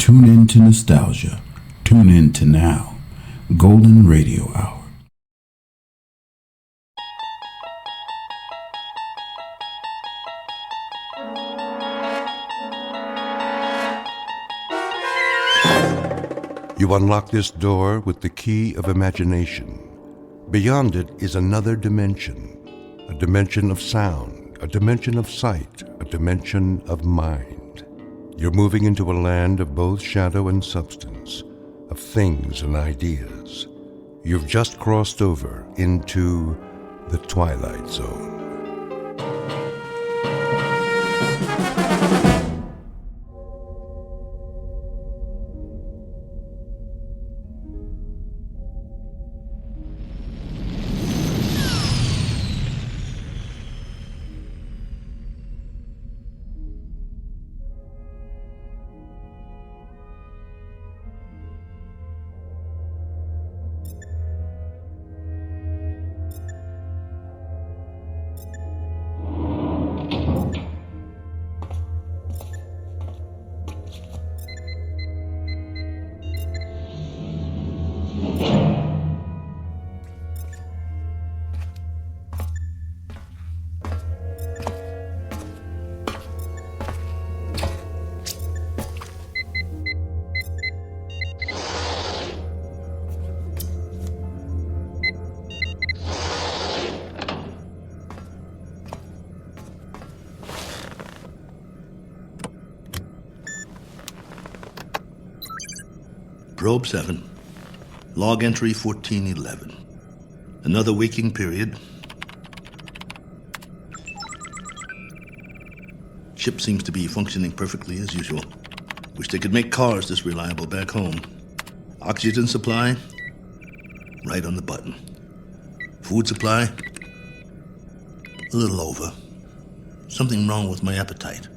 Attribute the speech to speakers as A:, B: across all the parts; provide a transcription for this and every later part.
A: Tune in to nostalgia. Tune in to now. Golden Radio Hour.
B: You unlock this door with the key of imagination. Beyond it is another dimension, a dimension of sound, a dimension of sight, a dimension of mind. You're moving into a land of both shadow and substance, of things and ideas. You've just crossed over into the Twilight Zone.
C: Probe 7, log entry 1411. Another waking period. Ship seems to be functioning perfectly as usual. Wish they could make cars this reliable back home. Oxygen supply, right on the button. Food supply, a little over. Something wrong with my appetite.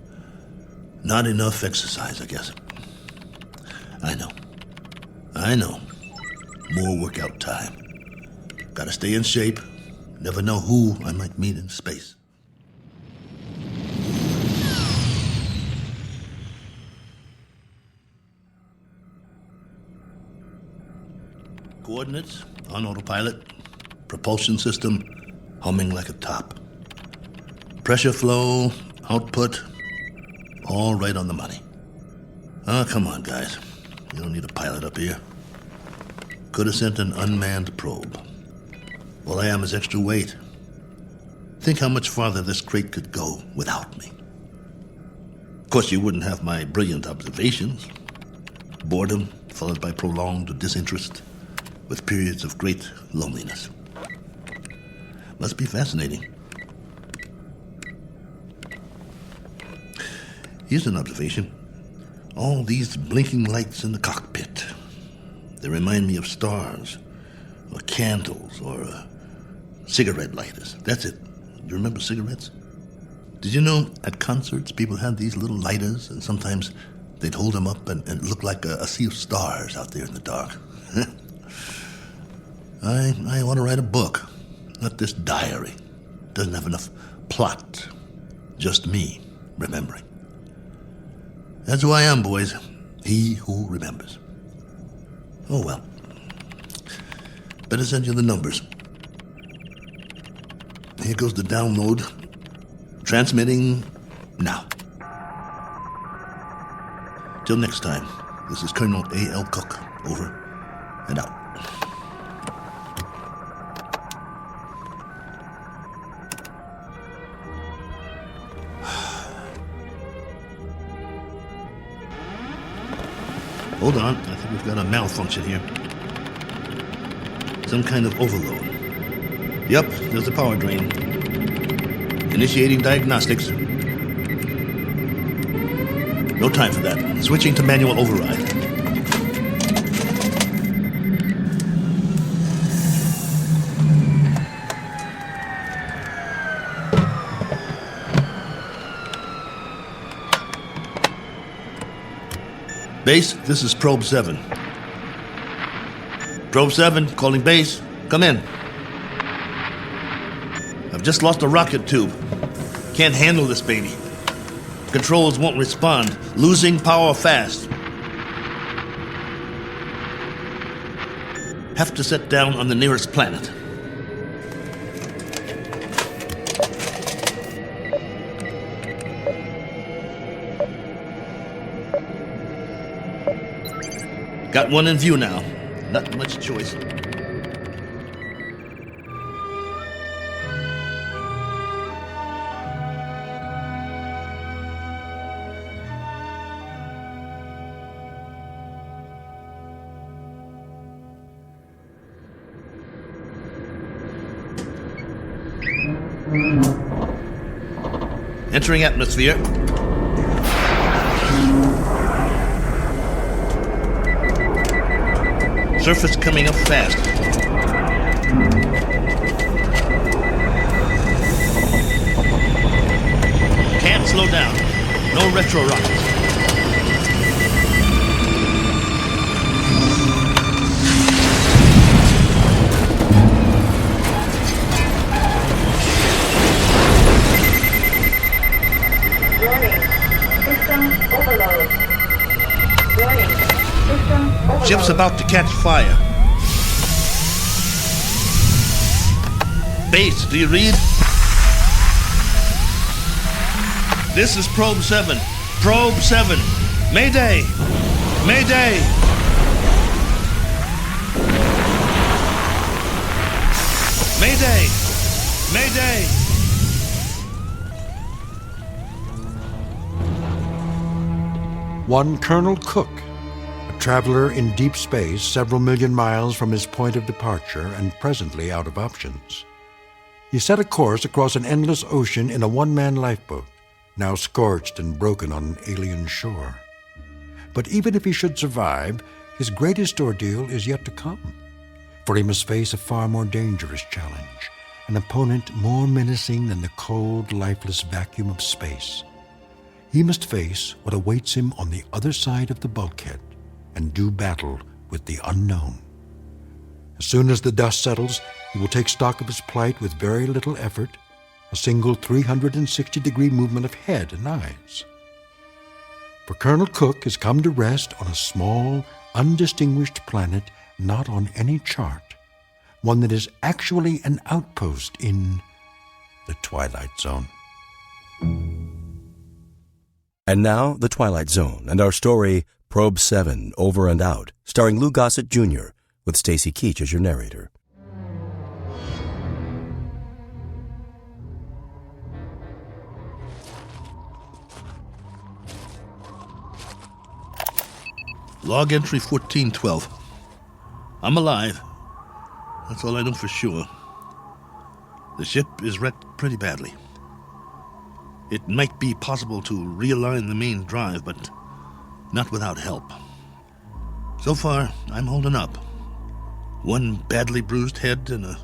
C: Not enough exercise, I guess. I know. More workout time. Gotta stay in shape. Never know who I might meet in space. Coordinates on autopilot. Propulsion system humming like a top. Pressure flow, output, all right on the money. Oh, come on, guys. You don't need a pilot up here. Could have sent an unmanned probe. All I am is extra weight. Think how much farther this crate could go without me. Of course, you wouldn't have my brilliant observations. Boredom followed by prolonged disinterest, with periods of great loneliness. Must be fascinating. Here's an observation. All these blinking lights in the cockpit. They remind me of stars, or candles, or cigarette lighters. That's it. Do you remember cigarettes? Did you know at concerts people had these little lighters, and sometimes they'd hold them up and it looked like a sea of stars out there in the dark? I want to write a book, not this diary. Doesn't have enough plot. Just me remembering. That's who I am, boys. He who remembers. Oh, well. Better send you the numbers. Here goes the download. Transmitting now. Till next time, this is Colonel A.L. Cook. Over and out. Hold on, I think we've got a malfunction here. Some kind of overload. Yep, there's a power drain. Initiating diagnostics. No time for that. Switching to manual override. Base, this is Probe 7. Probe 7, calling base. Come in. I've just lost a rocket tube. Can't handle this baby. Controls won't respond. Losing power fast. have to set down on the nearest planet. Got one in view now. Not much choice. Entering atmosphere. Surface coming up fast. Can't slow down. No retro rockets. Ship's about to catch fire. Base, do you read? This is Probe 7. Probe 7. Mayday! Mayday! Mayday! Mayday!
B: One Colonel Cook, a traveler in deep space several million miles from his point of departure and presently out of options. He set a course across an endless ocean in a one-man lifeboat, now scorched and broken on an alien shore. But even if he should survive, his greatest ordeal is yet to come, for he must face a far more dangerous challenge, an opponent more menacing than the cold, lifeless vacuum of space. He must face what awaits him on the other side of the bulkhead and do battle with the unknown. As soon as the dust settles, he will take stock of his plight with very little effort, a single 360-degree movement of head and eyes. For Colonel Cook has come to rest on a small, undistinguished planet not on any chart, one that is actually an outpost in the Twilight Zone.
D: And now, The Twilight Zone, and our story, Probe 7, Over and Out, starring Lou Gossett Jr., with Stacy Keach as your narrator.
C: Log entry 1412. I'm alive. That's all I know for sure. The ship is wrecked pretty badly. It might be possible to realign the main drive, but not without help. So far, I'm holding up. One badly bruised head and a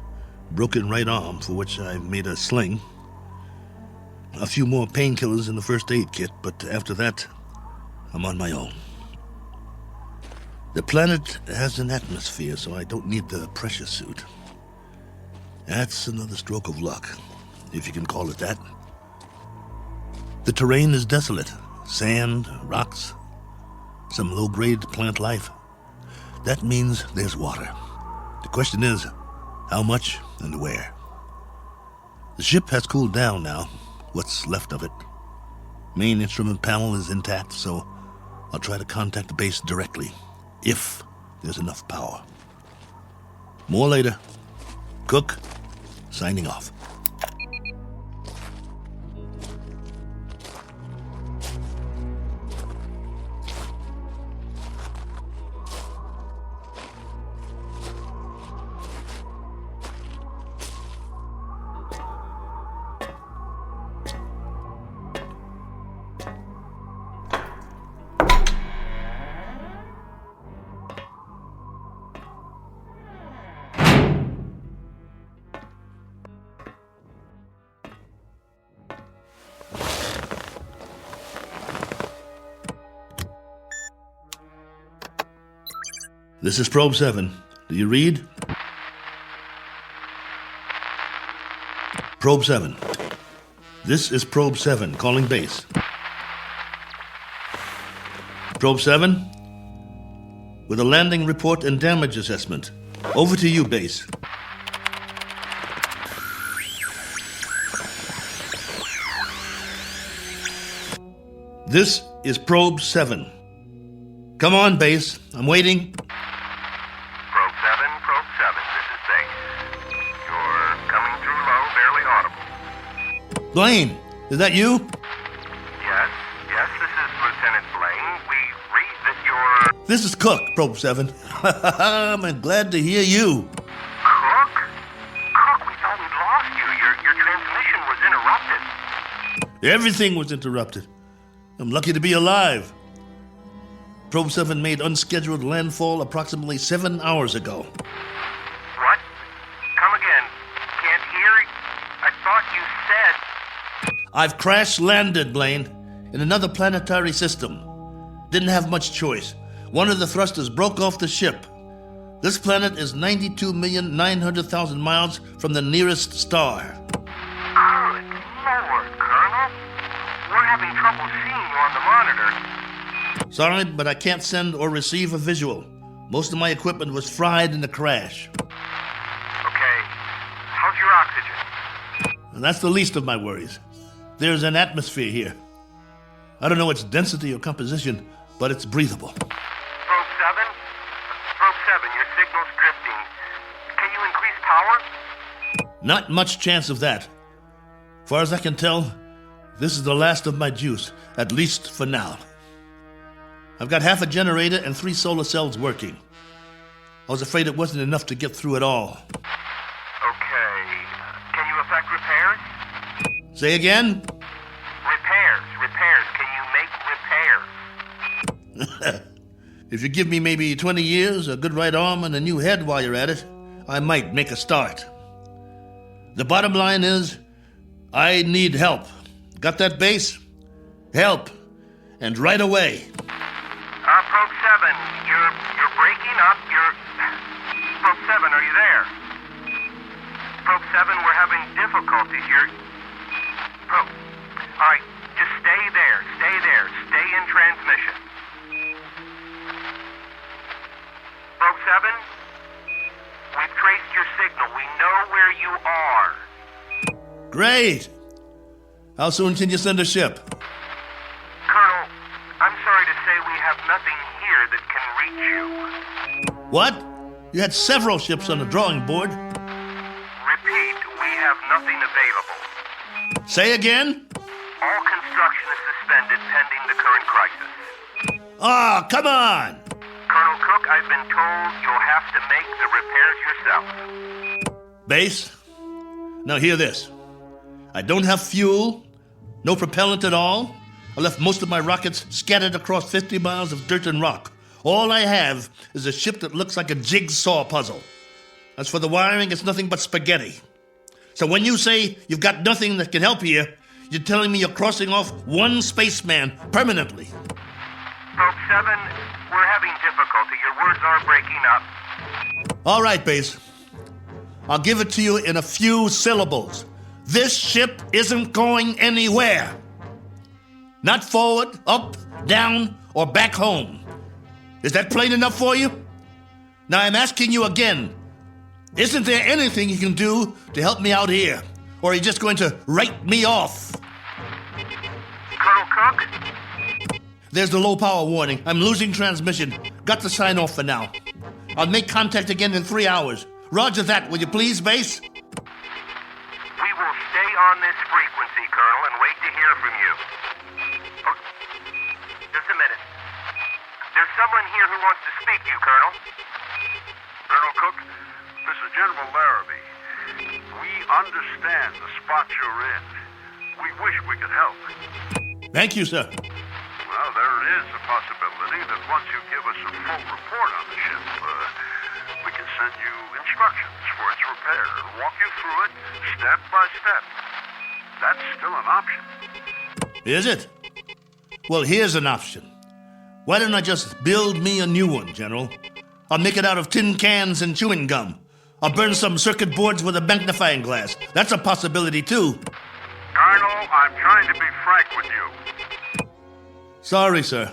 C: broken right arm for which I've made a sling. A few more painkillers in the first aid kit, but after that, I'm on my own. The planet has an atmosphere, so I don't need the pressure suit. That's another stroke of luck, if you can call it that. The terrain is desolate. Sand, rocks, some low-grade plant life. That means there's water. The question is, how much and where? The ship has cooled down now, what's left of it. Main instrument panel is intact, so I'll try to contact the base directly, if there's enough power. More later. Cook, signing off. This is Probe 7. Do you read? Probe 7. This is Probe 7, calling base. Probe 7, with a landing report and damage assessment. Over to you, Base. This is Probe 7. Come on, Base. I'm waiting.
E: Probe 7, this is Base. You're coming through low, barely audible.
C: Blaine, is that you?
E: Yes, this is Lieutenant Blaine. We read that you're...
C: This is Cook, Probe 7. I'm glad to hear you.
E: Cook? Cook, we thought we'd lost you. Your transmission was interrupted.
C: Everything was interrupted. I'm lucky to be alive. Probe 7 made unscheduled landfall approximately 7 hours ago.
E: What? Come again. Can't hear. I thought you said...
C: I've crash-landed, Blaine, in another planetary system. Didn't have much choice. One of the thrusters broke off the ship. This planet is 92,900,000 miles from the nearest star.
E: Good Lord, Colonel. We're having trouble seeing you on the monitor.
C: Sorry, but I can't send or receive a visual. Most of my equipment was fried in the crash.
E: Okay. How's your oxygen?
C: And that's the least of my worries. There's an atmosphere here. I don't know its density or composition, but it's breathable.
E: Probe 7? Probe 7, your signal's drifting. Can you increase power?
C: Not much chance of that. Far as I can tell, this is the last of my juice, at least for now. I've got half a generator and 3 solar cells working. I was afraid it wasn't enough to get through it all.
E: Okay. Can you effect repairs?
C: Say again?
E: Repairs. Can you make repairs?
C: If you give me maybe 20 years, a good right arm, and a new head while you're at it, I might make a start. The bottom line is, I need help. Got that, Base? Help. And right away.
E: Probe 7, you're breaking up. Probe 7, are you there? Probe 7, we're having difficulties. Probe. All right, just stay there. Stay in transmission. Probe 7, we've traced your signal. We know where you are.
C: Great. How soon can you send a ship?
E: Colonel, I'm sorry to say we have nothing here that can reach you.
C: What? You had several ships on the drawing board.
E: Repeat, we have nothing available.
C: Say again?
E: All construction is suspended pending the current crisis.
C: Ah, come on!
E: Colonel Cook, I've been told you'll have to make the repairs yourself.
C: Base, now hear this. I don't have fuel, no propellant at all. I left most of my rockets scattered across 50 miles of dirt and rock. All I have is a ship that looks like a jigsaw puzzle. As for the wiring, it's nothing but spaghetti. So when you say you've got nothing that can help you, you're telling me you're crossing off one spaceman permanently.
E: Probe 7, we're having difficulty. Your words are breaking up.
C: All right, Base. I'll give it to you in a few syllables. This ship isn't going anywhere. Not forward, up, down, or back home. Is that plain enough for you? Now I'm asking you again. Isn't there anything you can do to help me out here? Or are you just going to write me off?
E: Colonel Cook?
C: There's the low power warning. I'm losing transmission. Got to sign off for now. I'll make contact again in 3 hours. Roger that, will you please, Base?
E: We will stay on this frequency, Colonel, and wait to hear from you. Oh, just a minute. There's someone here who wants to speak to you, Colonel.
F: Colonel Cook, this is General Larrabee. We understand the spot you're in. We wish we could help.
C: Thank you, sir.
F: Well, there is a possibility that once you give us a full report on the ship, we can send you instructions for its repair and walk you through it step by step. That's still an option.
C: Is it? Well, here's an option. Why don't I just build me a new one, General? I'll make it out of tin cans and chewing gum. I'll burn some circuit boards with a magnifying glass. That's a possibility, too.
F: Colonel, I'm trying to be frank with you.
C: Sorry, sir.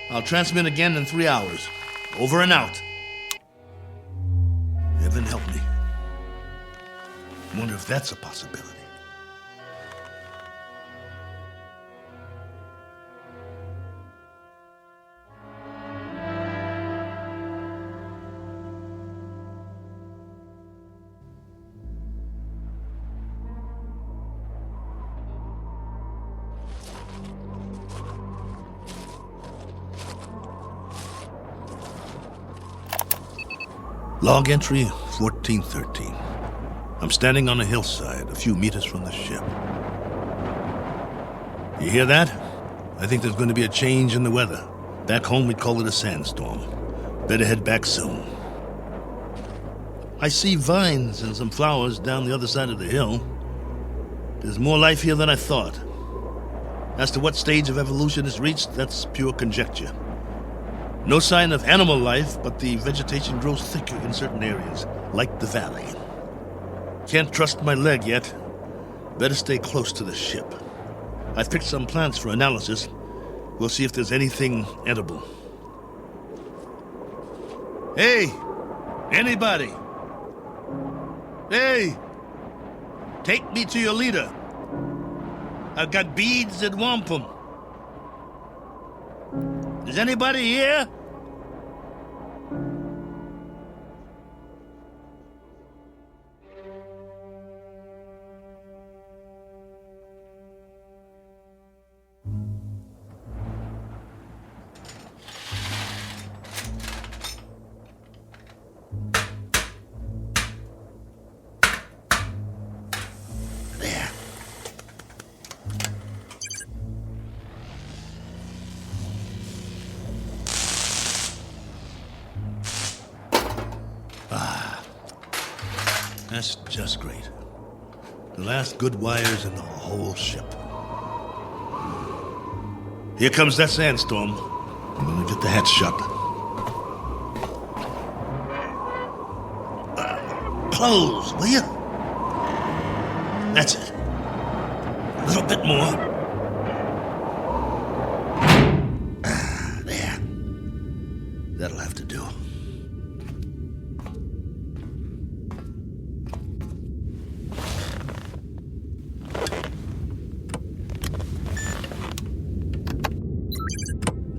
C: I'll transmit again in 3 hours. Over and out. Heaven help me. Wonder if that's a possibility. Log entry 1413. I'm standing on a hillside a few meters from the ship. You hear that? I think there's going to be a change in the weather. Back home we'd call it a sandstorm. Better head back soon. I see vines and some flowers down the other side of the hill. There's more life here than I thought. As to what stage of evolution it's reached, that's pure conjecture. No sign of animal life, but the vegetation grows thicker in certain areas, like the valley. Can't trust my leg yet. Better stay close to the ship. I've picked some plants for analysis. We'll see if there's anything edible. Hey! Anybody! Hey! Take me to your leader. I've got beads and wampum. Is anybody here? That's just great. The last good wires in the whole ship. Here comes that sandstorm. I'm gonna get the hatch shut. Close, will you? That's it. A little bit more. There. That'll have to do.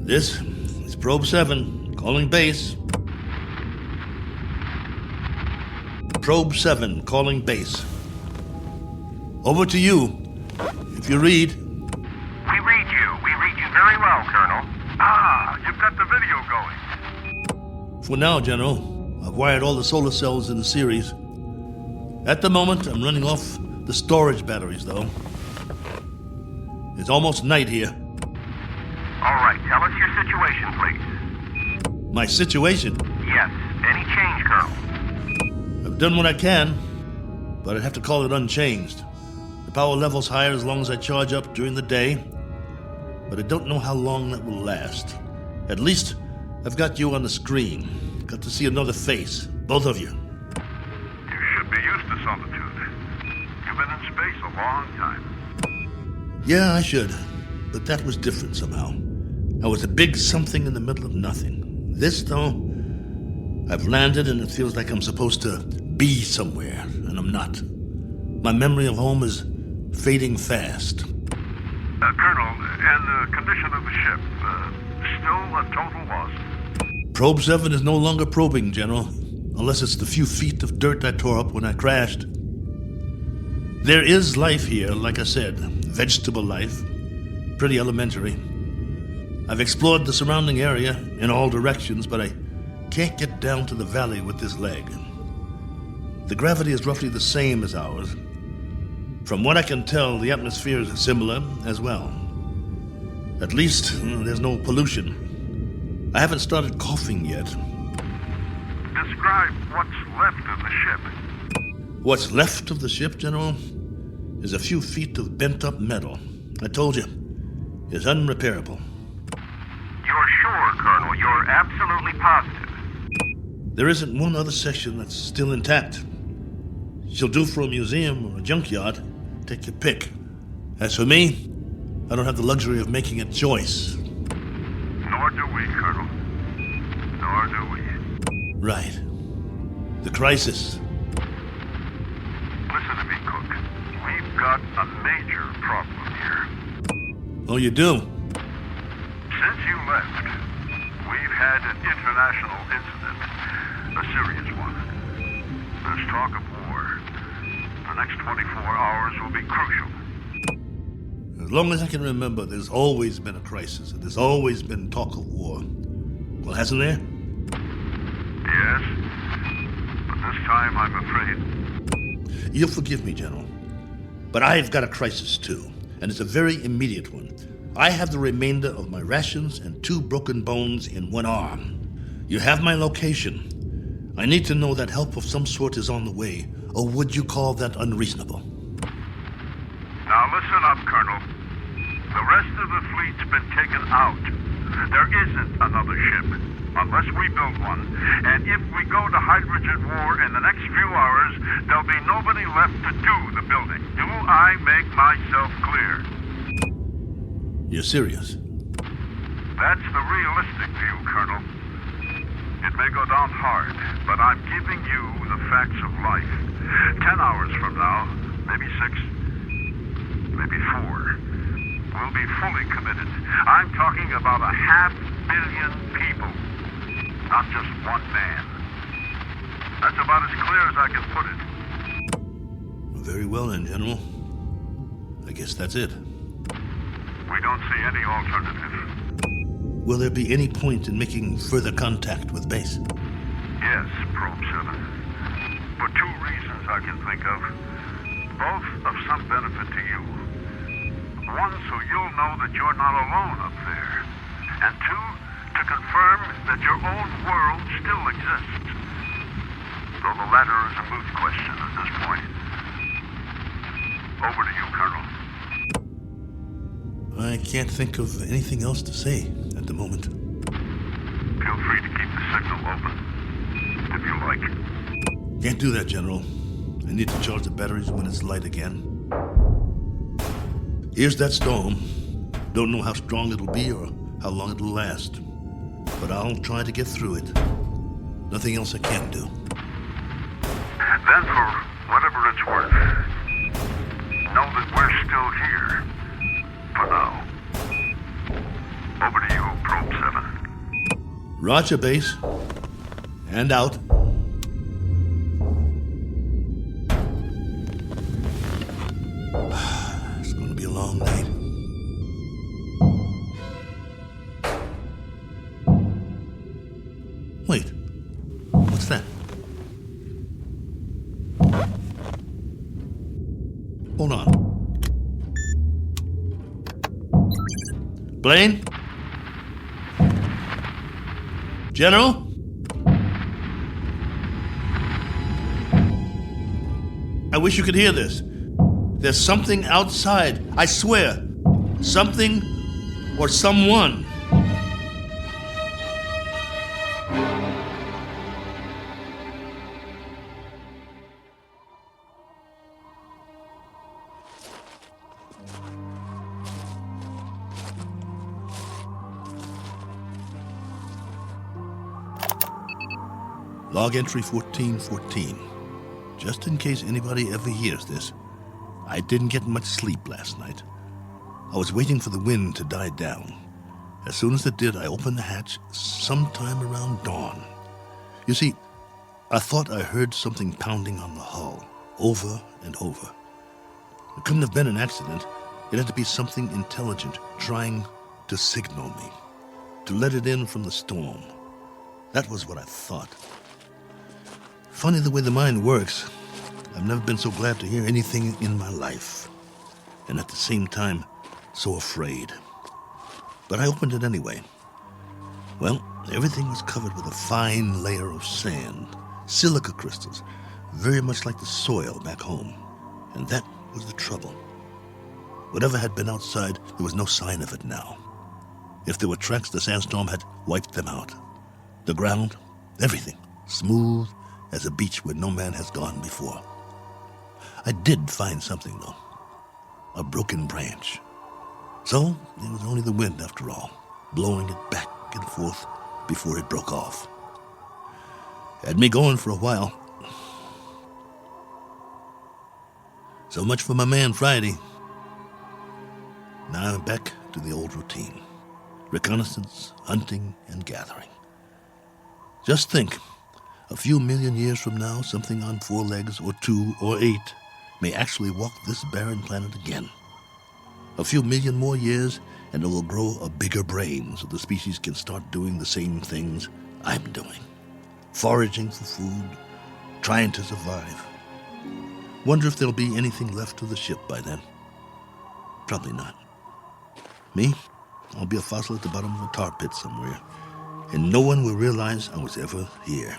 C: This is Probe 7, calling base. Probe 7, calling base. Over to you, if you read.
E: We read you very well, Colonel.
F: You've got the video going.
C: For now, General, I've wired all the solar cells in the series. At the moment, I'm running off the storage batteries, though. It's almost night here.
E: All right, tell us your situation, please.
C: My situation?
E: Yes, any change, Colonel?
C: I've done what I can, but I'd have to call it unchanged. The power level's higher as long as I charge up during the day, but I don't know how long that will last. At least, I've got you on the screen. Got to see another face, both of you.
F: You should be used to solitude. You've been in space a long time.
C: Yeah, I should, but that was different somehow. I was a big something in the middle of nothing. This, though, I've landed and it feels like I'm supposed to be somewhere, and I'm not. My memory of home is fading fast.
F: Colonel, and the condition of the ship, still a total loss?
C: Probe 7 is no longer probing, General, unless it's the few feet of dirt I tore up when I crashed. There is life here, like I said, vegetable life, pretty elementary. I've explored the surrounding area in all directions, but I can't get down to the valley with this leg. The gravity is roughly the same as ours. From what I can tell, the atmosphere is similar as well. At least, there's no pollution. I haven't started coughing yet.
F: Describe what's left of the ship.
C: What's left of the ship, General, is a few feet of bent-up metal. I told you, it's unrepairable.
E: You're sure, Colonel? You're absolutely positive?
C: There isn't one other section that's still intact. She'll do for a museum or a junkyard. Take your pick. As for me, I don't have the luxury of making a choice.
F: Nor do we, Colonel. Nor do we.
C: Right. The crisis.
F: Listen to me, Cook. We've got a major problem here.
C: Oh, you do?
F: Since you left, we've had an international incident. A serious one. There's talk of war. The next 24 hours will be crucial.
C: As long as I can remember, there's always been a crisis, and there's always been talk of war. Well, hasn't there?
F: Yes, but this time I'm afraid.
C: You'll forgive me, General, but I've got a crisis too, and it's a very immediate one. I have the remainder of my rations and 2 broken bones in one arm. You have my location. I need to know that help of some sort is on the way, or would you call that unreasonable?
F: Now listen up, Colonel. The rest of the fleet's been taken out. There isn't another ship, unless we build one. And if we go to hydrogen war in the next few hours, there'll be nobody left to do the building. Do I make myself clear?
C: You're serious?
F: That's the realistic view, Colonel. It may go down hard, but I'm giving you the facts of life. 10 hours from now, maybe 6, maybe 4, we'll be fully committed. I'm talking about 500 million people, not just one man. That's about as clear as I can put it.
C: Very well then, General. I guess that's it.
F: We don't see any alternative.
C: Will there be any point in making further contact with base?
F: Yes, Probe 7. For 2 reasons I can think of, both of some benefit to you. One, so you'll know that you're not alone up there. And 2, to confirm that your own world still exists. Though the latter is a moot question at this point. Over to you, Colonel.
C: I can't think of anything else to say at the moment.
F: Feel free to keep the signal open, if you like.
C: Can't do that, General. I need to charge the batteries when it's light again. Here's that storm. Don't know how strong it'll be or how long it'll last. But I'll try to get through it. Nothing else I can do.
F: Then, for whatever it's worth, know that we're still here. For now. Over to you, Probe 7.
C: Roger, base. And out. It's going to be a long night. Wait. What's that? Hold on. Blaine? General? I wish you could hear this. There's something outside, I swear. Something or someone. Log entry 1414. Just in case anybody ever hears this, I didn't get much sleep last night. I was waiting for the wind to die down. As soon as it did, I opened the hatch sometime around dawn. You see, I thought I heard something pounding on the hull, over and over. It couldn't have been an accident. It had to be something intelligent trying to signal me, to let it in from the storm. That was what I thought. Funny the way the mind works. I've never been so glad to hear anything in my life. And at the same time, so afraid. But I opened it anyway. Well, everything was covered with a fine layer of sand, silica crystals, very much like the soil back home. And that was the trouble. Whatever had been outside, there was no sign of it now. If there were tracks, the sandstorm had wiped them out. The ground, everything, smooth as a beach where no man has gone before. I did find something, though. A broken branch. So, it was only the wind, after all, blowing it back and forth before it broke off. Had me going for a while, So much for my man Friday. Now I'm back to the old routine. Reconnaissance, hunting, and gathering. Just think, a few million years from now, something on 4 legs, or 2, or 8, may actually walk this barren planet again. A few million more years, and it will grow a bigger brain so the species can start doing the same things I'm doing. Foraging for food, trying to survive. Wonder if there'll be anything left of the ship by then. Probably not. Me? I'll be a fossil at the bottom of a tar pit somewhere, and no one will realize I was ever here.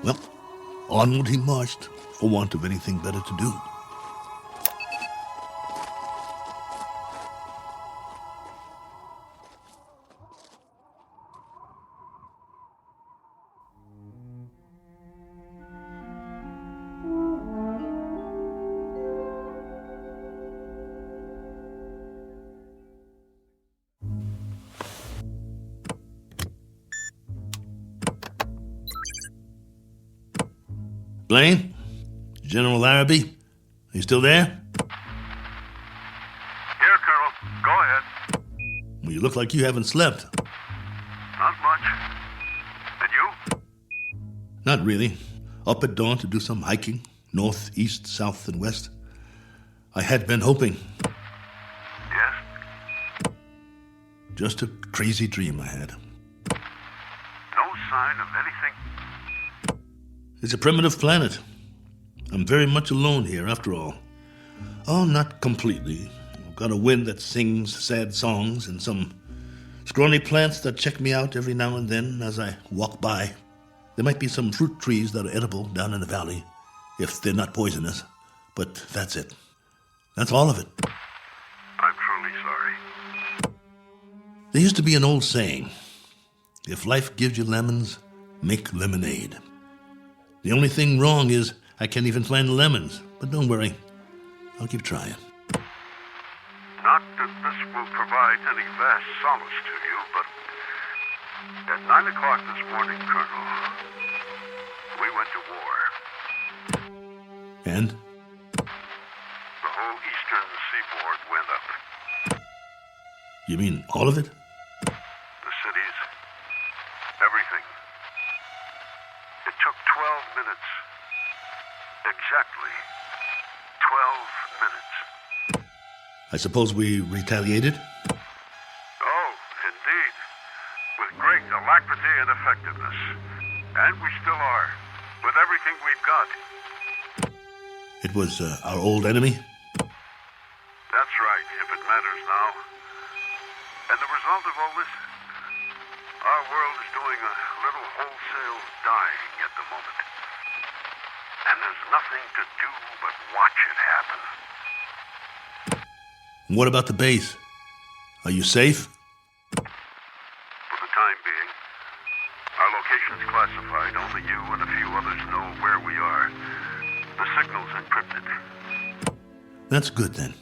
C: Well, onward he marched, for want of anything better to do. Blaine? General Larrabee? Are you still there?
F: Here, Colonel. Go ahead.
C: Well, you look like you haven't slept.
F: Not much. And you?
C: Not really. Up at dawn to do some hiking, north, east, south, and west. I had been hoping.
F: Yes?
C: Just a crazy dream I had.
F: No sign of anything?
C: It's a primitive planet. I'm very much alone here, after all. Oh, not completely. I've got a wind that sings sad songs and some scrawny plants that check me out every now and then as I walk by. There might be some fruit trees that are edible down in the valley, if they're not poisonous. But that's it. That's all of it.
F: I'm truly sorry.
C: There used to be an old saying, if life gives you lemons, make lemonade. The only thing wrong is I can't even find the lemons. But don't worry, I'll keep trying.
F: Not that this will provide any vast solace to you, but at 9 o'clock this morning, Colonel, we went to war.
C: And?
F: The whole eastern seaboard went up.
C: You mean all of it?
F: The cities, everything. It took 12 minutes. Exactly 12 minutes.
C: I suppose we retaliated?
F: Oh, indeed. With great alacrity and effectiveness. And we still are. With everything we've got.
C: It was our old enemy?
F: That's right, if it matters now. And the result of all this? Our world is doing a little wholesale dying at the moment. And there's nothing to do but watch it happen.
C: What about the base? Are you safe?
F: For the time being, our location's classified. Only you and a few others know where we are. The signal's encrypted.
C: That's good then.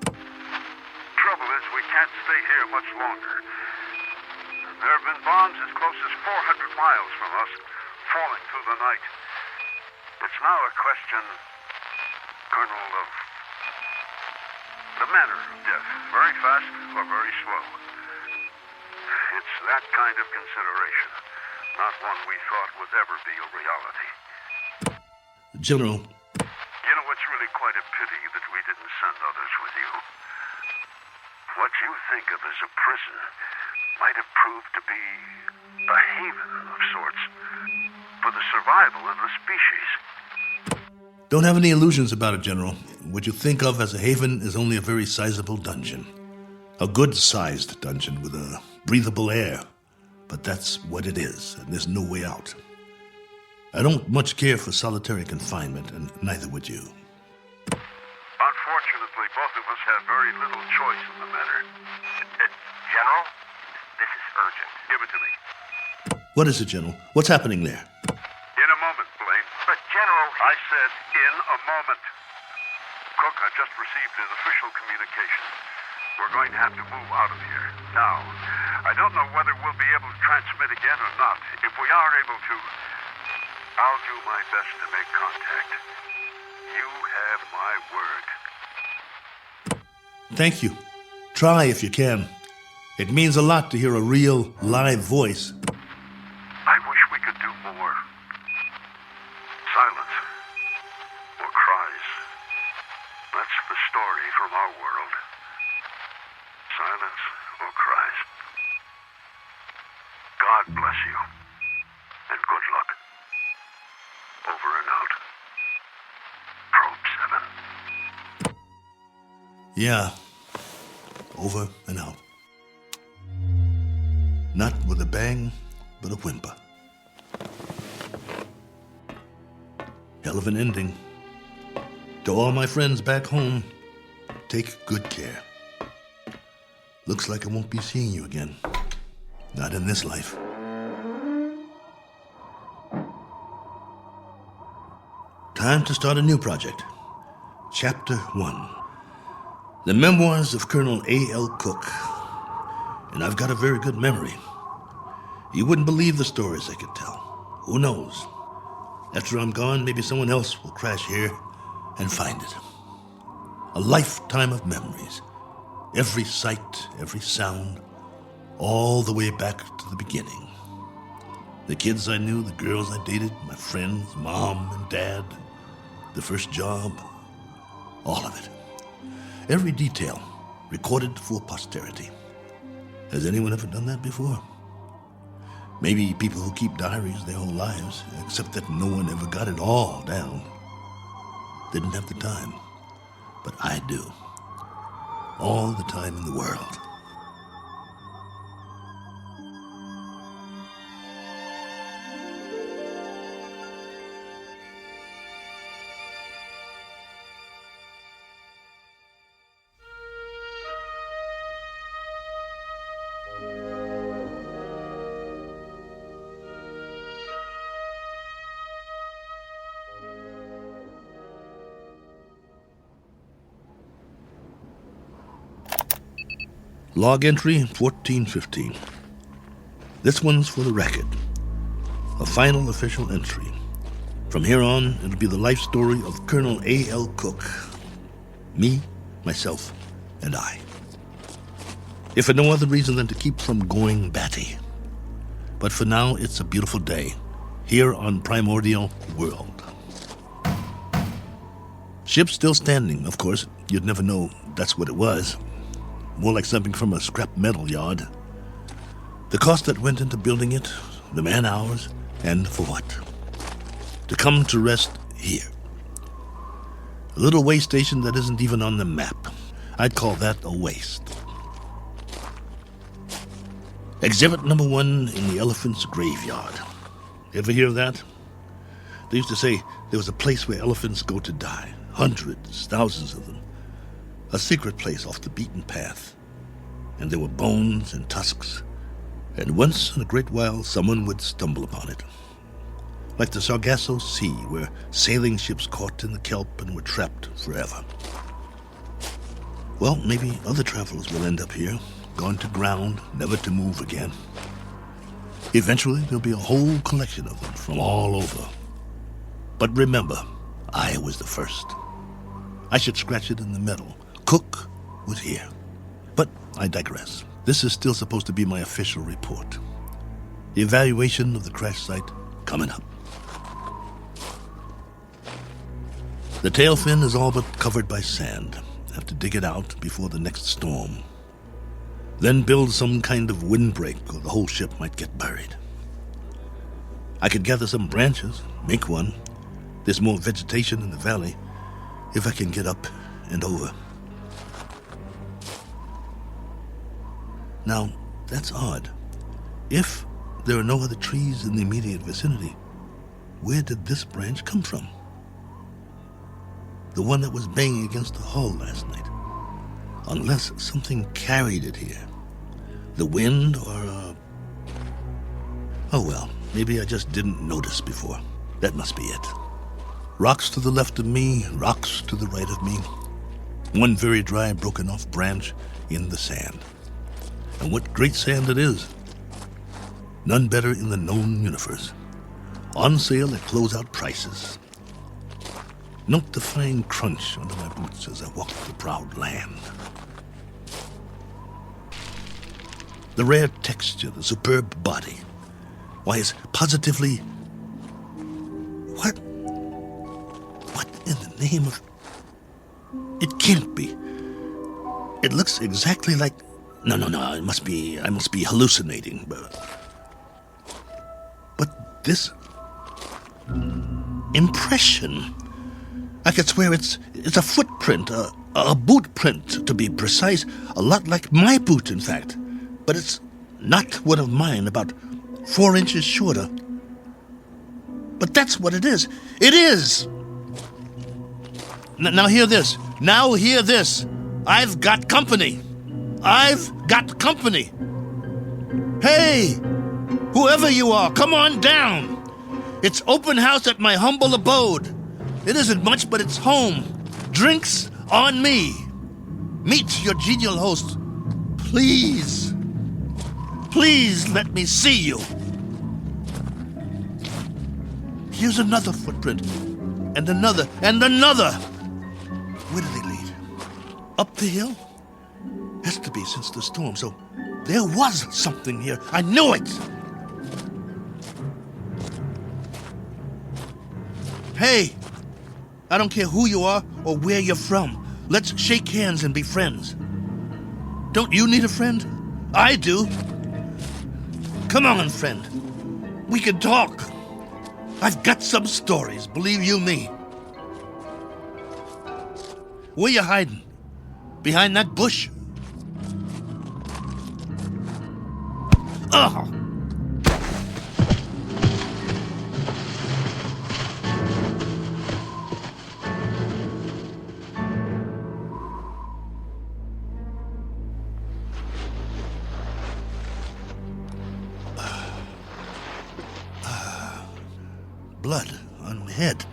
F: Trouble is, we can't stay here much longer. There have been bombs as close as 400 miles from us, falling through the night. It's now a question, Colonel, of the manner of death. Very fast or very slow. It's that kind of consideration, not one we thought would ever be a reality.
C: General.
F: You know, it's really quite a pity that we didn't send others with you. What you think of as a prison might have proved to be a haven of sorts for the survival of the species.
C: Don't have any illusions about it, General. What you think of as a haven is only a very sizable dungeon. A good-sized dungeon with a breathable air. But that's what it is, and there's no way out. I don't much care for solitary confinement, and neither would you.
F: Unfortunately, both of us have very little choice in the matter.
E: General, this is urgent.
F: Give it to me.
C: What is it, General? What's happening there?
F: In a moment, Blaine.
E: But, General...
F: I said in a moment. Cook, I've just received his official communication. We're going to have to move out of here. Now, I don't know whether we'll be able to transmit again or not. If we are able to, I'll do my best to make contact. You have my word.
C: Thank you. Try if you can. It means a lot to hear a real, live voice.
F: I wish we could do more. Silence. Or cries. That's the story from our world. Silence or cries. God bless you. And good luck. Over and out. Probe 7.
C: Yeah. Over and out. Not with a bang, but a whimper. Hell of an ending. To all my friends back home, take good care. Looks like I won't be seeing you again. Not in this life. Time to start a new project. Chapter 1. The Memoirs of Colonel A.L. Cook. And I've got a very good memory. You wouldn't believe the stories I could tell. Who knows? After I'm gone, maybe someone else will crash here and find it. A lifetime of memories. Every sight, every sound, all the way back to the beginning. The kids I knew, the girls I dated, my friends, mom and dad, the first job, all of it. Every detail recorded for posterity. Has anyone ever done that before? Maybe people who keep diaries their whole lives, except that no one ever got it all down. Didn't have the time, but I do. All the time in the world. Log entry 1415. This one's for the record. A final official entry. From here on, it'll be the life story of Colonel A.L. Cook. Me, myself, and I. If for no other reason than to keep from going batty. But for now, it's a beautiful day. Here on Primordial World. Ship still standing, of course. You'd never know that's what it was. More like something from a scrap metal yard. The cost that went into building it, the man hours, and for what? To come to rest here. A little way station that isn't even on the map. I'd call that a waste. Exhibit number 1 in the elephant's graveyard. Ever hear of that? They used to say there was a place where elephants go to die. Hundreds, thousands of them. A secret place off the beaten path. And there were bones and tusks. And once in a great while, someone would stumble upon it. Like the Sargasso Sea, where sailing ships caught in the kelp and were trapped forever. Well, maybe other travelers will end up here, gone to ground, never to move again. Eventually, there'll be a whole collection of them from all over. But remember, I was the first. I should scratch it in the metal. Cook was here. But I digress. This is still supposed to be my official report. The evaluation of the crash site coming up. The tail fin is all but covered by sand. Have to dig it out before the next storm. Then build some kind of windbreak or the whole ship might get buried. I could gather some branches, make one. There's more vegetation in the valley if I can get up and over. Now, that's odd. If there are no other trees in the immediate vicinity, where did this branch come from? The one that was banging against the hull last night. Unless something carried it here. The wind or Oh well, maybe I just didn't notice before. That must be it. Rocks to the left of me, rocks to the right of me. One very dry, broken off branch in the sand. And what great sand it is. None better in the known universe. On sale at closeout prices. Note the fine crunch under my boots as I walk the proud land. The rare texture, the superb body. Why, it's positively... What in the name of... It can't be. It looks exactly like... No, I must be hallucinating. But this... impression... I could swear it's a footprint, a boot print, to be precise. A lot like my boot, in fact. But it's not one of mine, about 4 inches shorter. But that's what it is. It is! Now hear this. Now hear this. I've got company. I've got company. Hey! Whoever you are, come on down. It's open house at my humble abode. It isn't much, but it's home. Drinks on me. Meet your genial host. Please. Please let me see you. Here's another footprint. And another. And another. Where do they lead? Up the hill? Has to be since the storm, so there was something here. I knew it! Hey! I don't care who you are or where you're from. Let's shake hands and be friends. Don't you need a friend? I do. Come on, friend. We can talk. I've got some stories, believe you me. Where you hiding? Behind that bush? Ugh! Blood on my head.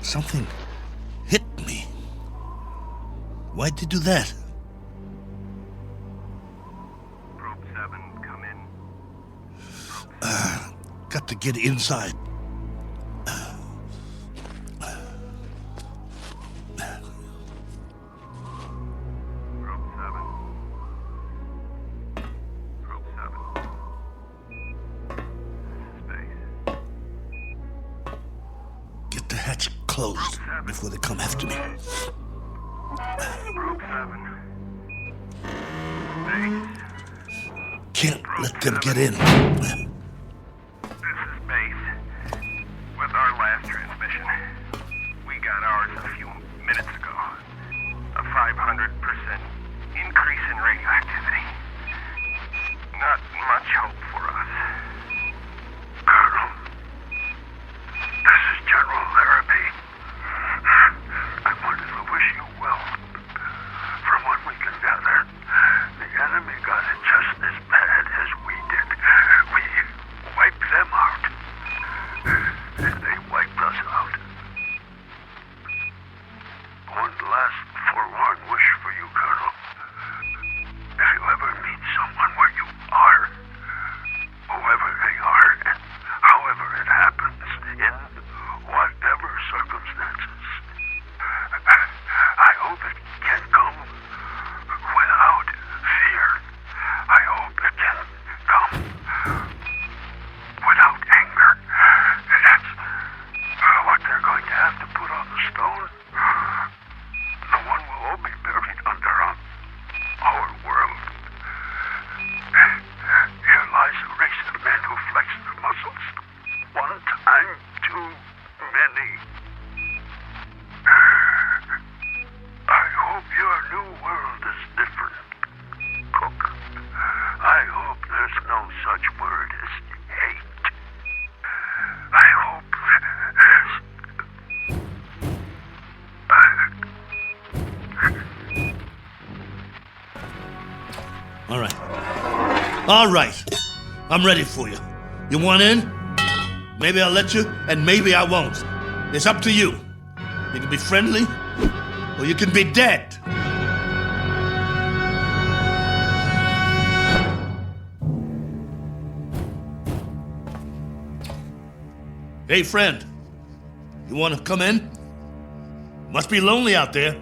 C: Something hit me. Why'd you do that?
E: Probe 7, come in.
C: Got to get inside.
E: Probe 7. Probe 7. Space.
C: Get the hatch closed before they come after me.
E: Probe 7. Space.
C: Can't let them get in.
E: This is Base. With our last transmission, we got ours a few minutes ago. A 500% increase in radioactivity. Not much hope for us.
F: Colonel, this is General Larrabee. I wanted to wish you well. From what we can gather, the enemy got it just as bad as we did. We wiped them out. And they wiped us out. One last forlorn wish for you, Colonel. If you ever meet someone where you are, whoever they are, and however it happens, in whatever circumstances, I hope it can come without fear. I hope it can come without anger. That's what they're going to have to put on the stone. The one we'll all be buried under on our world. Here lies a race of men who flex their muscles. One time too many. I hope your new world is different, Cook. I hope there's no such word as hate. I hope there's...
C: All right. I'm ready for you. You want in? Maybe I'll let you, and maybe I won't. It's up to you. You can be friendly, or you can be dead. Hey, friend. You want to come in? Must be lonely out there.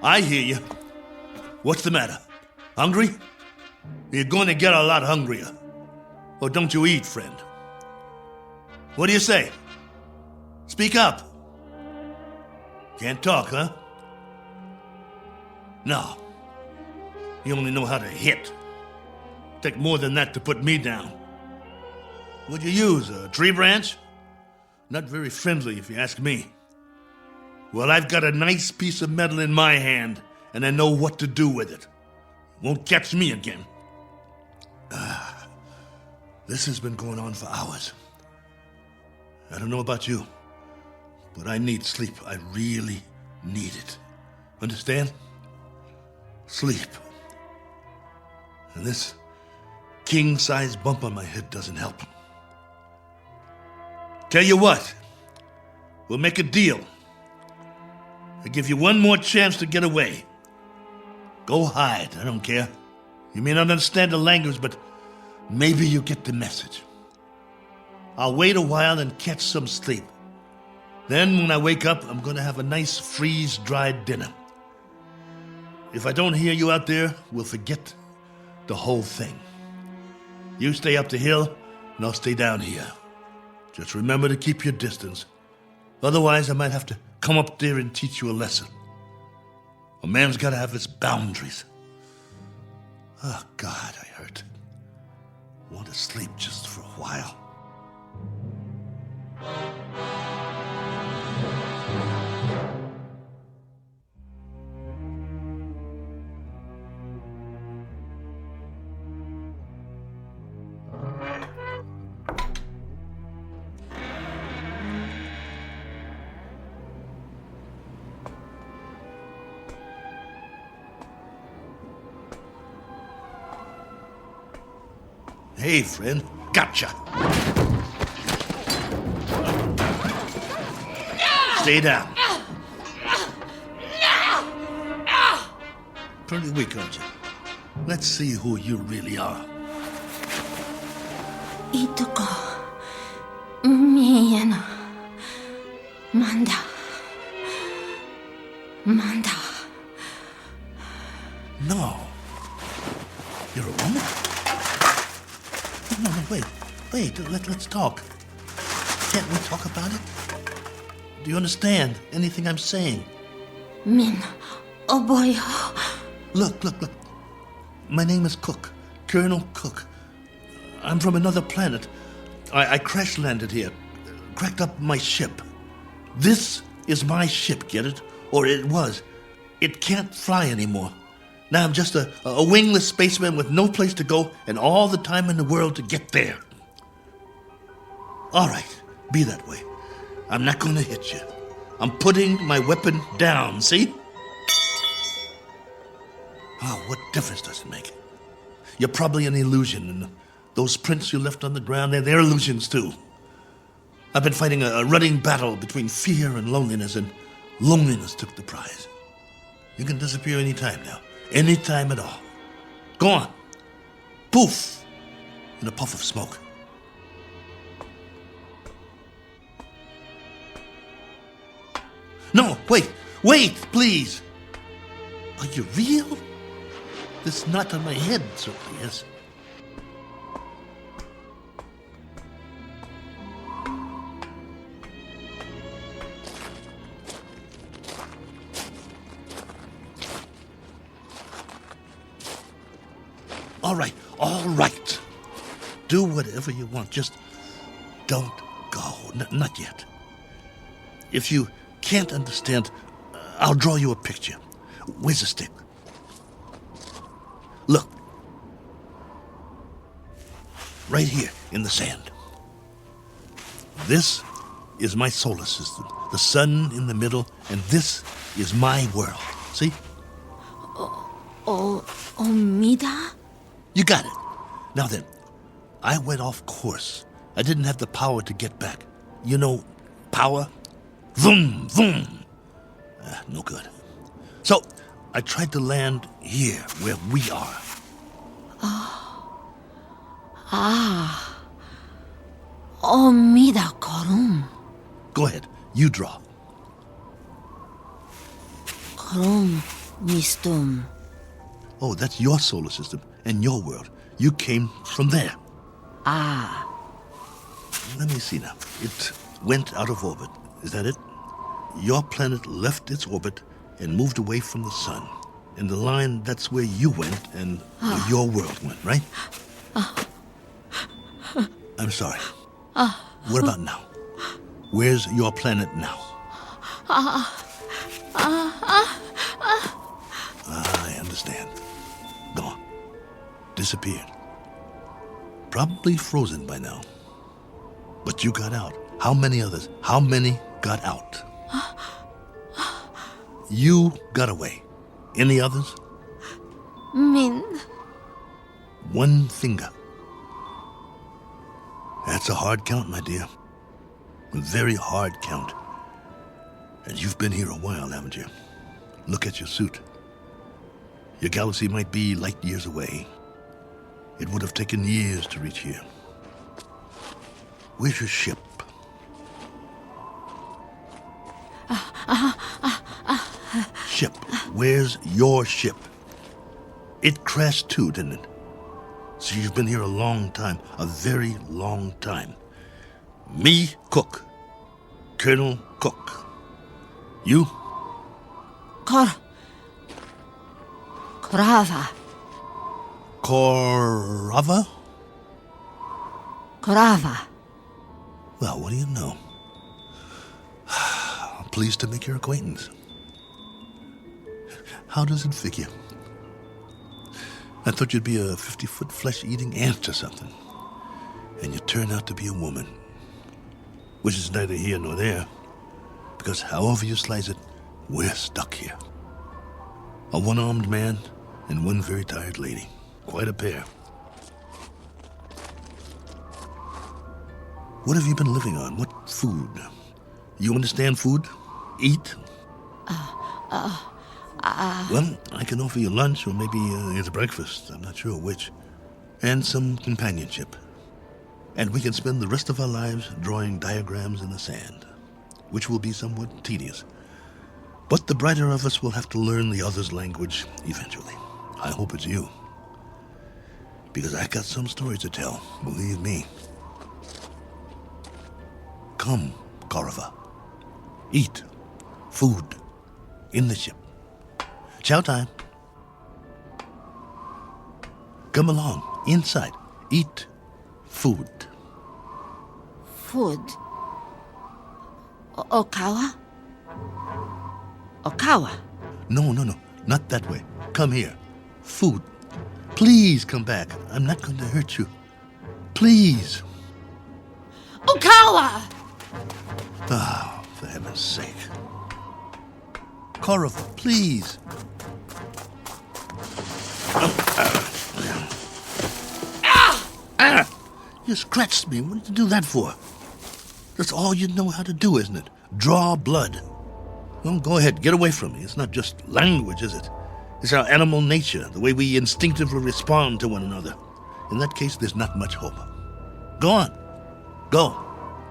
C: I hear you. What's the matter? Hungry? You're going to get a lot hungrier. Or don't you eat, friend? What do you say? Speak up. Can't talk, huh? No. You only know how to hit. Take more than that to put me down. What'd you use, a tree branch? Not very friendly, if you ask me. Well, I've got a nice piece of metal in my hand, and I know what to do with it. Won't catch me again. This has been going on for hours. I don't know about you, but I need sleep. I really need it. Understand? Sleep. And this king-size bump on my head doesn't help. Tell you what, we'll make a deal. I give you one more chance to get away. Go hide, I don't care. You may not understand the language, but maybe you get the message. I'll wait a while and catch some sleep. Then when I wake up, I'm going to have a nice freeze-dried dinner. If I don't hear you out there, we'll forget the whole thing. You stay up the hill, and I'll stay down here. Just remember to keep your distance. Otherwise, I might have to come up there and teach you a lesson. A man's got to have his boundaries. Oh, God, I hurt. Want to sleep just for a while. Hey, friend. Gotcha. Stay down. Pretty weak, aren't you? Let's see who you really are.
G: Ituko. Miyana. Manda.
C: No. You're a woman? No, wait. Let's talk. Can't we talk about it? Do you understand anything I'm saying?
G: Min. Oh boy.
C: Look. My name is Cook. Colonel Cook. I'm from another planet. I crash-landed here. Cracked up my ship. This is my ship, get it? Or it was. It can't fly anymore. Now I'm just a wingless spaceman with no place to go and all the time in the world to get there. All right, be that way. I'm not going to hit you. I'm putting my weapon down, see? Oh, what difference does it make? You're probably an illusion, and those prints you left on the ground, they're illusions too. I've been fighting a running battle between fear and loneliness, and loneliness took the prize. You can disappear any time now. Any time at all. Go on. Poof! In a puff of smoke. No, wait, please. Are you real? This knot on my head certainly is. All right. Do whatever you want. Just don't go. Not yet. If you can't understand, I'll draw you a picture. Where's the stick? Look. Right here in the sand. This is my solar system. The sun in the middle, and this is my world. See?
G: Omida?
C: You got it. Now then, I went off course. I didn't have the power to get back. You know, power? Vroom, vroom. No good. So, I tried to land here, where we are.
G: Omida Korum.
C: Go ahead. You draw.
G: 그럼 wisdom.
C: Oh, that's your solar system and your world. You came from there.
G: Ah,
C: Let me see now. It went out of orbit. Is that it? Your planet left its orbit and moved away from the sun. In the line, that's where you went and where your world went, right? I'm sorry. What about now? Where's your planet now? I understand. Gone. Disappeared. Probably frozen by now. But you got out. How many others? How many got out? You got away. Any others?
G: 민.
C: One finger. That's a hard count, my dear. A very hard count. And you've been here a while, haven't you? Look at your suit. Your galaxy might be light years away. It would have taken years to reach here. Where's your ship? Ship. Where's your ship? It crashed too, didn't it? So you've been here a long time, a very long time. Me, Cook. Colonel Cook. You?
G: Corova.
C: Corova?
G: Corova.
C: Well, what do you know? Pleased to make your acquaintance. How does it figure? I thought you'd be a 50-foot flesh-eating ant or something. And you turn out to be a woman. Which is neither here nor there. Because however you slice it, we're stuck here. A one-armed man and one very tired lady. Quite a pair. What have you been living on? What food? You understand food? Eat? Well, I can offer you lunch or maybe it's breakfast. I'm not sure which. And some companionship. And we can spend the rest of our lives drawing diagrams in the sand, which will be somewhat tedious. But the brighter of us will have to learn the other's language eventually. I hope it's you. Because I got some stories to tell, believe me. Come, Corova. Eat. Food. In the ship. Chow time. Come along. Inside. Eat. Food.
G: Food. Okawa? Okawa.
C: No. Not that way. Come here. Food. Please come back. I'm not going to hurt you. Please.
G: Okawa!
C: Oh, for heaven's sake. Corova, please. You scratched me. What did you do that for? That's all you know how to do, isn't it? Draw blood. Well, go ahead. Get away from me. It's not just language, is it? It's our animal nature, the way we instinctively respond to one another. In that case, there's not much hope. Go on. Go.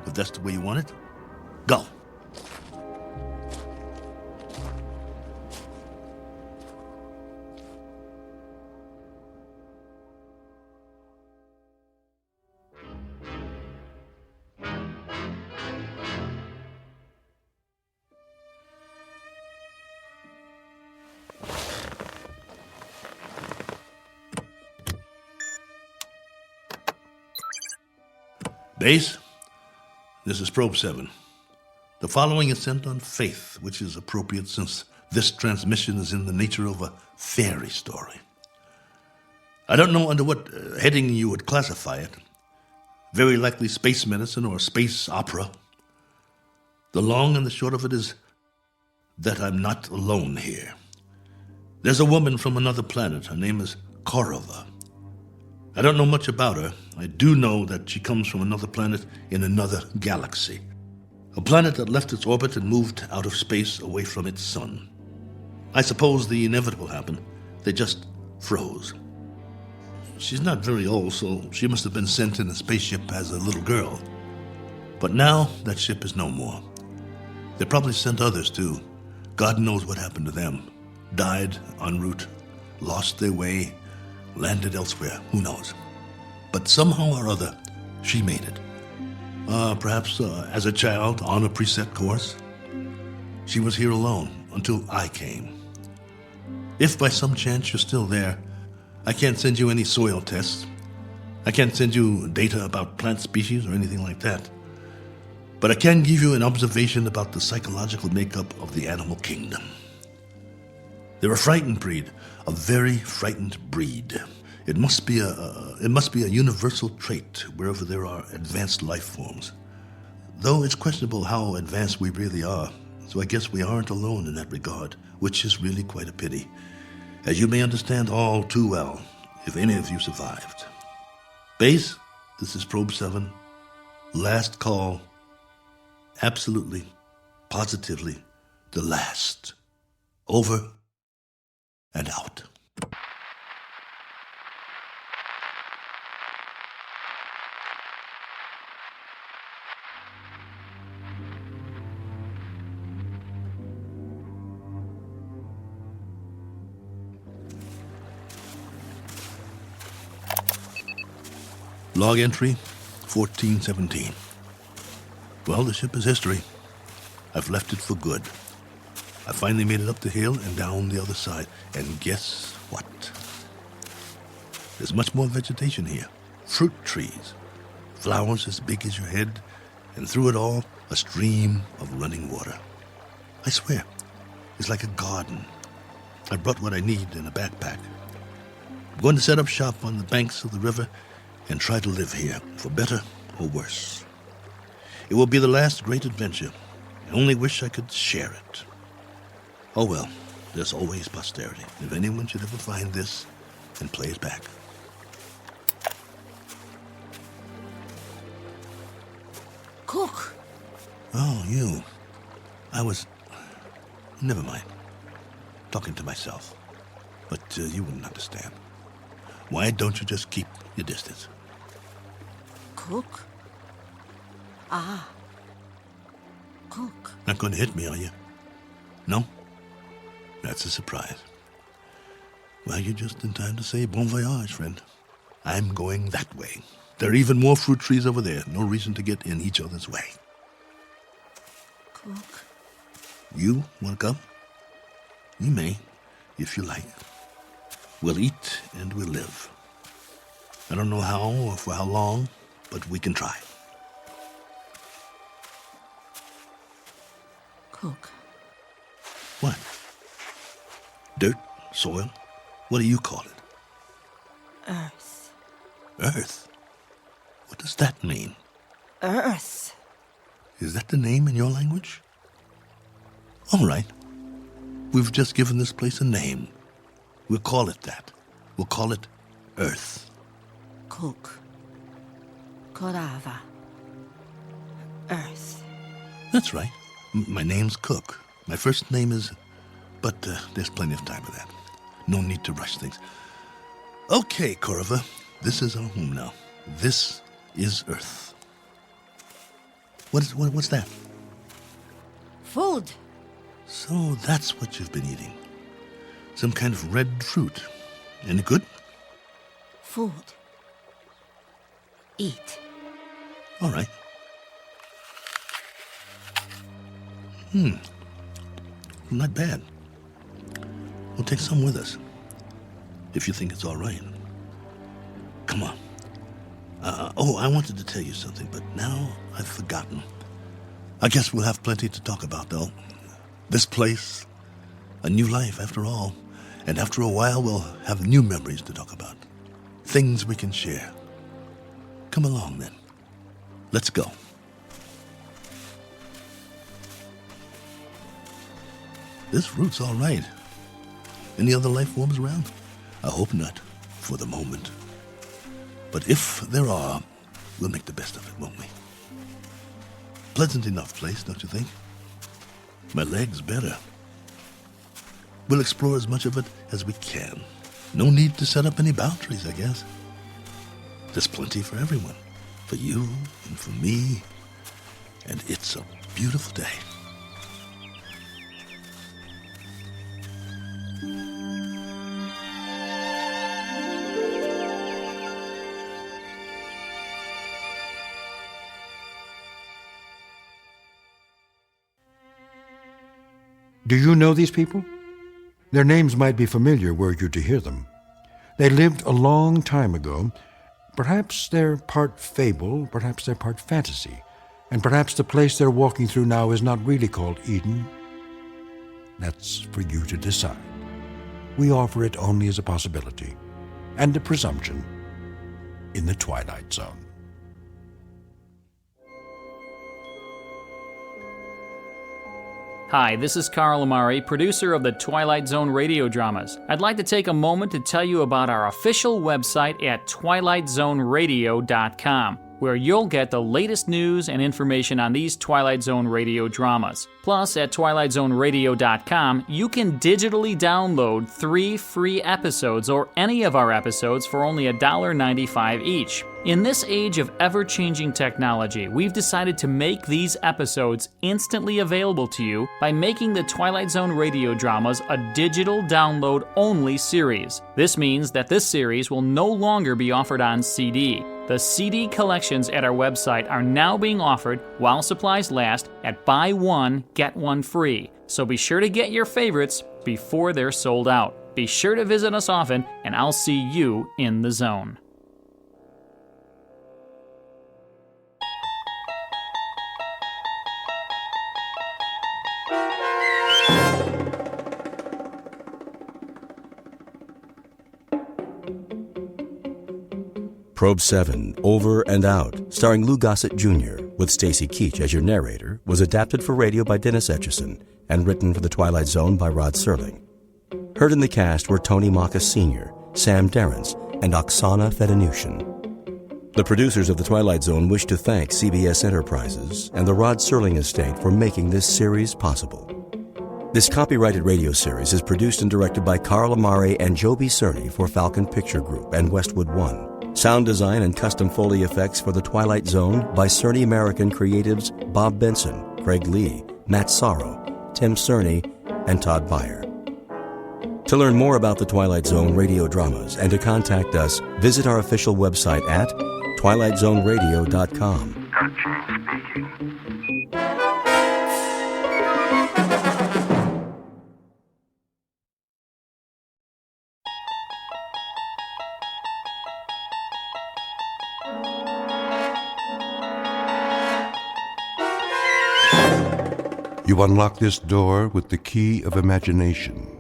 C: If that's the way you want it, go. Base, this is Probe 7. The following is sent on faith, which is appropriate since this transmission is in the nature of a fairy story. I don't know under what heading you would classify it. Very likely space medicine or space opera. The long and the short of it is that I'm not alone here. There's a woman from another planet. Her name is Corova. I don't know much about her. I do know that she comes from another planet in another galaxy. A planet that left its orbit and moved out of space away from its sun. I suppose the inevitable happened. They just froze. She's not very old, so she must have been sent in a spaceship as a little girl. But now that ship is no more. They probably sent others, too. God knows what happened to them. Died en route, lost their way, landed elsewhere. Who knows? But somehow or other, she made it. Perhaps as a child on a preset course. She was here alone until I came. If by some chance you're still there, I can't send you any soil tests. I can't send you data about plant species or anything like that. But I can give you an observation about the psychological makeup of the animal kingdom. They're a frightened breed, a very frightened breed. It must be a universal trait wherever there are advanced life forms. Though it's questionable how advanced we really are, so I guess we aren't alone in that regard, which is really quite a pity, as you may understand all too well if any of you survived. Base, this is Probe 7. Last call. Absolutely, positively, the last. Over and out. Log entry 1417. Well, the ship is history. I've left it for good. I finally made it up the hill and down the other side. And guess what? There's much more vegetation here. Fruit trees. Flowers as big as your head. And through it all, a stream of running water. I swear, it's like a garden. I brought what I need in a backpack. I'm going to set up shop on the banks of the river and try to live here, for better or worse. It will be the last great adventure. I only wish I could share it. Oh well, there's always posterity, if anyone should ever find this and play it back.
G: Cook.
C: Oh, you. Never mind. Talking to myself. But you wouldn't understand. Why don't you just keep your distance?
G: Cook? Ah. Cook.
C: Not going to hit me, are you? No? That's a surprise. Well, you're just in time to say bon voyage, friend. I'm going that way. There are even more fruit trees over there. No reason to get in each other's way.
G: Cook.
C: You want to come? You may, if you like. We'll eat and we'll live. I don't know how or for how long, but we can try.
G: Cook.
C: What? Dirt? Soil? What do you call it?
G: Earth.
C: Earth? What does that mean?
G: Earth.
C: Is that the name in your language? All right. We've just given this place a name. We'll call it that. We'll call it Earth.
G: Cook. Corova. Earth.
C: That's right. My name's Cook. My first name is... But there's plenty of time for that. No need to rush things. Okay, Corova. This is our home now. This is Earth. What's that?
G: Food.
C: So that's what you've been eating. Some kind of red fruit. Any good?
G: Food. Eat.
C: All right. Not bad. We'll take some with us. If you think it's all right. Come on. I wanted to tell you something, but now I've forgotten. I guess we'll have plenty to talk about, though. This place, a new life after all. And after a while, we'll have new memories to talk about. Things we can share. Come along, then. Let's go. This fruit's all right. Any other life forms around? I hope not, for the moment. But if there are, we'll make the best of it, won't we? Pleasant enough place, don't you think? My leg's better. We'll explore as much of it as we can. No need to set up any boundaries, I guess. There's plenty for everyone. For you and for me. And it's a beautiful day.
B: Do you know these people? Their names might be familiar were you to hear them. They lived a long time ago. Perhaps they're part fable, perhaps they're part fantasy, and perhaps the place they're walking through now is not really called Eden. That's for you to decide. We offer it only as a possibility and a presumption in the Twilight Zone.
H: Hi, this is Carl Amari, producer of the Twilight Zone Radio Dramas. I'd like to take a moment to tell you about our official website at twilightzoneradio.com, where you'll get the latest news and information on these Twilight Zone radio dramas. Plus, at twilightzoneradio.com, you can digitally download 3 free episodes or any of our episodes for only $1.95 each. In this age of ever-changing technology, we've decided to make these episodes instantly available to you by making the Twilight Zone radio dramas a digital download-only series. This means that this series will no longer be offered on CD. The CD collections at our website are now being offered while supplies last at buy one, get one free. So be sure to get your favorites before they're sold out. Be sure to visit us often, and I'll see you in the zone.
D: Probe 7, Over and Out, starring Lou Gossett Jr., with Stacy Keach as your narrator, was adapted for radio by Dennis Etchison and written for The Twilight Zone by Rod Serling. Heard in the cast were Tony Maka Sr., Sam Darrence, and Oksana Fedanushin. The producers of The Twilight Zone wish to thank CBS Enterprises and the Rod Serling estate for making this series possible. This copyrighted radio series is produced and directed by Carl Amari and Joby Cerny for Falcon Picture Group and Westwood One. Sound design and custom Foley effects for The Twilight Zone by Cerny American creatives Bob Benson, Craig Lee, Matt Sorrow, Tim Cerny, and Todd Beyer. To learn more about The Twilight Zone radio dramas and to contact us, visit our official website at twilightzoneradio.com.
F: Touching speaking.
B: You unlock this door with the key of imagination.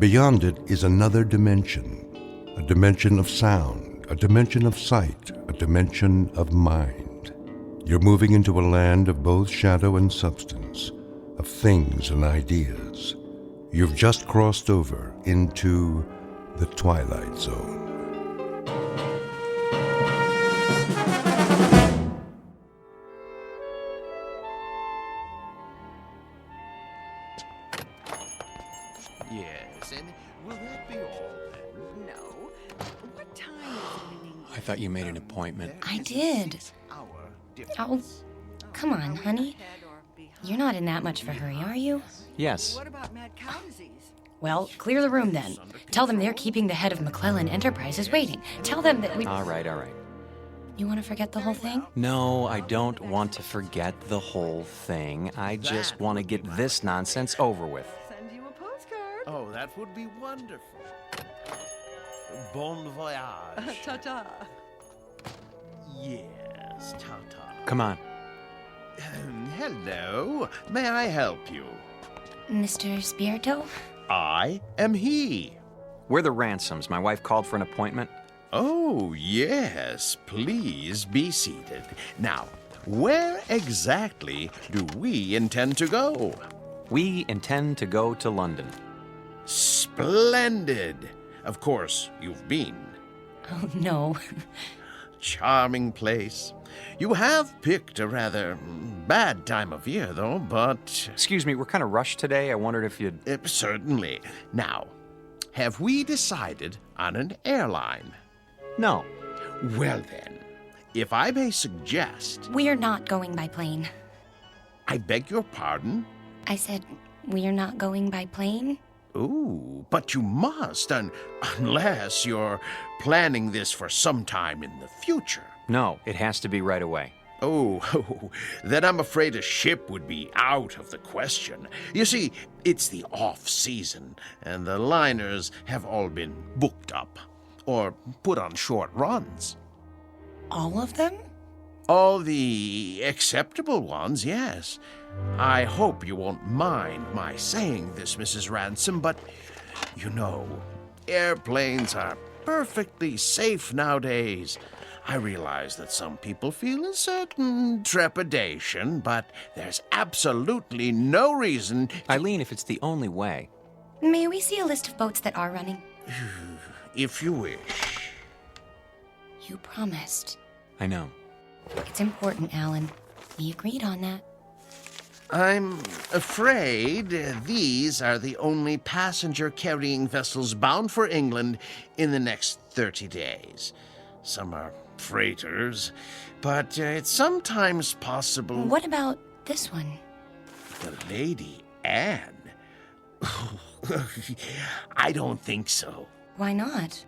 B: Beyond it is another dimension, a dimension of sound, a dimension of sight, a dimension of mind. You're moving into a land of both shadow and substance, of things and ideas. You've just crossed over into the Twilight Zone.
I: Yes, and will that be all then?
J: No. What time is it?
I: I thought you made an appointment.
J: I did. Oh, come on, honey. You're not in that much of a hurry, are you?
I: Yes.
J: What about mad cow disease? Well, clear the room then. Tell them they're keeping the head of McClellan Enterprises waiting. Tell them that we...
I: All right.
J: You want to forget the whole thing?
I: No, I don't want to forget the whole thing. I just want to get this nonsense over with.
J: Send you a postcard.
K: Oh, that would be wonderful. Bon voyage.
J: Ta-ta.
K: Yes, ta-ta.
I: Come on.
K: Hello. May I help you?
J: Mr. Spirito?
K: I am he.
I: We're the Ransoms. My wife called for an appointment.
K: Oh, yes. Please be seated. Now, where exactly do we intend to go?
I: We intend to go to London.
K: Splendid. Of course, you've been.
J: Oh, no.
K: Charming place. You have picked a rather bad time of year, though, but...
I: Excuse me, we're kind of rushed today. I wondered if you'd...
K: Certainly. Now, have we decided on an airline?
I: No.
K: Well then, if I may suggest...
J: We're not going by plane.
K: I beg your pardon?
J: I said, we're not going by plane?
K: Ooh, but you must, unless you're planning this for some time in the future.
I: No, it has to be right away.
K: Oh, then I'm afraid a ship would be out of the question. You see, it's the off-season, and the liners have all been booked up, or put on short runs.
J: All of them?
K: All the acceptable ones, yes. I hope you won't mind my saying this, Mrs. Ransom, but, you know, airplanes are perfectly safe nowadays. I realize that some people feel a certain trepidation, but there's absolutely no reason...
I: Eileen, if it's the only way...
J: May we see a list of boats that are running?
K: If you wish.
J: You promised.
I: I know.
J: It's important, Alan. We agreed on that.
K: I'm afraid these are the only passenger-carrying vessels bound for England in the next 30 days. Some are freighters, but it's sometimes possible...
J: What about this one?
K: The Lady Anne? I don't think so.
J: Why not?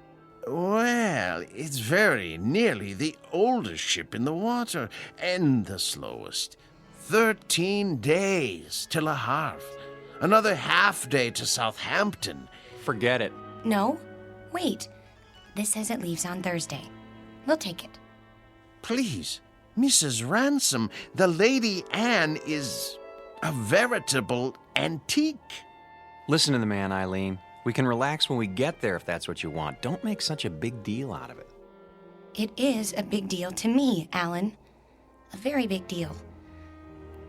K: Well, it's very nearly the oldest ship in the water, and the slowest. 13 days till a half. Another half day to Southampton.
I: Forget it.
J: No. Wait. This says it leaves on Thursday. We'll take it.
K: Please, Mrs. Ransom, the Lady Anne is a veritable antique.
I: Listen to the man, Eileen. We can relax when we get there if that's what you want. Don't make such a big deal out of it.
J: It is a big deal to me, Alan. A very big deal.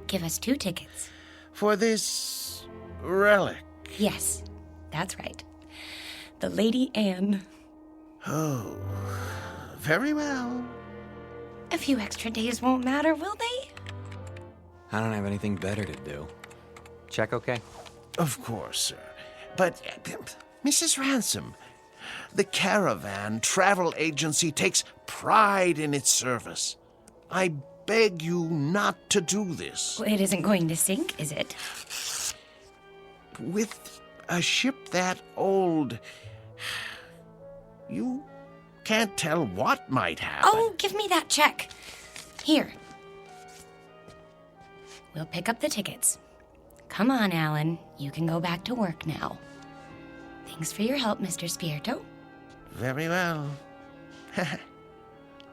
J: Give us 2 tickets.
K: For this relic?
J: Yes, that's right. The Lady Anne.
K: Oh, very well.
J: A few extra days won't matter, will they?
I: I don't have anything better to do. Check okay?
K: Of course, sir. But, Mrs. Ransom, the Caravan Travel Agency takes pride in its service. I beg you not to do this.
J: Well, it isn't going to sink, is it?
K: With a ship that old, you can't tell what might happen.
J: Oh, give me that check. Here. We'll pick up the tickets. Come on, Alan. You can go back to work now. Thanks for your help, Mr. Spirito.
K: Very well.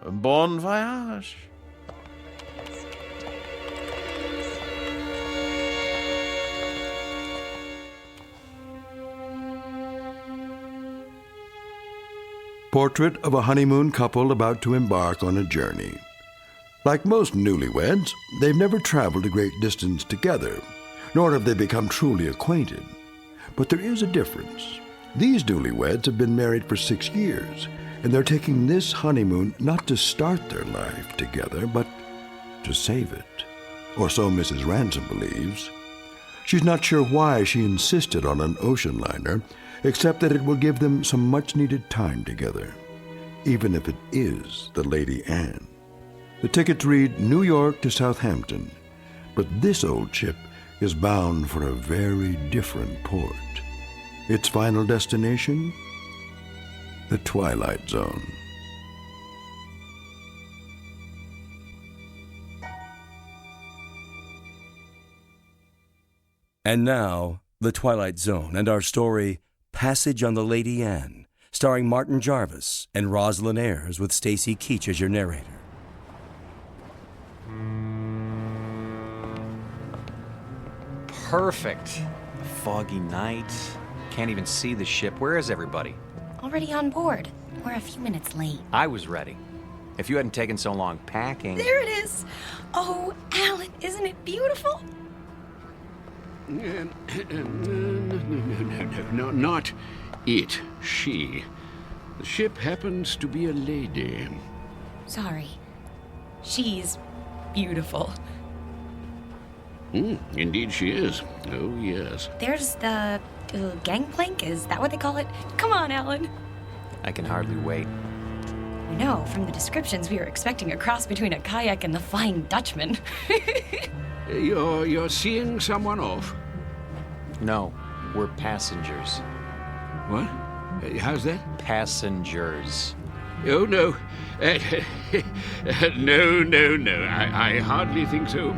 K: Bon voyage.
B: Portrait of a honeymoon couple about to embark on a journey. Like most newlyweds, they've never traveled a great distance together, nor have they become truly acquainted. But there is a difference. These newlyweds have been married for 6 years, and they're taking this honeymoon not to start their life together, but to save it. Or so Mrs. Ransom believes. She's not sure why she insisted on an ocean liner, except that it will give them some much-needed time together, even if it is the Lady Anne. The tickets read New York to Southampton, but this old ship is bound for a very different port. Its final destination? The Twilight Zone.
D: And now, The Twilight Zone and our story, Passage on the Lady Anne, starring Martin Jarvis and Rosalind Ayres with Stacy Keach as your narrator.
I: Perfect. A foggy night. Can't even see the ship. Where is everybody?
J: Already on board. We're a few minutes late.
I: I was ready. If you hadn't taken so long packing...
J: There it is! Oh, Alan, isn't it beautiful?
L: No, not it. She. The ship happens to be a lady.
J: Sorry. She's beautiful.
L: Indeed she is. Oh, yes.
J: There's the gangplank. Is that what they call it? Come on, Alan.
I: I can hardly wait.
J: You know, from the descriptions, we were expecting a cross between a kayak and the Flying Dutchman.
L: You're seeing someone off?
I: No. We're passengers.
L: What? How's that?
I: Passengers.
L: Oh, no. No. I hardly think so.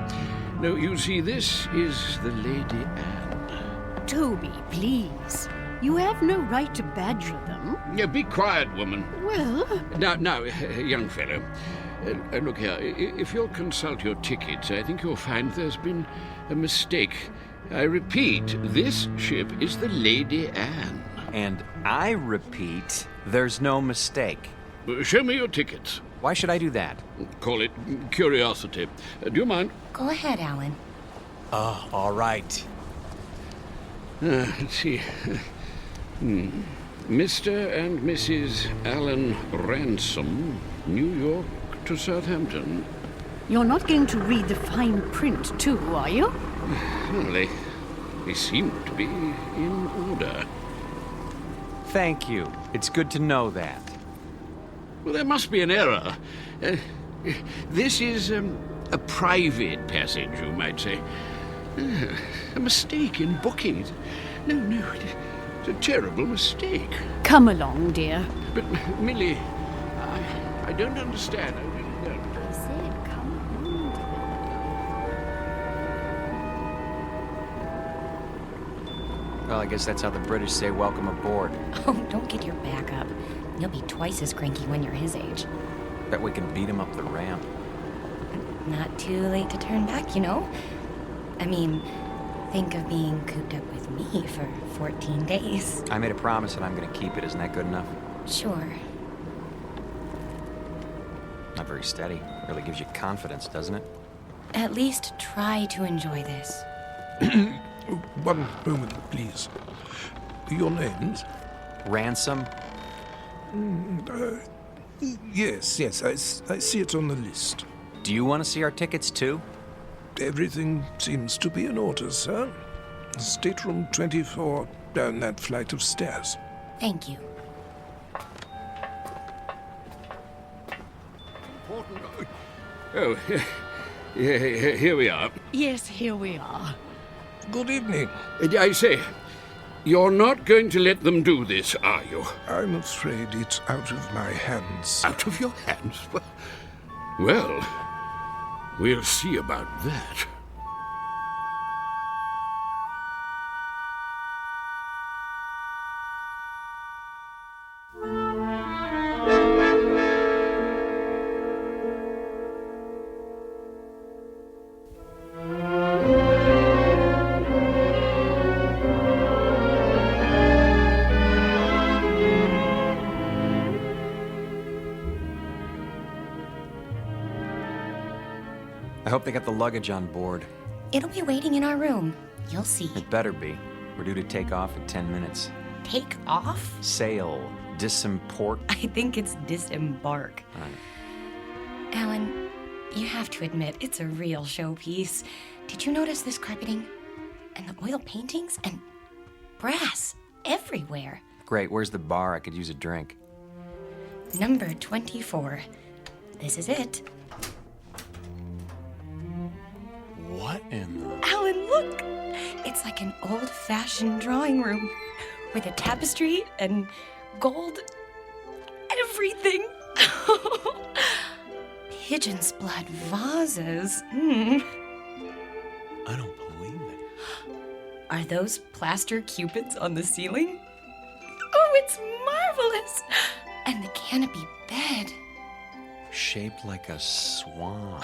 L: No, you see, this is the Lady Anne.
M: Toby, please. You have no right to badger them.
L: Yeah, be quiet, woman.
M: Well...
L: Now, young fellow, look here. If you'll consult your tickets, I think you'll find there's been a mistake. I repeat, this ship is the Lady Anne.
I: And I repeat, there's no mistake.
L: Show me your tickets.
I: Why should I do that?
L: Call it curiosity. Do you mind?
J: Go ahead, Alan.
I: Oh, all right.
L: Let's see. Mr. and Mrs. Alan Ransom, New York to Southampton.
M: You're not going to read the fine print, too, are you?
L: Well, they seem to be in order.
I: Thank you. It's good to know that.
L: Well, there must be an error. This is a private passage, you might say. A mistake in booking it. No, it's a terrible mistake.
M: Come along, dear.
L: But, Millie, I don't understand. I really don't.
M: I said, come along, dear.
I: Well, I guess that's how the British say welcome aboard.
J: Oh, don't get your back up. You'll be twice as cranky when you're his age.
I: Bet we can beat him up the ramp.
J: Not too late to turn back, you know? I mean, think of being cooped up with me for 14 days.
I: I made a promise and I'm going to keep it. Isn't that good enough?
J: Sure.
I: Not very steady. Really gives you confidence, doesn't it?
J: At least try to enjoy this.
N: One moment, please. Your names?
I: Ransom?
N: Yes, I see it on the list.
I: Do you want to see our tickets, too?
N: Everything seems to be in order, sir. Stateroom 24, down that flight of stairs.
J: Thank you.
L: Oh, here we are.
M: Yes, here we are.
N: Good evening.
L: I say, you're not going to let them do this, are you?
N: I'm afraid it's out of my hands.
L: Out of your hands? Well, we'll see about that.
I: I hope they got the luggage on board.
J: It'll be waiting in our room. You'll see.
I: It better be. We're due to take off in 10 minutes.
J: Take off?
I: Sail. Disimport.
J: I think it's disembark.
I: All right.
J: Alan, you have to admit, it's a real showpiece. Did you notice this carpeting? And the oil paintings? And brass everywhere.
I: Great. Where's the bar? I could use a drink.
J: Number 24. This is it.
I: What in the...
J: Alan, look! It's like an old-fashioned drawing room with a tapestry and gold everything. Pigeon's blood vases.
I: I don't believe it.
J: Are those plaster cupids on the ceiling? Oh, it's marvelous! And the canopy bed.
I: Shaped like a swan.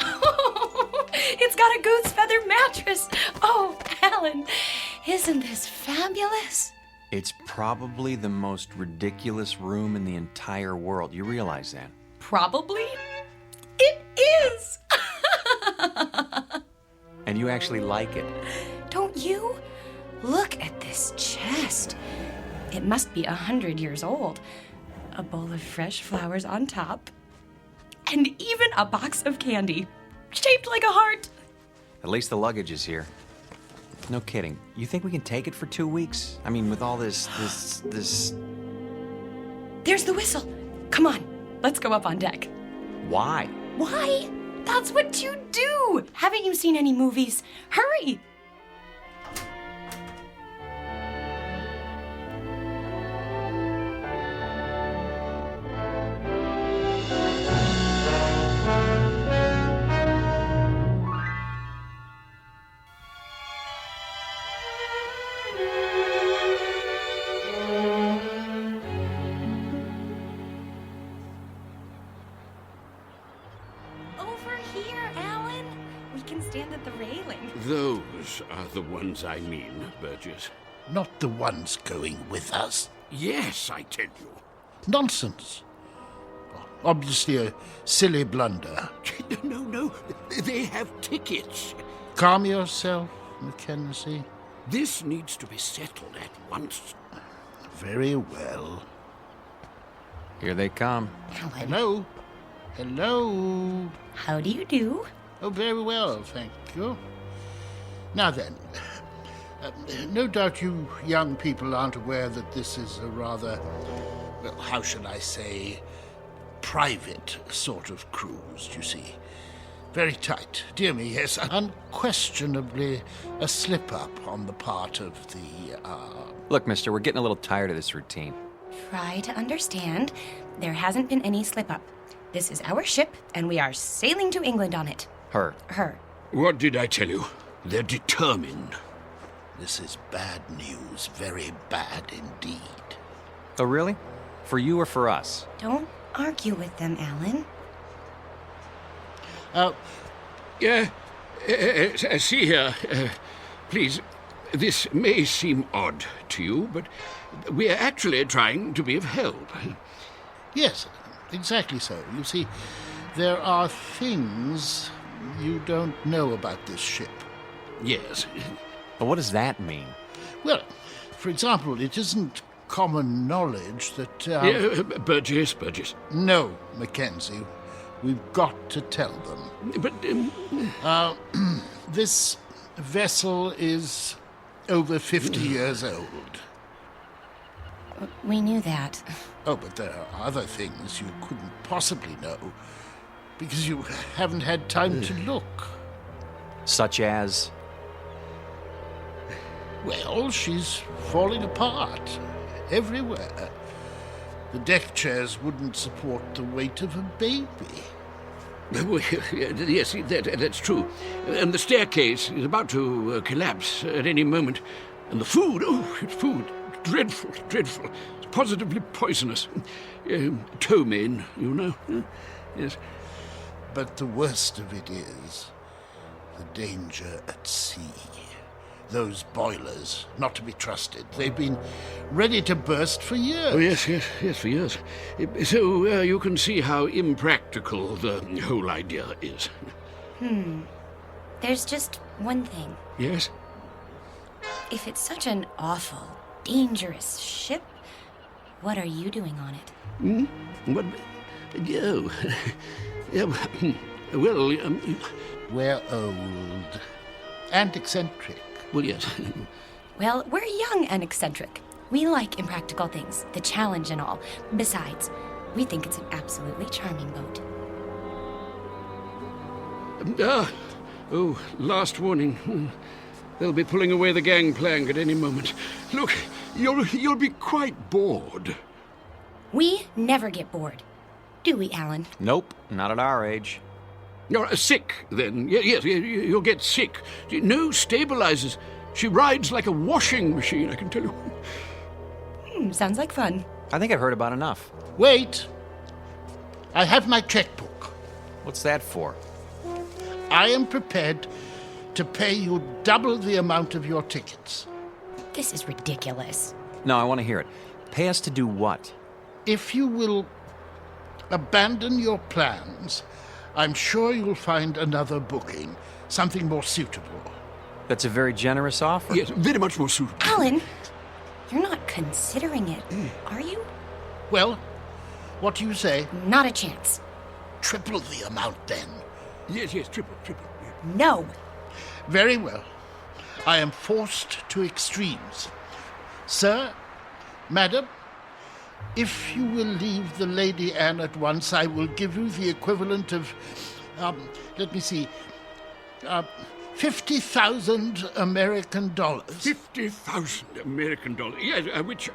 J: It's got a goose feather mattress. Oh, Alan, isn't this fabulous?
I: It's probably the most ridiculous room in the entire world. You realize that?
J: Probably? It is!
I: And you actually like it.
J: Don't you? Look at this chest. It must be 100 years old. A bowl of fresh flowers on top. And even a box of candy, shaped like a heart.
I: At least the luggage is here. No kidding. You think we can take it for 2 weeks? I mean, with all this...
J: There's the whistle. Come on, let's go up on deck.
I: Why?
J: Why? That's what you do. Haven't you seen any movies? Hurry.
L: are the ones I mean, Burgess.
O: Not the ones going with us.
L: Yes, I tell you.
O: Nonsense. Obviously a silly blunder.
L: No. They have tickets.
O: Calm yourself, Mackenzie.
L: This needs to be settled at once.
O: Very well.
I: Here they come.
O: Hello. Hello.
J: How do you do?
O: Oh, very well, thank you. Now then, no doubt you young people aren't aware that this is a rather, well, how shall I say, private sort of cruise, you see. Very tight. Dear me, yes, unquestionably a slip-up on the part of the,
I: Look, mister, we're getting a little tired of this routine.
J: Try to understand. There hasn't been any slip-up. This is our ship, and we are sailing to England on it.
I: Her.
L: What did I tell you? They're determined.
O: This is bad news, very bad indeed.
I: Oh, really? For you or for us?
J: Don't argue with them, Alan.
L: See here. Please, this may seem odd to you, but we are actually trying to be of help.
O: Yes, exactly so. You see, there are things you don't know about this ship.
L: Yes.
I: But what does that mean?
O: Well, for example, it isn't common knowledge that...
L: Burgess.
O: No, Mackenzie. We've got to tell them.
L: But...
O: this vessel is over 50 years old.
J: We knew that.
O: Oh, but there are other things you couldn't possibly know, because you haven't had time to look.
I: Such as?
O: Well, she's falling apart everywhere. The deck chairs wouldn't support the weight of a baby.
L: Yes, that's true. And the staircase is about to collapse at any moment. And the food, dreadful. It's positively poisonous. Ptomaine, you know. Yes.
O: But the worst of it is the danger at sea. Those boilers, not to be trusted. They've been ready to burst for years.
L: Oh, yes, for years. So you can see how impractical the whole idea is.
J: There's just one thing.
L: Yes?
J: If it's such an awful, dangerous ship, what are you doing on it?
L: What? Oh. Well,
O: we're old and eccentric.
L: Well, yes.
J: Well, we're young and eccentric. We like impractical things, the challenge and all. Besides, we think it's an absolutely charming boat.
L: Last warning. They'll be pulling away the gangplank at any moment. Look, you'll be quite bored.
J: We never get bored. Do we, Alan?
I: Nope, not at our age.
L: You're sick, then. Yes, you'll get sick. No stabilizers. She rides like a washing machine, I can tell you.
J: Sounds like fun.
I: I think I've heard about enough.
O: Wait. I have my checkbook.
I: What's that for?
O: I am prepared to pay you double the amount of your tickets.
J: This is ridiculous.
I: No, I want to hear it. Pay us to do what?
O: If you will abandon your plans, I'm sure you'll find another booking, something more suitable.
I: That's a very generous offer.
L: Yes, very much more suitable.
J: Alan, you're not considering it, are you?
O: Well, what do you say?
J: Not a chance.
O: Triple the amount, then.
L: Yes, triple.
J: No.
O: Very well. I am forced to extremes. Sir, madam, if you will leave the Lady Anne at once, I will give you the equivalent of, let me see, 50,000 American dollars.
L: 50,000 American dollars, yes, which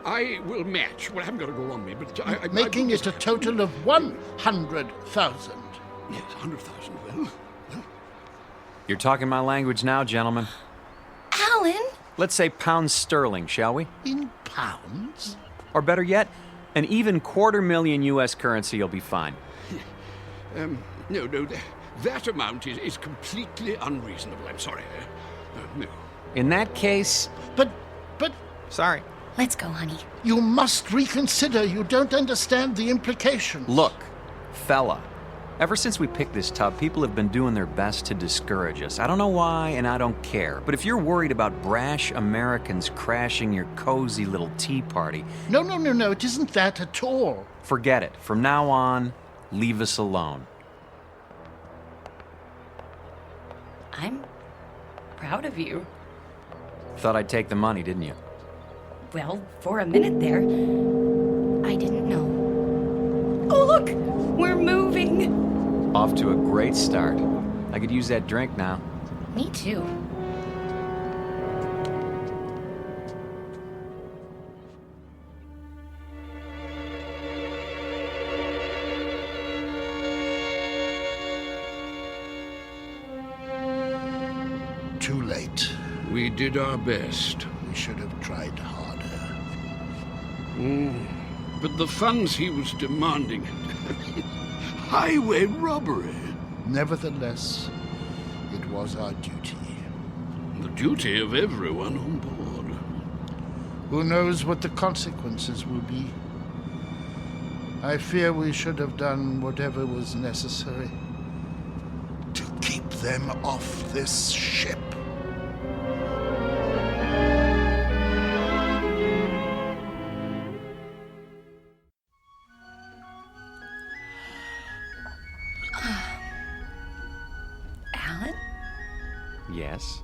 L: I will match. Well, I haven't got it all on me, but
O: Making it a total of 100,000.
L: Yes, 100,000, well.
I: You're talking my language now, gentlemen.
J: Alan!
I: Let's say pounds sterling, shall we?
O: In pounds?
I: Or better yet, an even $250,000 U.S. currency will be fine.
L: No, that amount is completely unreasonable, I'm sorry. No.
I: In that case...
O: But...
I: Sorry.
J: Let's go, honey.
O: You must reconsider. You don't understand the implications.
I: Look, fella. Ever since we picked this tub, people have been doing their best to discourage us. I don't know why, and I don't care. But if you're worried about brash Americans crashing your cozy little tea party...
O: No, it isn't that at all.
I: Forget it. From now on, leave us alone.
J: I'm proud of you.
I: Thought I'd take the money, didn't you?
J: Well, for a minute there, I didn't know. Oh, look! We're moving!
I: Off to a great start. I could use that drink now.
J: Me too.
O: Too late.
L: We did our best.
O: We should have tried harder.
L: But the funds he was demanding... highway robbery.
O: Nevertheless, it was our duty.
L: The duty of everyone on board.
O: Who knows what the consequences will be? I fear we should have done whatever was necessary to keep them off this ship.
J: Alan?
I: Yes?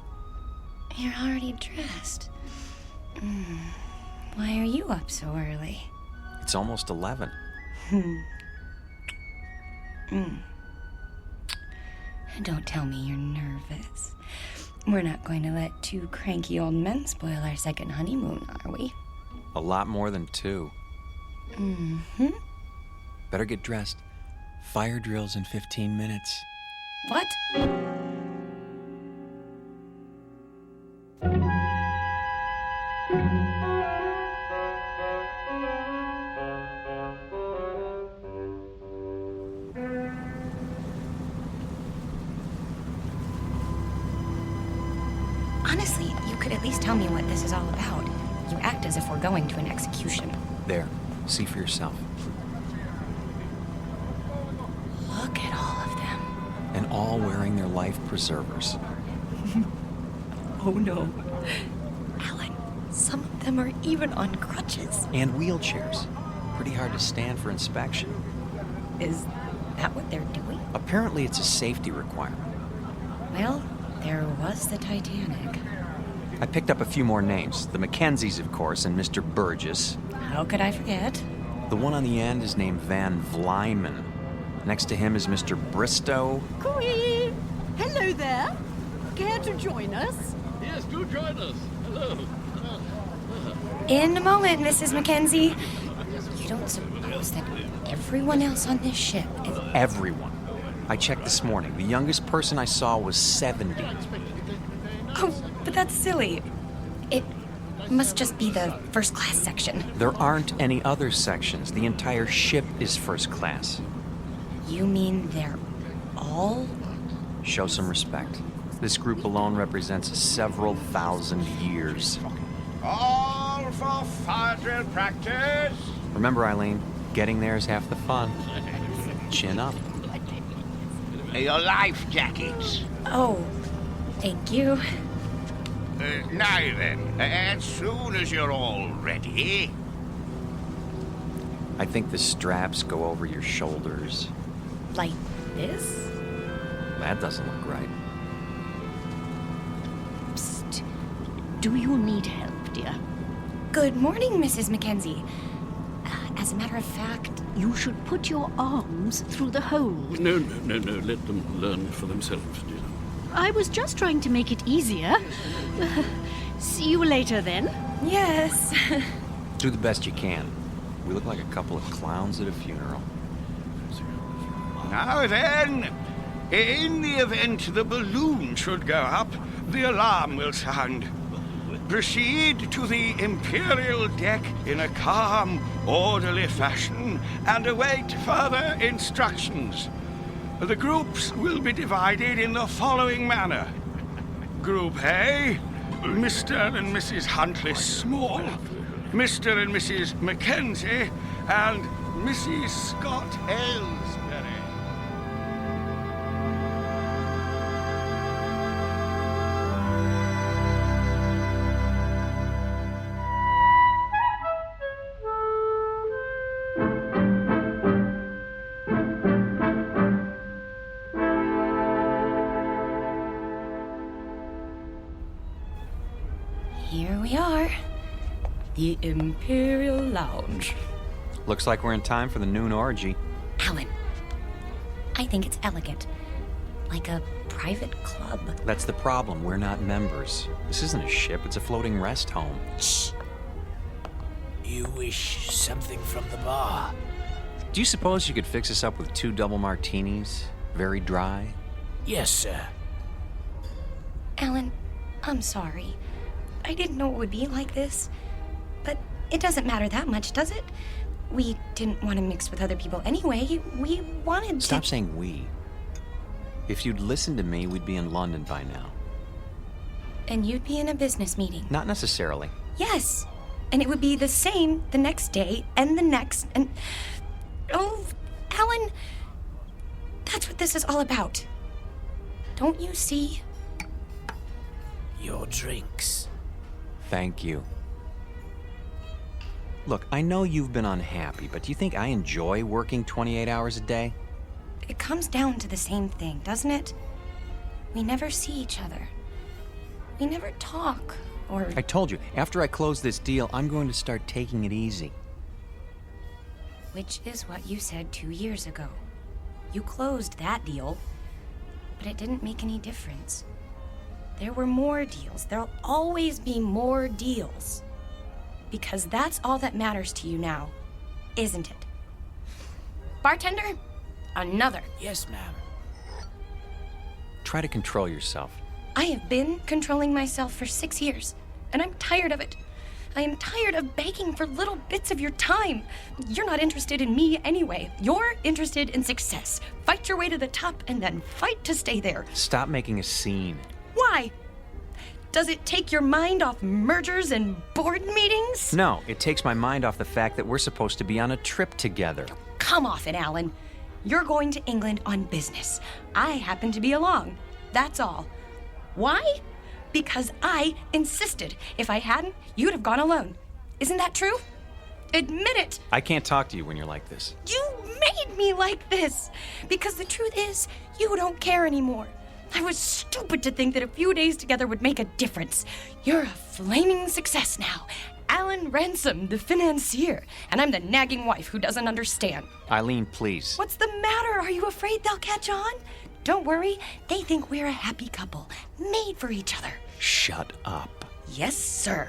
J: You're already dressed. Why are you up so early?
I: It's almost 11.
J: Don't tell me you're nervous. We're not going to let two cranky old men spoil our second honeymoon, are we?
I: A lot more than 2. Better get dressed. Fire drill's in 15 minutes.
J: What? Honestly, you could at least tell me what this is all about. You act as if we're going to an execution.
I: There. See for yourself.
J: Look at all of them.
I: And all wearing their life preservers.
J: Oh no. Alan, some of them are even on crutches.
I: And wheelchairs. Pretty hard to stand for inspection.
J: Is that what they're doing?
I: Apparently it's a safety requirement.
J: Well, there was the Titanic.
I: I picked up a few more names. The Mackenzies, of course, and Mr. Burgess.
J: How could I forget?
I: The one on the end is named Van Vlyman. Next to him is Mr. Bristow.
M: Cooey! Hello there. Care to join us?
L: Yes, do join us. Hello.
J: In a moment, Mrs. Mackenzie. You don't suppose that everyone else on this ship is...
I: Everyone. I checked this morning. The youngest person I saw was 70.
J: Oh, but that's silly. It must just be the first class section.
I: There aren't any other sections. The entire ship is first class.
J: You mean they're all?
I: Show some respect. This group alone represents several thousand years.
F: All for fire drill practice.
I: Remember, Eileen, getting there is half the fun. Chin up.
F: Your life jackets.
J: Oh, thank you.
F: Now then, as soon as you're all ready...
I: I think the straps go over your shoulders.
J: Like this?
I: That doesn't look right.
M: Psst. Do you need help, dear?
J: Good morning, Mrs. Mackenzie. As a matter of fact...
M: You should put your arms through the hole.
L: No. Let them learn for themselves, dear.
M: I was just trying to make it easier. See you later, then.
J: Yes.
I: Do the best you can. We look like a couple of clowns at a funeral.
F: Now then, in the event the balloon should go up, the alarm will sound. Proceed to the Imperial deck in a calm, orderly fashion and await further instructions. The groups will be divided in the following manner.
L: group, eh? Mr. and Mrs. Huntley Small, Mr. and Mrs. Mackenzie, and Mrs. Scott Aylesbury.
J: Here we are. The Imperial Lounge.
I: Looks like we're in time for the noon orgy.
J: Alan, I think it's elegant. Like a private club.
I: That's the problem. We're not members. This isn't a ship, it's a floating rest home.
P: Shh. You wish something from the bar?
I: Do you suppose you could fix us up with 2 double martinis? Very dry?
P: Yes, sir.
J: Alan, I'm sorry. I didn't know it would be like this. But it doesn't matter that much, does it? We didn't want to mix with other people anyway. We wanted to...
I: Stop saying we. If you'd listened to me, we'd be in London by now.
J: And you'd be in a business meeting.
I: Not necessarily.
J: Yes. And it would be the same the next day and the next and... Oh, Alan, that's what this is all about. Don't you see?
P: Your drinks.
I: Thank you. Look, I know you've been unhappy, but do you think I enjoy working 28 hours a day?
J: It comes down to the same thing, doesn't it? We never see each other. We never talk, or...
I: I told you, after I close this deal, I'm going to start taking it easy.
J: Which is what you said 2 years ago. You closed that deal, but it didn't make any difference. There were more deals. There'll always be more deals. Because that's all that matters to you now, isn't it? Bartender, another.
P: Yes, ma'am.
I: Try to control yourself.
J: I have been controlling myself for 6 years, and I'm tired of it. I am tired of begging for little bits of your time. You're not interested in me anyway. You're interested in success. Fight your way to the top and then fight to stay there.
I: Stop making a scene.
J: Why? Does it take your mind off mergers and board meetings?
I: No, it takes my mind off the fact that we're supposed to be on a trip together.
J: Come off it, Alan. You're going to England on business. I happen to be along. That's all. Why? Because I insisted. If I hadn't, you'd have gone alone. Isn't that true? Admit it.
I: I can't talk to you when you're like this.
J: You made me like this. Because the truth is, you don't care anymore. I was stupid to think that a few days together would make a difference. You're a flaming success now. Alan Ransom, the financier. And I'm the nagging wife who doesn't understand.
I: Eileen, please.
J: What's the matter? Are you afraid they'll catch on? Don't worry. They think we're a happy couple, made for each other.
I: Shut up.
J: Yes, sir.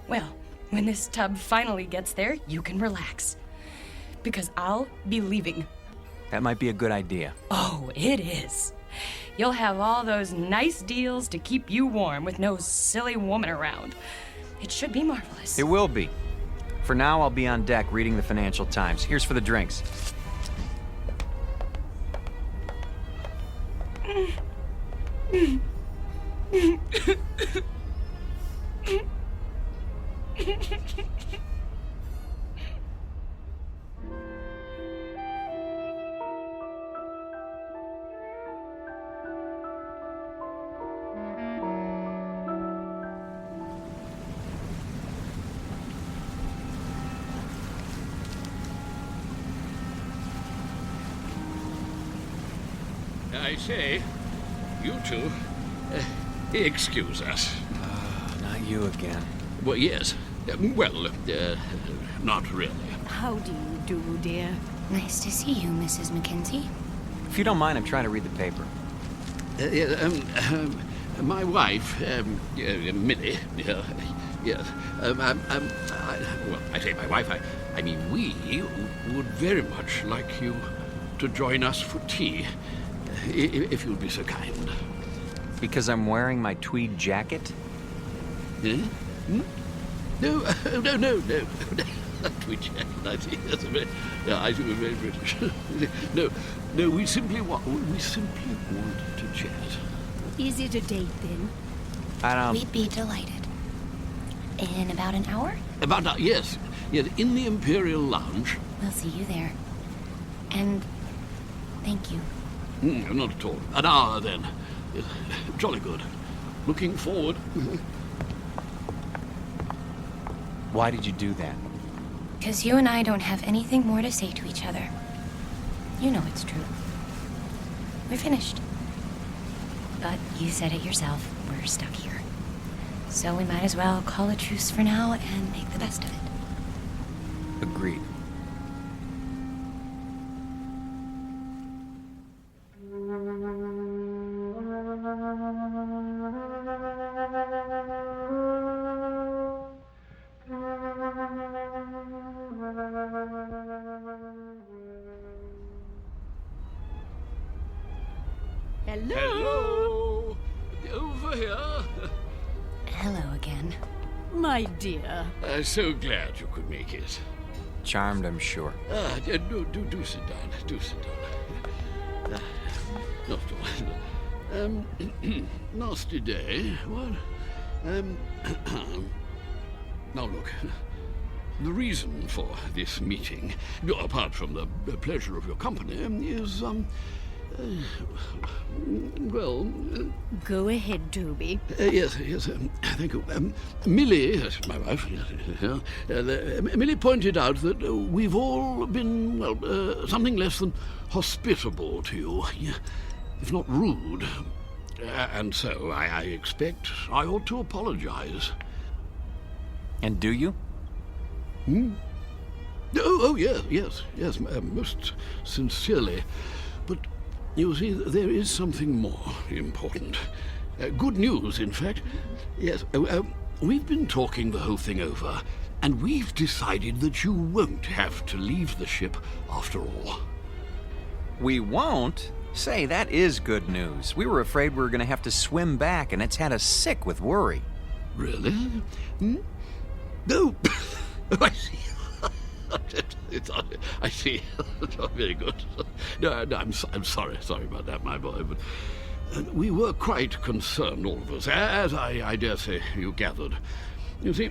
J: Well, when this tub finally gets there, you can relax. Because I'll be leaving.
I: That might be a good idea.
J: Oh, it is. You'll have all those nice deals to keep you warm with no silly woman around. It should be marvelous.
I: It will be. For now, I'll be on deck reading the Financial Times. Here's for the drinks.
L: I say, you two, excuse us.
I: Not you again.
L: Well, yes. Not really.
M: How do you do, dear?
J: Nice to see you, Mrs. Mackenzie.
I: If you don't mind, I'm trying to read the paper.
L: My wife, Millie, yes. I say my wife, I mean we would very much like you to join us for tea, if you'd be so kind.
I: Because I'm wearing my tweed jacket?
L: Eh? Hmm? No. Tweed jacket, I see. That's I see, we're very British. No, we simply want to chat.
M: Is it a date then?
J: We'd be delighted. In about an hour?
L: Yes, in the Imperial Lounge.
J: We'll see you there. And thank you.
L: Not at all. An hour, then. Jolly good. Looking forward.
I: Why did you do that?
J: Because you and I don't have anything more to say to each other. You know it's true. We're finished. But you said it yourself. We're stuck here. So we might as well call a truce for now and make the best of it.
I: Agreed.
L: Hello. Over here.
J: Hello again.
M: My dear.
L: So glad you could make it.
I: Charmed, I'm sure.
L: Do sit down. Do sit down. Not at all. Nasty day. What? Now look. The reason for this meeting, apart from the pleasure of your company, is,
M: Go ahead, Toby.
L: Yes, thank you. Millie, that's my wife, Millie pointed out that we've all been, something less than hospitable to you, if not rude. And so I expect I ought to apologize.
I: And do you?
L: Oh, yes, most sincerely. But you see, there is something more important. Good news, in fact. Yes, we've been talking the whole thing over, and we've decided that you won't have to leave the ship after all.
I: We won't? Say, that is good news. We were afraid we were going to have to swim back, and it's had us sick with worry.
L: Really? No. I see. I see. Very good. No, I'm sorry about that, my boy. But we were quite concerned, all of us, as I dare say you gathered. You see,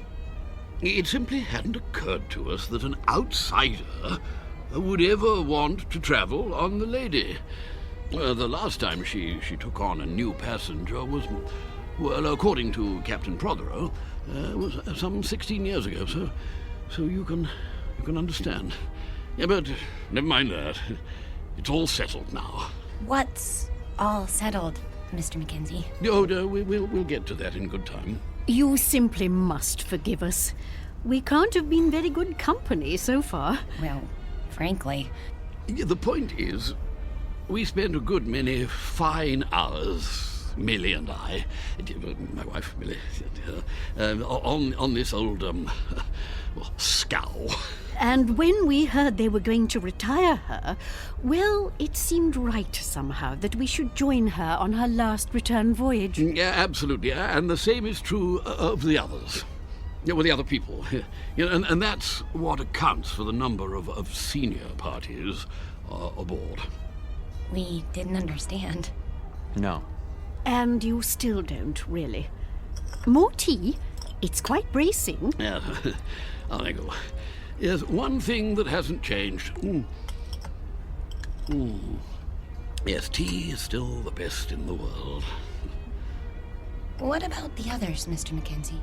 L: it simply hadn't occurred to us that an outsider would ever want to travel on the Lady. The last time she took on a new passenger was, well, according to Captain Prothero, was some 16 years ago. So you can understand. Yeah, but never mind that. It's all settled now.
J: What's all settled, Mr. Mackenzie?
L: Oh, no, we'll get to that in good time.
M: You simply must forgive us. We can't have been very good company so far.
J: Well, frankly.
L: Yeah, the point is, we spent a good many fine hours, Millie and I, my wife Millie, on this old, scow.
M: And when we heard they were going to retire her, well, it seemed right somehow that we should join her on her last return voyage.
L: Yeah, absolutely. And the same is true of the others. With the other people. And that's what accounts for the number of senior parties aboard.
J: We didn't understand.
I: No.
M: And you still don't, really. More tea? It's quite bracing.
L: Yeah, I'll let go. Yes, one thing that hasn't changed. Yes, tea is still the best in the world.
J: What about the others, Mr. Mackenzie?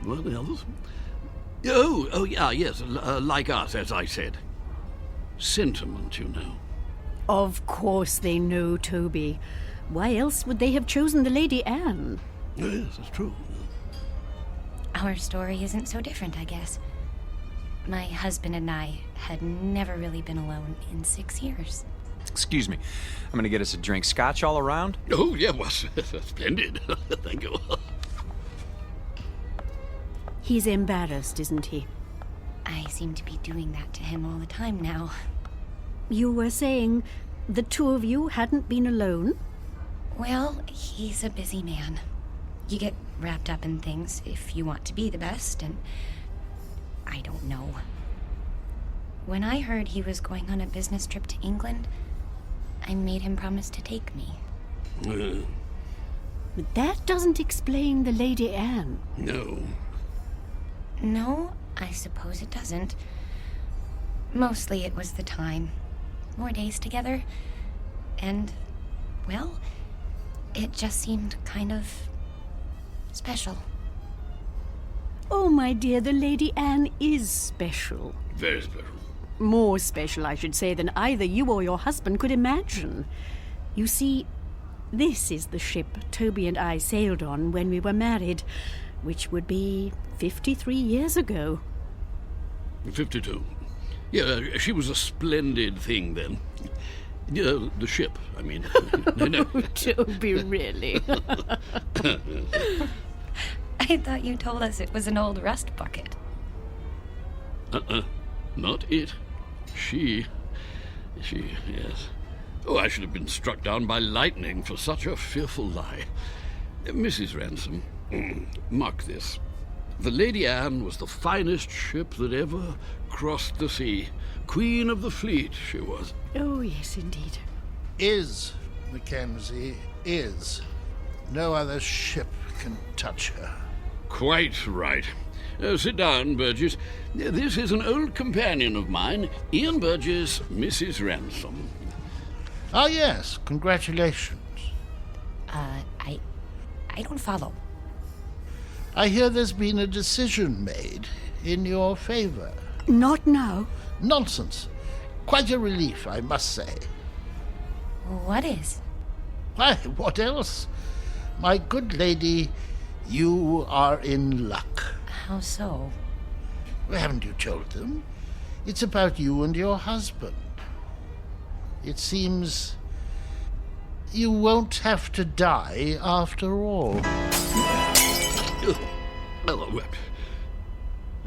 L: What, the others? Oh, yeah, yes, like us, as I said. Sentiment, you know.
M: Of course they know, Toby. Why else would they have chosen the Lady Anne?
L: Yes, that's true.
J: Our story isn't so different, I guess. My husband and I had never really been alone in 6 years.
I: Excuse me. I'm going to get us a drink. Scotch all around?
L: Oh, yeah, well, splendid. Thank you.
M: He's embarrassed, isn't he?
J: I seem to be doing that to him all the time now.
M: You were saying the two of you hadn't been alone?
J: Well, he's a busy man. You get wrapped up in things if you want to be the best, and I don't know. When I heard he was going on a business trip to England, I made him promise to take me.
M: But that doesn't explain the Lady Anne.
L: No.
J: No, I suppose it doesn't. Mostly it was the time. More days together. And, well, it just seemed kind of special.
M: Oh, my dear, the Lady Anne is special.
L: Very special.
M: More special, I should say, than either you or your husband could imagine. You see, this is the ship Toby and I sailed on when we were married, which would be 53 years ago.
L: 52. Yeah, she was a splendid thing then. Yeah, the ship, I mean. No.
M: Oh, Toby, really?
J: I thought you told us it was an old rust bucket.
L: Not it. She, yes. Oh, I should have been struck down by lightning for such a fearful lie. Mrs. Ransom, mark this. The Lady Anne was the finest ship that ever crossed the sea. Queen of the fleet, she was.
M: Oh, yes, indeed.
O: Is, Mackenzie, is. No other ship can touch her.
L: Quite right. Sit down, Burgess. This is an old companion of mine, Ian Burgess, Mrs. Ransom.
O: Ah, yes. Congratulations.
J: I don't follow.
O: I hear there's been a decision made in your favor.
M: Not now.
O: Nonsense. Quite a relief, I must say.
J: What is?
O: Why, what else? My good lady, you are in luck.
J: How so?
O: Well, haven't you told them? It's about you and your husband. It seems you won't have to die after all.
L: Oh,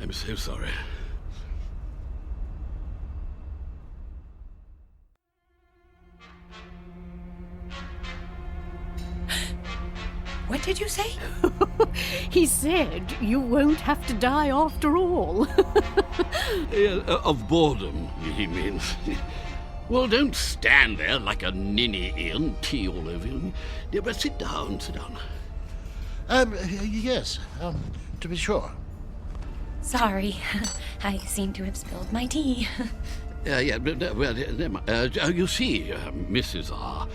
L: I'm so sorry.
J: What did you say?
M: He said you won't have to die after all.
L: Of boredom, he means. Well, don't stand there like a ninny, Ian, tea all over you. But sit down, sit down.
O: Yes, to be sure.
J: Sorry, I seem to have spilled my tea.
L: You see, Mrs. R.,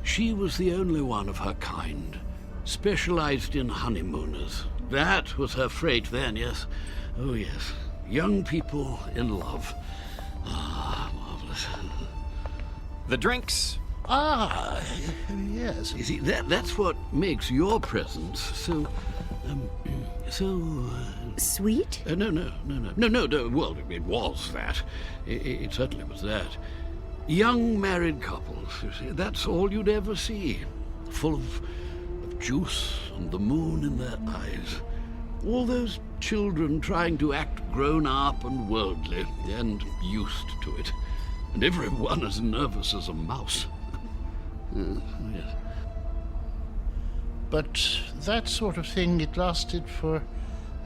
L: she was the only one of her kind. Specialized in honeymooners. That was her freight then, yes. Oh, yes. Young people in love. Ah, marvelous.
I: The drinks.
O: Ah, yes.
L: You see, that's what makes your presence so...
M: Sweet?
L: No. Well, it was that. It certainly was that. Young married couples, you see, that's all you'd ever see. Full of juice and the moon in their eyes. All those children trying to act grown up and worldly and used to it. And everyone as nervous as a mouse. Yes.
O: But that sort of thing, it lasted for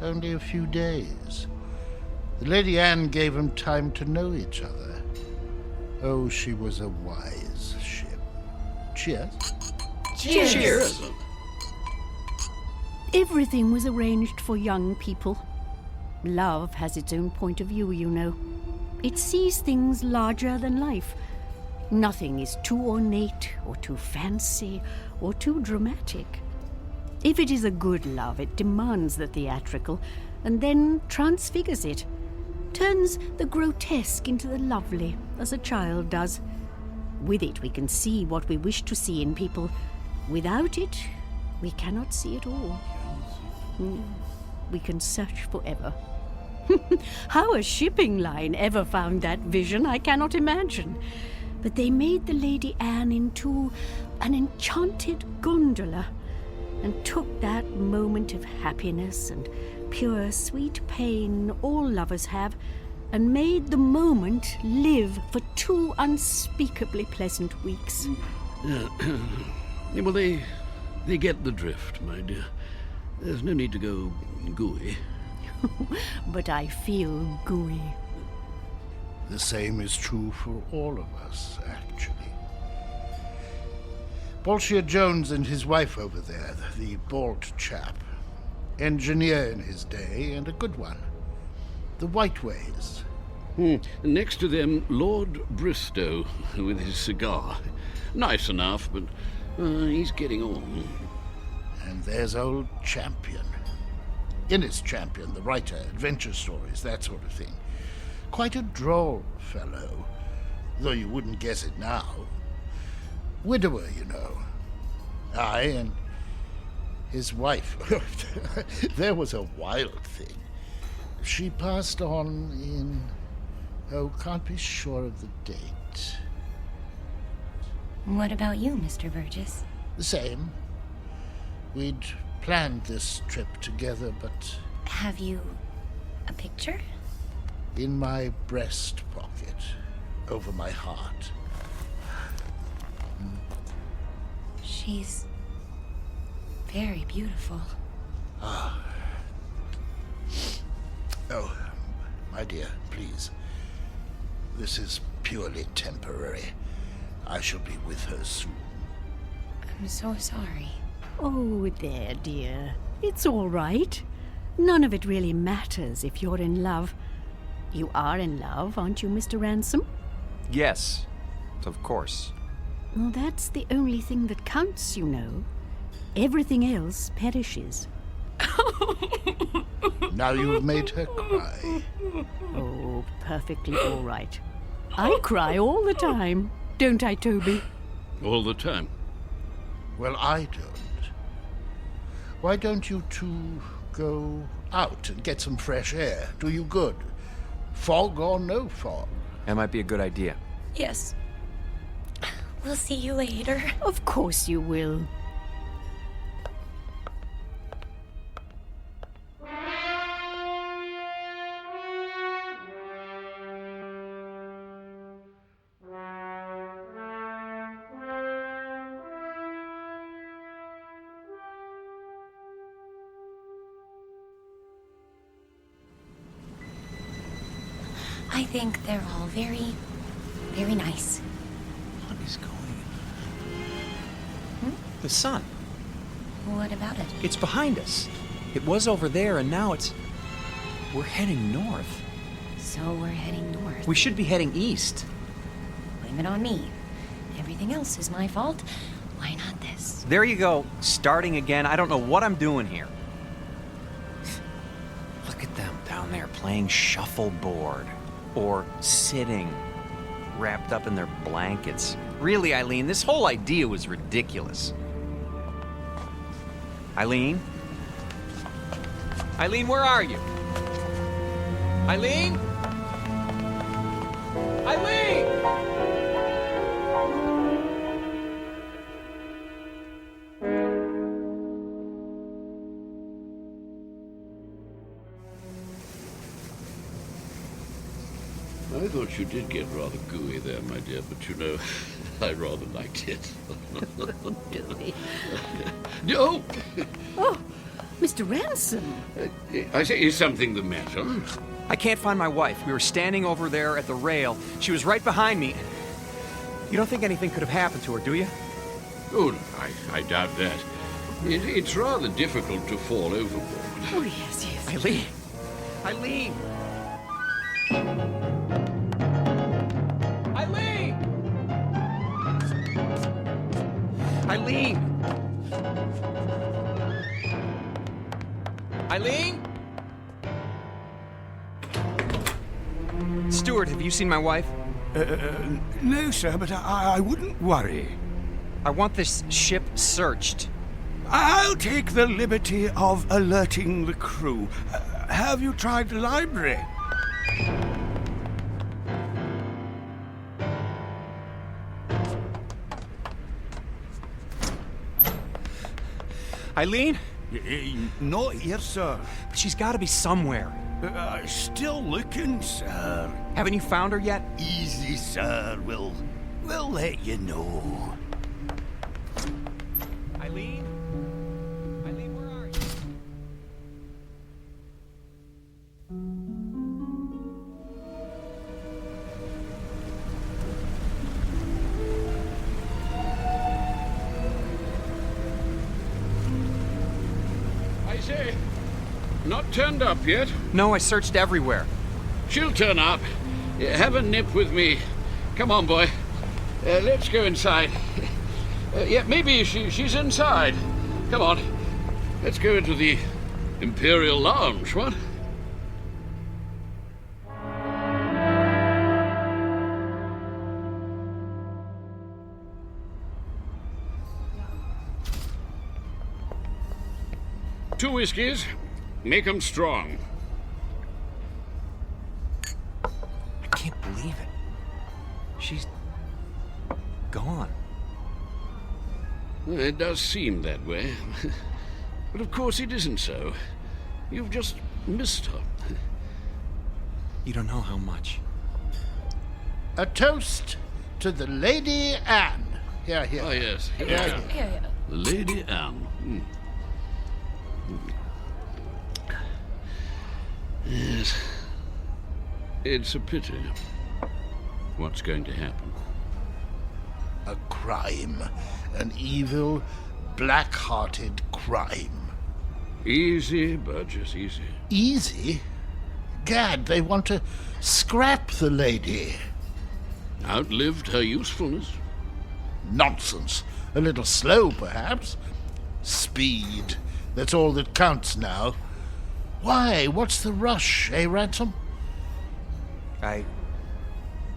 O: only a few days. The Lady Anne gave them time to know each other. Oh, she was a wise ship. Cheers.
M: Cheers.
L: Cheers.
M: Everything was arranged for young people. Love has its own point of view, you know. It sees things larger than life. Nothing is too ornate or too fancy or too dramatic. If it is a good love, it demands the theatrical and then transfigures it. Turns the grotesque into the lovely, as a child does. With it, we can see what we wish to see in people. Without it, we cannot see it all. We can search forever. How a shipping line ever found that vision, I cannot imagine. But they made the Lady Anne into an enchanted gondola and took that moment of happiness and pure sweet pain all lovers have and made the moment live for 2 unspeakably pleasant weeks.
L: Well, they get the drift, my dear. There's no need to go gooey.
M: But I feel gooey.
O: The same is true for all of us, actually. Bolshia Jones and his wife over there, the bald chap. Engineer in his day, and a good one. The Whiteways.
L: Next to them, Lord Bristow, with his cigar. Nice enough, but he's getting on.
O: And there's old Champion. Innes Champion, the writer, adventure stories, that sort of thing. Quite a droll fellow, though you wouldn't guess it now. Widower, you know. Aye, and his wife. There was a wild thing. She passed on in... Oh, can't be sure of the date.
J: What about you, Mr. Burgess?
O: The same. We'd planned this trip together, but...
J: Have you a picture?
O: In my breast pocket, over my heart.
J: She's very beautiful.
O: Ah. Oh, my dear, please. This is purely temporary. I shall be with her soon.
J: I'm so sorry.
M: Oh, there, dear. It's all right. None of it really matters if you're in love. You are in love, aren't you, Mr. Ransom?
I: Yes, of course.
M: Well, that's the only thing that counts, you know. Everything else perishes.
O: Now you've made her cry.
M: Oh, perfectly all right. I cry all the time, don't I, Toby?
L: All the time.
O: Well, I don't. Why don't you two go out and get some fresh air? Do you good. Fog or no fog.
I: That might be a good idea.
J: Yes. We'll see you later.
M: Of course you will.
J: I think they're all very, very nice.
I: What is going on? The sun.
J: What about it?
I: It's behind us. It was over there, and now it's... We're heading north.
J: So we're heading north.
I: We should be heading east.
J: Blame it on me. Everything else is my fault. Why not this?
I: There you go. Starting again. I don't know what I'm doing here. Look at them down there playing shuffleboard. Or sitting, wrapped up in their blankets. Really, Eileen, this whole idea was ridiculous. Eileen? Eileen, where are you? Eileen? Eileen!
L: I thought you did get rather gooey there, my dear, but you know, I rather liked it.
M: Gooey.
L: No!
M: Oh, Mr. Ransom.
L: I say, is something the matter?
I: I can't find my wife. We were standing over there at the rail. She was right behind me. You don't think anything could have happened to her, do you?
L: Oh, no, I doubt that. It's rather difficult to fall overboard.
M: Oh, yes, yes.
I: Eileen! Eileen! Eileen! Eileen? Stuart, have you seen my wife?
Q: No, sir, but I wouldn't worry.
I: I want this ship searched.
Q: I'll take the liberty of alerting the crew. Have you tried the library?
I: Eileen?
Q: Not here, sir.
I: But she's got to be somewhere.
Q: Still looking, sir.
I: Haven't you found her yet?
Q: Easy, sir. We'll let you know.
I: Eileen? Eileen, where are you?
L: turned up yet?
I: No, I searched everywhere.
L: She'll turn up. Have a nip with me. Come on, boy. Let's go inside. Yeah, maybe she's inside. Come on. Let's go into the Imperial Lounge, what? Two whiskeys. Make 'em strong.
I: I can't believe it. She's gone.
L: Well, it does seem that way. But of course it isn't so. You've just missed her.
I: You don't know how much.
O: A toast to the Lady Anne. Here, here.
L: Oh, yes.
O: Yeah.
L: The Lady Anne. Yes. It's a pity. What's going to happen?
O: A crime. An evil, black-hearted crime.
L: Easy, Burgess, easy.
O: Easy? Gad, they want to scrap the lady.
L: Outlived her usefulness.
O: Nonsense. A little slow, perhaps. Speed. That's all that counts now. Why? What's the rush, eh, Ransom?
I: I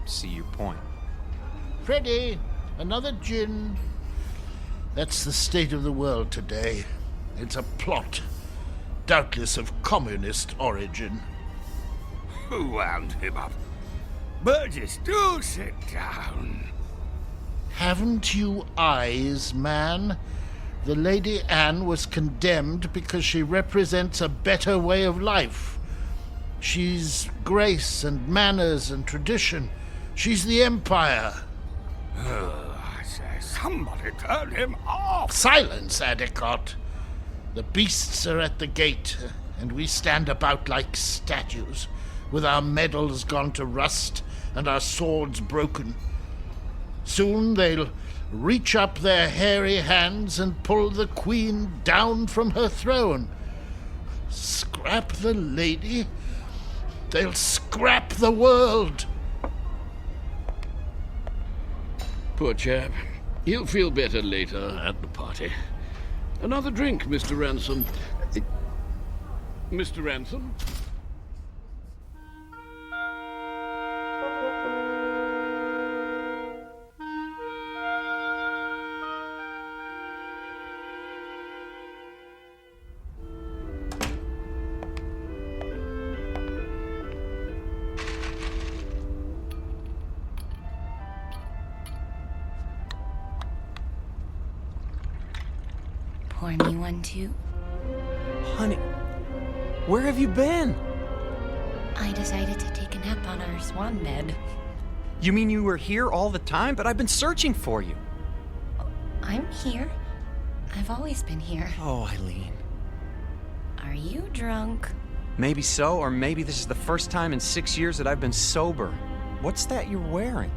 I: see your point.
O: Freddie, another gin. That's the state of the world today. It's a plot, doubtless of communist origin.
Q: Who wound him up? Burgess, do sit down.
O: Haven't you eyes, man? The Lady Anne was condemned because she represents a better way of life. She's grace and manners and tradition. She's the Empire.
Q: I say, somebody turn him off.
O: Silence, Adicott. The beasts are at the gate, and we stand about like statues, with our medals gone to rust and our swords broken. Soon they'll reach up their hairy hands and pull the Queen down from her throne. Scrap the lady? They'll scrap the world.
L: Poor chap. He'll feel better later at the party. Another drink, Mr. Ransom. Mr. Ransom?
J: Pour me one, too.
I: Honey, where have you been?
J: I decided to take a nap on our swan bed.
I: You mean you were here all the time? But I've been searching for you.
J: I'm here. I've always been here.
I: Oh, Eileen.
J: Are you drunk?
I: Maybe so, or maybe this is the first time in 6 years that I've been sober. What's that you're wearing?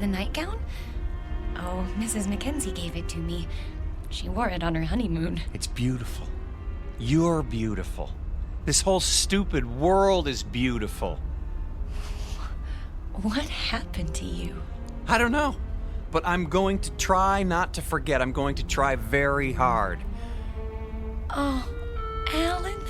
J: The nightgown? Oh, Mrs. Mackenzie gave it to me. She wore it on her honeymoon.
I: It's beautiful. You're beautiful. This whole stupid world is beautiful.
J: What happened to you?
I: I don't know. But I'm going to try not to forget. I'm going to try very hard.
J: Oh, Alan?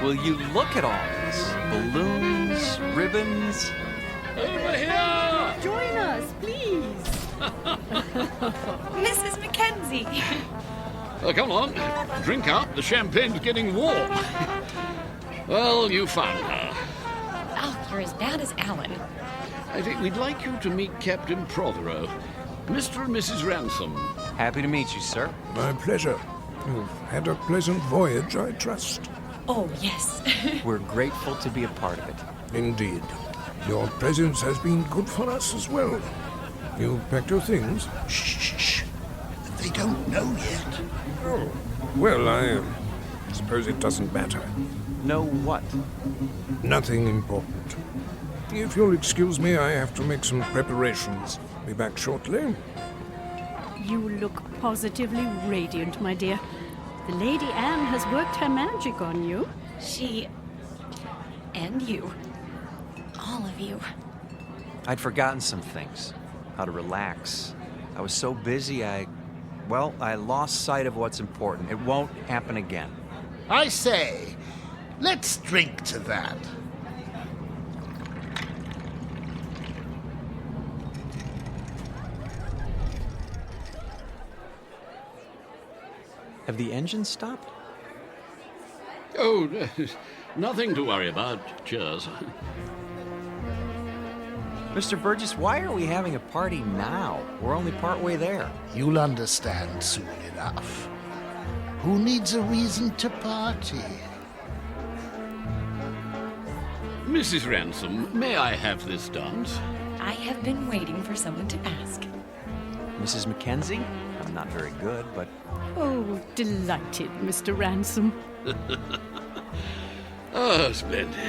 I: Will you look at all this? Balloons, ribbons.
L: Over here!
M: Join us, please.
J: Mrs. Mackenzie!
L: Come on, drink up. The champagne's getting warm. Well, you found her.
J: Oh, you're as bad as Alan.
L: I think we'd like you to meet Captain Prothero, Mr. and Mrs. Ransom.
I: Happy to meet you, sir.
N: My pleasure. You've had a pleasant voyage, I trust.
J: Oh, yes.
I: We're grateful to be a part of it.
N: Indeed. Your presence has been good for us as well. You packed your things?
O: Shh. They don't know yet.
N: Oh, well, I suppose it doesn't matter.
I: Know what?
N: Nothing important. If you'll excuse me, I have to make some preparations. Be back shortly.
M: You look positively radiant, my dear. The Lady Anne has worked her magic on you.
J: She... and you. All of you.
I: I'd forgotten some things. How to relax. I was so busy, I lost sight of what's important. It won't happen again.
O: I say, let's drink to that.
I: Have the engines stopped?
L: Oh, nothing to worry about. Cheers.
I: Mr. Burgess, why are we having a party now? We're only partway there.
O: You'll understand soon enough. Who needs a reason to party?
L: Mrs. Ransom, may I have this dance?
J: I have been waiting for someone to ask.
I: Mrs. Mackenzie? I'm not very good, but...
M: Oh, delighted, Mr. Ransom.
L: Oh, splendid.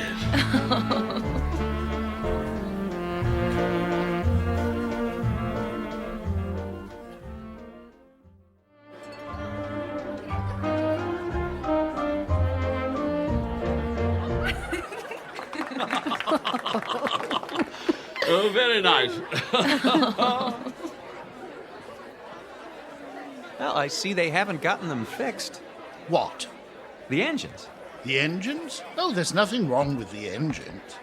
L: Oh, very nice.
I: Well, I see they haven't gotten them fixed.
O: What?
I: The engines.
O: The engines? Oh, there's nothing wrong with the engines.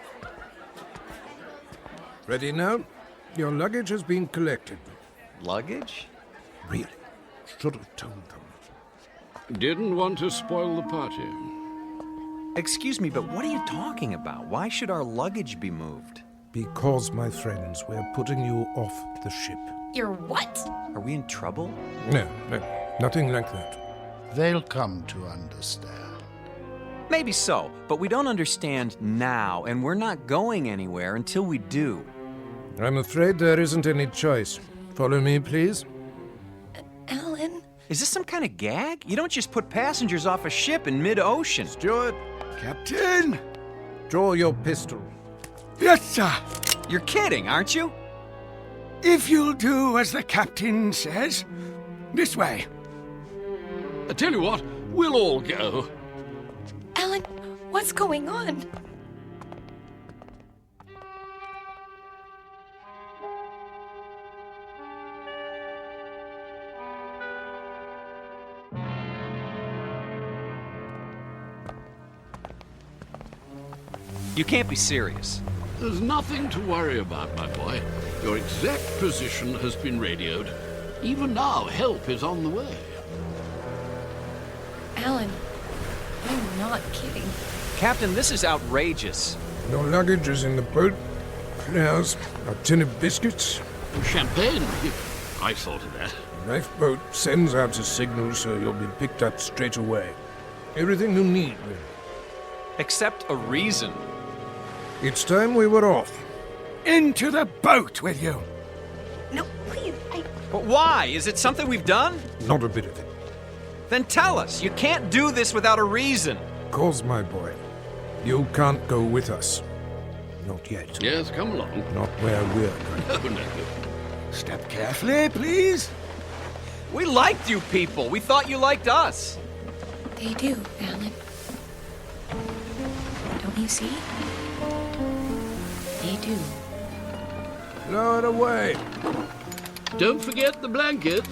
N: Ready now? Your luggage has been collected.
I: Luggage?
N: Really? Should have told them.
L: Didn't want to spoil the party.
I: Excuse me, but what are you talking about? Why should our luggage be moved?
N: Because, my friends, we're putting you off the ship.
J: You're what?
I: Are we in trouble?
N: No, nothing like that.
O: They'll come to understand.
I: Maybe so, but we don't understand now, and we're not going anywhere until we do.
N: I'm afraid there isn't any choice. Follow me, please.
J: Alan?
I: Is this some kind of gag? You don't just put passengers off a ship in mid-ocean.
N: Steward!
Q: Captain!
N: Draw your pistol.
Q: Yes, sir.
I: You're kidding, aren't you?
Q: If you'll do as the captain says. This way.
L: I tell you what, we'll all go.
J: Alan, what's going on?
I: You can't be serious.
L: There's nothing to worry about, my boy. Your exact position has been radioed. Even now, help is on the way.
J: Alan, I'm not kidding.
I: Captain, this is outrageous.
N: Your luggage is in the boat. There's a tin of biscuits.
L: Champagne? I thought of that.
N: The lifeboat sends out a signal, so you'll be picked up straight away. Everything you need, really.
I: Except a reason.
N: It's time we were off.
Q: Into the boat with you.
J: No, please,
I: But why? Is it something we've done?
N: Not a bit of it.
I: Then tell us. You can't do this without a reason.
N: Cause, my boy, you can't go with us. Not yet.
L: Yes, come along.
N: Not where we're going.
L: No.
Q: Step carefully, please.
I: We liked you people. We thought you liked us.
J: They do, Alan. Don't you see? They do.
N: Lower away.
L: Don't forget the blankets.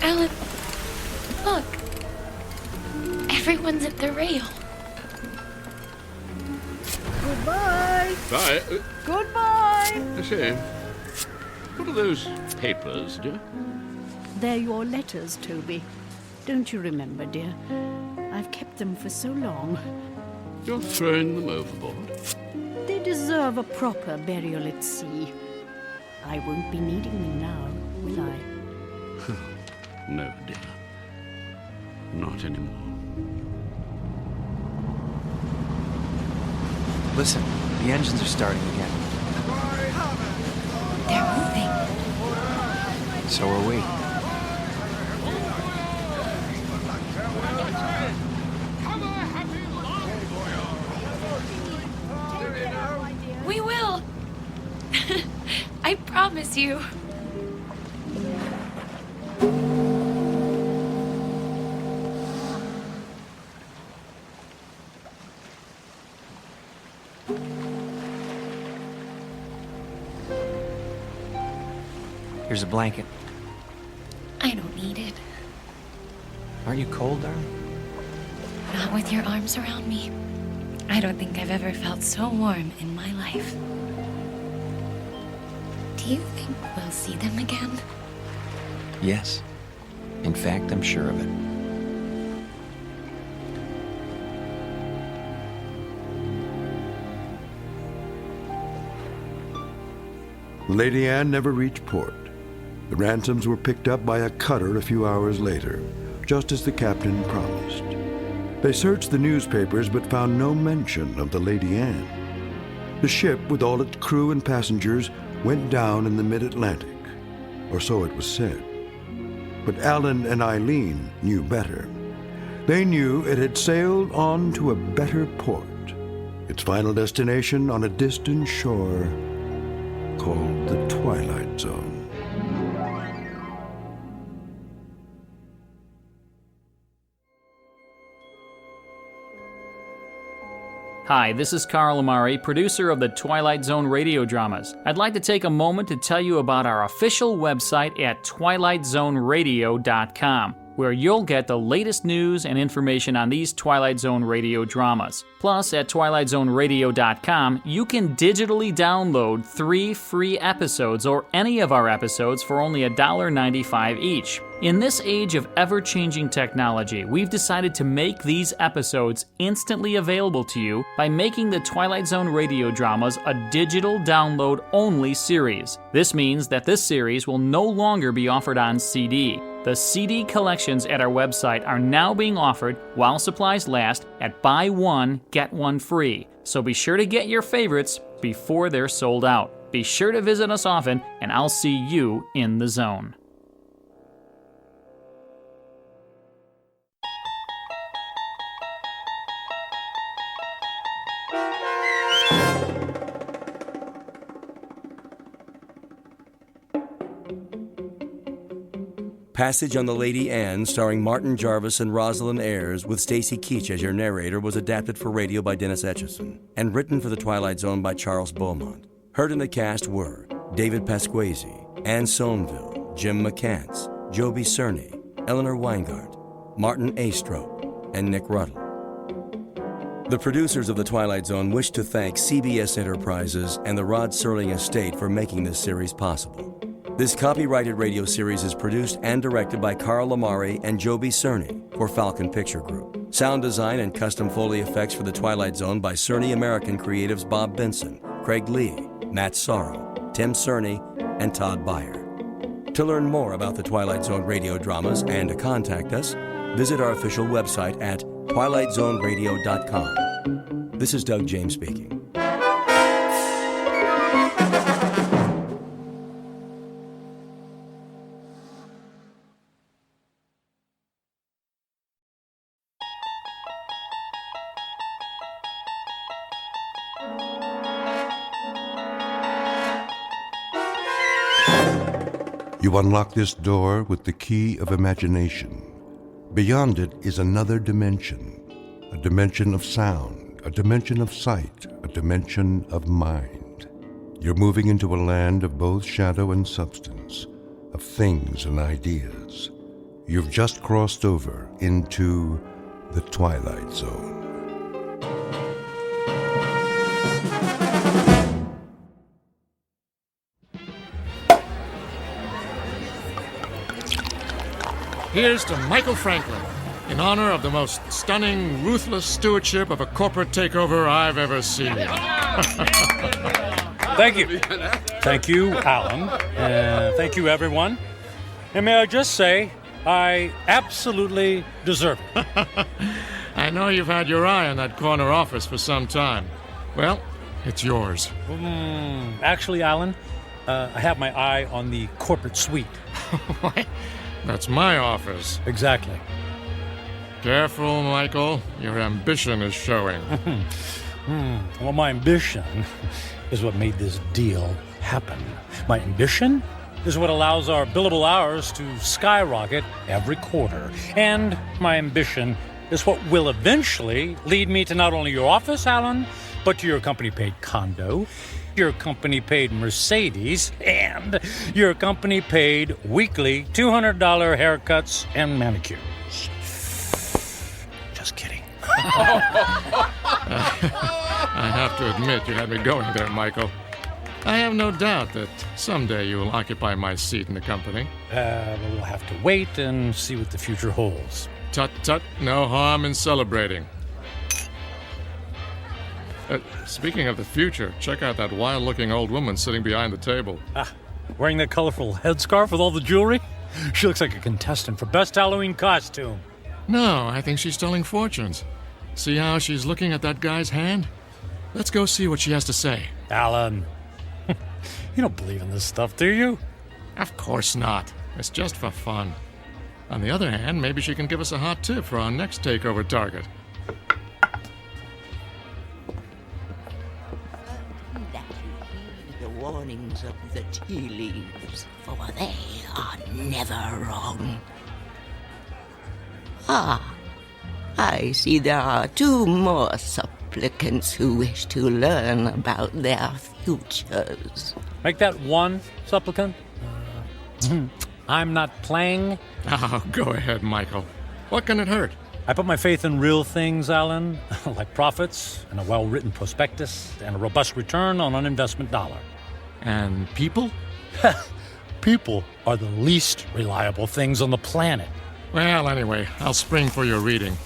J: Alan, look. Everyone's at the rail.
M: Goodbye.
L: Bye.
M: Goodbye.
L: I say, what are those papers, dear?
M: They're your letters, Toby. Don't you remember, dear? I've kept them for so long.
L: You're throwing them overboard.
M: They deserve a proper burial at sea. I won't be needing them now, will I?
L: No, dear. Not anymore.
I: Listen, the engines are starting again. So are we.
J: We will. I promise you.
I: Here's a blanket.
J: I don't need it.
I: Aren't you cold, darling?
J: Not with your arms around me. I don't think I've ever felt so warm in my life. Do you think we'll see them again?
I: Yes. In fact, I'm sure of it.
B: Lady Anne never reached port. The ransoms were picked up by a cutter a few hours later, just as the captain promised. They searched the newspapers but found no mention of the Lady Anne. The ship, with all its crew and passengers, went down in the mid-Atlantic, or so it was said. But Alan and Eileen knew better. They knew it had sailed on to a better port, its final destination on a distant shore called the Twilight Zone.
H: Hi, this is Carl Amari, producer of the Twilight Zone Radio Dramas. I'd like to take a moment to tell you about our official website at twilightzoneradio.com, where you'll get the latest news and information on these Twilight Zone Radio dramas. Plus, at twilightzoneradio.com, you can digitally download 3 free episodes or any of our episodes for only $1.95 each. In this age of ever-changing technology, we've decided to make these episodes instantly available to you by making the Twilight Zone Radio Dramas a digital download-only series. This means that this series will no longer be offered on CD. The CD collections at our website are now being offered, while supplies last, at buy one, get one free. So be sure to get your favorites before they're sold out. Be sure to visit us often, and I'll see you in the zone.
D: Passage on the Lady Anne, starring Martin Jarvis and Rosalind Ayres, with Stacy Keach as your narrator, was adapted for radio by Dennis Etchison and written for The Twilight Zone by Charles Beaumont. Heard in the cast were David Pasquesi, Anne Somerville, Jim McCants, Joby Cerny, Eleanor Weingart, Martin Astrop, and Nick Ruddle. The producers of The Twilight Zone wish to thank CBS Enterprises and the Rod Serling Estate for making this series possible. This copyrighted radio series is produced and directed by Carl Amari and Joby Cerny for Falcon Picture Group. Sound design and custom Foley effects for The Twilight Zone by Cerny American creatives Bob Benson, Craig Lee, Matt Sorrow, Tim Cerny, and Todd Beyer. To learn more about the Twilight Zone radio dramas and to contact us, visit our official website at twilightzoneradio.com. This is Doug James speaking.
B: You unlock this door with the key of imagination. Beyond it is another dimension, a dimension of sound, a dimension of sight, a dimension of mind. You're moving into a land of both shadow and substance, of things and ideas. You've just crossed over into the Twilight Zone.
R: Here's to Michael Franklin, in honor of the most stunning, ruthless stewardship of a corporate takeover I've ever seen.
S: Thank you. Thank you, Alan. Thank you, everyone. And may I just say, I absolutely deserve it.
R: I know you've had your eye on that corner office for some time. Well, it's yours.
S: Actually, Alan, I have my eye on the corporate suite.
R: That's my office.
S: Exactly.
R: Careful, Michael. Your ambition is showing.
S: Well, my ambition is what made this deal happen. My ambition is what allows our billable hours to skyrocket every quarter. And my ambition is what will eventually lead me to not only your office, Alan, but to your company-paid condo, your company-paid Mercedes, and your company-paid weekly $200 haircuts and manicures. Just kidding.
R: I have to admit, you had me going there, Michael. I have no doubt that someday you will occupy my seat in the company.
S: We'll have to wait and see what the future holds.
R: Tut, tut, no harm in celebrating. Speaking of the future, check out that wild-looking old woman sitting behind the table.
S: Wearing that colorful headscarf with all the jewelry? She looks like a contestant for Best Halloween Costume.
R: No, I think she's telling fortunes. See how she's looking at that guy's hand? Let's go see what she has to say.
S: Alan, you don't believe in this stuff, do you?
R: Of course not. It's just for fun. On the other hand, maybe she can give us a hot tip for our next takeover target.
G: The warnings of the tea leaves, for they are never wrong. I see there are 2 more supplicants who wish to learn about their futures.
S: Make that 1 supplicant. I'm not playing.
R: Oh, go ahead, Michael. What can it hurt?
S: I put my faith in real things, Alan, like profits and a well-written prospectus and a robust return on an investment dollar.
R: And people?
S: People are the least reliable things on the planet.
R: Well, anyway, I'll spring for your reading.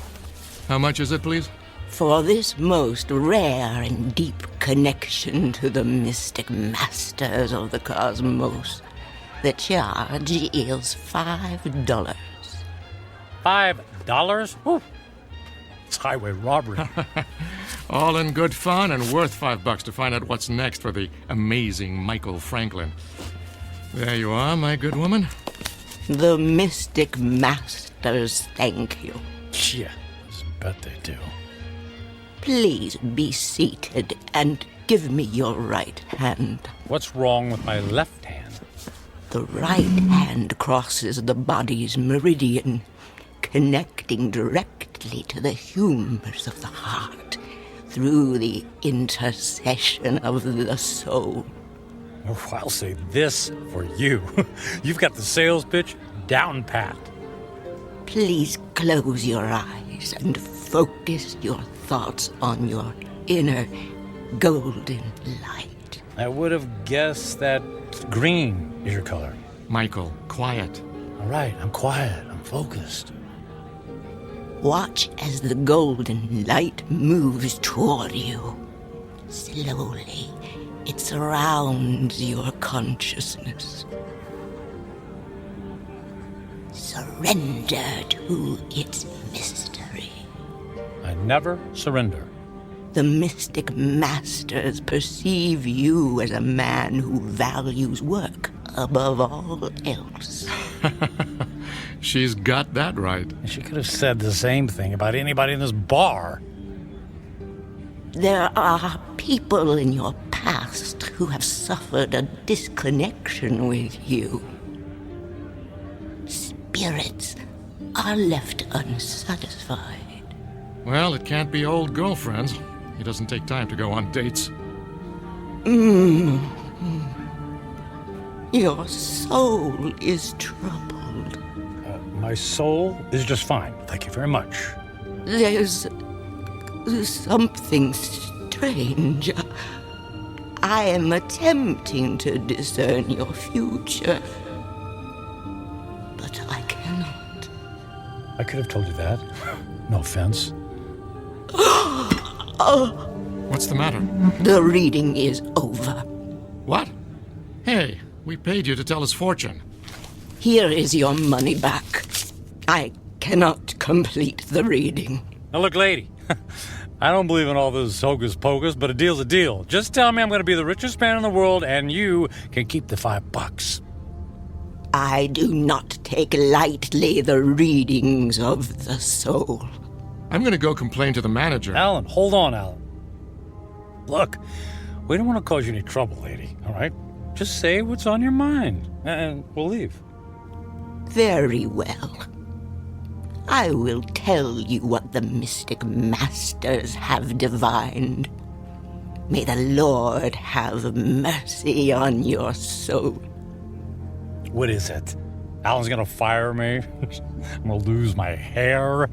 R: How much is it, please?
G: For this most rare and deep connection to the mystic masters of the cosmos, the charge is $5.
S: $5? Ooh. It's highway robbery.
R: All in good fun and worth $5 to find out what's next for the amazing Michael Franklin. There you are, my good woman.
G: The mystic masters thank you.
S: Yeah, I bet they do.
G: Please be seated and give me your right hand.
S: What's wrong with my left hand?
G: The right hand crosses the body's meridian, connecting directly to the humors of the heart through the intercession of the soul.
S: Oh, I'll say this for you. You've got the sales pitch down pat.
G: Please close your eyes and focus your thoughts on your inner golden light.
S: I would have guessed that green is your color.
R: Michael, quiet.
S: All right, I'm quiet. I'm focused.
G: Watch as the golden light moves toward you. Slowly, it surrounds your consciousness. Surrender to its mystery.
S: I never surrender.
G: The mystic masters perceive you as a man who values work above all else.
R: She's got that right.
S: She could have said the same thing about anybody in this bar.
G: There are people in your past who have suffered a disconnection with you. Spirits are left unsatisfied.
R: Well, it can't be old girlfriends. He doesn't take time to go on dates.
G: Your soul is troubled.
S: My soul is just fine. Thank you very much.
G: There's something strange. I am attempting to discern your future, but I cannot.
S: I could have told you that. No offense.
R: What's the matter?
G: The reading is over.
R: What? Hey, we paid you to tell us fortune.
G: Here is your money back. I cannot complete the reading.
S: Now look, lady, I don't believe in all this hocus pocus, but a deal's a deal. Just tell me I'm going to be the richest man in the world, and you can keep the $5.
G: I do not take lightly the readings of the soul.
R: I'm going to go complain to the manager.
S: Alan, hold on, Alan. Look, we don't want to cause you any trouble, lady, all right? Just say what's on your mind, and we'll leave.
G: Very well. I will tell you what the mystic masters have divined. May the Lord have mercy on your soul.
S: What is it? Alan's gonna fire me? I'm gonna lose my hair?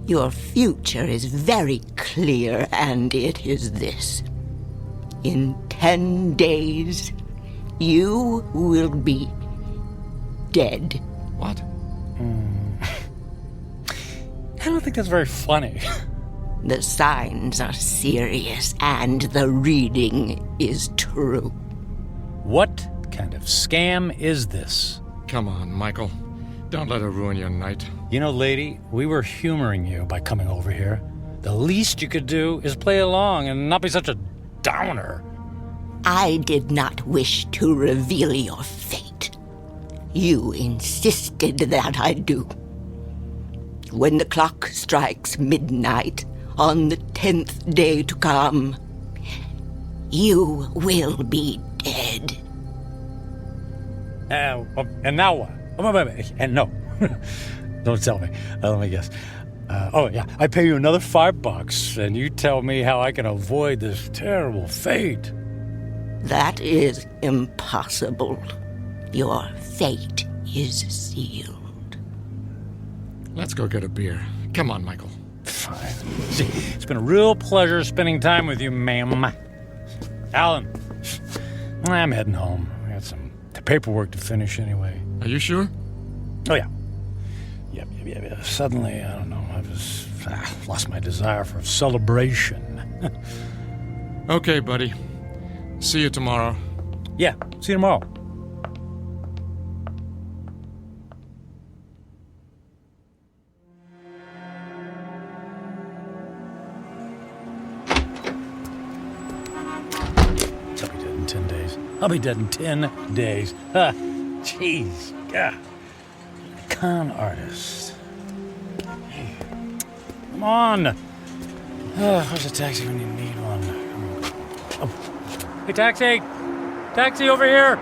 G: Your future is very clear, and it is this. In 10 days, you will be dead.
R: What?
S: I don't think that's very funny.
G: The signs are serious, and the reading is true.
S: What kind of scam is this?
R: Come on, Michael. Don't let her ruin your night.
S: You know, lady, we were humoring you by coming over here. The least you could do is play along and not be such a downer.
G: I did not wish to reveal your fate. You insisted that I do. When the clock strikes midnight on the 10th day to come, you will be dead.
S: And now what? Wait. And no. Don't tell me. Let me guess. I pay you another $5, and you tell me how I can avoid this terrible fate.
G: That is impossible. Your fate is sealed.
R: Let's go get a beer. Come on, Michael.
S: Fine. See, it's been a real pleasure spending time with you, ma'am. Alan, I'm heading home. I got some paperwork to finish anyway.
R: Are you sure?
S: Oh, yeah. Yep. Suddenly, I don't know, I've lost my desire for celebration.
R: Okay, buddy. See you tomorrow.
S: Yeah, see you tomorrow. I'll be dead in 10 days. Jeez. God. Con artist. Hey, come on. Where's a taxi when you need one? Oh. Hey, taxi! Taxi over here!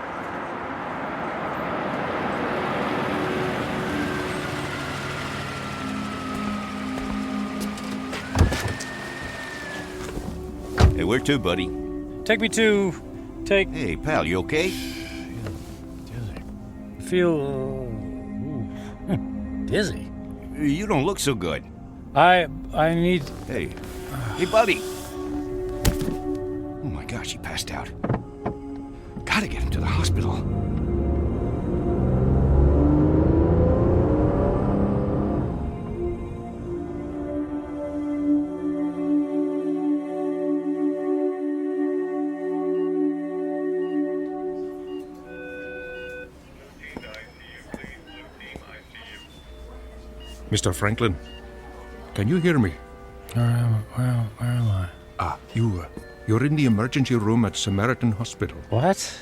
T: Hey, where to, buddy?
S: Take me to...
T: Hey, pal, you okay?
S: Feel dizzy.
T: You don't look so good.
S: I need...
T: Hey, buddy. Oh my gosh, he passed out. Gotta get him to the hospital.
U: Mr. Franklin, can you hear me?
S: Where am I?
U: You're in the emergency room at Samaritan Hospital.
S: What?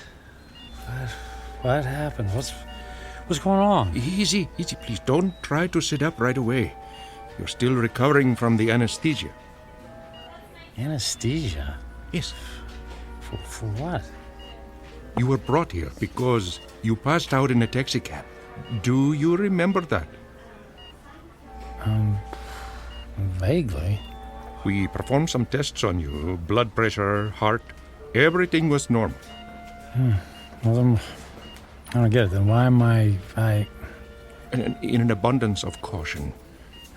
S: What happened? What's going on?
U: Easy, please. Don't try to sit up right away. You're still recovering from the anesthesia.
S: Anesthesia?
U: Yes.
S: For what?
U: You were brought here because you passed out in a taxicab. Do you remember that?
S: Vaguely.
U: We performed some tests on you. Blood pressure, heart. Everything was normal.
S: Well, then, I don't get it. Then why am I...
U: In an abundance of caution,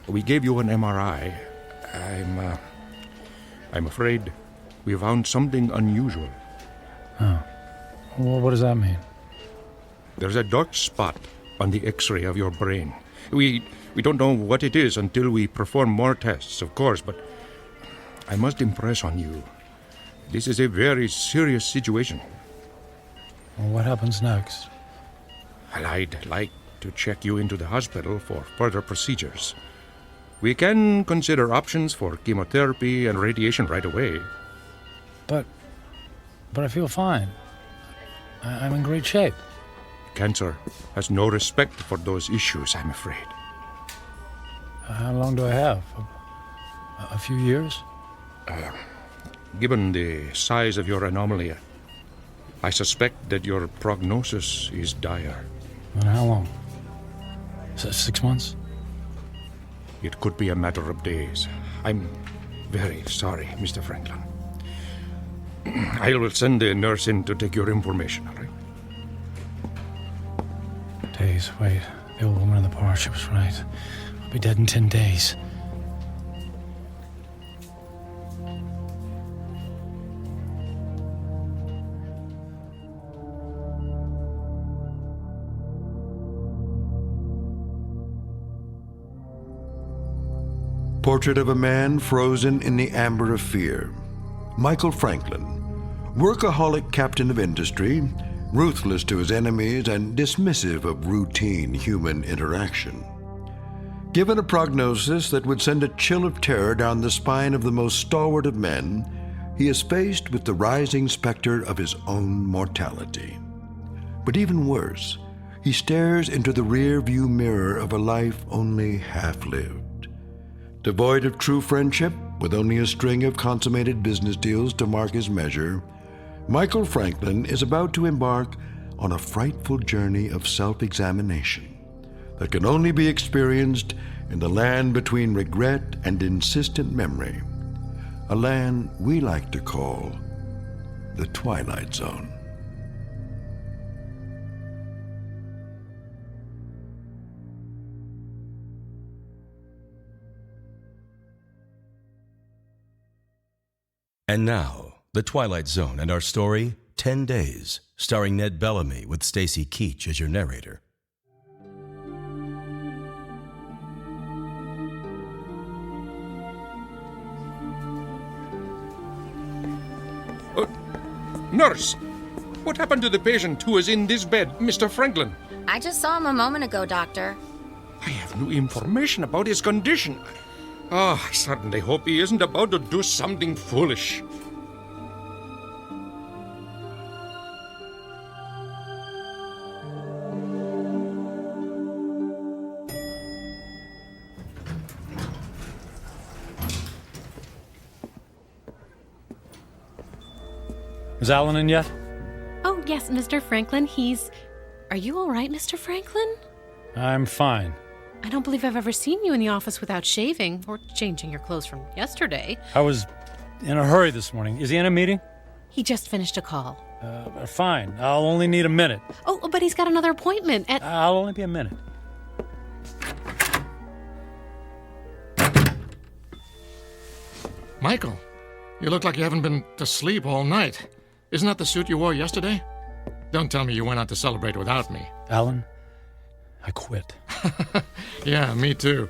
U: we gave you an MRI. I'm afraid we found something unusual.
S: Oh. Well, what does that mean?
U: There's a dark spot on the X-ray of your brain. We don't know what it is until we perform more tests, of course, but I must impress on you. This is a very serious situation.
S: Well, what happens next?
U: Well, I'd like to check you into the hospital for further procedures. We can consider options for chemotherapy and radiation right away.
S: But I feel fine. I'm in great shape.
U: Cancer has no respect for those issues, I'm afraid.
S: How long do I have? A few years?
U: Given the size of your anomaly, I suspect that your prognosis is dire.
S: And how long? 6 months?
U: It could be a matter of days. I'm very sorry, Mr. Franklin. I will send the nurse in to take your information, all right?
S: Days, wait. The old woman in the bar, she was right. I'll be dead in 10 days.
B: Portrait of a man frozen in the amber of fear. Michael Franklin, workaholic captain of industry, ruthless to his enemies and dismissive of routine human interaction. Given a prognosis that would send a chill of terror down the spine of the most stalwart of men, he is faced with the rising specter of his own mortality. But even worse, he stares into the rear-view mirror of a life only half-lived. Devoid of true friendship, with only a string of consummated business deals to mark his measure, Michael Franklin is about to embark on a frightful journey of self-examination that can only be experienced in the land between regret and insistent memory, a land we like to call the Twilight Zone.
D: And now, The Twilight Zone and our story, 10 Days, starring Ned Bellamy with Stacy Keach as your narrator.
U: Nurse! What happened to the patient who is in this bed, Mr. Franklin?
A: I just saw him a moment ago, Doctor.
U: I have no information about his condition. I certainly hope he isn't about to do something foolish.
S: Is Alan in yet?
V: Oh, yes, Mr. Franklin. Are you all right, Mr. Franklin?
S: I'm fine.
V: I don't believe I've ever seen you in the office without shaving or changing your clothes from yesterday.
S: I was in a hurry this morning. Is he in a meeting?
V: He just finished a call.
S: Fine. I'll only need a minute.
V: Oh, but he's got another appointment at...
S: I'll only be a minute.
R: Michael, you look like you haven't been to sleep all night. Isn't that the suit you wore yesterday? Don't tell me you went out to celebrate without me.
S: Alan, I quit.
R: Yeah, me too.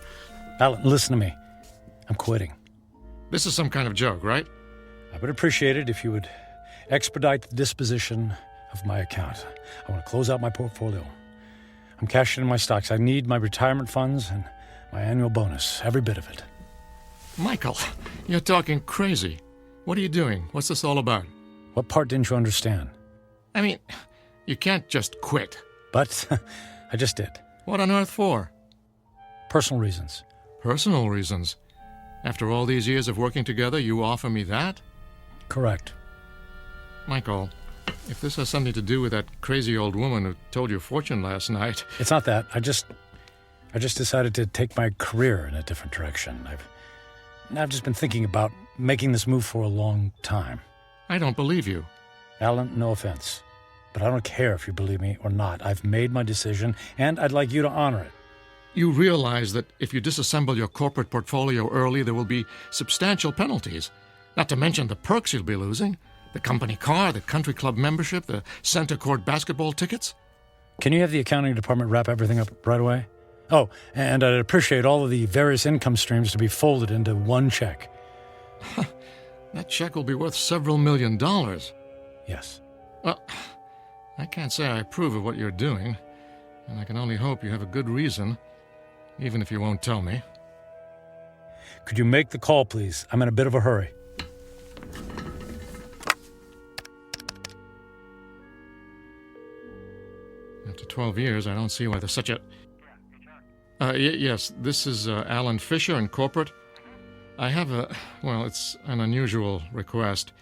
S: Alan, listen to me. I'm quitting.
R: This is some kind of joke, right?
S: I would appreciate it if you would expedite the disposition of my account. I want to close out my portfolio. I'm cashing in my stocks. I need my retirement funds and my annual bonus, every bit of it.
R: Michael, you're talking crazy. What are you doing? What's this all about?
S: What part didn't you understand?
R: I mean, you can't just quit.
S: But I just did.
R: What on earth for?
S: Personal reasons.
R: Personal reasons? After all these years of working together, you offer me that?
S: Correct.
R: Michael, if this has something to do with that crazy old woman who told your fortune last night...
S: It's not that. I just decided to take my career in a different direction. I've just been thinking about making this move for a long time.
R: I don't believe you.
S: Alan, no offense, but I don't care if you believe me or not. I've made my decision, and I'd like you to honor it.
R: You realize that if you disassemble your corporate portfolio early, there will be substantial penalties. Not to mention the perks you'll be losing. The company car, the country club membership, the center court basketball tickets.
S: Can you have the accounting department wrap everything up right away? Oh, and I'd appreciate all of the various income streams to be folded into one check.
R: That check will be worth several $1 million.
S: Yes.
R: Well, I can't say I approve of what you're doing, and I can only hope you have a good reason, even if you won't tell me.
S: Could you make the call, please? I'm in a bit of a hurry.
R: After 12 years, I don't see why there's such a... yes, this is Alan Fisher in corporate. I have it's an unusual request.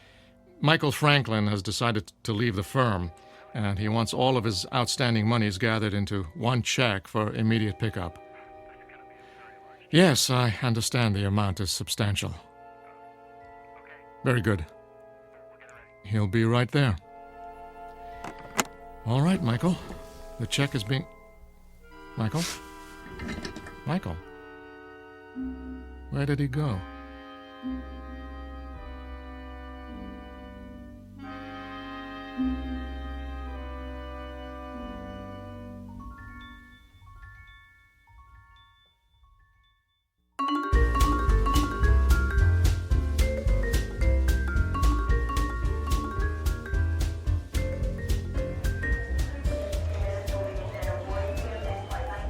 R: Michael Franklin has decided to leave the firm, and he wants all of his outstanding monies gathered into one check for immediate pickup. Yes, I understand the amount is substantial. Very good. He'll be right there. All right, Michael. The check is being... Michael? Michael? Where did he go?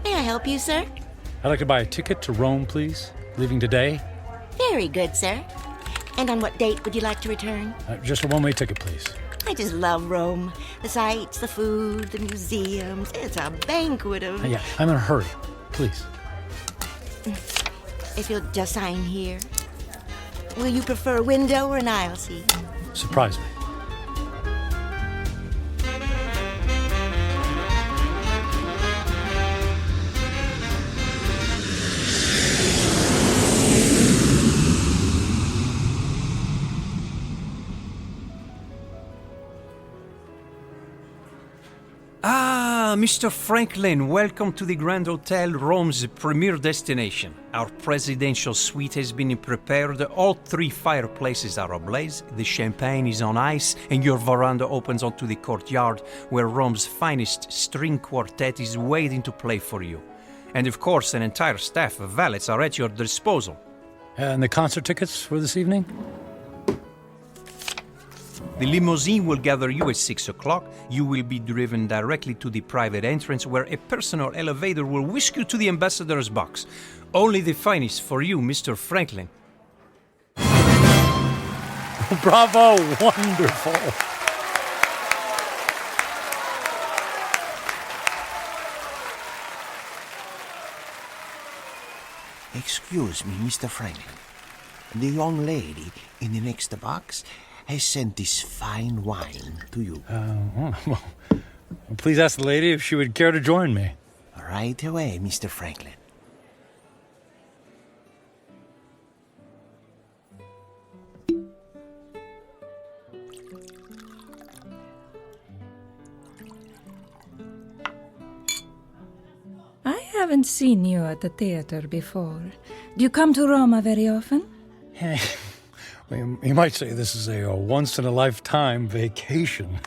G: May I help you, sir?
S: I'd like to buy a ticket to Rome, please. Leaving today?
G: Very good, sir. And on what date would you like to return?
S: Just a one-way ticket, please.
G: I just love Rome. The sights, the food, the museums. It's a banquet of...
S: Yeah, I'm in a hurry. Please.
G: If you'll just sign here. Will you prefer a window or an aisle seat?
S: Surprise me.
I: Mr. Franklin, welcome to the Grand Hotel, Rome's premier destination. Our presidential suite has been prepared. All 3 fireplaces are ablaze, the champagne is on ice, and your veranda opens onto the courtyard where Rome's finest string quartet is waiting to play for you. And of course, an entire staff of valets are at your disposal.
S: And the concert tickets for this evening?
I: The limousine will gather you at 6 o'clock. You will be driven directly to the private entrance where a personal elevator will whisk you to the ambassador's box. Only the finest for you, Mr. Franklin.
S: Bravo! Wonderful!
K: Excuse me, Mr. Franklin. The young lady in the next box has sent this fine wine to you.
S: Well, please ask the lady if she would care to join me.
K: Right away, Mr. Franklin.
C: I haven't seen you at the theater before. Do you come to Roma very often?
S: You might say this is a once-in-a-lifetime vacation.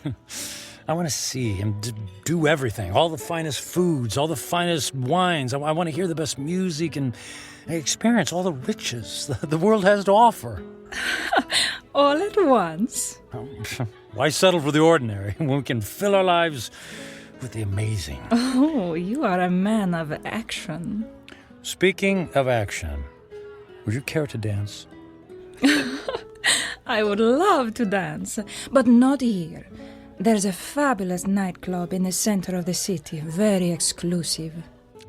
S: I want to see and do everything. All the finest foods, all the finest wines. I want to hear the best music and experience all the riches the world has to offer.
C: All at once?
S: Why settle for the ordinary when we can fill our lives with the amazing?
C: Oh, you are a man of action.
S: Speaking of action, would you care to dance?
C: I would love to dance, but not here. There's a fabulous nightclub in the center of the city, very exclusive.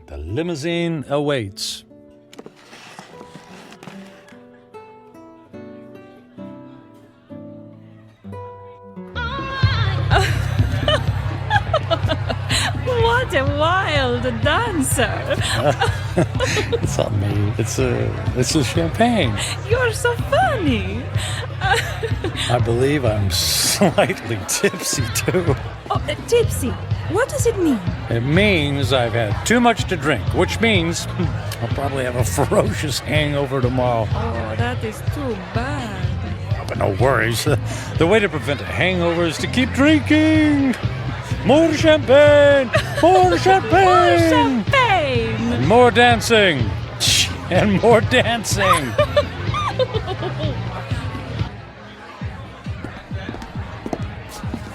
S: The limousine awaits.
C: What a wild dancer!
S: It's not me. It's a champagne.
C: You're so funny.
S: I believe I'm slightly tipsy too.
C: Oh, tipsy. What does it mean?
S: It means I've had too much to drink, which means I'll probably have a ferocious hangover tomorrow.
C: Oh, that is too bad.
S: Oh, but no worries. The way to prevent a hangover is to keep drinking. More champagne! More champagne!
C: More champagne!
S: And more dancing! And more dancing!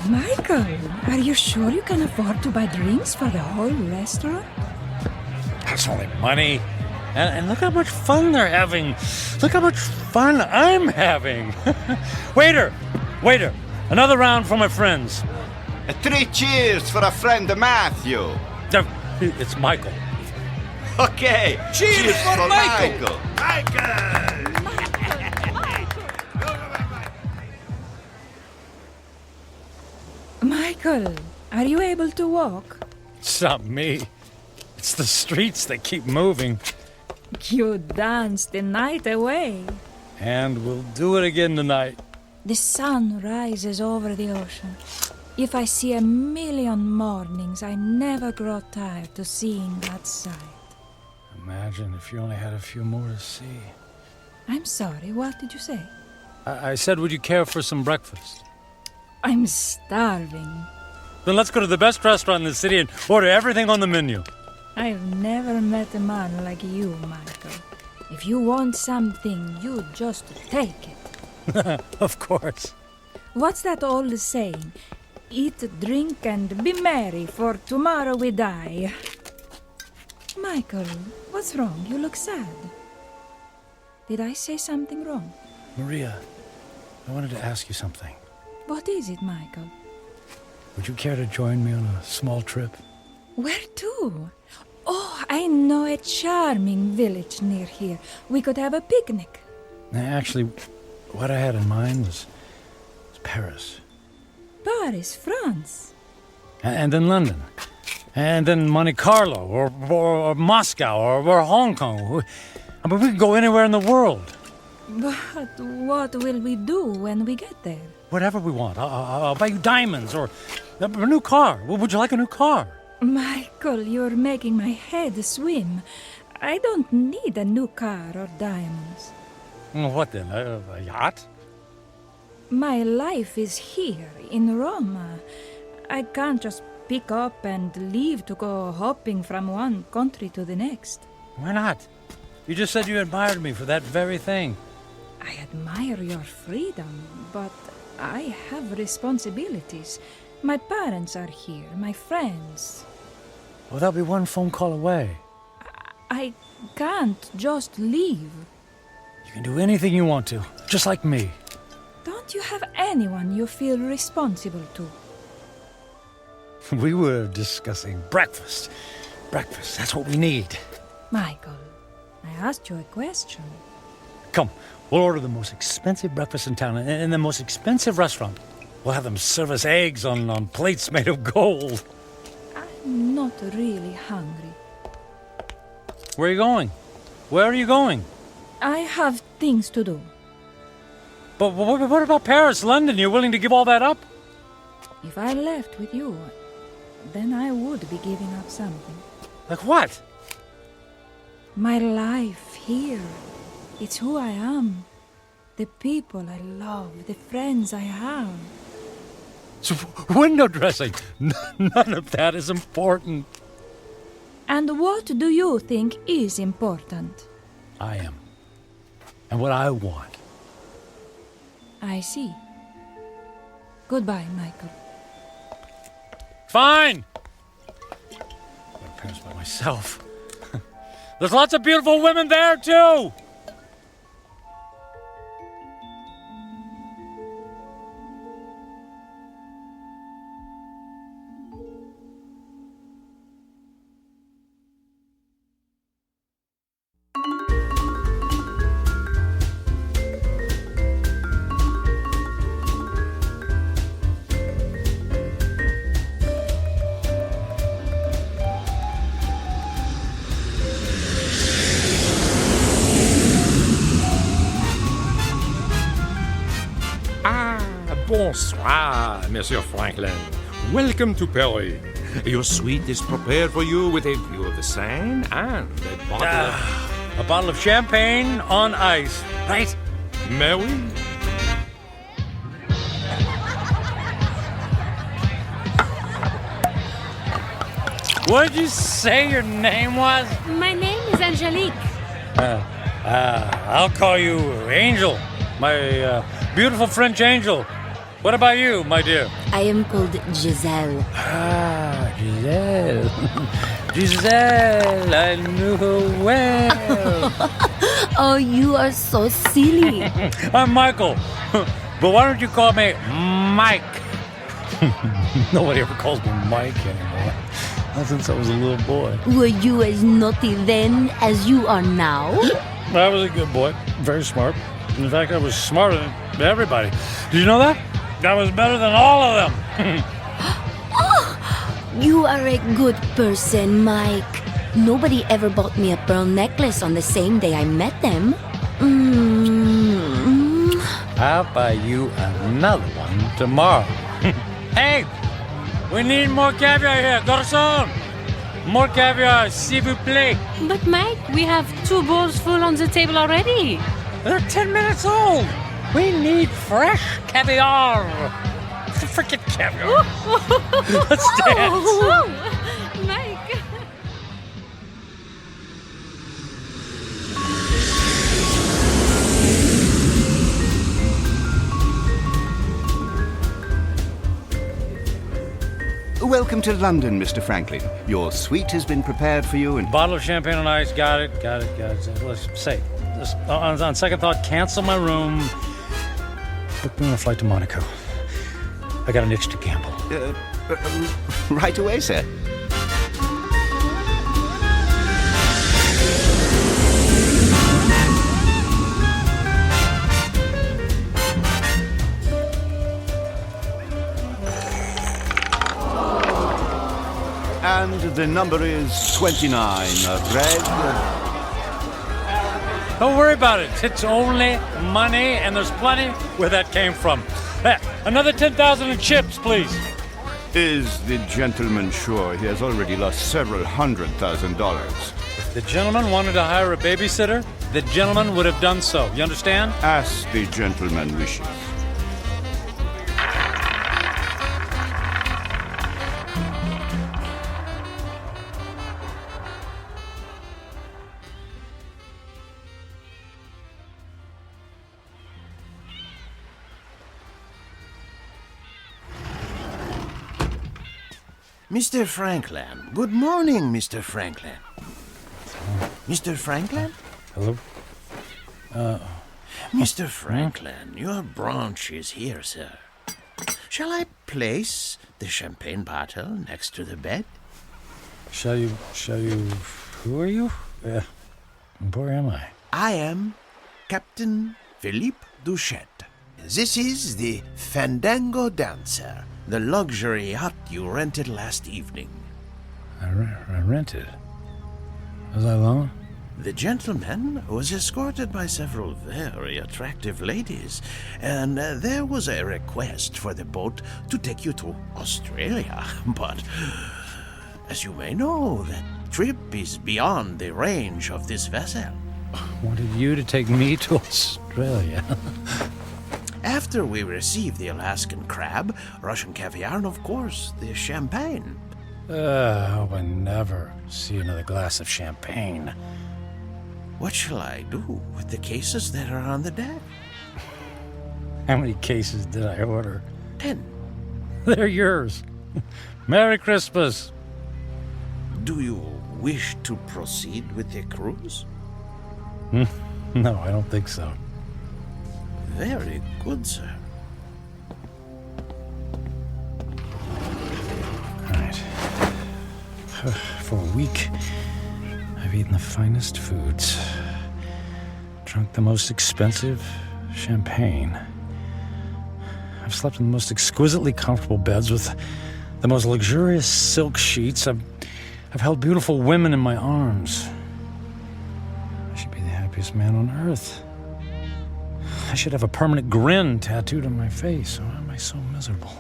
C: Michael, are you sure you can afford to buy drinks for the whole restaurant?
S: That's only money. And look how much fun they're having. Look how much fun I'm having. Waiter! Another round for my friends.
E: 3 cheers for a friend, Matthew.
S: It's Michael.
E: Okay, cheers for Michael.
C: Michael, are you able to walk?
S: It's not me. It's the streets that keep moving.
C: You danced the night away.
S: And we'll do it again tonight.
C: The sun rises over the ocean. If I see 1,000,000 mornings, I never grow tired of seeing that sight.
S: Imagine if you only had a few more to see.
C: I'm sorry, what did you say?
S: I said, would you care for some breakfast?
C: I'm starving.
S: Then let's go to the best restaurant in the city and order everything on the menu.
C: I've never met a man like you, Michael. If you want something, you just take it.
S: Of course.
C: What's that old saying? Eat, drink, and be merry, for tomorrow we die. Michael, what's wrong? You look sad. Did I say something wrong?
S: Maria, I wanted to ask you something.
C: What is it, Michael?
S: Would you care to join me on a small trip?
C: Where to? Oh, I know a charming village near here. We could have a picnic.
S: Actually, what I had in mind was Paris.
C: Paris, France.
S: And then London. And then Monte Carlo, or Moscow, or Hong Kong. I mean, we could go anywhere in the world.
C: But what will we do when we get there?
S: Whatever we want. I'll buy you diamonds, or a new car. Would you like a new car?
C: Michael, you're making my head swim. I don't need a new car or diamonds.
S: What then? A yacht?
C: My life is here, in Roma. I can't just pick up and leave to go hopping from one country to the next.
S: Why not? You just said you admired me for that very thing.
C: I admire your freedom, but I have responsibilities. My parents are here, my friends.
S: Well, they'll be one phone call away.
C: I can't just leave.
S: You can do anything you want to, just like me.
C: Don't you have anyone you feel responsible to?
S: We were discussing breakfast. Breakfast, that's what we need.
C: Michael, I asked you a question.
S: Come, we'll order the most expensive breakfast in town in the most expensive restaurant. We'll have them serve us eggs on plates made of gold.
C: I'm not really hungry.
S: Where are you going? Where are you going?
C: I have things to do.
S: But what about Paris, London? You're willing to give all that up?
C: If I left with you, then I would be giving up something.
S: Like what?
C: My life here. It's who I am. The people I love, the friends I have.
S: So window dressing, none of that is important.
C: And what do you think is important?
S: I am. And what I want.
C: I see. Goodbye, Michael.
S: Fine! I'm going to Paris by myself. There's lots of beautiful women there, too!
U: Bonsoir, Monsieur Franklin. Welcome to Paris. Your suite is prepared for you with a view of the Seine and
S: a bottle of champagne on ice, right?
U: Mais oui.
S: What did you say your name was?
V: My name is Angelique.
S: I'll call you Angel, my beautiful French angel. What about you, my dear?
A: I am called Giselle.
S: Ah, Giselle. Giselle, I knew her well.
F: Oh, you are so silly.
S: I'm Michael. But why don't you call me Mike? Nobody ever calls me Mike anymore. Not since I was a little boy.
F: Were you as naughty then as you are now?
S: I was a good boy. Very smart. In fact, I was smarter than everybody. Did you know that? I was better than all of them.
F: You are a good person, Mike. Nobody ever bought me a pearl necklace on the same day I met them.
S: I'll buy you another one tomorrow. Hey, we need more caviar here. Garçon! More caviar, s'il vous plaît.
V: But Mike, we have 2 bowls full on the table already.
S: They're 10 minutes old. We need fresh caviar. Freaking caviar. Let's dance.
V: Mike.
E: Welcome to London, Mr. Franklin. Your suite has been prepared for you and...
S: Bottle of champagne on ice. Got it. Let's say, just on second thought, cancel my room. Book me on a flight to Monaco. I got an itch to gamble.
E: Right away, sir. And the number is 29. Red.
S: Don't worry about it. It's only money, and there's plenty where that came from. Another 10,000 in chips, please.
E: Is the gentleman sure he has already lost several $100,000?
S: If the gentleman wanted to hire a babysitter, the gentleman would have done so. You understand?
E: As the gentleman wishes.
K: Mr. Franklin. Good morning, Mr. Franklin. Mr. Franklin?
S: Hello?
K: Mr. Franklin, your branch is here, sir. Shall I place the champagne bottle next to the bed?
S: Shall you... Who are you? Where am I?
K: I am Captain Philippe Duchette. This is the Fandango Dancer, the luxury yacht you rented last evening.
S: I rented? Was I alone?
K: The gentleman was escorted by several very attractive ladies, and there was a request for the boat to take you to Australia. But, as you may know, that trip is beyond the range of this vessel.
S: Wanted you to take me to Australia.
K: After we received the Alaskan crab, Russian caviar, and of course, the champagne.
S: I hope I never see another glass of champagne.
K: What shall I do with the cases that are on the deck?
S: How many cases did I order?
K: 10.
S: They're yours. Merry Christmas.
K: Do you wish to proceed with the cruise?
S: No, I don't think so.
K: Very good, sir.
S: All right. For a week, I've eaten the finest foods, drunk the most expensive champagne. I've slept in the most exquisitely comfortable beds with the most luxurious silk sheets. I've held beautiful women in my arms. I should be the happiest man on earth. I should have a permanent grin tattooed on my face. Why am I so miserable?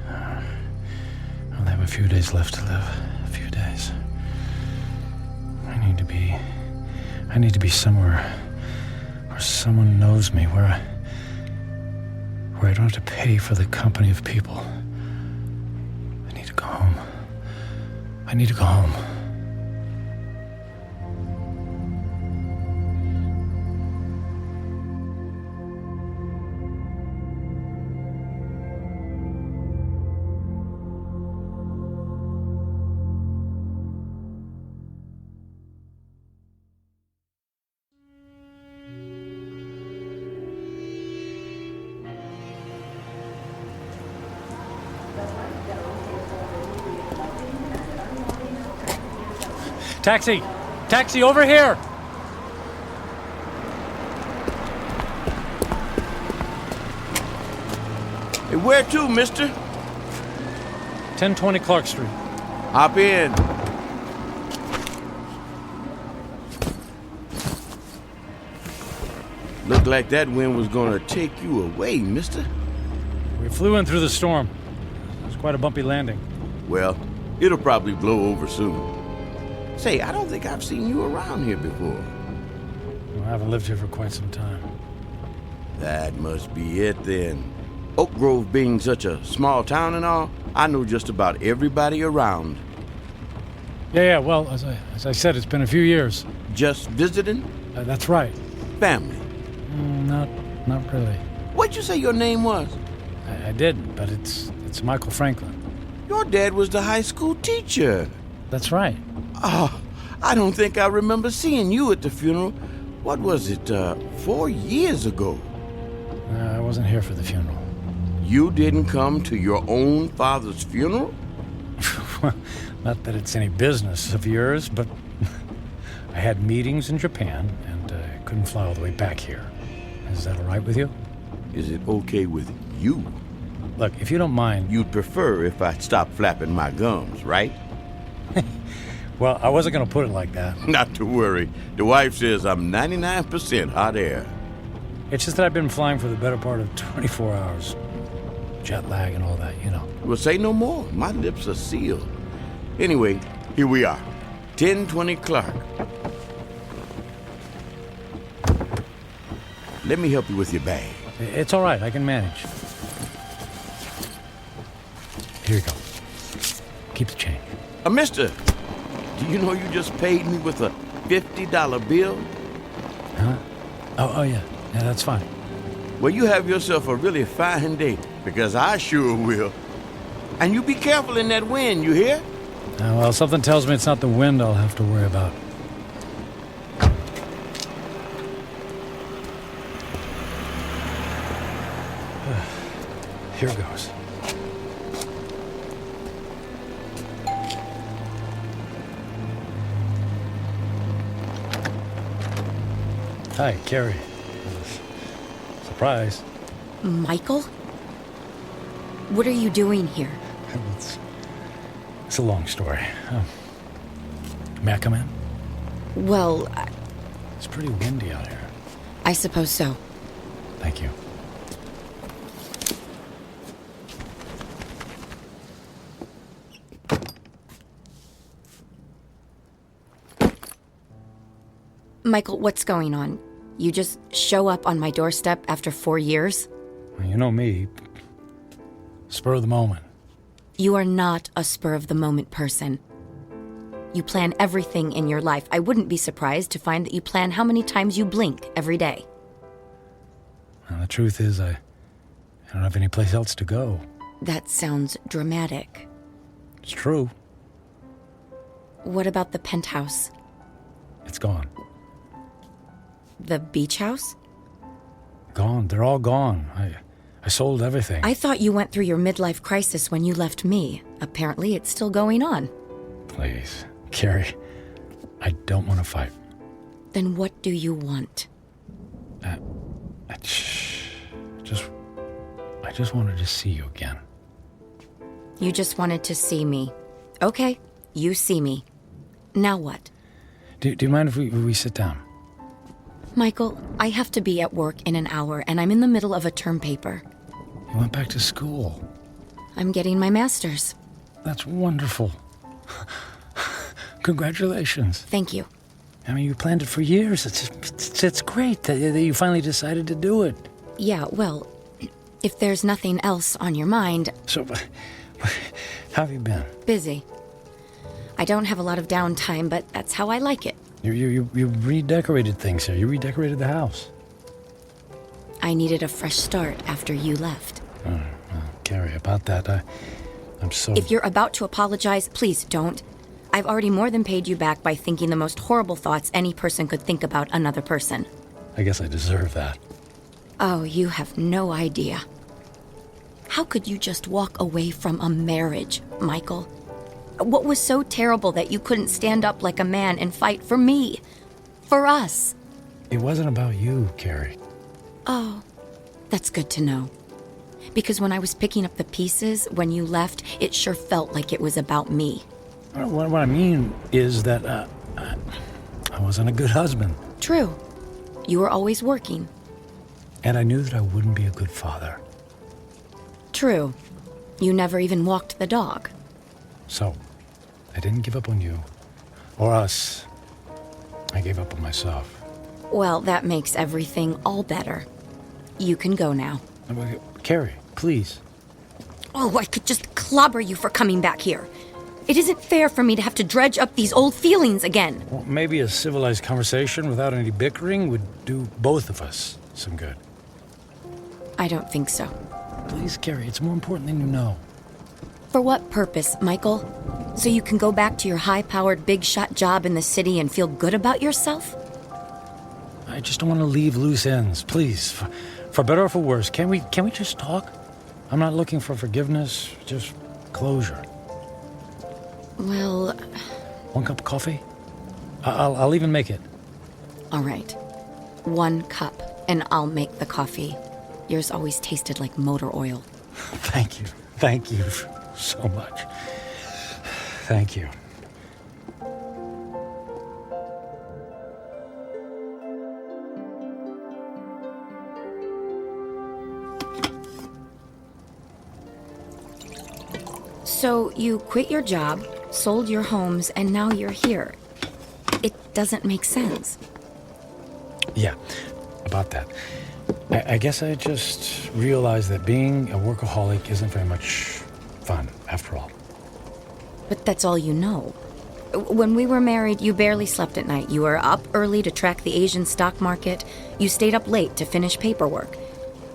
S: I only have a few days left to live. A few days. I need to be somewhere where someone knows me, where I don't have to pay for the company of people. I need to go home. I need to go home. Taxi! Taxi, over here!
K: Hey, where to, mister?
S: 1020 Clark Street.
K: Hop in. Looked like that wind was gonna take you away, mister.
S: We flew in through the storm. It was quite a bumpy landing.
K: Well, it'll probably blow over soon. Say, I don't think I've seen you around here before.
S: Well, I haven't lived here for quite some time.
K: That must be it then. Oak Grove being such a small town and all, I know just about everybody around.
S: Yeah, well, as I said, it's been a few years.
K: Just visiting?
S: That's right.
K: Family?
S: Not really.
K: What'd you say your name was?
S: I didn't, but it's Michael Franklin.
K: Your dad was the high school teacher.
S: That's right.
K: Oh, I don't think I remember seeing you at the funeral. What was it, 4 years ago?
S: I wasn't here for the funeral.
K: You didn't come to your own father's funeral?
S: Not that it's any business of yours, but I had meetings in Japan, and I couldn't fly all the way back here. Is that all right with you?
K: Is it okay with you?
S: Look, if you don't mind...
K: You'd prefer if I stopped flapping my gums, right?
S: Well, I wasn't going to put it like that.
K: Not to worry. The wife says I'm 99% hot air.
S: It's just that I've been flying for the better part of 24 hours. Jet lag and all that, you know.
K: Well, say no more. My lips are sealed. Anyway, here we are. 1020 Clark. Let me help you with your bag.
S: It's all right. I can manage. Here you go. Keep the change.
K: Mister, do you know you just paid me with a $50 bill?
S: Huh? Oh, yeah. Yeah, that's fine.
K: Well, you have yourself a really fine day, because I sure will. And you be careful in that wind, you hear?
S: Well, something tells me it's not the wind I'll have to worry about. Here goes. Hi, Carrie. Surprise.
F: Michael? What are you doing here?
S: It's a long story. May I come in?
F: Well,
S: It's pretty windy out here.
F: I suppose so.
S: Thank you.
F: Michael, what's going on? You just show up on my doorstep after 4 years?
S: Well, you know me. Spur of the moment.
F: You are not a spur-of-the-moment person. You plan everything in your life. I wouldn't be surprised to find that you plan how many times you blink every day.
S: Well, the truth is, I don't have any place else to go.
F: That sounds dramatic.
S: It's true.
F: What about the penthouse?
S: It's gone.
F: The beach house?
S: Gone. They're all gone. I sold everything.
F: I thought you went through your midlife crisis when you left me. Apparently, it's still going on.
S: Please, Carrie, I don't want to fight.
F: Then what do you want?
S: I just wanted to see you again.
F: You just wanted to see me. Okay, you see me. Now what?
S: Do you mind if we sit down?
F: Michael, I have to be at work in an hour, and I'm in the middle of a term paper.
S: You went back to school.
F: I'm getting my master's.
S: That's wonderful. Congratulations.
F: Thank you.
S: I mean, you planned it for years. It's great that you finally decided to do it.
F: Yeah, well, if there's nothing else on your mind...
S: So, how have you been?
F: Busy. I don't have a lot of downtime, but that's how I like it.
S: You redecorated things here. You redecorated the house.
F: I needed a fresh start after you left.
S: Oh, well, Carrie, about that, I'm so...
F: If you're about to apologize, please don't. I've already more than paid you back by thinking the most horrible thoughts any person could think about another person.
S: I guess I deserve that.
F: Oh, you have no idea. How could you just walk away from a marriage, Michael? What was so terrible that you couldn't stand up like a man and fight for me? For us?
S: It wasn't about you, Carrie.
F: Oh, that's good to know. Because when I was picking up the pieces, when you left, it sure felt like it was about me.
S: What I mean is that I wasn't a good husband.
F: True. You were always working.
S: And I knew that I wouldn't be a good father.
F: True. You never even walked the dog.
S: So, I didn't give up on you. Or us. I gave up on myself.
F: Well, that makes everything all better. You can go now.
S: Carrie, please.
F: Oh, I could just clobber you for coming back here. It isn't fair for me to have to dredge up these old feelings again.
S: Well, maybe a civilized conversation without any bickering would do both of us some good.
F: I don't think so.
S: Please, Carrie, it's more important than you know.
F: For what purpose, Michael? So you can go back to your high-powered, big-shot job in the city and feel good about yourself?
S: I just don't want to leave loose ends. Please, for better or for worse, can we just talk? I'm not looking for forgiveness, just closure.
F: Well...
S: One cup of coffee? I'll even make it.
F: All right. 1 cup, and I'll make the coffee. Yours always tasted like motor oil.
S: Thank you. Thank you so much. Thank you.
F: So you quit your job, sold your homes, and now you're here. It doesn't make sense.
S: Yeah, about that. I guess I just realized that being a workaholic isn't very much fun, after all.
F: But that's all you know. When we were married, you barely slept at night. You were up early to track the Asian stock market. You stayed up late to finish paperwork.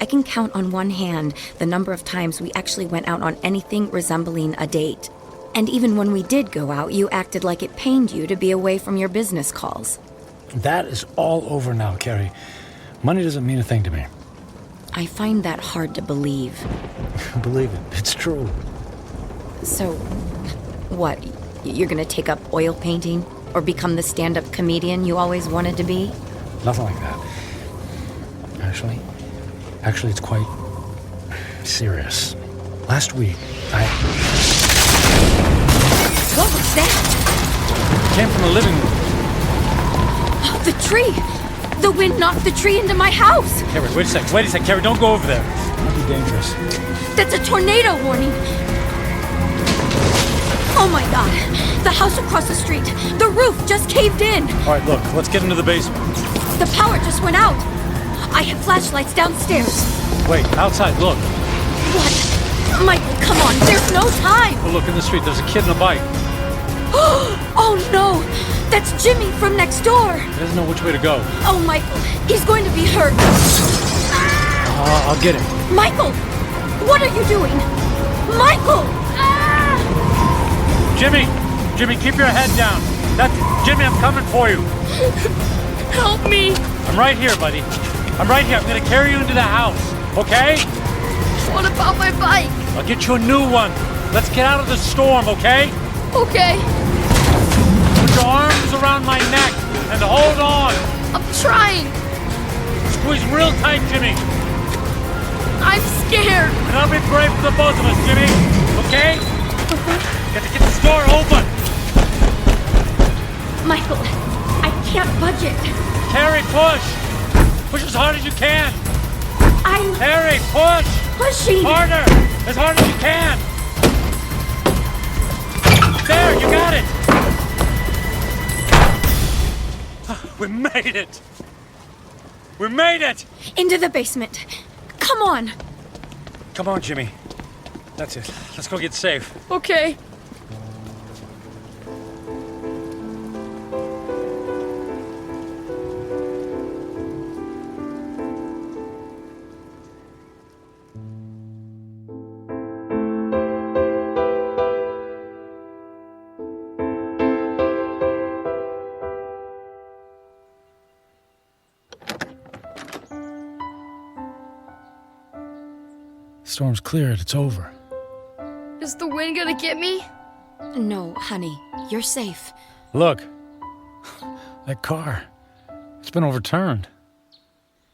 F: I can count on one hand the number of times we actually went out on anything resembling a date. And even when we did go out, you acted like it pained you to be away from your business calls.
S: That is all over now, Carrie. Money doesn't mean a thing to me.
F: I find that hard to believe.
S: Believe it. It's true.
F: So, what? You're gonna take up oil painting? Or become the stand-up comedian you always wanted to be?
S: Nothing like that. Actually, it's quite serious. Last week,
F: What was that?
S: It came from the living room.
F: Oh, the tree! The wind knocked the tree into my house!
S: Carrie, wait a sec, Carrie, don't go over there. It might be dangerous.
F: That's a tornado warning! Oh my god! The house across the street! The roof just caved in!
S: All right, look, let's get into the basement.
F: The power just went out! I have flashlights downstairs.
S: Wait, outside, look.
F: What? Michael, come on, there's no time!
S: Oh, look in the street, there's a kid in a bike.
F: Oh no! That's Jimmy from next door!
S: He doesn't know which way to go.
F: Oh, Michael, he's going to be hurt.
S: I'll get him.
F: Michael! What are you doing? Michael!
S: Jimmy, keep your head down. Jimmy, I'm coming for you.
F: Help me!
S: I'm right here, buddy. I'm right here. I'm gonna carry you into the house, okay?
F: What about my bike?
S: I'll get you a new one. Let's get out of the storm, okay?
F: Okay.
S: Put your arms around my neck and hold on.
F: I'm trying.
S: Squeeze real tight, Jimmy.
F: I'm scared.
S: And I'll be brave for the both of us, Jimmy. Okay? Got to get this door open.
F: Michael, I can't budge it.
S: Carrie, push. Push as hard as you can. Carrie, push.
F: Pushing.
S: Harder. As hard as you can. There, you got it. We made it. We made it.
F: Into the basement. Come on.
S: Come on, Jimmy. That's it. Let's go get safe.
F: Okay.
S: Storm's cleared. It's over.
O: Is the wind gonna get me?
F: No, honey, you're safe.
S: Look, that car. It's been overturned.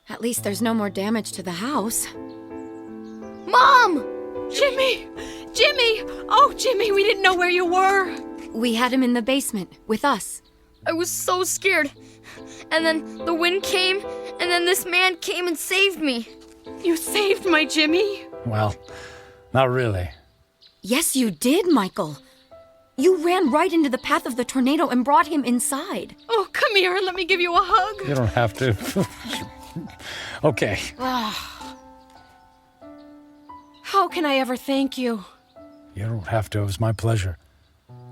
F: At least there's no more damage to the house.
V: Mom! Jimmy! Jimmy! Oh, Jimmy, we didn't know where you were.
F: We had him in the basement with us.
O: I was so scared. And then the wind came, and then this man came and saved me.
V: You saved my Jimmy?
S: Well, not really.
F: Yes, you did, Michael. You ran right into the path of the tornado and brought him inside.
V: Oh, come here and let me give you a hug.
S: You don't have to. Okay.
V: How can I ever thank you?
S: You don't have to. It was my pleasure.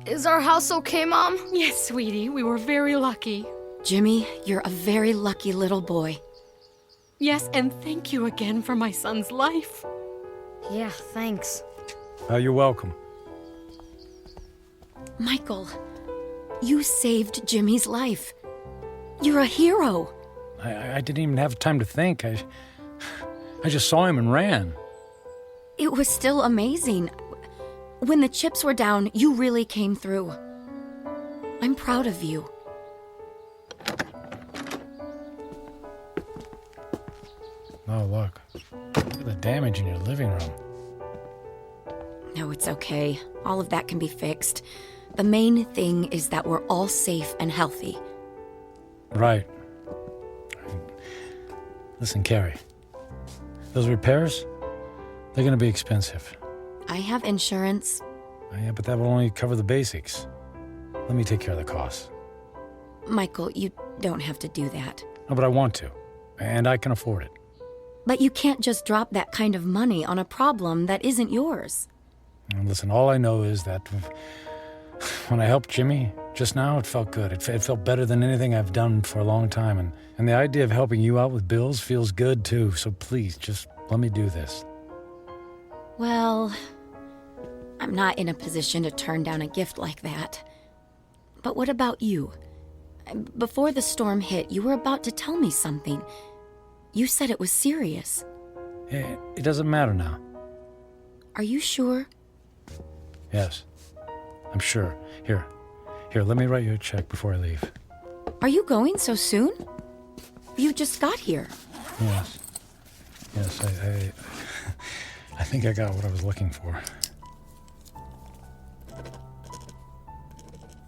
O: Is our house okay, Mom?
V: Yes, sweetie. We were very lucky.
F: Jimmy, you're a very lucky little boy.
V: Yes, and thank you again for my son's life.
O: Yeah, thanks.
S: You're welcome.
F: Michael, you saved Jimmy's life. You're a hero.
S: I didn't even have time to think. I just saw him and ran.
F: It was still amazing. When the chips were down, you really came through. I'm proud of you.
S: Oh, look. Look at the damage in your living room.
F: No, it's okay. All of that can be fixed. The main thing is that we're all safe and healthy.
S: Right. Listen, Carrie. Those repairs, they're going to be expensive.
F: I have insurance.
S: Yeah, but that will only cover the basics. Let me take care of the costs.
F: Michael, you don't have to do that.
S: No, but I want to. And I can afford it.
F: But you can't just drop that kind of money on a problem that isn't yours.
S: And listen, all I know is that when I helped Jimmy just now, it felt good. It felt better than anything I've done for a long time. And the idea of helping you out with bills feels good, too. So please, just let me do this.
F: Well, I'm not in a position to turn down a gift like that. But what about you? Before the storm hit, you were about to tell me something. You said it was serious.
S: It doesn't matter now.
F: Are you sure?
S: Yes, I'm sure. Here, let me write you a check before I leave.
F: Are you going so soon? You just got here.
S: Yes, I think I got what I was looking for.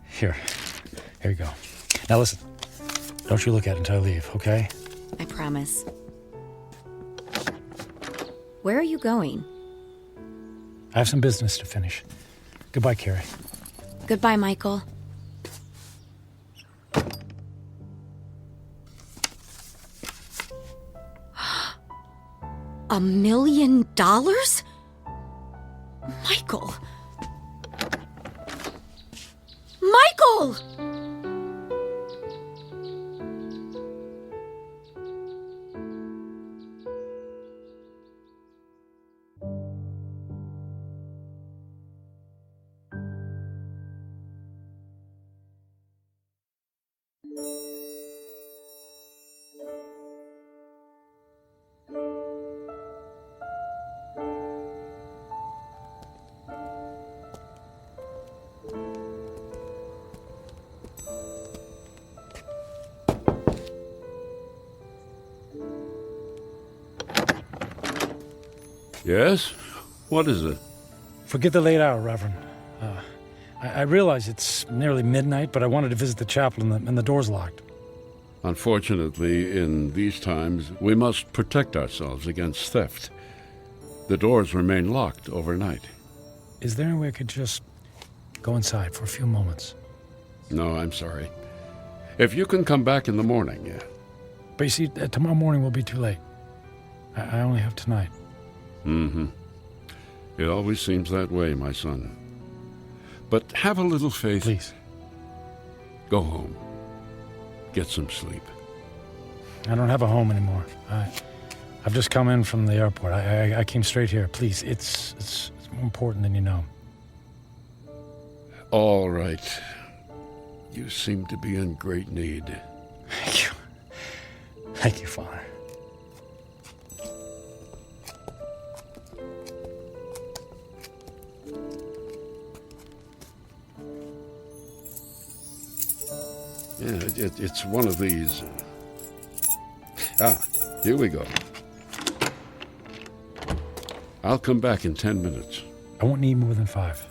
S: Here you go. Now listen, don't you look at it until I leave, okay?
F: I promise. Where are you going?
S: I have some business to finish. Goodbye, Carrie.
F: Goodbye, Michael. $1 million? Michael! Michael!
Q: Yes? What is it?
S: Forget the late hour, Reverend. I realize it's nearly midnight, but I wanted to visit the chapel and the door's locked.
Q: Unfortunately, in these times, we must protect ourselves against theft. The doors remain locked overnight.
S: Is there any way I could just go inside for a few moments?
Q: No, I'm sorry. If you can come back in the morning, yeah.
S: But you see, tomorrow morning will be too late. I only have tonight.
Q: Mm-hmm. It always seems that way, my son. But have a little faith.
S: Please.
Q: Go home. Get some sleep.
S: I don't have a home anymore. I've just come in from the airport. I came straight here. Please, it's more important than you know.
Q: All right. You seem to be in great need.
S: Thank you. Thank you, Father.
Q: Yeah, it's one of these. Here we go. I'll come back in 10 minutes.
S: I won't need more than 5.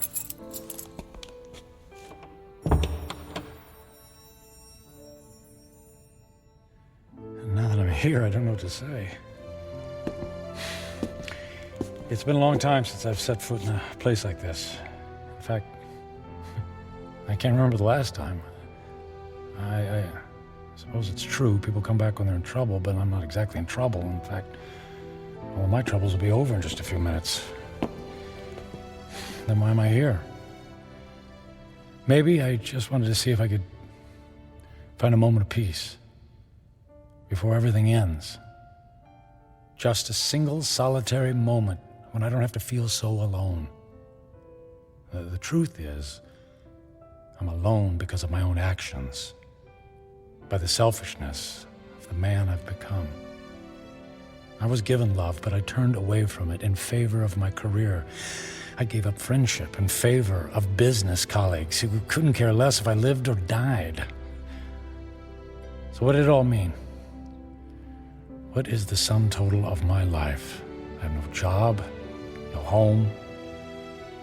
S: And now that I'm here, I don't know what to say. It's been a long time since I've set foot in a place like this. In fact, I can't remember the last time. I suppose it's true. People come back when they're in trouble, but I'm not exactly in trouble. In fact, all of my troubles will be over in just a few minutes. Then why am I here? Maybe I just wanted to see if I could find a moment of peace before everything ends. Just a single solitary moment when I don't have to feel so alone. The truth is, I'm alone because of my own actions, by the selfishness of the man I've become. I was given love, but I turned away from it in favor of my career. I gave up friendship in favor of business colleagues who couldn't care less if I lived or died. So what did it all mean? What is the sum total of my life? I have no job, no home.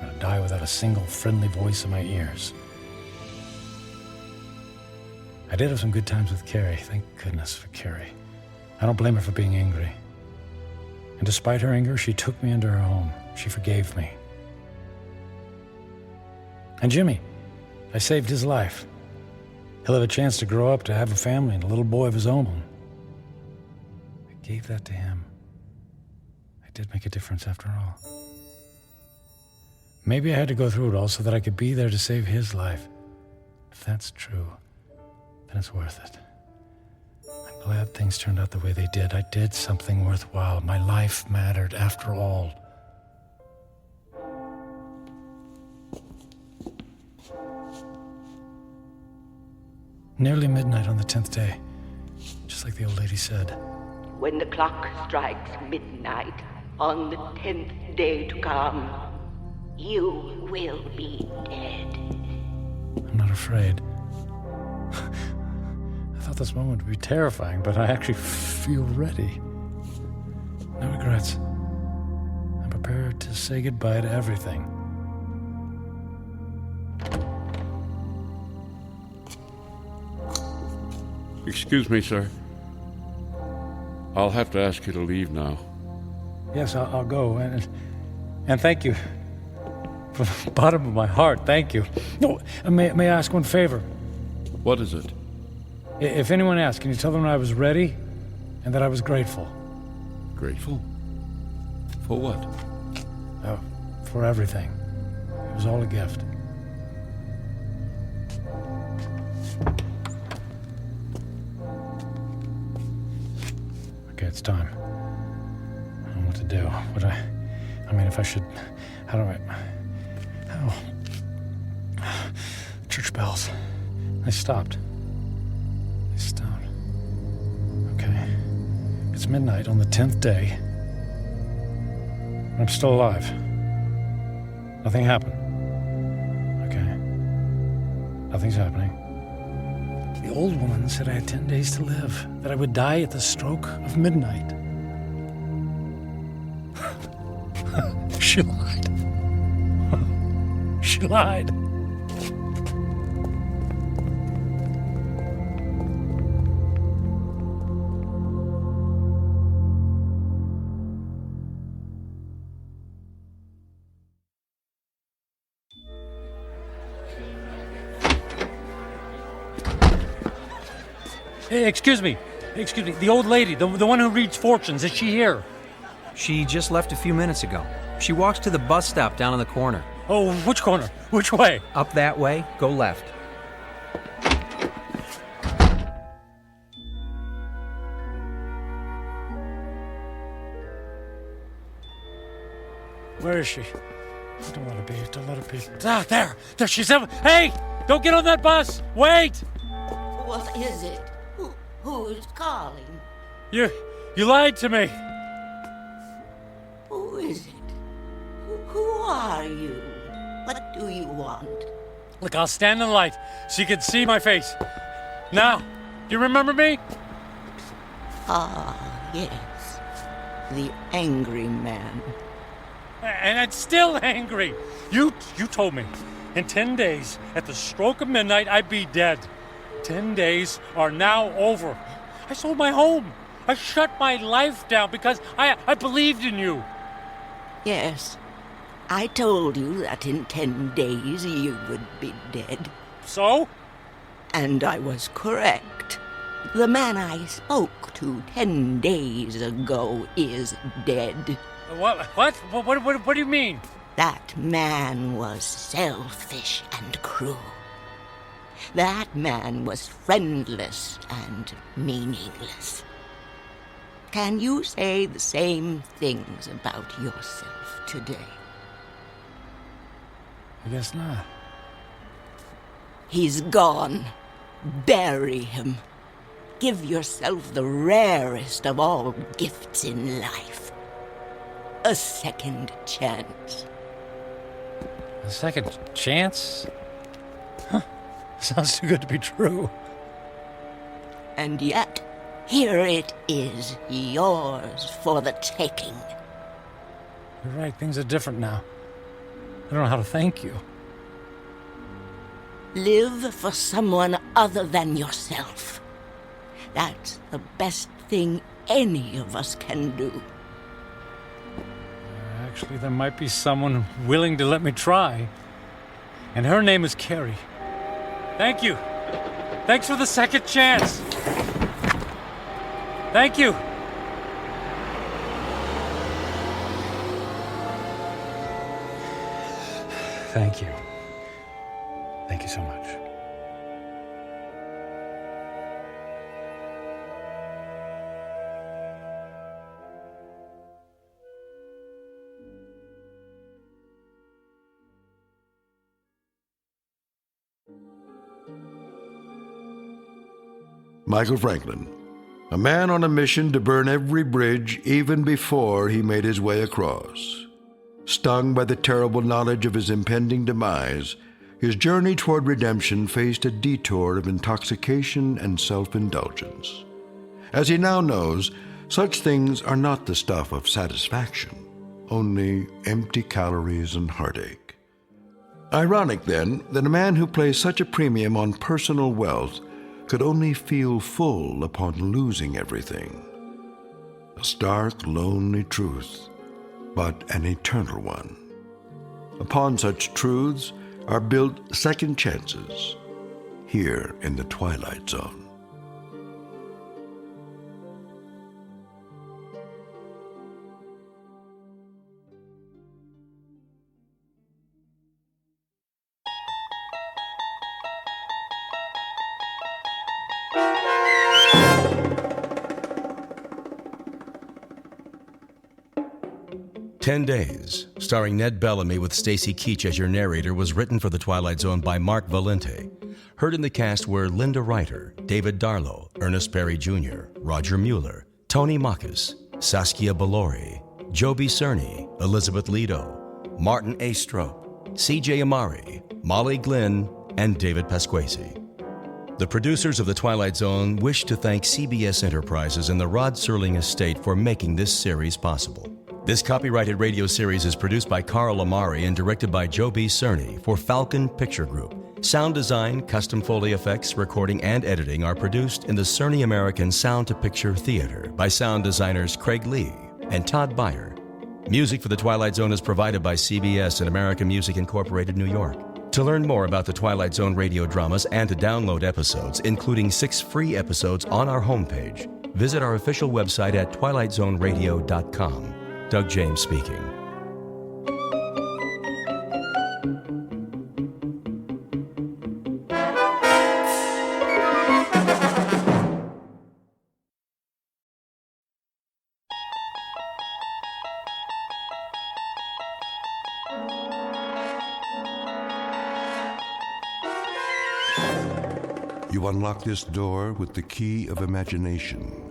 S: I'm gonna die without a single friendly voice in my ears. I did have some good times with Carrie. Thank goodness for Carrie. I don't blame her for being angry. And despite her anger, she took me into her home. She forgave me. And Jimmy, I saved his life. He'll have a chance to grow up, to have a family and a little boy of his own. I gave that to him. I did make a difference after all. Maybe I had to go through it all so that I could be there to save his life. If that's true, then it's worth it. I'm glad things turned out the way they did. I did something worthwhile. My life mattered after all. Nearly midnight on the 10th day, just like the old lady said.
G: When the clock strikes midnight on the 10th day to come, you will be dead.
S: I'm not afraid. I thought this moment would be terrifying, but I actually feel ready. No regrets. I'm prepared to say goodbye to everything.
Q: Excuse me, sir. I'll have to ask you to leave now.
S: Yes, I'll go. And thank you. From the bottom of my heart, thank you. No, may I ask one favor?
Q: What is it?
S: If anyone asks, can you tell them I was ready and that I was grateful?
Q: Grateful? For what?
S: For everything. It was all a gift. Okay, it's time. I don't know what to do. I mean, if I should... How do I... Church bells. They stopped. Okay. It's midnight on the 10th day. And I'm still alive. Nothing happened. Okay. Nothing's happening. The old woman said I had 10 days to live, that I would die at the stroke of midnight. She lied. She lied. Hey, excuse me. The old lady, the one who reads fortunes, is she here?
I: She just left a few minutes ago. She walks to the bus stop down in the corner.
S: Oh, which corner? Which way?
I: Up that way, go left.
S: Where is she? Don't let her be. Ah, there she's. Hey! Don't get on that bus! Wait!
G: What is it? Who's calling?
S: You lied to me.
G: Who is it? Who are you? What do you want?
S: Look, I'll stand in the light so you can see my face. Now, do you remember me?
G: Ah, yes. The angry man.
S: And I'm still angry. You told me in 10 days, at the stroke of midnight, I'd be dead. 10 days are now over. I sold my home. I shut my life down because I believed in you.
G: Yes. I told you that in 10 days you would be dead.
S: So?
G: And I was correct. The man I spoke to 10 days ago is dead.
S: What do you mean?
G: That man was selfish and cruel. That man was friendless and meaningless. Can you say the same things about yourself today?
S: I guess not.
G: He's gone. Bury him. Give yourself the rarest of all gifts in life. A second chance.
S: A second chance? Huh. Sounds too good to be true.
G: And yet, here it is, yours for the taking.
S: You're right, things are different now. I don't know how to thank you.
G: Live for someone other than yourself. That's the best thing any of us can do.
S: Actually, there might be someone willing to let me try. And her name is Carrie. Thank you. Thanks for the second chance. Thank you. Thank you. Thank you so much.
B: Michael Franklin, a man on a mission to burn every bridge even before he made his way across. Stung by the terrible knowledge of his impending demise, his journey toward redemption faced a detour of intoxication and self-indulgence. As he now knows, such things are not the stuff of satisfaction, only empty calories and heartache. Ironic, then, that a man who placed such a premium on personal wealth could only feel full upon losing everything. A stark, lonely truth, but an eternal one. Upon such truths are built second chances, here in the Twilight Zone.
D: "10 Days," starring Ned Bellamy with Stacy Keach as your narrator, was written for The Twilight Zone by Mark Valente. Heard in the cast were Linda Ryder, David Darlow, Ernest Berry Jr., Roger Mueller, Tony Makis, Saskia Bellori, Joby Cerny, Elizabeth Lido, Martin A. Strope, C.J. Amari, Molly Glynn, and David Pasquesi. The producers of The Twilight Zone wish to thank CBS Enterprises and the Rod Serling Estate for making this series possible. This copyrighted radio series is produced by Carl Amari and directed by Joe B. Cerny for Falcon Picture Group. Sound design, custom Foley effects, recording, and editing are produced in the Cerny American Sound to Picture Theater by sound designers Craig Lee and Todd Beyer. Music for The Twilight Zone is provided by CBS and American Music Incorporated, New York. To learn more about the Twilight Zone radio dramas and to download episodes, including 6 free episodes on our homepage, visit our official website at twilightzoneradio.com. Doug James speaking.
B: You unlock this door with the key of imagination.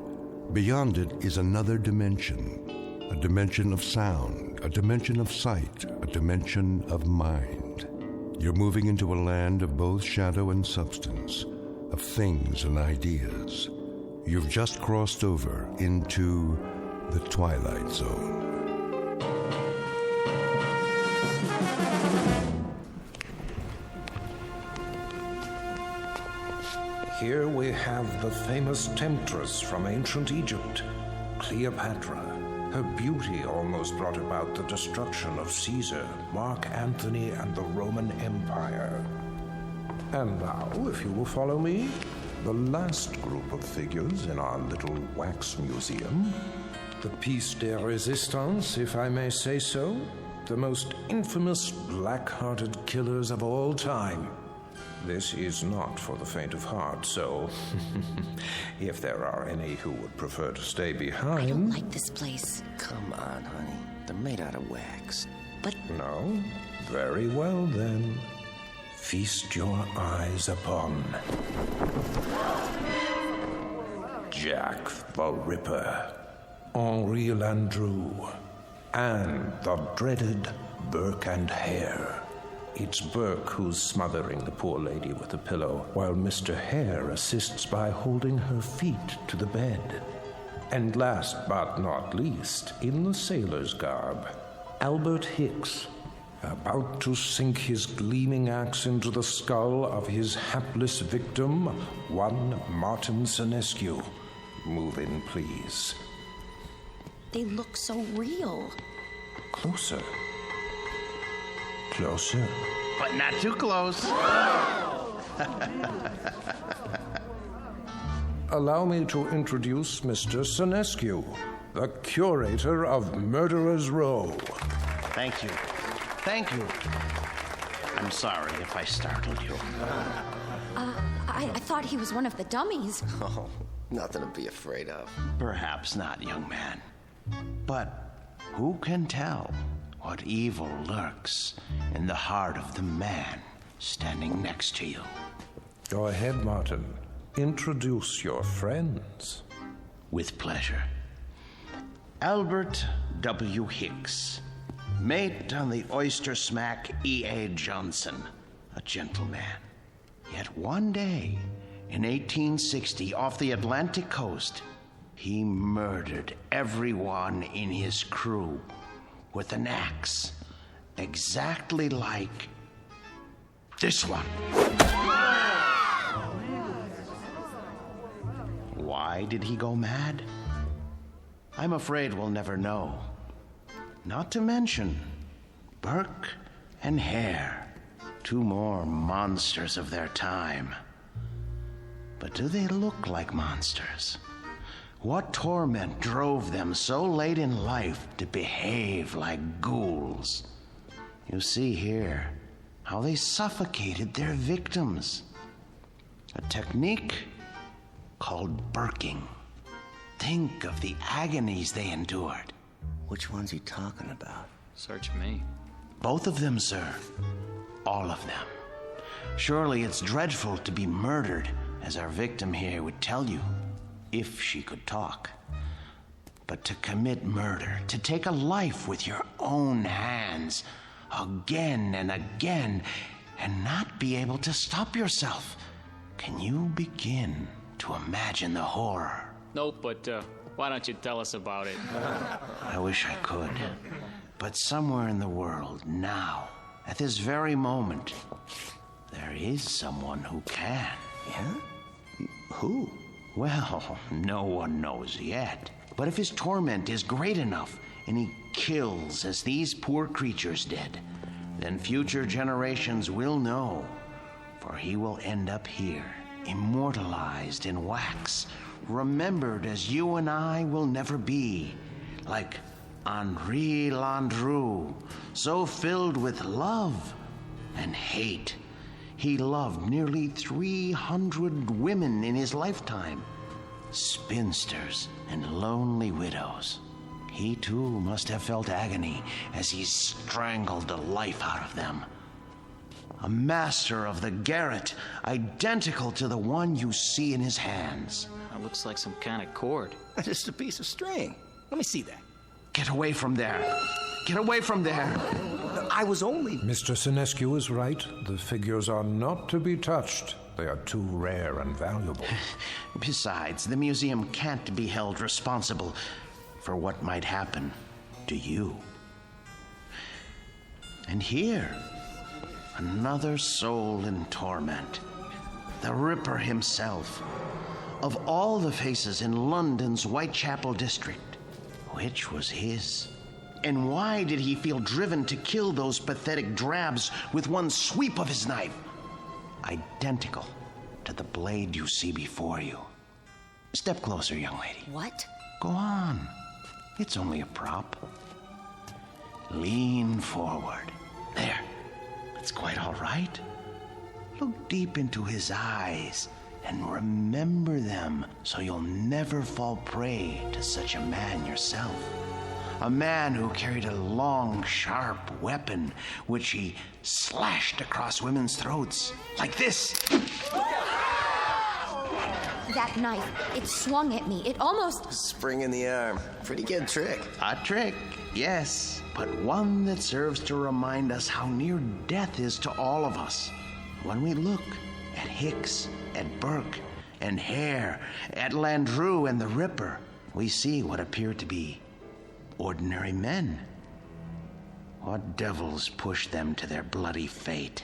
B: Beyond it is another dimension. A dimension of sound, a dimension of sight, a dimension of mind. You're moving into a land of both shadow and substance, of things and ideas. You've just crossed over into the Twilight Zone.
N: Here we have the famous temptress from ancient Egypt, Cleopatra. Her beauty almost brought about the destruction of Caesar, Mark Antony, and the Roman Empire. And now, if you will follow me, the last group of figures in our little wax museum. The piece de resistance, if I may say so. The most infamous black-hearted killers of all time. This is not for the faint of heart, so if there are any who would prefer to stay behind...
F: I don't like this place.
P: Come on, honey. They're made out of wax.
F: But...
N: No? Very well, then. Feast your eyes upon... Jack the Ripper, Henri Landru, and the dreaded Burke and Hare. It's Burke who's smothering the poor lady with a pillow, while Mr. Hare assists by holding her feet to the bed. And last but not least, in the sailor's garb, Albert Hicks, about to sink his gleaming axe into the skull of his hapless victim, one Martin Senescu. Move in, please.
F: They look so real.
N: Closer. Closer.
K: But not too close.
N: Allow me to introduce Mr. Senescu, the curator of Murderer's Row.
K: Thank you. Thank you. I'm sorry if I startled you.
F: I thought he was one of the dummies.
P: Oh, nothing to be afraid of.
K: Perhaps not, young man. But who can tell what evil lurks in the heart of the man standing next to you?
N: Go ahead, Martin. Introduce your friends.
K: With pleasure. Albert W. Hicks, mate on the oyster smack E.A. Johnson, a gentleman. Yet one day, in 1860, off the Atlantic coast, he murdered everyone in his crew with an axe, exactly like this one. Why did he go mad? I'm afraid we'll never know. Not to mention Burke and Hare, two more monsters of their time. But do they look like monsters? What torment drove them so late in life to behave like ghouls? You see here how they suffocated their victims. A technique called burking. Think of the agonies they endured.
P: Which one's he talking about?
H: Search me.
K: Both of them, sir. All of them. Surely it's dreadful to be murdered, as our victim here would tell you, if she could talk. But to commit murder, to take a life with your own hands, again and again, and not be able to stop yourself. Can you begin to imagine the horror?
H: Nope, but why don't you tell us about it?
K: I wish I could. But somewhere in the world, now, at this very moment, there is someone who can.
P: Yeah? Who?
K: Well, no one knows yet. But if his torment is great enough, and he kills as these poor creatures did, then future generations will know. For he will end up here, immortalized in wax, remembered as you and I will never be, like Henri Landru, so filled with love and hate. He loved nearly 300 women in his lifetime, spinsters and lonely widows. He too must have felt agony as he strangled the life out of them. A master of the garret, identical to the one you see in his hands.
H: That looks like some kind of cord.
P: Just a piece of string. Let me see that.
K: Get away from there. Get away from there.
P: I was only...
N: Mr. Senescu is right. The figures are not to be touched. They are too rare and valuable.
K: Besides, the museum can't be held responsible for what might happen to you. And here, another soul in torment. The Ripper himself. Of all the faces in London's Whitechapel district, which was his? And why did he feel driven to kill those pathetic drabs with one sweep of his knife? Identical to the blade you see before you. Step closer, young lady.
F: What?
K: Go on. It's only a prop. Lean forward. There. It's quite all right. Look deep into his eyes and remember them so you'll never fall prey to such a man yourself. A man who carried a long, sharp weapon which he slashed across women's throats. Like this.
F: That knife, it swung at me. It almost...
P: Spring in the arm. Pretty good trick.
K: A trick, yes, but one that serves to remind us how near death is to all of us. When we look at Hicks, at Burke, and Hare, at Landru and the Ripper, we see what appear to be ordinary men. What devils pushed them to their bloody fate?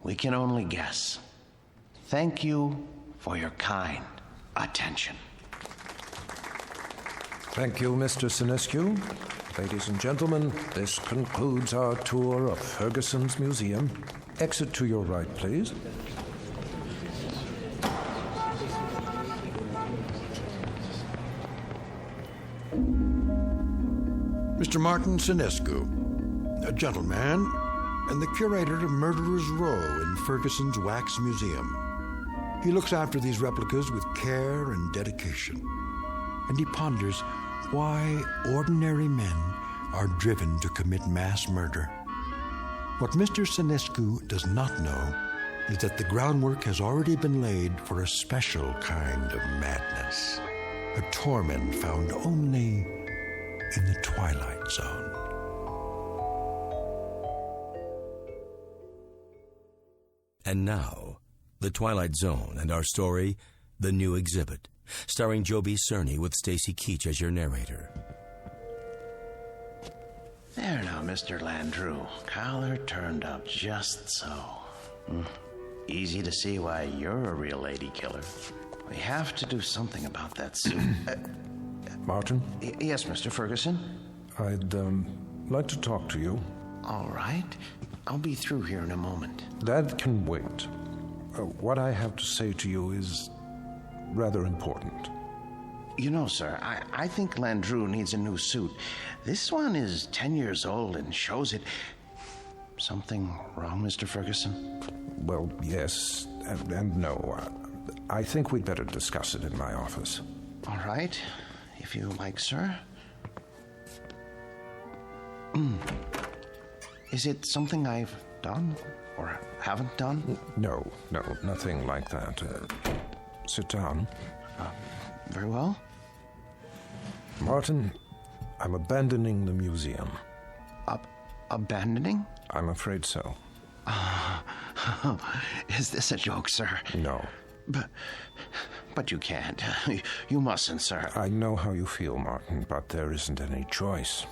K: We can only guess. Thank you for your kind attention.
N: Thank you, Mr. Sinescu. Ladies and gentlemen, this concludes our tour of Ferguson's Museum. Exit to your right, please.
B: Mr. Martin Sinescu, a gentleman, and the curator of Murderer's Row in Ferguson's Wax Museum. He looks after these replicas with care and dedication, and he ponders why ordinary men are driven to commit mass murder. What Mr. Sinescu does not know is that the groundwork has already been laid for a special kind of madness, a torment found only in the Twilight Zone.
D: And now, The Twilight Zone and our story, The New Exhibit, starring Joby Cerny with Stacy Keach as your narrator.
K: There now, Mr. Landru. Collar turned up just so. Easy to see why you're a real lady killer. We have to do something about that suit.
N: Martin?
K: Yes, Mr. Ferguson?
N: I'd like to talk to you.
K: All right. I'll be through here in a moment.
N: That can wait. What I have to say to you is rather important.
K: You know, sir, I think Landru needs a new suit. This one is 10 years old and shows it. Something wrong, Mr. Ferguson?
N: Well, yes and no. I think we'd better discuss it in my office.
K: All right, if you like, sir. Is it something I've done or haven't done?
N: No, nothing like that. Sit down.
K: Very well.
N: Martin, I'm abandoning the museum.
K: Abandoning?
N: I'm afraid so.
K: Is this a joke, sir?
N: No.
K: But you can't. You mustn't, sir.
N: I know how you feel, Martin, but there isn't any choice.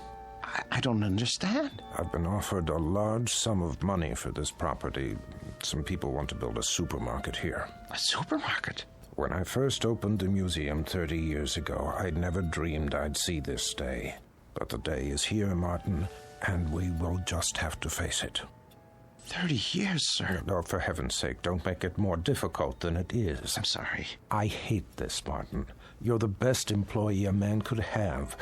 K: I don't understand.
N: I've been offered a large sum of money for this property. Some people want to build a supermarket here.
K: A supermarket?
N: When I first opened the museum 30 years ago, I'd never dreamed I'd see this day. But the day is here, Martin, and we will just have to face it.
K: 30 years, sir.
N: No, for heaven's sake, don't make it more difficult than it is.
K: I'm sorry.
N: I hate this, Martin. You're the best employee a man could have.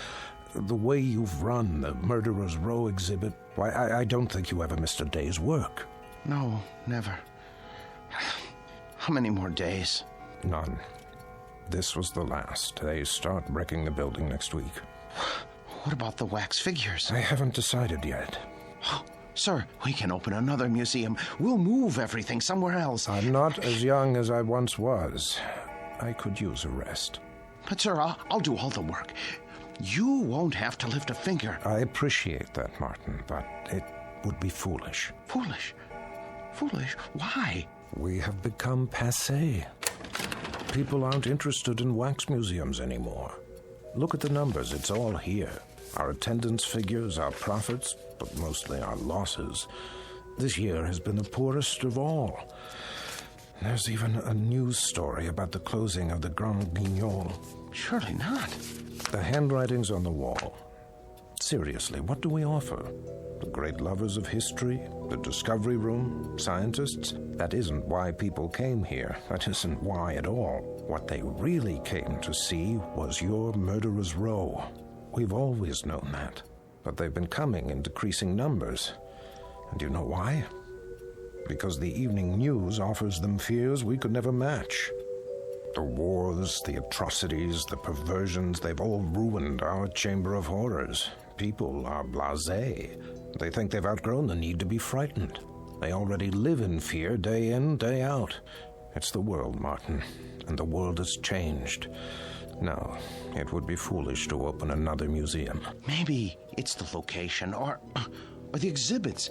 N: The way you've run the Murderer's Row exhibit, why, I don't think you ever missed a day's work.
K: No, never. How many more days?
N: None. This was the last. They start wrecking the building next week.
K: What about the wax figures?
N: I haven't decided yet.
K: Sir, we can open another museum. We'll move everything somewhere else.
N: I'm not as young as I once was. I could use a rest.
K: But, sir, I'll do all the work. You won't have to lift a finger.
N: I appreciate that, Martin, but it would be foolish.
K: Foolish? Foolish? Why?
N: We have become passé. People aren't interested in wax museums anymore. Look at the numbers, it's all here. Our attendance figures, our profits, but mostly our losses. This year has been the poorest of all. There's even a news story about the closing of the Grand Guignol.
K: Surely not.
N: The handwriting's on the wall. Seriously, what do we offer? The great lovers of history? The discovery room? Scientists? That isn't why people came here. That isn't why at all. What they really came to see was your murderer's row. We've always known that. But they've been coming in decreasing numbers. And you know why? Because the evening news offers them fears we could never match. The wars, the atrocities, the perversions, they've all ruined our chamber of horrors. People are blasé. They think they've outgrown the need to be frightened. They already live in fear day in, day out. It's the world, Martin, and the world has changed. No, it would be foolish to open another museum.
K: Maybe it's the location or the exhibits.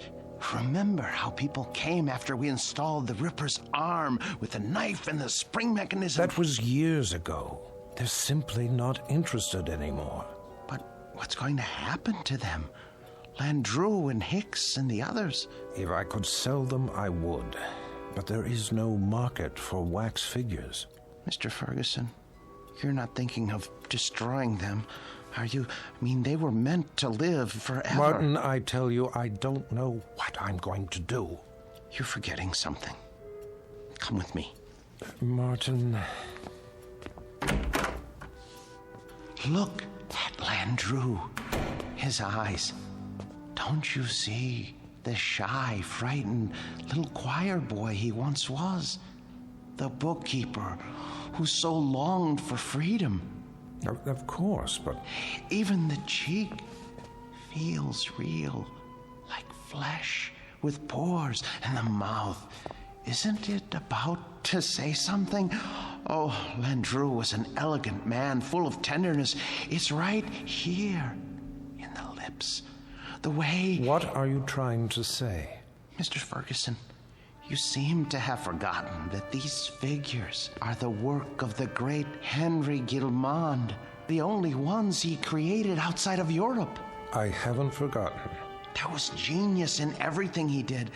K: Remember how people came after we installed the Ripper's arm with the knife and the spring mechanism?
N: That was years ago. They're simply not interested anymore.
K: But what's going to happen to them? Landru and Hicks and the others?
N: If I could sell them, I would. But there is no market for wax figures.
K: Mr. Ferguson, you're not thinking of destroying them, are you? I mean, they were meant to live forever.
N: Martin, I tell you, I don't know what I'm going to do.
K: You're forgetting something. Come with me.
N: Martin...
K: Look at Landru. His eyes. Don't you see the shy, frightened little choir boy he once was? The bookkeeper who so longed for freedom.
N: Of course, but...
K: Even the cheek feels real, like flesh, with pores, and the mouth. Isn't it about to say something? Oh, Landru was an elegant man, full of tenderness. It's right here, in the lips. The way...
N: What are you trying to say?
K: Mr. Ferguson, you seem to have forgotten that these figures are the work of the great Henry Guillemond, the only ones he created outside of Europe.
N: I haven't forgotten.
K: There was genius in everything he did.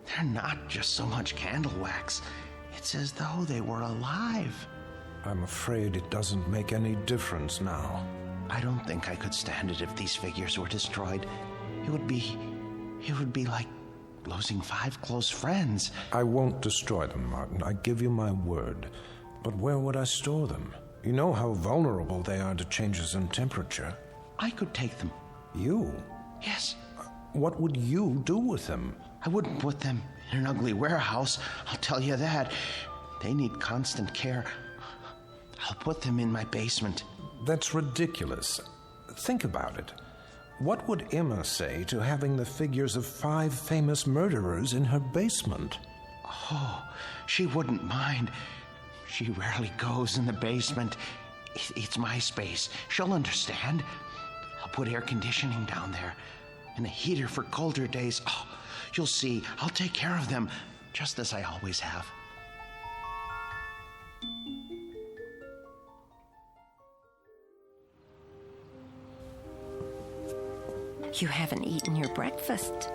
K: They're not just so much candle wax. It's as though they were alive.
N: I'm afraid it doesn't make any difference now.
K: I don't think I could stand it if these figures were destroyed. It would be like losing 5 close friends.
N: I won't destroy them, Martin. I give you my word. But where would I store them? You know how vulnerable they are to changes in temperature.
K: I could take them.
N: You?
K: Yes.
N: What would you do with them?
K: I wouldn't put them in an ugly warehouse, I'll tell you that. They need constant care. I'll put them in my basement.
N: That's ridiculous. Think about it. What would Emma say to having the figures of 5 famous murderers in her basement?
K: Oh, she wouldn't mind. She rarely goes in the basement. It's my space. She'll understand. I'll put air conditioning down there and a heater for colder days. Oh, you'll see. I'll take care of them, just as I always have.
G: You haven't eaten your breakfast.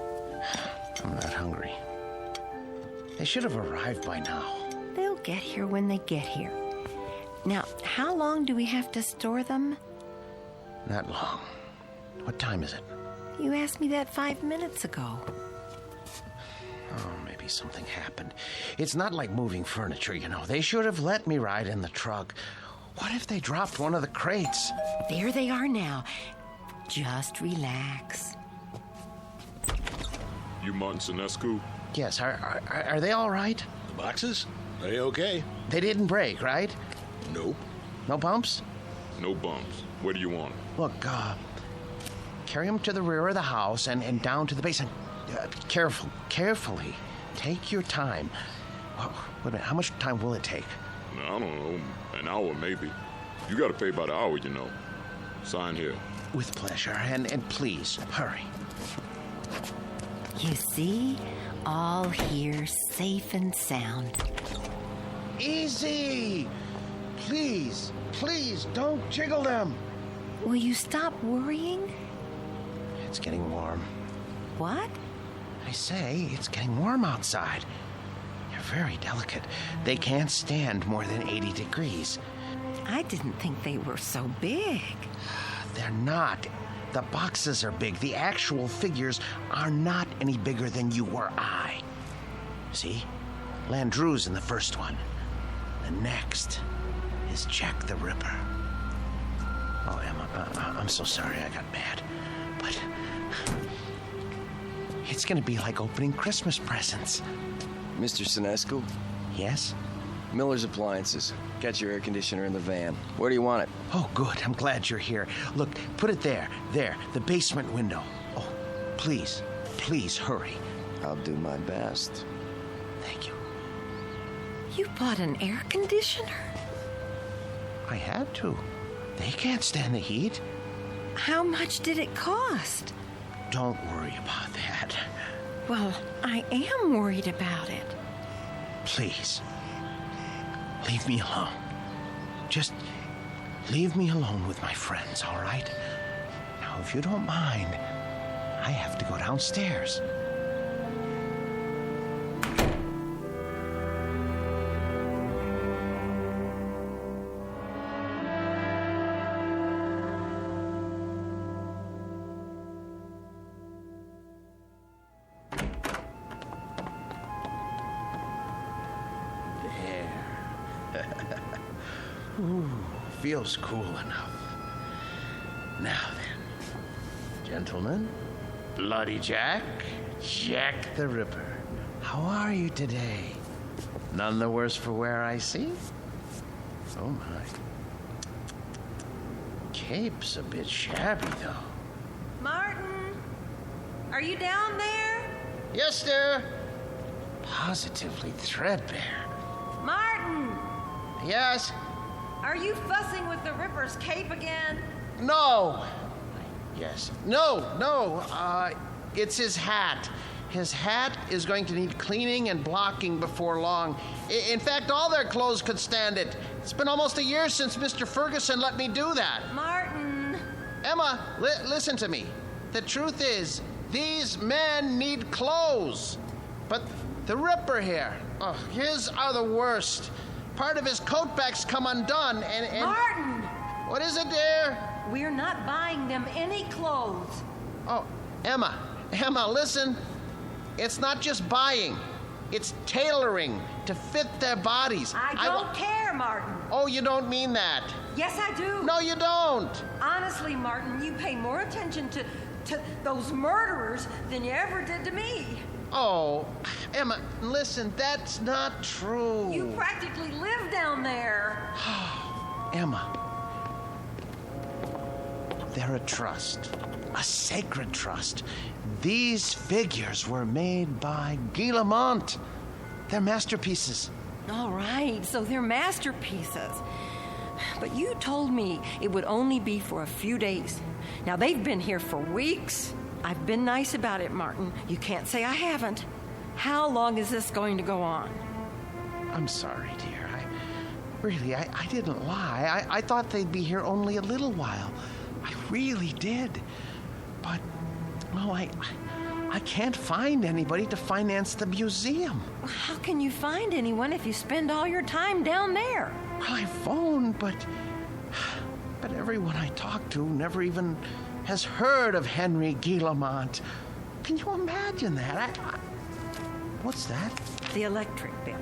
K: I'm not hungry. They should have arrived by now.
G: They'll get here when they get here. Now, how long do we have to store them?
K: Not long. What time is it?
G: You asked me that 5 minutes ago.
K: Oh, maybe something happened. It's not like moving furniture, you know. They should have let me ride in the truck. What if they dropped one of the crates?
G: There they are now. Just relax.
L: You Martin Sinescu?
K: Yes, are they all right?
L: The boxes? They okay.
K: They didn't break, right?
L: Nope.
K: No bumps?
L: No bumps. Where do you want them?
K: Look, carry them to the rear of the house and down to the basement. Carefully. Take your time. Wait a minute, how much time will it take?
L: I don't know, an hour maybe. You gotta pay by the hour, you know. Sign here.
K: With pleasure, and please, hurry.
G: You see?
J: all here safe and sound.
K: Easy! Please, don't jiggle them.
J: Will you stop worrying?
K: It's getting warm.
J: What?
K: I say, it's getting warm outside. They're very delicate. They can't stand more than 80 degrees.
J: I didn't think they were so big.
K: They're not. The boxes are big. The actual figures are not any bigger than you or I. See? Landru's in the first one. The next is Jack the Ripper. Oh, Emma, I'm so sorry I got mad. But it's going to be like opening Christmas presents.
P: Mr. Sinescu?
K: Yes?
P: Miller's Appliances. Got your air conditioner in the van. Where do you want it?
K: Oh, good. I'm glad you're here. Look, put it there. There, the basement window. Oh, please hurry.
P: I'll do my best.
K: Thank you.
J: You bought an air conditioner?
K: I had to. They can't stand the heat.
J: How much did it cost?
K: Don't worry about that.
J: Well, I am worried about it.
K: Please, leave me alone. Just leave me alone with my friends, all right? Now, if you don't mind, I have to go downstairs. Ooh, feels cool enough. Now then, gentlemen, Bloody Jack, Jack the Ripper, how are you today? None the worse for wear, I see? Oh my. Cape's a bit shabby, though.
M: Martin, are you down there?
K: Yes, sir. Positively threadbare.
M: Martin!
K: Yes?
M: Are you fussing with the Ripper's cape again?
K: No. Yes. No. It's his hat. His hat is going to need cleaning and blocking before long. In fact, all their clothes could stand it. It's been almost a year since Mr. Ferguson let me do that.
M: Martin!
K: Emma, listen to me. The truth is, these men need clothes. But the Ripper here, his are the worst. Part of his coat back's come undone and...
M: Martin!
K: What is it, dear?
M: We're not buying them any clothes.
K: Oh, Emma, listen. It's not just buying. It's tailoring to fit their bodies.
M: I don't care, Martin.
K: Oh, you don't mean that.
M: Yes, I do.
K: No, you don't.
M: Honestly, Martin, you pay more attention to those murderers than you ever did to me.
K: Oh, Emma, listen, that's not true.
M: You practically live down there.
K: Emma, they're a trust, a sacred trust. These figures were made by Guillemont. They're masterpieces.
M: All right, so they're masterpieces. But you told me it would only be for a few days. Now, they've been here for weeks. I've been nice about it, Martin. You can't say I haven't. How long is this going to go on?
K: I'm sorry, dear. I didn't lie. I thought they'd be here only a little while. I really did. But, well, I can't find anybody to finance the museum.
M: How can you find anyone if you spend all your time down there?
K: Well, I phoned, but everyone I talked to never even has heard of Henry Guillemont. Can you imagine that? What's that?
M: The electric bill.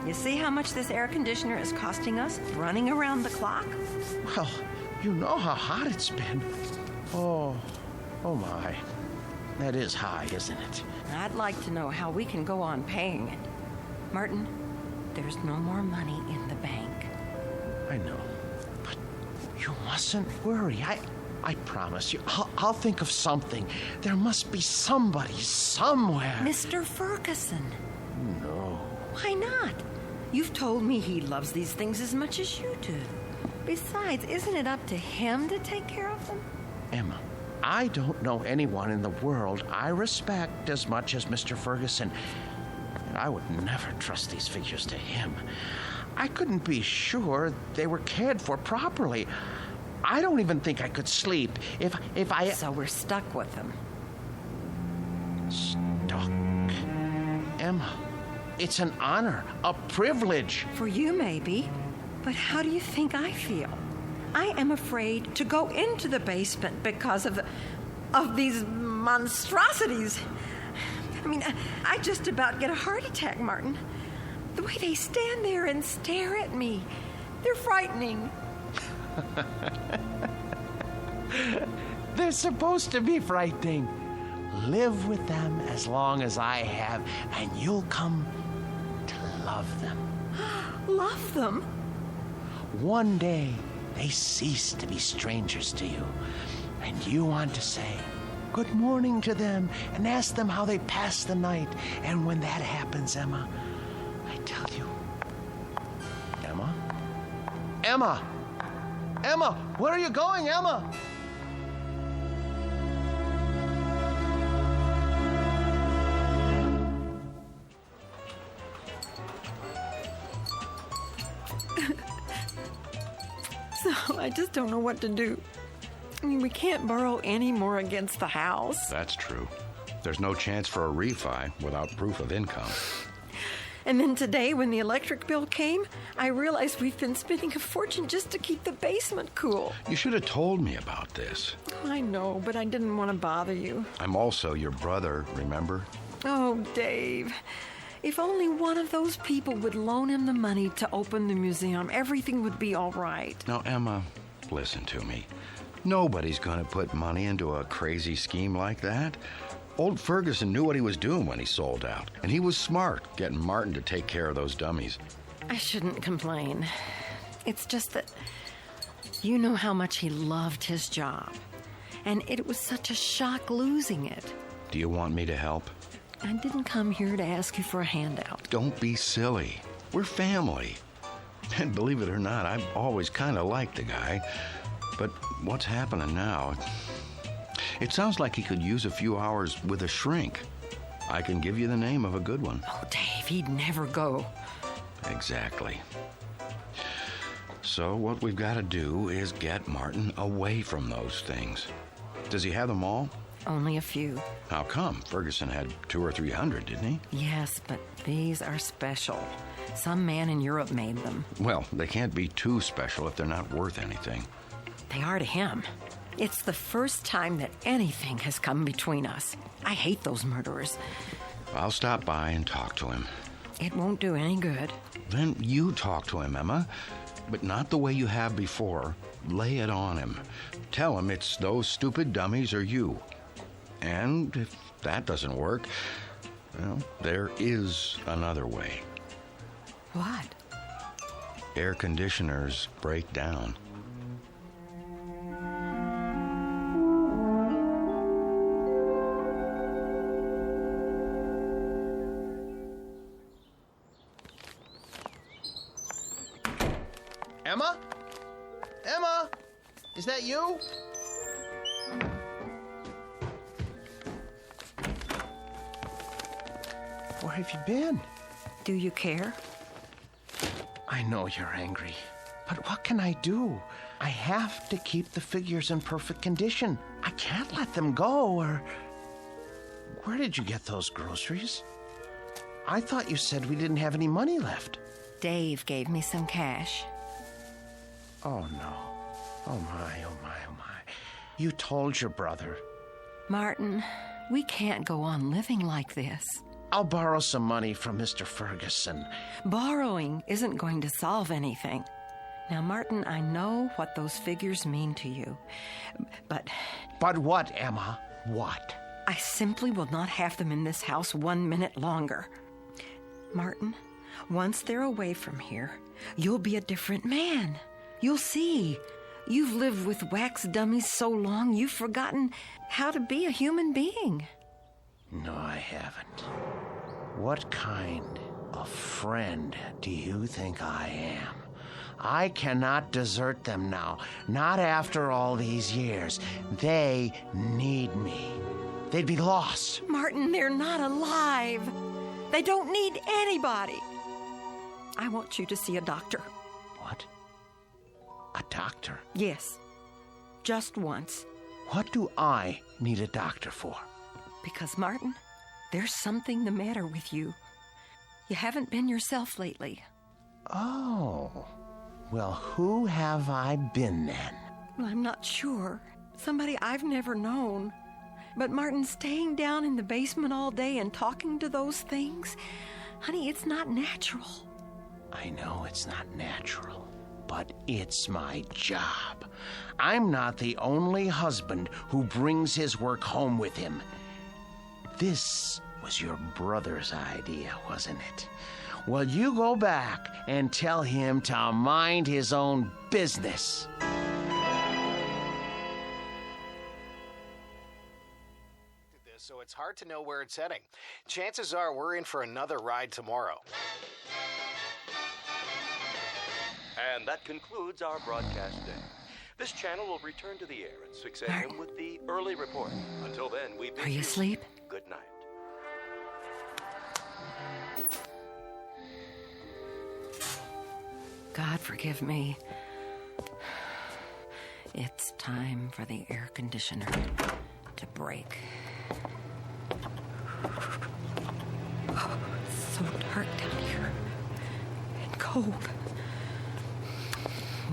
M: You see how much this air conditioner is costing us running around the clock?
K: Well, you know how hot it's been. Oh my. That is high, isn't it?
M: I'd like to know how we can go on paying it. Martin, there's no more money in the bank.
K: I know. But you mustn't worry. I promise you, I'll think of something. There must be somebody somewhere.
M: Mr. Ferguson.
K: No.
M: Why not? You've told me he loves these things as much as you do. Besides, isn't it up to him to take care of them?
K: Emma, I don't know anyone in the world I respect as much as Mr. Ferguson. I would never trust these figures to him. I couldn't be sure they were cared for properly. I don't even think I could sleep if I...
M: So we're stuck with them.
K: Stuck? Emma, it's an honor, a privilege.
M: For you, maybe. But how do you think I feel? I am afraid to go into the basement because of these monstrosities. I mean, I just about get a heart attack, Martin. The way they stand there and stare at me, they're frightening.
K: They're supposed to be frightening. Live with them as long as I have, and you'll come to love them.
M: Love them?
K: One day, they cease to be strangers to you, and you want to say good morning to them and ask them how they passed the night. And when that happens, Emma, I tell you, Emma, where are you going, Emma?
M: So I just don't know what to do. I mean, we can't borrow any more against the house.
R: That's true. There's no chance for a refi without proof of income.
M: And then today, when the electric bill came, I realized we've been spending a fortune just to keep the basement cool.
R: You should have told me about this.
M: I know, but I didn't want to bother you.
R: I'm also your brother, remember?
M: Oh, Dave. If only one of those people would loan him the money to open the museum, everything would be all right.
R: Now, Emma, listen to me. Nobody's going to put money into a crazy scheme like that. Old Ferguson knew what he was doing when he sold out, and he was smart getting Martin to take care of those dummies.
M: I shouldn't complain. It's just that you know how much he loved his job, and it was such a shock losing it.
R: Do you want me to help?
M: I didn't come here to ask you for a handout.
R: Don't be silly. We're family. And believe it or not, I've always kind of liked the guy. But what's happening now? It sounds like he could use a few hours with a shrink. I can give you the name of a good one.
M: Oh, Dave, he'd never go.
R: Exactly. So what we've got to do is get Martin away from those things. Does he have them all?
M: Only a few.
R: How come? Ferguson had 200 or 300, didn't he?
M: Yes, but these are special. Some man in Europe made them.
R: Well, they can't be too special if they're not worth anything.
M: They are to him. It's the first time that anything has come between us. I hate those murderers.
R: I'll stop by and talk to him.
M: It won't do any good.
R: Then you talk to him, Emma. But not the way you have before. Lay it on him. Tell him it's those stupid dummies or you. And if that doesn't work, well, there is another way.
M: What?
R: Air conditioners break down.
K: Emma? Emma? Is that you? Where have you been?
M: Do you care?
K: I know you're angry, but what can I do? I have to keep the figures in perfect condition. I can't let them go, or... Where did you get those groceries? I thought you said we didn't have any money left.
M: Dave gave me some cash.
K: Oh, no. Oh, my, oh, my, oh, my. You told your brother.
M: Martin, we can't go on living like this.
K: I'll borrow some money from Mr. Ferguson.
M: Borrowing isn't going to solve anything. Now, Martin, I know what those figures mean to you, but...
K: But what, Emma? What?
M: I simply will not have them in this house 1 minute longer. Martin, once they're away from here, you'll be a different man. You'll see. You've lived with wax dummies so long, you've forgotten how to be a human being.
K: No, I haven't. What kind of friend do you think I am? I cannot desert them now. Not after all these years. They need me. They'd be lost.
M: Martin, they're not alive. They don't need anybody. I want you to see a doctor.
K: What? A doctor?
M: Yes. Just once.
K: What do I need a doctor for?
M: Because, Martin, there's something the matter with you. You haven't been yourself lately.
K: Oh. Well, who have I been then?
M: Well, I'm not sure. Somebody I've never known. But Martin, staying down in the basement all day and talking to those things, honey, it's not natural.
K: I know it's not natural, but it's my job. I'm not the only husband who brings his work home with him. This was your brother's idea, wasn't it? Well, you go back and tell him to mind his own business.
C: So it's hard to know where it's heading. Chances are we're in for another ride tomorrow.
D: And that concludes our broadcast day. This channel will return to the air at 6 a.m. with the early report. Until then, we bid
M: Are you asleep?
D: Good night.
M: God forgive me. It's time for the air conditioner to break. Oh, it's so dark down here. And cold.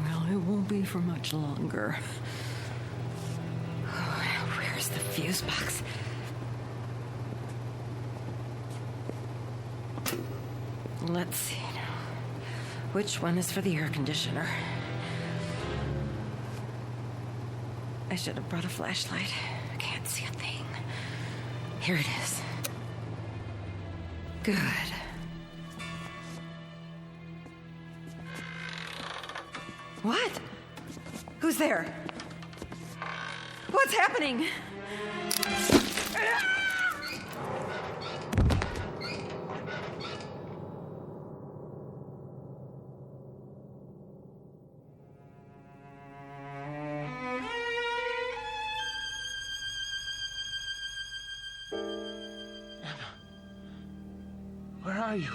M: Well, it won't be for much longer. Oh, where's the fuse box? Let's see now. Which one is for the air conditioner? I should have brought a flashlight. I can't see a thing. Here it is. Good. What? Who's there? What's happening?
K: Where are you?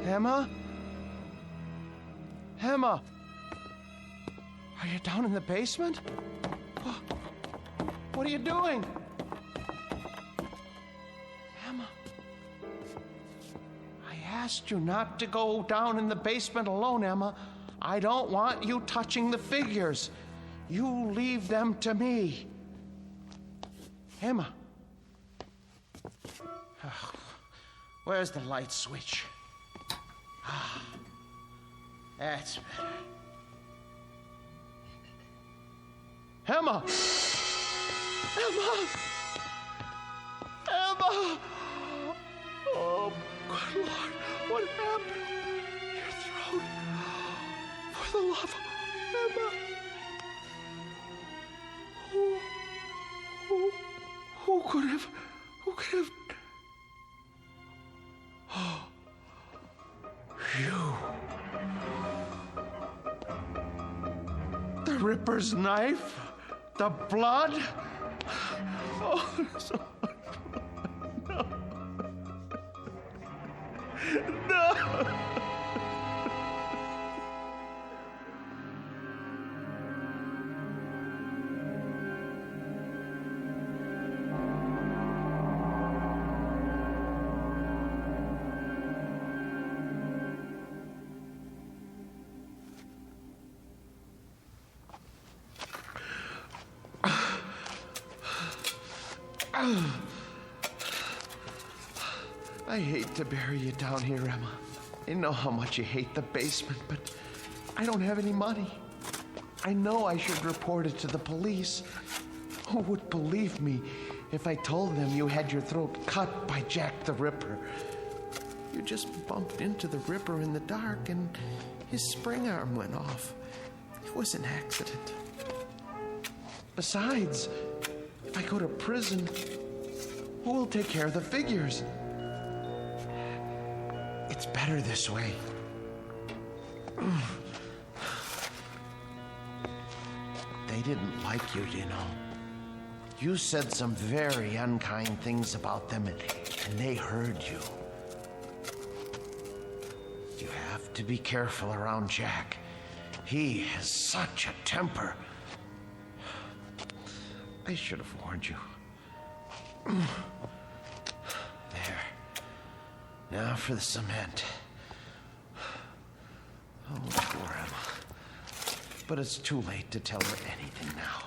K: Emma? Emma? Are you down in the basement? What are you doing? Emma? I asked you not to go down in the basement alone, Emma. I don't want you touching the figures. You leave them to me. Emma? Where's the light switch? That's better. Emma! Emma! Emma! Oh, good Lord, what happened? Your throat. For the love of Emma. Who could have... Oh, you. The Ripper's knife? The blood? Oh, so much blood. No. No. I hate to bury you down here, Emma. I know how much you hate the basement, but I don't have any money. I know I should report it to the police. Who would believe me if I told them you had your throat cut by Jack the Ripper? You just bumped into the Ripper in the dark and his spring arm went off. It was an accident. Besides, if I go to prison, who will take care of the figures? It's better this way. They didn't like you, you know. You said some very unkind things about them, and they heard you. You have to be careful around Jack. He has such a temper. I should have warned you. There. Now for the cement. Oh, poor Emma. But it's too late to tell her anything now.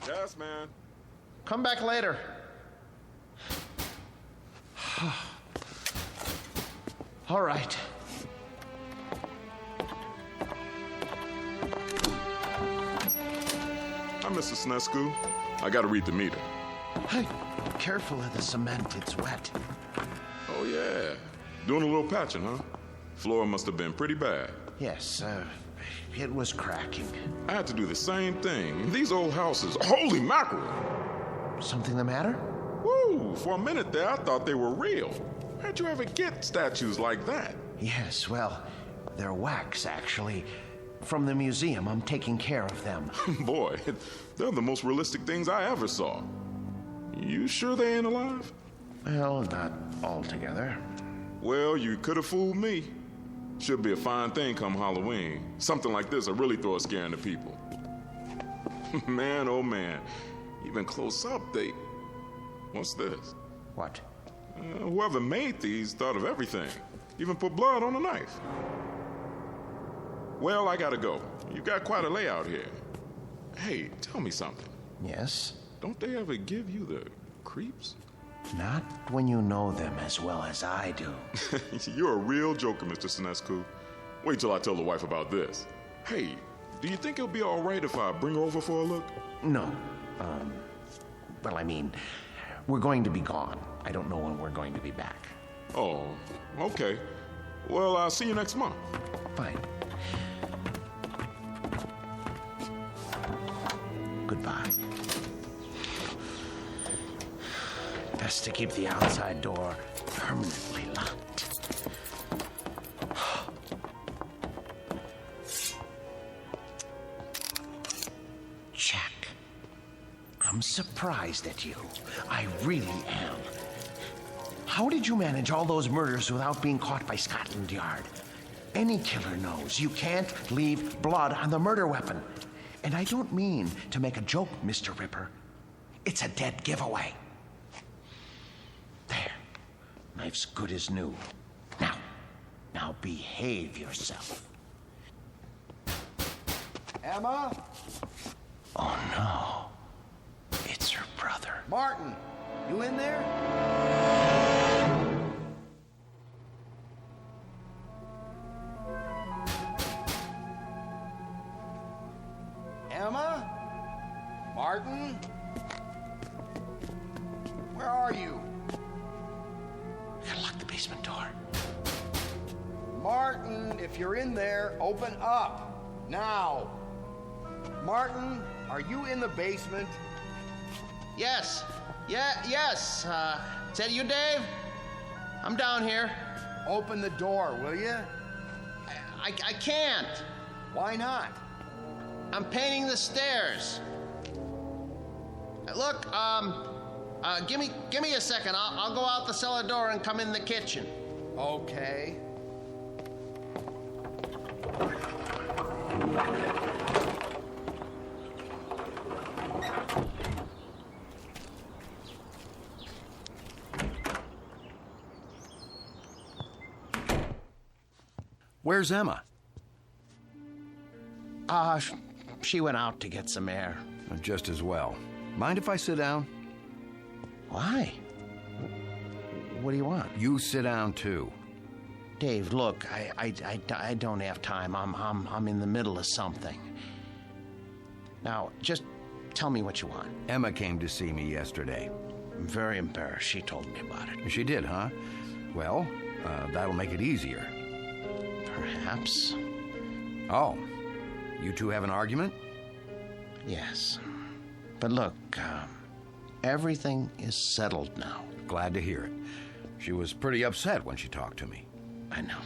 L: Yes, man.
K: Come back later. All right.
L: Hi, Mr. Snesku. I gotta read the meter.
K: Hey, careful of the cement. It's wet.
L: Oh, yeah. Doing a little patching, huh? Floor must have been pretty bad.
K: Yes, it was cracking.
L: I had to do the same thing. These old houses, holy mackerel!
K: Something the matter?
L: Woo! For a minute there, I thought they were real. How'd you ever get statues like that?
K: Yes, well, they're wax, actually. From the museum, I'm taking care of them.
L: Boy, they're the most realistic things I ever saw. You sure they ain't alive?
K: Well, not altogether.
L: Well, you could have fooled me. Should be a fine thing come Halloween. Something like this will really throw a scare into people. Man, oh man. Even close up, they... What's this?
K: What?
L: Whoever made these thought of everything. Even put blood on a knife. Well, I gotta go. You've got quite a layout here. Hey, tell me something.
K: Yes?
L: Don't they ever give you the creeps?
K: Not when you know them as well as I do.
L: You're a real joker, Mr. Sinescu. Wait till I tell the wife about this. Hey, do you think it'll be all right if I bring her over for a look?
K: No. Well, I mean, we're going to be gone. I don't know when we're going to be back.
L: Oh, okay. Well, I'll see you next month.
K: Fine. Goodbye. Best to keep the outside door permanently locked. Jack, I'm surprised at you. I really am. How did you manage all those murders without being caught by Scotland Yard? Any killer knows you can't leave blood on the murder weapon. And I don't mean to make a joke, Mr. Ripper. It's a dead giveaway. There. Knife's good as new. Now behave yourself.
T: Emma?
K: Oh, no. It's her brother.
T: Martin, you in there? Emma? Martin? Where are you?
K: Gotta lock the basement door.
T: Martin, if you're in there, open up. Now. Martin, are you in the basement?
K: Yes. Yes. Is that you, Dave? I'm down here.
T: Open the door, will you?
K: I can't.
T: Why not?
K: I'm painting the stairs. Look, give me a second. I'll go out the cellar door and come in the kitchen.
T: Okay.
R: Where's Emma?
K: She went out to get some air.
R: Just as well. Mind if I sit down?
K: Why? What do you want?
R: You sit down, too.
K: Dave, look, I don't have time. I'm in the middle of something. Now, just tell me what you want.
R: Emma came to see me yesterday.
K: I'm very embarrassed. She told me about it.
R: She did, huh? Well, that'll make it easier.
K: Perhaps.
R: Oh, you two have an argument?
K: Yes. But look, everything is settled now.
R: Glad to hear it. She was pretty upset when she talked to me.
K: I know.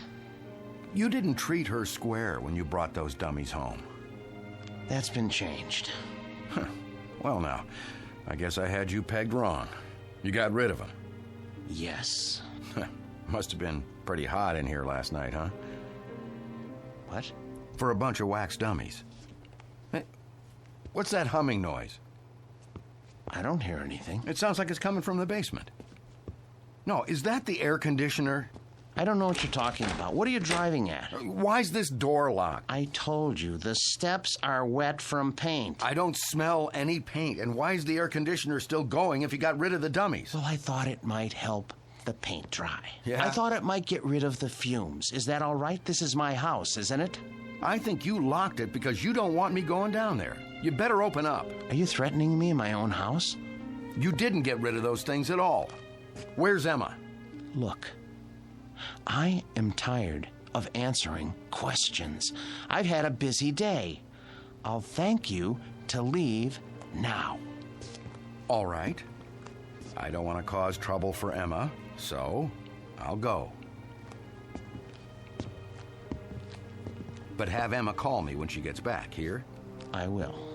R: You didn't treat her square when you brought those dummies home.
K: That's been changed.
R: Well, now, I guess I had you pegged wrong. You got rid of them.
K: Yes.
R: Must have been pretty hot in here last night, huh?
K: What?
R: For a bunch of wax dummies. Hey, what's that humming noise?
K: I don't hear anything.
R: It sounds like it's coming from the basement. No, is that the air conditioner?
K: I don't know what you're talking about. What are you driving at?
R: Why's this door locked?
K: I told you, the steps are wet from paint.
R: I don't smell any paint. And why's the air conditioner still going if you got rid of the dummies?
K: Well, I thought it might help the paint dry.
R: Yeah?
K: I thought it might get rid of the fumes. Is that all right? This is my house, isn't it?
R: I think you locked it because you don't want me going down there. You better open up.
K: Are you threatening me in my own house?
R: You didn't get rid of those things at all. Where's Emma?
K: Look, I am tired of answering questions. I've had a busy day. I'll thank you to leave now.
R: All right. I don't want to cause trouble for Emma, so I'll go. But have Emma call me when she gets back, here?
K: I will.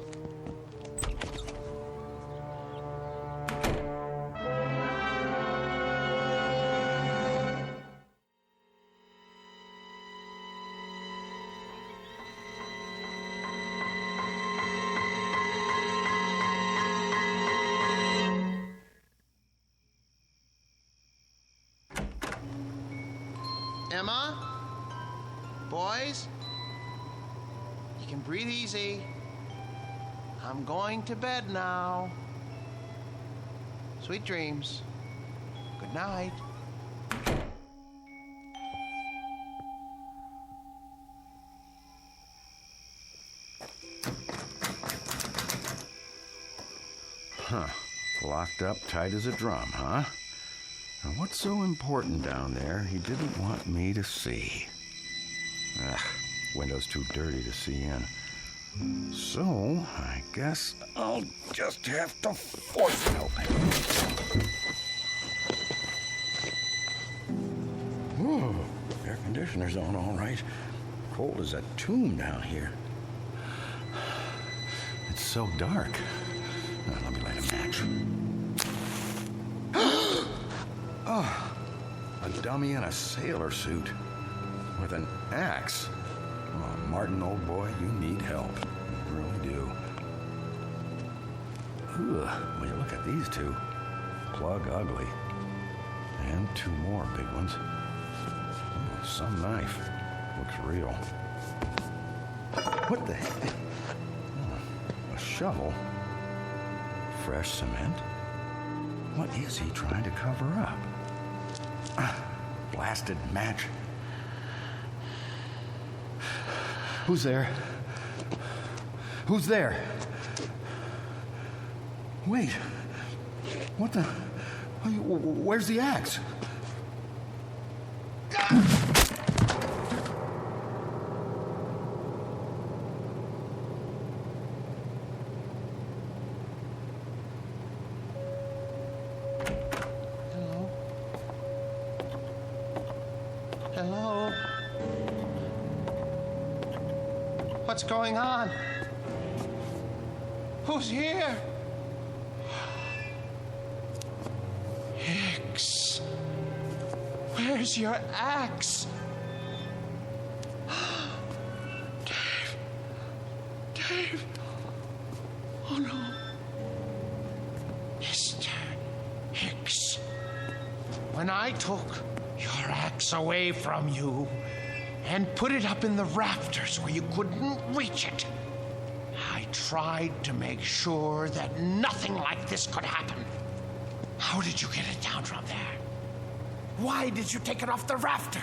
K: Emma? Boys? You can breathe easy. I'm going to bed now. Sweet dreams. Good night.
R: Huh. Locked up tight as a drum, huh? Now, what's so important down there he didn't want me to see? Ugh, window's too dirty to see in. So, I guess I'll just have to force it open. Whoa, air conditioner's on all right. Cold as a tomb down here. It's so dark. Now, let me light a match. Oh, a dummy in a sailor suit with an axe. Oh, Martin, old boy, you need help. You really do. Ugh, will you look at these two? Plug ugly. And two more big ones. Oh, some knife. Looks real. What the heck? Oh, a shovel. Fresh cement. What is he trying to cover up? Blasted match. Who's there? Who's there? Wait. What the? Where's the axe?
K: Hello? What's going on? Who's here? Hicks. Where's your axe? Dave. Dave. Oh no. Mr. Hicks. When I took your axe away from you and put it up in the rafters where you couldn't reach it, I tried to make sure that nothing like this could happen. How did you get it down from there? Why did you take it off the rafter?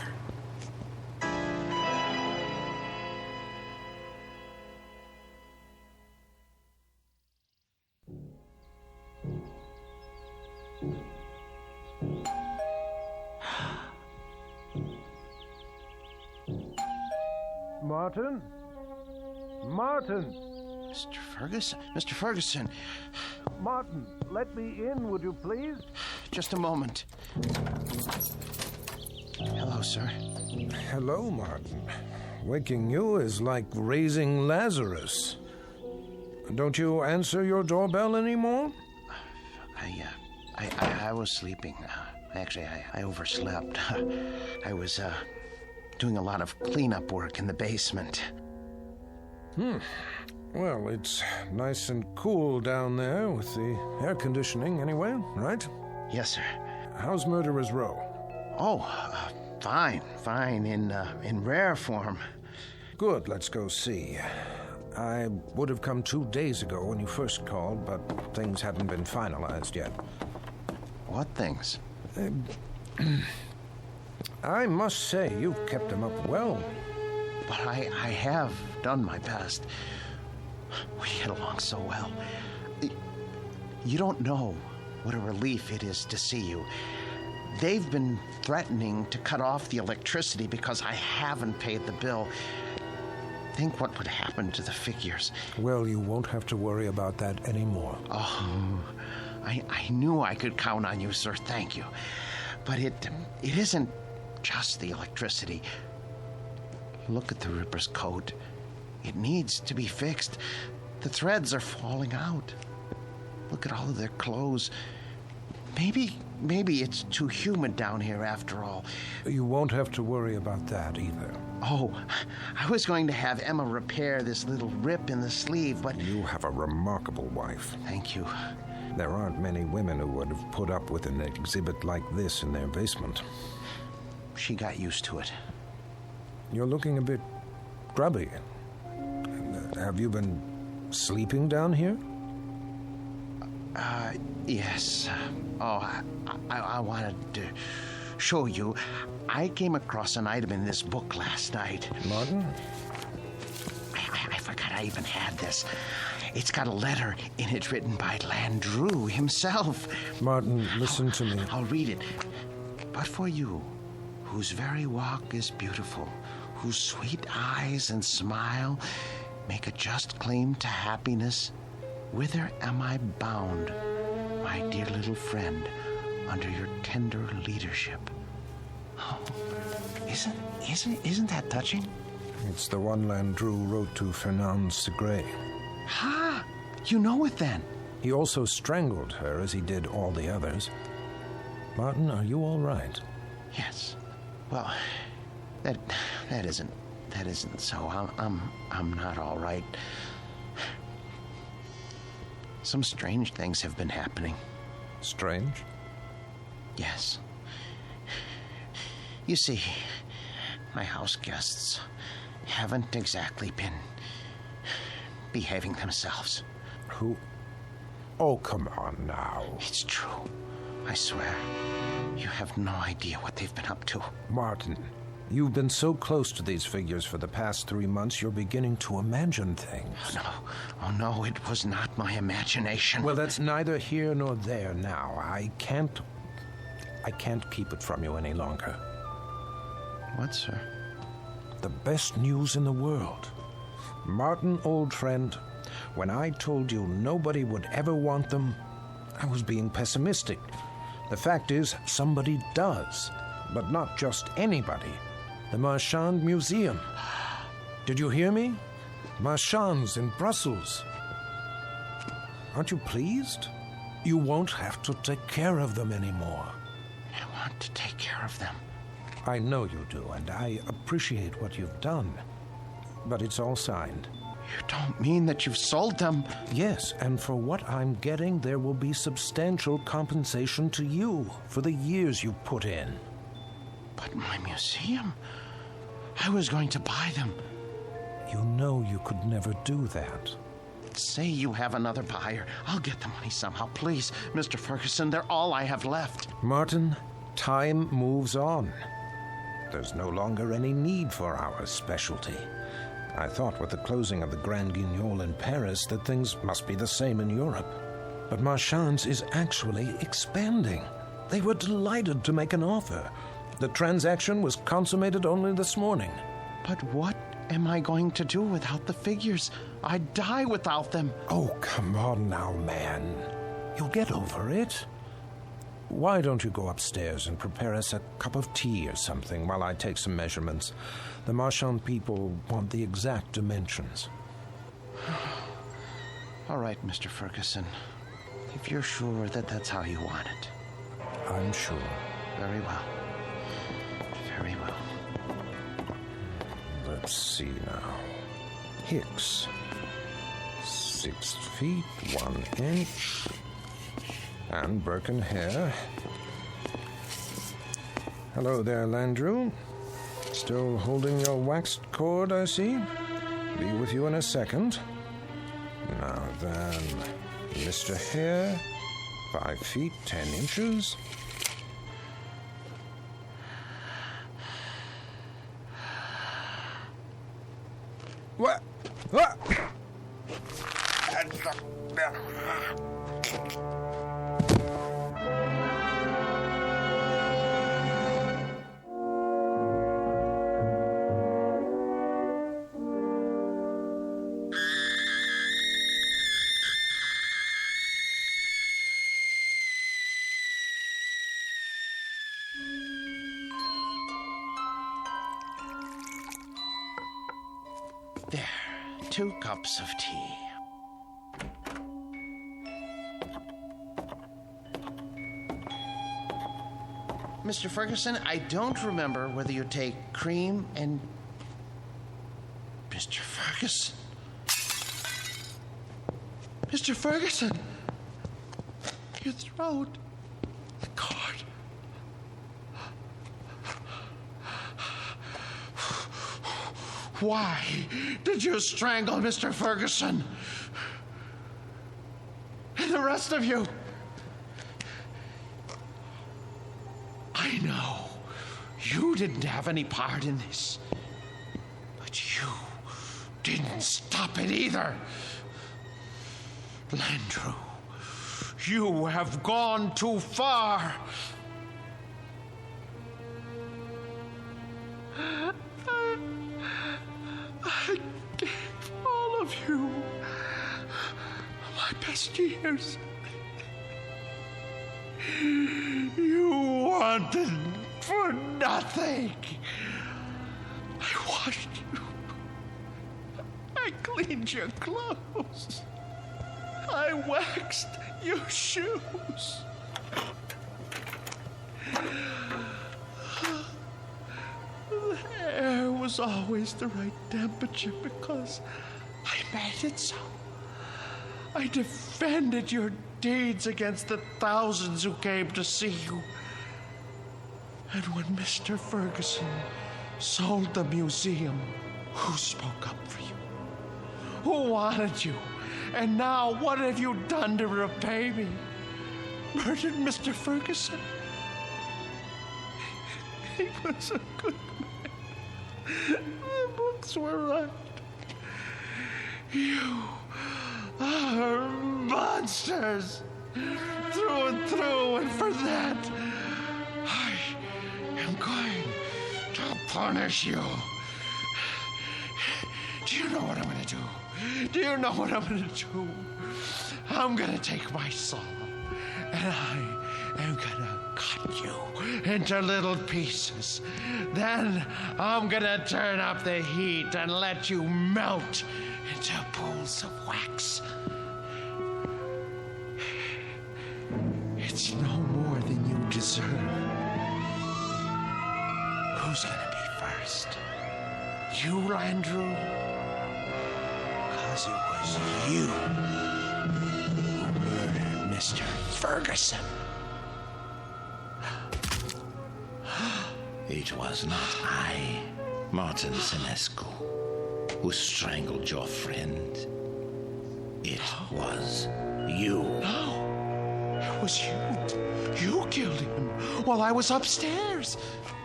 A: Martin? Martin!
K: Mr. Ferguson? Mr. Ferguson!
A: Martin, let me in, would you please?
K: Just a moment.
P: Hello, sir.
N: Hello, Martin. Waking you is like raising Lazarus. Don't you answer your doorbell anymore?
P: I was sleeping. Actually, I overslept. I was, doing a lot of cleanup work in the basement.
N: Well, it's nice and cool down there with the air conditioning anyway, right?
P: Yes, sir.
N: How's Murderer's Row?
P: Oh, fine, in rare form.
N: Good, let's go see. I would have come 2 days ago when you first called, but things hadn't been finalized yet.
P: What things?
N: I must say, you've kept them up well.
P: But I have done my best. We get along so well. You don't know what a relief it is to see you. They've been threatening to cut off the electricity because I haven't paid the bill. Think what would happen to the figures.
N: Well, you won't have to worry about that anymore.
P: Oh, I knew I could count on you, sir. Thank you. But it isn't just the electricity. Look at the Ripper's coat. It needs to be fixed. The threads are falling out. Look at all of their clothes. Maybe it's too humid down here after all.
N: You won't have to worry about that either.
P: Oh, I was going to have Emma repair this little rip in the sleeve, but...
N: You have a remarkable wife.
P: Thank you.
N: There aren't many women who would have put up with an exhibit like this in their basement.
P: She got used to it.
N: You're looking a bit grubby. Have you been sleeping down here?
P: Yes. I wanted to show you. I came across an item in this book last night.
N: Martin?
P: I forgot I even had this. It's got a letter in it written by Landru himself.
N: Martin, listen to me.
P: I'll read it. But for you, whose very walk is beautiful, whose sweet eyes and smile make a just claim to happiness, whither am I bound, my dear little friend, under your tender leadership? Oh, isn't that touching?
N: It's the one Landru wrote to Fernand Segre.
P: Ha! You know it then.
N: He also strangled her as he did all the others. Martin, are you all right?
P: Yes. Well, that isn't so. I'm not all right. Some strange things have been happening.
N: Strange?
P: Yes. You see, my house guests haven't exactly been behaving themselves.
N: Who? Oh, come on now.
P: It's true. I swear. You have no idea what they've been up to.
N: Martin, you've been so close to these figures for the past 3 months, you're beginning to imagine things.
P: Oh, no, it was not my imagination.
N: Well, that's neither here nor there now. I can't keep it from you any longer.
P: What, sir?
N: The best news in the world. Martin, old friend, when I told you nobody would ever want them, I was being pessimistic. The fact is, somebody does, but not just anybody. The Marchand Museum. Did you hear me? Marchands in Brussels. Aren't you pleased? You won't have to take care of them anymore.
P: I want to take care of them.
N: I know you do, and I appreciate what you've done. But it's all signed.
P: You don't mean that you've sold them?
N: Yes, and for what I'm getting, there will be substantial compensation to you for the years you put in.
P: But my museum? I was going to buy them.
N: You know you could never do that.
P: Say you have another buyer. I'll get the money somehow. Please, Mr. Ferguson, they're all I have left.
N: Martin, time moves on. There's no longer any need for our specialty. I thought with the closing of the Grand Guignol in Paris that things must be the same in Europe. But Marchand's is actually expanding. They were delighted to make an offer. The transaction was consummated only this morning.
P: But what am I going to do without the figures? I'd die without them.
N: Oh, come on now, man. You'll get over it. why don't you go upstairs and prepare us a cup of tea or something while I take some measurements? The Marchand people want the exact dimensions.
P: All right, Mr. Ferguson. If you're sure that that's how you want it.
N: I'm sure.
P: Very well. Very well.
N: Let's see now. Hicks. 6 feet, 1 inch. And Birkin hair. Hello there, Landrew. Still holding your waxed cord, I see. Be with you in a second. Now then, Mr. Hare, 5 feet, 10 inches. What? What?
P: There, 2 cups of tea. Mr. Ferguson, I don't remember whether you take cream and... Mr. Ferguson? Mr. Ferguson! Your throat. The cord. Why did you strangle Mr. Ferguson? And the rest of you? I know you didn't have any part in this, but you didn't stop it either. Landrew, you have gone too far. I gave all of you my best years. You wanted for nothing. I washed you. I cleaned your clothes. I waxed your shoes. The air was always the right temperature because I made it so. I defended your deeds against the thousands who came to see you. And when Mr. Ferguson sold the museum, who spoke up for you? Who wanted you? And now what have you done to repay me? Murdered Mr. Ferguson? He was a good man. The books were right. You are monsters through and through, and for that I am going to punish you. Do you know what I'm going to do? Do you know what I'm going to do? I'm going to take my saw and I am going to cut you into little pieces. Then I'm going to turn up the heat and let you melt into pools of wax. It's no more than you deserve. Who's going to be first? You, Landrew? Because it was you who murdered Mr. Ferguson.
E: It was not I, Martin Senescu, who strangled your friend. It was you.
P: No, it was you. You killed him while I was upstairs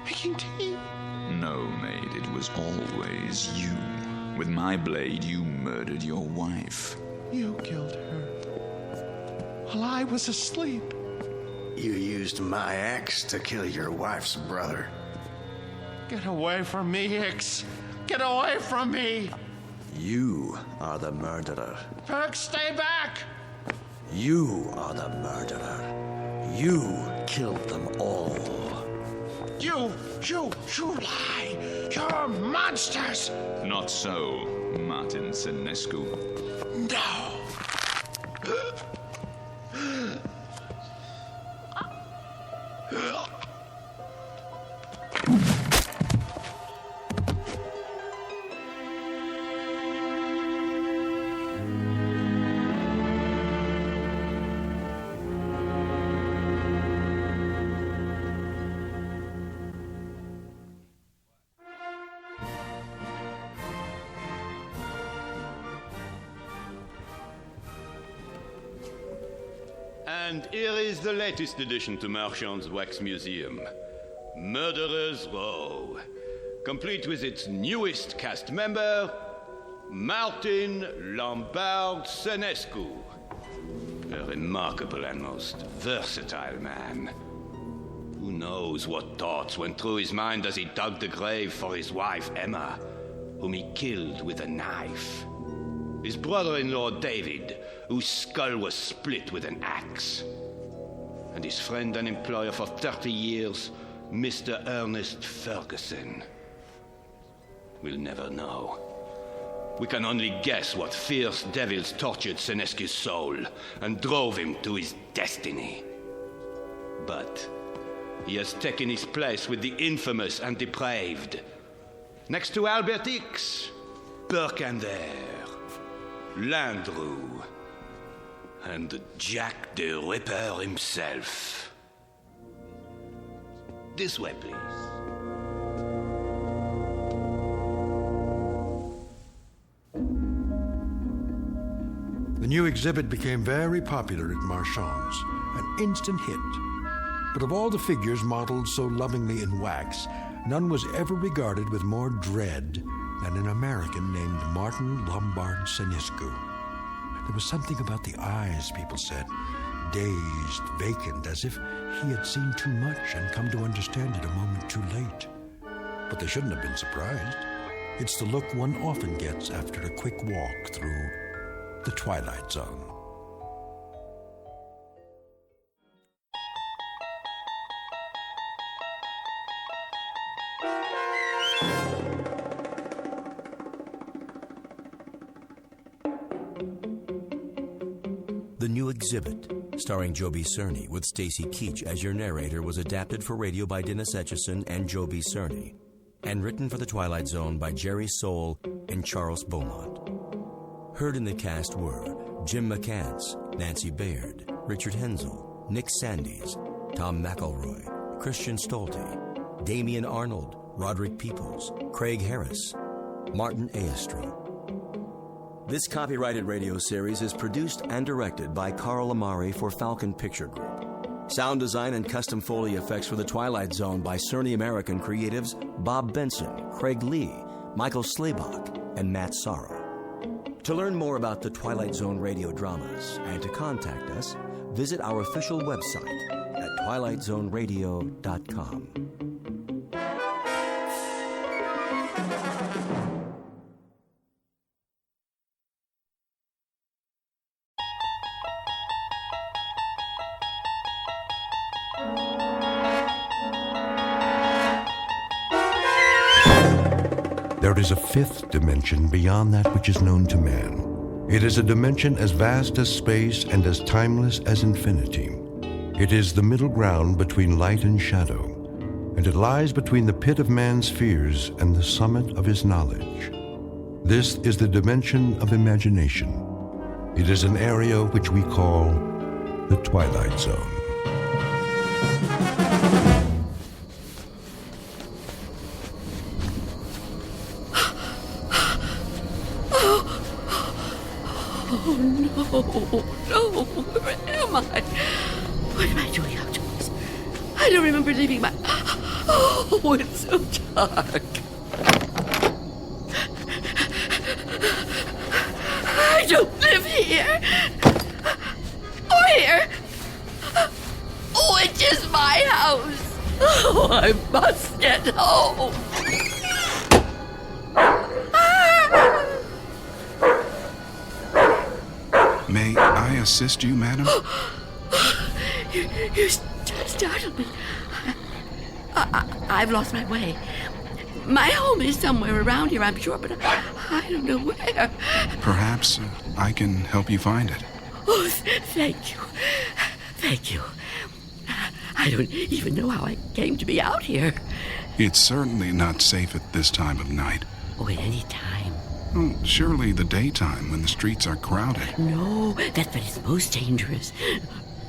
P: making tea.
U: No, maid, it was always you. With my blade, you murdered your wife.
P: You killed her while I was asleep.
E: You used my axe to kill your wife's brother.
P: Get away from me, Hicks. Get away from me.
E: You are the murderer.
P: Perk, stay back.
E: You are the murderer. You killed them all.
K: You lie! You're monsters!
U: Not so, Martin Senescu.
K: No!
O: And here is the latest addition to Marchand's Wax Museum, Murderer's Row, complete with its newest cast member, Martin Lombard Senescu, a remarkable and most versatile man. Who knows what thoughts went through his mind as he dug the grave for his wife, Emma, whom he killed with a knife. His brother-in-law, David, whose skull was split with an axe. And his friend and employer for 30 years, Mr. Ernest Ferguson. We'll never know. We can only guess what fierce devils tortured Senescu's soul and drove him to his destiny. But he has taken his place with the infamous and depraved, next to Albert X, Burkander, Landru, and Jack the Ripper himself. This way, please.
B: The new exhibit became very popular at Marchand's, an instant hit. But of all the figures modeled so lovingly in wax, none was ever regarded with more dread than an American named Martin Lombard Senescu. There was something about the eyes, people said, dazed, vacant, as if he had seen too much and come to understand it a moment too late. But they shouldn't have been surprised. It's the look one often gets after a quick walk through the Twilight Zone.
D: The new exhibit, starring Joby Cerny with Stacy Keach as your narrator, was adapted for radio by Dennis Etchison and Joby Cerny, and written for The Twilight Zone by Jerry Soule and Charles Beaumont. Heard in the cast were Jim McCants, Nancy Baird, Richard Hensel, Nick Sandys, Tom McElroy, Christian Stolte, Damian Arnold, Roderick Peoples, Craig Harris, Martin Aestro. This copyrighted radio series is produced and directed by Carl Amari for Falcon Picture Group. Sound design and custom Foley effects for The Twilight Zone by Cerny American creatives Bob Benson, Craig Lee, Michael Slaybach, and Matt Sorrow. To learn more about the Twilight Zone radio dramas and to contact us, visit our official website at twilightzoneradio.com.
B: There is a fifth dimension beyond that which is known to man. It is a dimension as vast as space and as timeless as infinity. It is the middle ground between light and shadow, and it lies between the pit of man's fears and the summit of his knowledge. This is the dimension of imagination. It is an area which we call the Twilight Zone.
G: No, where am I? What am I doing outdoors? I don't remember leaving my... Oh, it's so dark. I don't live here. Or here. Which is my house. Oh, I must get home.
V: May I assist you, madam?
G: You startled me. I've lost my way. My home is somewhere around here, I'm sure, but I don't know where.
Q: Perhaps I can help you find it.
G: Oh, thank you. Thank you. I don't even know how I came to be out here.
Q: It's certainly not safe at this time of night.
G: Oh, at any time.
Q: Well, surely the daytime when the streets are crowded.
G: No, that's when it's most dangerous.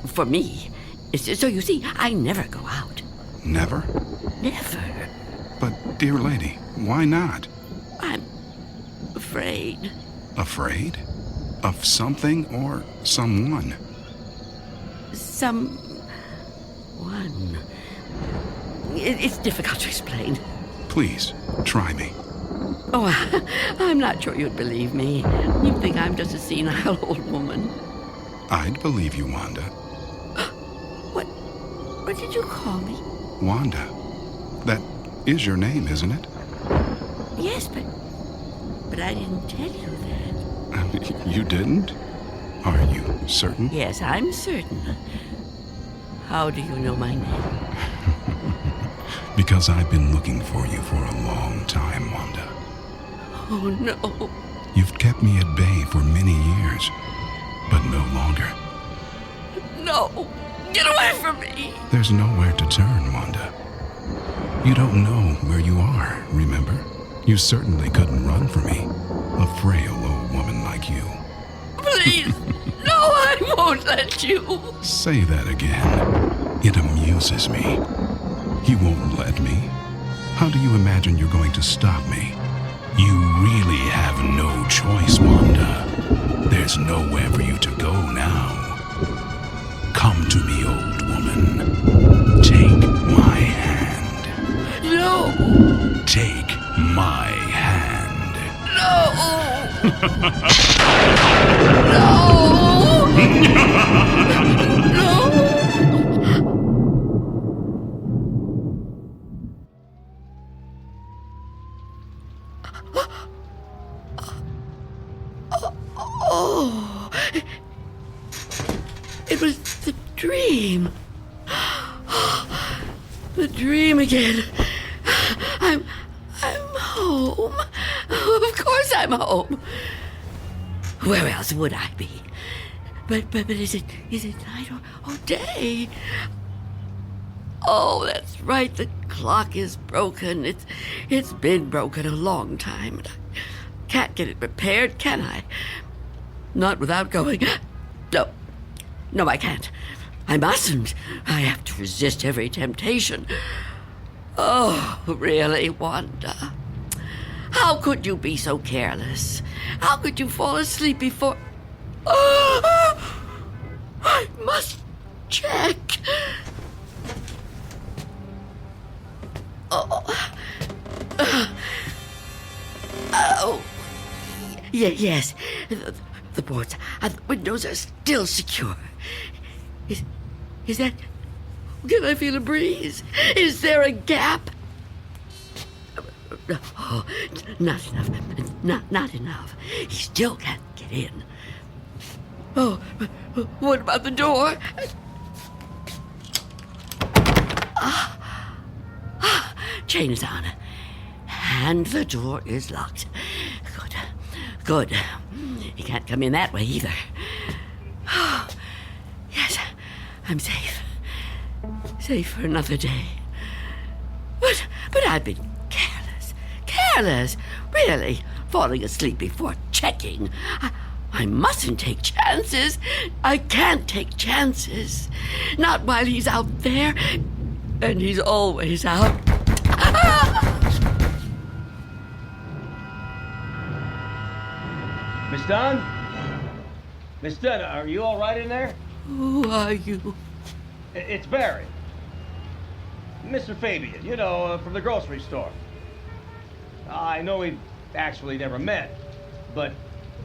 G: For me. So you see, I never go out.
Q: Never?
G: Never.
Q: But, dear lady, why not?
G: I'm afraid.
Q: Afraid? Of something or someone?
G: Someone. It's difficult to explain.
Q: Please, try me.
G: Oh, I'm not sure you'd believe me. You'd think I'm just a senile old woman.
Q: I'd believe you, Wanda.
G: What did you call me?
Q: Wanda. That is your name, isn't it?
G: Yes, but I didn't tell you that.
Q: You didn't? Are you certain?
G: Yes, I'm certain. How do you know my name?
Q: Because I've been looking for you for a long time, Wanda.
G: Oh, no.
Q: You've kept me at bay for many years, but no longer.
G: No! Get away from me!
Q: There's nowhere to turn, Wanda. You don't know where you are, remember? You certainly couldn't run from me, a frail old woman like you.
G: Please! No, I won't let you!
Q: Say that again. It amuses me. You won't let me? How do you imagine you're going to stop me? You really have no choice, Wanda. There's nowhere for you to go now. Come to me, old woman. Take my hand.
G: No!
Q: Take my hand.
G: No! No! Oh, it was the dream. The dream again. I'm home. Of course I'm home. Where else would I be? But is it night or day? Oh, that's right. The clock is broken. It's been broken a long time. I can't get it repaired, can I? Not without going. No, I can't. I mustn't. I have to resist every temptation. Oh, really, Wanda? How could you be so careless? How could you fall asleep before... Oh, I must check. Yes. The boards and the windows are still secure. Is that... Can I feel a breeze? Is there a gap? Oh, not enough. Not enough. He still can't get in. Oh, what about the door? Chain is on. And the door is locked. Good. He can't come in that way either. Yes, I'm safe. Safe for another day. But I've been careless. Really, falling asleep before checking. I mustn't take chances. I can't take chances. Not while he's out there. And he's always out.
V: Miss Dunn? Miss Dunn, are you all right in there?
G: Who are you?
V: It's Barry. Mr. Fabian, from the grocery store. I know we've actually never met, but,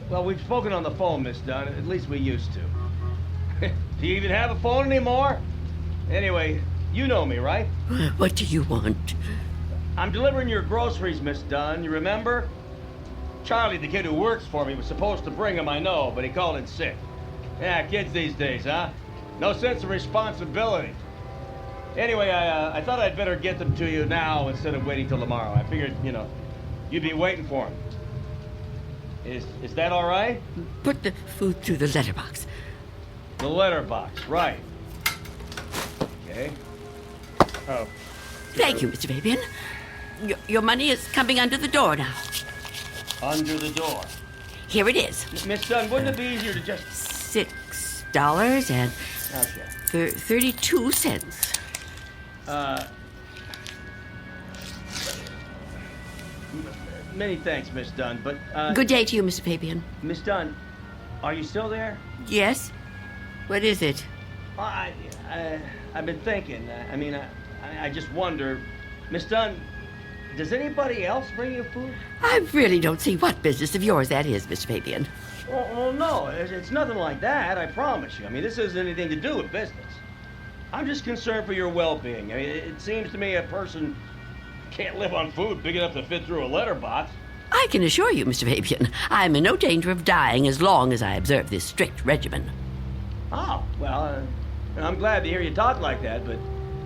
V: well, we've spoken on the phone, Miss Dunn. At least we used to. Do you even have a phone anymore? Anyway, you know me, right?
G: What do you want?
V: I'm delivering your groceries, Miss Dunn. You remember? Charlie, the kid who works for me, was supposed to bring them, I know, but he called in sick. Yeah, kids these days, huh? No sense of responsibility. Anyway, I thought I'd better get them to you now instead of waiting till tomorrow. I figured, you'd be waiting for them. Is that all right?
G: Put the food through the letterbox.
V: The letterbox, right. Okay. Oh.
G: Thank you, Mr. Fabian. Your money is coming under the door now.
V: Under the door?
G: Here it is.
V: Miss Dunn, wouldn't it be easier to just...
G: $6 and...
V: Okay.
G: 32 cents.
V: Many thanks, Miss Dunn, but...
G: Good day to you, Mr. Fabian.
V: Miss Dunn, are you still there?
G: Yes? What is it?
V: I've been thinking. I just wonder... Miss Dunn, does anybody else bring you food?
G: I really don't see what business of yours that is, Mr. Fabian.
V: Well, no, it's nothing like that, I promise you. This hasn't anything to do with business. I'm just concerned for your well-being. It seems to me a person can't live on food big enough to fit through a letterbox.
G: I can assure you, Mr. Fabian, I'm in no danger of dying as long as I observe this strict regimen.
V: Oh, well, I'm glad to hear you talk like that, but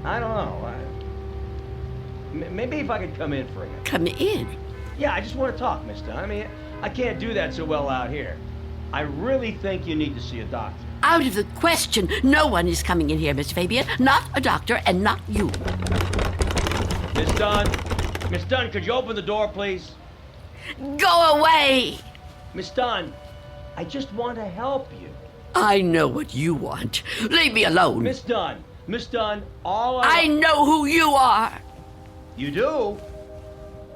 V: I don't know. Maybe if I could come in for a minute.
G: Come in?
V: Yeah, I just want to talk, Miss Dunn. I can't do that so well out here. I really think you need to see a doctor.
G: Out of the question. No one is coming in here, Mr. Fabian. Not a doctor, and not you.
V: Miss Dunn, could you open the door, please?
G: Go away!
V: Miss Dunn, I just want to help you.
G: I know what you want. Leave me alone.
V: Miss Dunn,
G: I know who you are.
V: You do?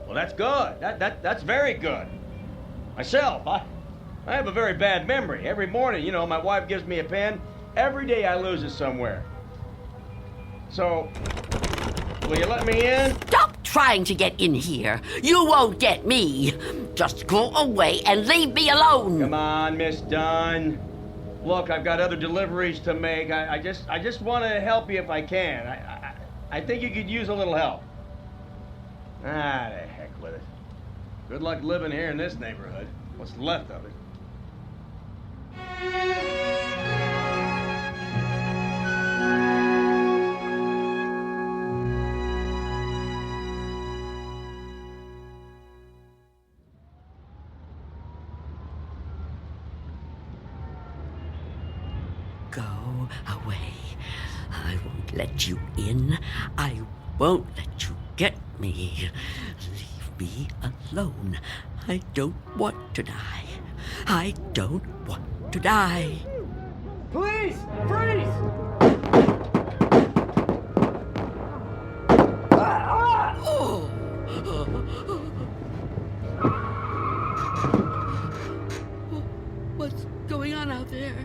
V: Well, that's good. That's very good. Myself, I have a very bad memory. Every morning, my wife gives me a pen. Every day I lose it somewhere. So, will you let me in?
G: Stop trying to get in here. You won't get me. Just go away and leave me alone.
V: Come on, Miss Dunn. Look, I've got other deliveries to make. I just want to help you if I can. I think you could use a little help. The heck with it. Good luck living here in this neighborhood. What's left of it.
G: Go away. I won't let you in. I won't let you get me. Leave me alone. I don't want to die. I don't want to die.
V: Please, freeze!
G: What's going on out there?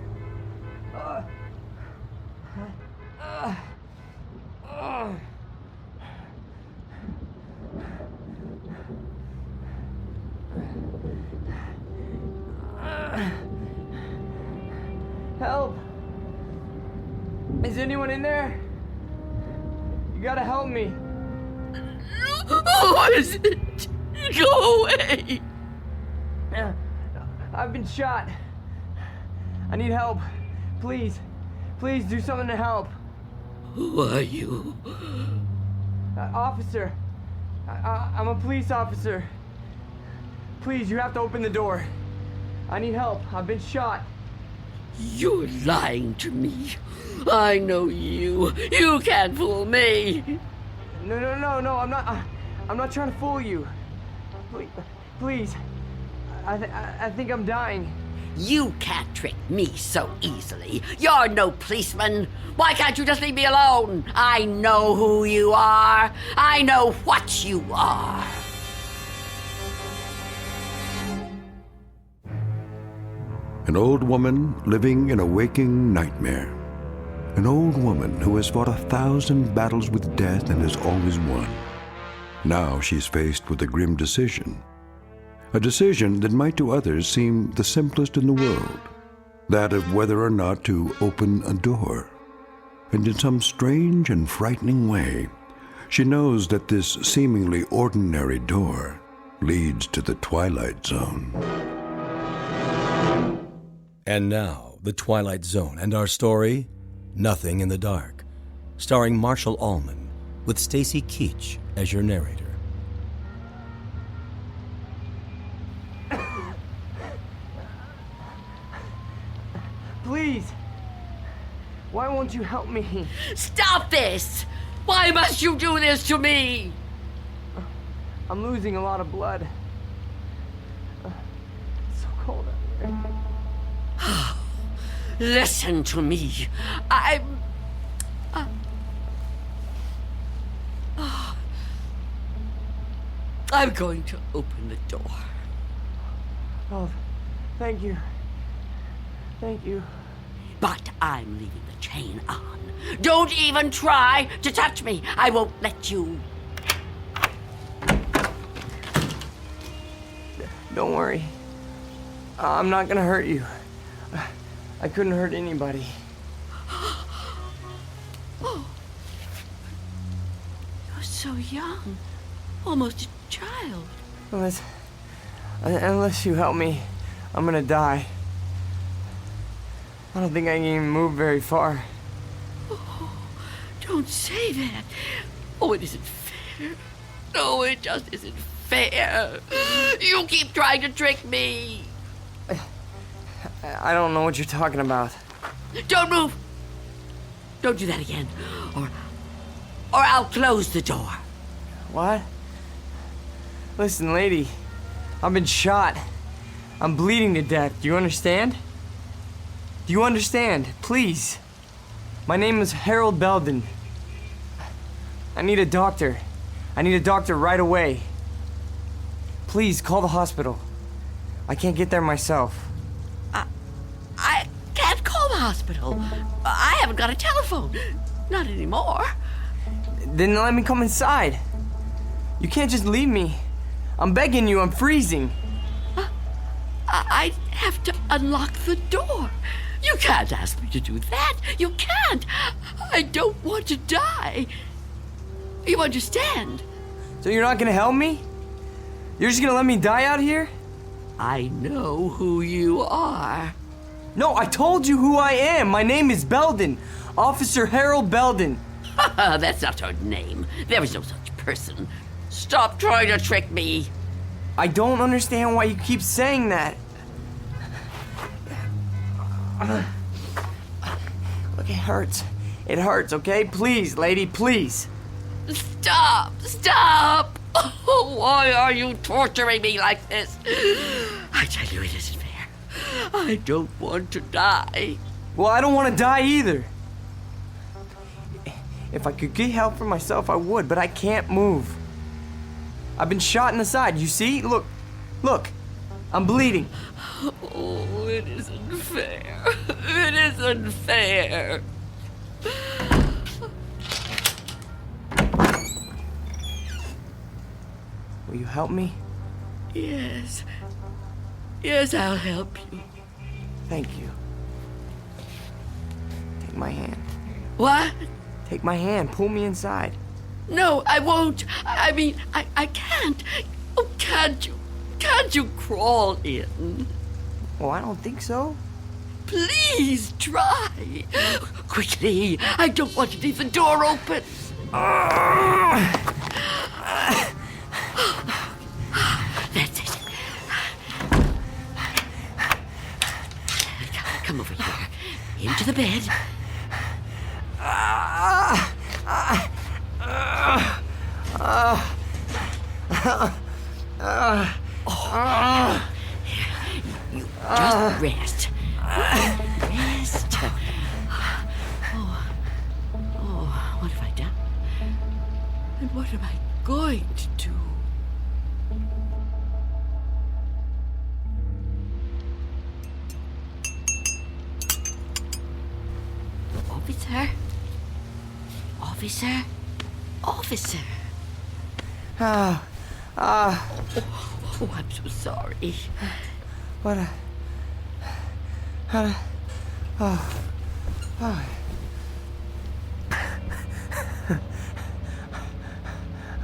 I: Help! Is anyone in there? You gotta help me.
G: Who is it? Go away!
I: I've been shot. I need help. Please. Please do something to help.
G: Who are you?
I: Officer. I'm a police officer. Please, you have to open the door. I need help. I've been shot.
G: You're lying to me. I know you. You can't fool me.
I: No, I'm not trying to fool you. Please. I think I'm dying.
G: You can't trick me so easily. You're no policeman. Why can't you just leave me alone? I know who you are. I know what you are.
B: An old woman living in a waking nightmare. An old woman who has fought 1,000 battles with death and has always won. Now she's faced with a grim decision. A decision that might to others seem the simplest in the world. That of whether or not to open a door. And in some strange and frightening way, she knows that this seemingly ordinary door leads to the Twilight Zone.
D: And now, the Twilight Zone and our story, Nothing in the Dark, starring Marshall Allman, with Stacy Keach as your narrator.
I: Please. Why won't you help me?
H: Stop this! Why must you do this to me?
I: I'm losing a lot of blood. It's so cold out here.
H: Listen to me. I'm going to open the door.
I: Oh, thank you. Thank you.
H: But I'm leaving the chain on. Don't even try to touch me. I won't let you.
I: Don't worry. I'm not gonna hurt you. I couldn't hurt anybody.
H: Oh. You're so young. Almost a child.
I: Unless you help me, I'm gonna die. I don't think I can even move very far.
H: Oh, don't say that. Oh, it isn't fair. No, it just isn't fair. You keep trying to trick me.
I: I don't know what you're talking about.
H: Don't move. Don't do that again. Or I'll close the door.
I: What? Listen, lady. I've been shot. I'm bleeding to death. Do you understand? Do you understand? Please. My name is Harold Belden. I need a doctor. I need a doctor right away. Please, call the hospital. I can't get there myself.
H: I can't call the hospital. I haven't got a telephone. Not anymore.
I: Then let me come inside. You can't just leave me. I'm begging you, I'm freezing.
H: I have to unlock the door. You can't ask me to do that. You can't. I don't want to die. You understand?
I: So you're not gonna help me? You're just gonna let me die out here?
H: I know who you are.
I: No, I told you who I am. My name is Belden. Officer Harold Belden.
H: That's not her name. There is no such person. Stop trying to trick me.
I: I don't understand why you keep saying that. Look, it hurts. It hurts, okay? Please, lady, please.
H: Stop! Stop! Oh, why are you torturing me like this? I tell you, it isn't fair. I don't want to die.
I: Well, I don't want to die either. If I could get help for myself, I would, but I can't move. I've been shot in the side, you see? Look, I'm bleeding.
H: Oh, it isn't fair. It isn't fair.
I: Will you help me?
H: Yes. Yes, I'll help you.
I: Thank you. Take my hand.
H: What?
I: Take my hand. Pull me inside.
H: No, I won't. I mean, I can't. Oh, can't you? Can't you crawl in?
I: Oh, I don't think so.
H: Please try. Quickly. I don't want to leave the door open. That's it. Come over here. Into the bed. You just rest. Rest. Oh, what have I done? And what am I going to do? Officer? Officer?
I: Oh,
H: I'm so sorry.
I: What a...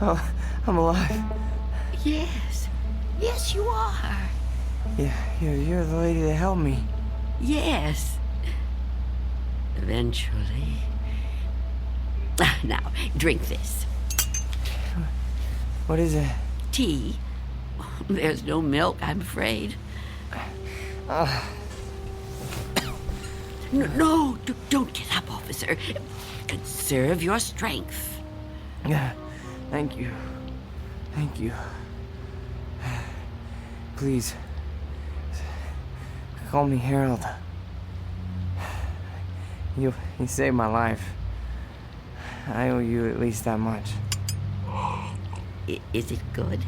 I: Oh, I'm alive.
H: Yes. Yes, you are.
I: Yeah, you're the lady that helped me.
H: Yes. Eventually. Now, drink this.
I: What is it?
H: Tea. There's no milk, I'm afraid. No, don't get up, officer. Conserve your strength.
I: Thank you. Thank you. Please, call me Harold. You saved my life. I owe you at least that much.
H: Is it good?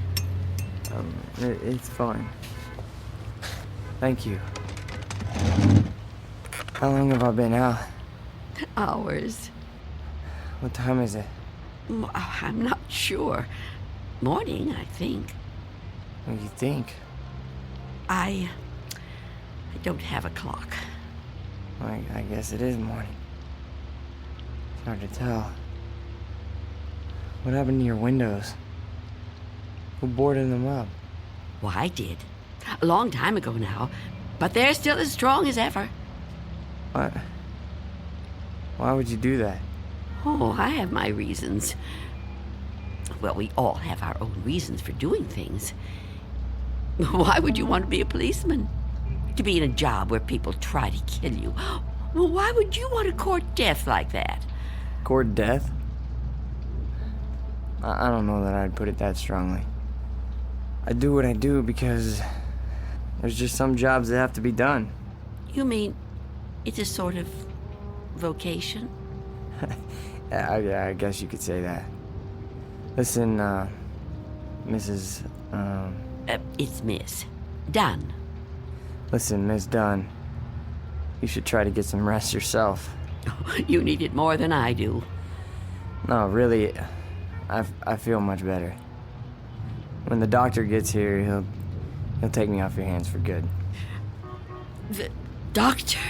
I: It's fine. Thank you. How long have I been out?
H: Hours.
I: What time is it?
H: I'm not sure. Morning, I think.
I: What do you think?
H: I don't have a clock.
I: I guess it is morning. It's hard to tell. What happened to your windows? Who boarded them up?
H: Well, I did. A long time ago now. But they're still as strong as ever.
I: What? Why would you do that?
H: Oh, I have my reasons. Well, we all have our own reasons for doing things. Why would you want to be a policeman? To be in a job where people try to kill you? Well, why would you want to court death like that?
I: Court death? I don't know that I'd put it that strongly. I do what I do because there's just some jobs that have to be done.
H: You mean it's a sort of vocation?
I: Yeah, I guess you could say that. Listen, Mrs.
H: It's Miss Dunn.
I: Listen, Miss Dunn. You should try to get some rest yourself.
H: You need it more than I do.
I: No, really, I feel much better. When the doctor gets here, he'll take me off your hands for good.
H: The doctor?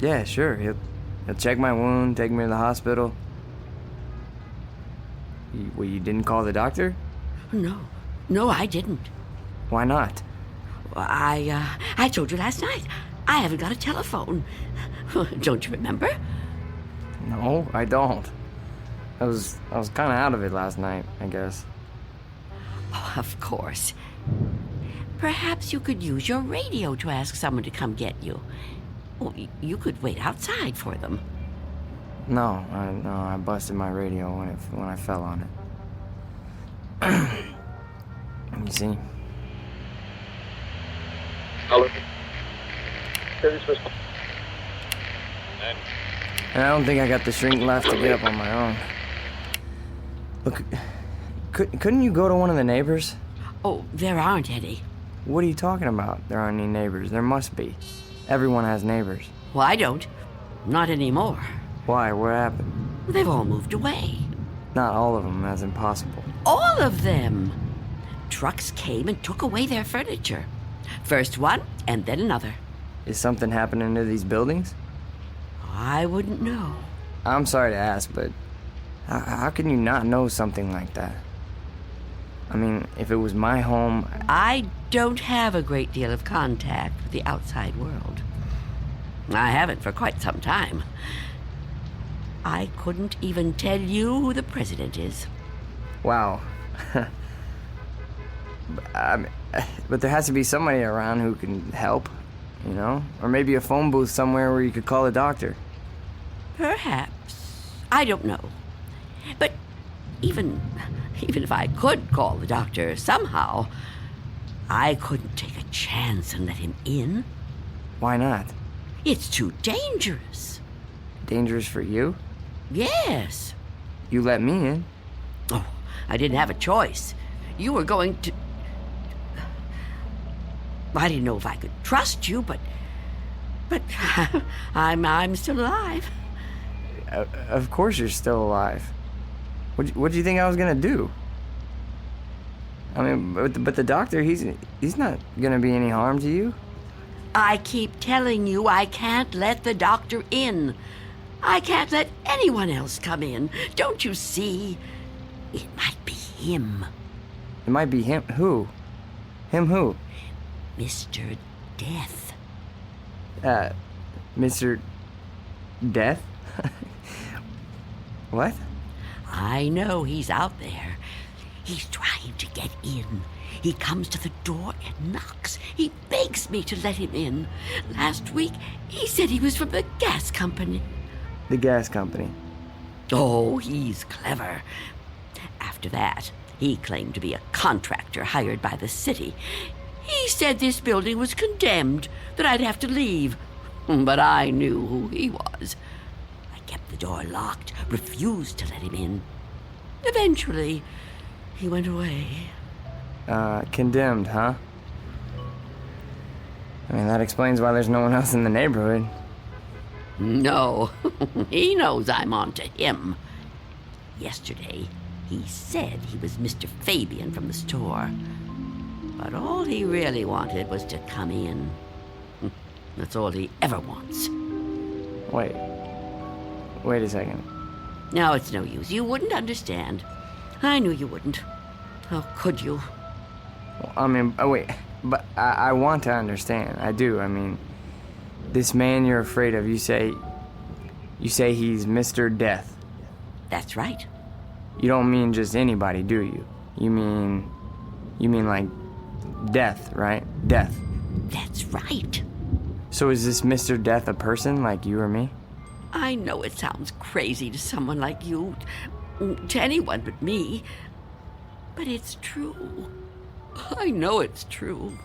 I: Yeah, sure. He'll check my wound, take me to the hospital. You didn't call the doctor?
H: No, I didn't.
I: Why not?
H: I told you last night. I haven't got a telephone. Don't you remember?
I: No, I don't. I was kind of out of it last night, I guess.
H: Oh, of course. Perhaps you could use your radio to ask someone to come get you. Oh, you could wait outside for them.
I: No, I busted my radio when I fell on it. You see?
F: Hello.
I: And I don't think I got the strength left to get up on my own. Look, couldn't you go to one of the neighbors?
H: Oh, there aren't any.
I: What are you talking about? There aren't any neighbors. There must be. Everyone has neighbors.
H: Well, I don't. Not anymore.
I: Why? What happened?
H: They've all moved away.
I: Not all of them. That's impossible.
H: All of them. Trucks came and took away their furniture. First one, and then another.
I: Is something happening to these buildings?
H: I wouldn't know.
I: I'm sorry to ask, but how can you not know something like that? I mean, if it was my home...
H: I don't have a great deal of contact with the outside world. I haven't for quite some time. I couldn't even tell you who the president is.
I: Wow. But there has to be somebody around who can help, you know? Or maybe a phone booth somewhere where you could call a doctor.
H: Perhaps. I don't know. But even if I could call the doctor somehow, I couldn't take a chance and let him in.
I: Why not?
H: It's too dangerous.
I: Dangerous for you?
H: Yes.
I: You let me in.
H: Oh, I didn't have a choice. You were going to... I didn't know if I could trust you, but I'm still alive.
I: Of course you're still alive. What do you think I was gonna do? I mean, but the doctor, he's not gonna be any harm to you.
H: I keep telling you I can't let the doctor in. I can't let anyone else come in. Don't you see? It might be him.
I: It might be him. Who? Him who?
H: Mr. Death.
I: Mr. Death? What?
H: I know he's out there. He's trying to get in. He comes to the door and knocks. He begs me to let him in. Last week, he said he was from the gas company.
I: The gas company?
H: Oh, he's clever. After that, he claimed to be a contractor hired by the city. He said this building was condemned, that I'd have to leave. But I knew who he was. I kept the door locked, refused to let him in. Eventually, he went away.
I: Condemned, huh? I mean, that explains why there's no one else in the neighborhood.
H: No, he knows I'm on to him. Yesterday, he said he was Mr. Fabian from the store. But all he really wanted was to come in. That's all he ever wants.
I: Wait a second.
H: No, it's no use. You wouldn't understand. I knew you wouldn't. How could you?
I: Well, I mean, wait. But I want to understand. I do. I mean, this man you're afraid of, you say he's Mr. Death.
H: That's right.
I: You don't mean just anybody, do you? You mean like death, right? Death.
H: That's right.
I: So is this Mr. Death a person like you or me?
H: I know it sounds crazy to someone like you, to anyone but me, but it's true. I know it's true.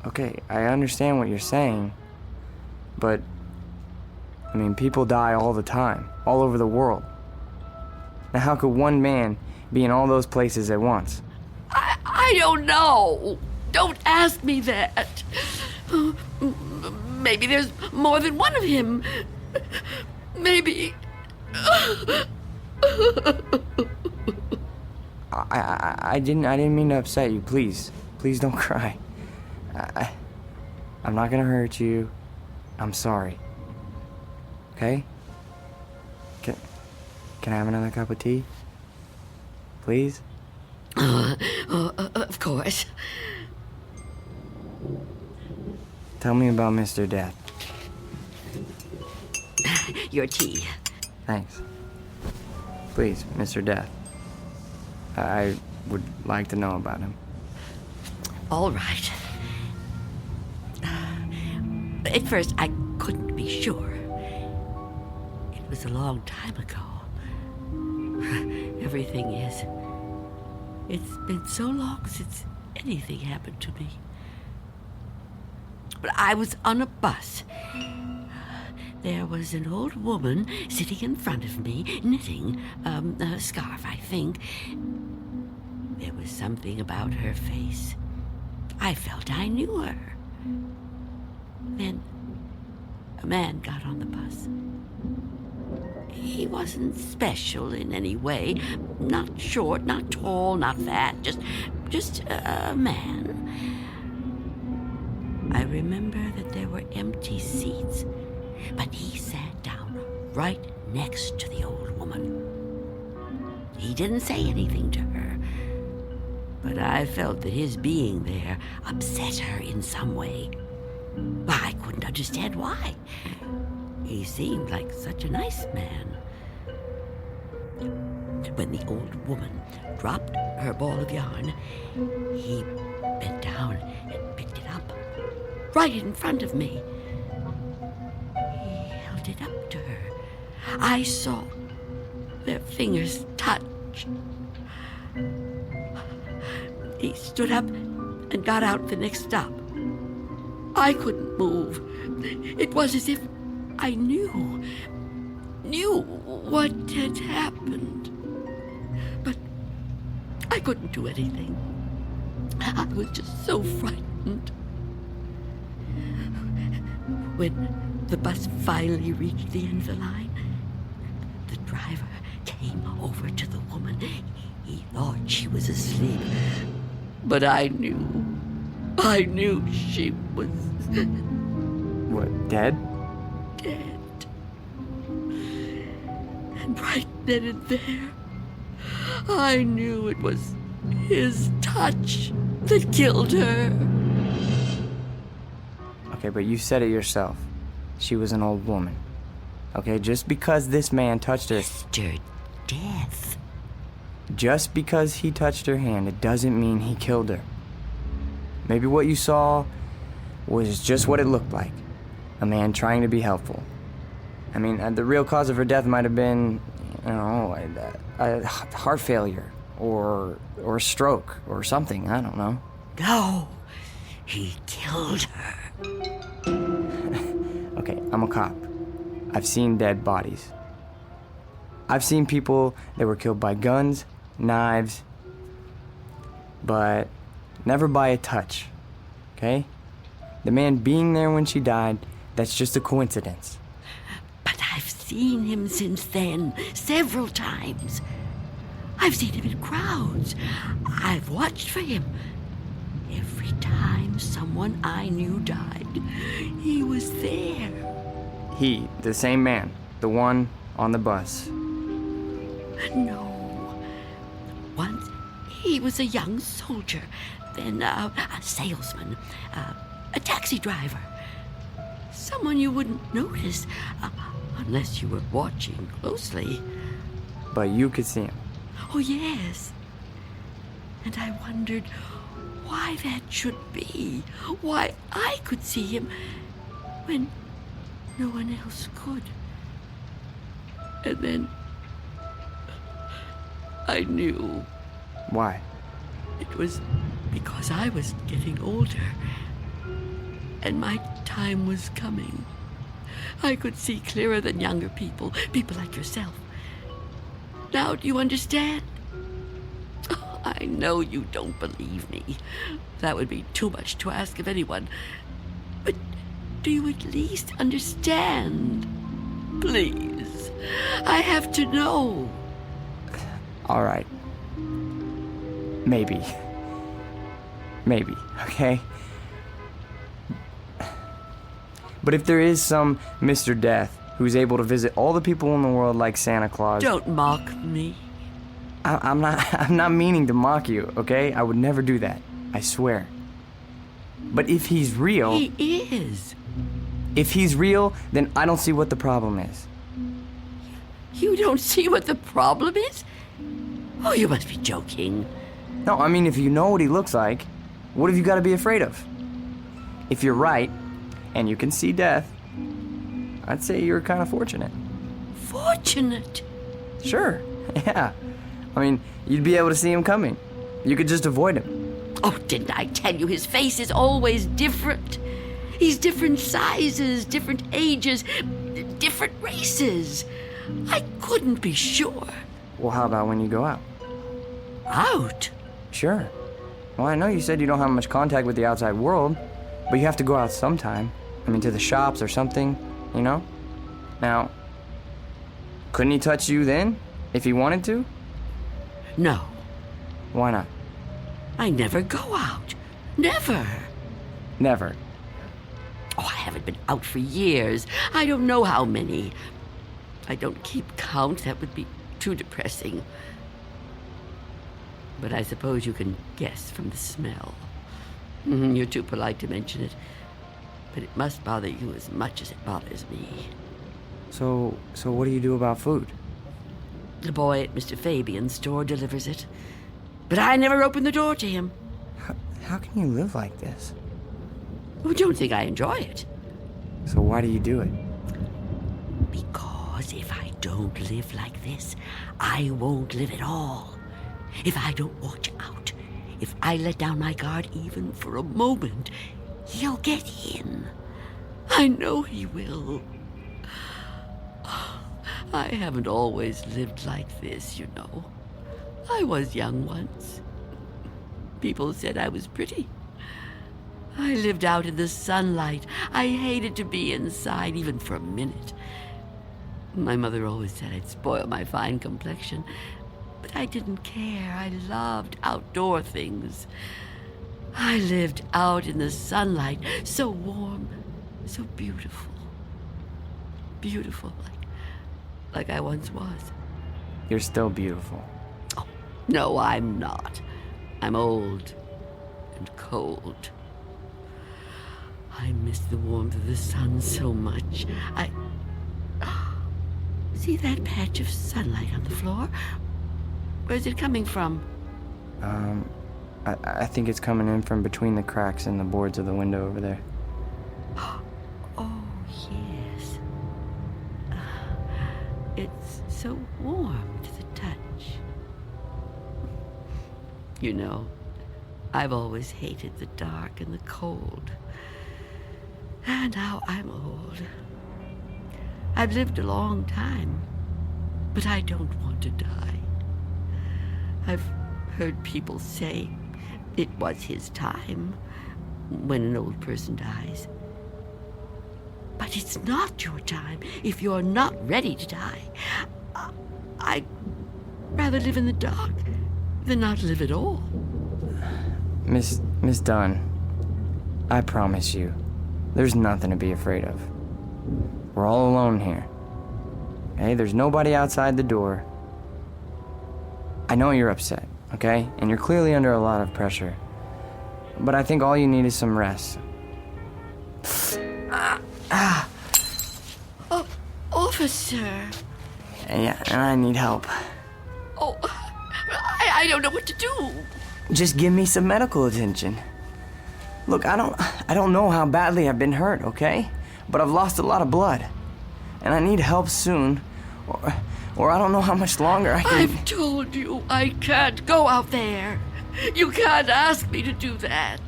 I: Okay, I understand what you're saying, but, I mean, people die all the time, all over the world. Now, how could one man be in all those places at once?
H: I don't know. Don't ask me that. Maybe there's more than one of him. Maybe.
I: I didn't mean to upset you. Please don't cry. I'm not gonna hurt you. I'm sorry. Okay? Can I have another cup of tea? Please?
H: Of course.
I: Tell me about Mr. Death.
H: Your tea.
I: Thanks. Please, Mr. Death. I would like to know about him.
H: All right. At first, I couldn't be sure. It was a long time ago. Everything is. It's been so long since anything happened to me. But I was on a bus. There was an old woman sitting in front of me, knitting a scarf, I think. There was something about her face. I felt I knew her. Then a man got on the bus. He wasn't special in any way. Not short, not tall, not fat, just a man. I remember that there were empty seats, but he sat down right next to the old woman. He didn't say anything to her, but I felt that his being there upset her in some way. I couldn't understand why. He seemed like such a nice man. When the old woman dropped her ball of yarn, he bent down and picked it up, right in front of me. He held it up to her. I saw their fingers touch. He stood up and got out the next stop. I couldn't move. It was as if I knew what had happened. But I couldn't do anything. I was just so frightened. When the bus finally reached the end of the line, the driver came over to the woman. He thought she was asleep. But I knew she was...
I: What, dead?
H: Dead. And right then and there, I knew it was his touch that killed her.
I: Okay, but you said it yourself. She was an old woman. Okay, just because this man touched her...
G: Mr. Death.
I: Just because he touched her hand, it doesn't mean he killed her. Maybe what you saw was just what it looked like. A man trying to be helpful. I mean, the real cause of her death might have been, I don't know, a heart failure or a stroke or something. I don't know.
G: No, he killed her.
I: Okay, I'm a cop. I've seen dead bodies. I've seen people that were killed by guns, knives, but never by a touch, okay? The man being there when she died, that's just a coincidence.
H: But I've seen him since then, several times. I've seen him in crowds. I've watched for him. Every time someone I knew died, he was there.
I: He, the same man, the one on the bus.
H: No. Once he was a young soldier, then a salesman, a taxi driver. Someone you wouldn't notice unless you were watching closely.
I: But you could see him.
H: Oh, yes. And I wondered why that should be. Why I could see him when no one else could. And then I knew.
I: Why?
H: It was because I was getting older. And my time was coming. I could see clearer than younger people like yourself. Now, do you understand? Oh, I know you don't believe me. That would be too much to ask of anyone. But do you at least understand? Please. I have to know.
I: All right. Maybe. Maybe, okay? But if there is some Mr. Death who's able to visit all the people in the world like Santa Claus...
H: Don't mock me.
I: I'm not meaning to mock you, okay? I would never do that. I swear. But if he's real...
H: He is.
I: If he's real, then I don't see what the problem is.
H: You don't see what the problem is? Oh, you must be joking.
I: No, I mean, if you know what he looks like, what have you got to be afraid of? If you're right, and you can see death, I'd say you're kind of fortunate.
H: Fortunate?
I: Sure, yeah. I mean, you'd be able to see him coming. You could just avoid him.
H: Oh, didn't I tell you his face is always different? He's different sizes, different ages, different races. I couldn't be sure.
I: Well, how about when you go out?
H: Out?
I: Sure. Well, I know you said you don't have much contact with the outside world, but you have to go out sometime. I mean, to the shops or something, you know? Now, couldn't he touch you then, if he wanted to?
H: No.
I: Why not?
H: I never go out. Never.
I: Never.
H: Oh, I haven't been out for years. I don't know how many. I don't keep count. That would be too depressing. But I suppose you can guess from the smell. You're too polite to mention it. But it must bother you as much as it bothers me.
I: So what do you do about food?
H: The boy at Mr. Fabian's store delivers it. But I never open the door to him.
I: How can you live like this?
H: Oh, don't think I enjoy it.
I: So why do you do it?
H: Because if I don't live like this, I won't live at all. If I don't watch out, if I let down my guard even for a moment, he'll get in. I know he will. I haven't always lived like this, you know. I was young once. People said I was pretty. I lived out in the sunlight. I hated to be inside even for a minute. My mother always said I'd spoil my fine complexion, but I didn't care. I loved outdoor things. I lived out in the sunlight, so warm, so beautiful. Beautiful, like I once was.
I: You're still beautiful.
H: Oh, no, I'm not. I'm old and cold. I miss the warmth of the sun so much. See that patch of sunlight on the floor? Where's it coming from?
I: I think it's coming in from between the cracks in the boards of the window over there.
H: Oh, yes. It's so warm to the touch. You know, I've always hated the dark and the cold. And now I'm old. I've lived a long time, but I don't want to die. I've heard people say it was his time when an old person dies. But it's not your time if you're not ready to die. I'd rather live in the dark than not live at all.
I: Miss Dunn, I promise you, there's nothing to be afraid of. We're all alone here. Okay, there's nobody outside the door. I know you're upset, okay? And you're clearly under a lot of pressure. But I think all you need is some rest.
H: Oh, officer.
I: Yeah, and I need help.
H: Oh, I don't know what to do.
I: Just give me some medical attention. Look, I don't know how badly I've been hurt, okay? But I've lost a lot of blood. And I need help soon. Or I don't know how much longer I can...
H: I've told you I can't go out there. You can't ask me to do that.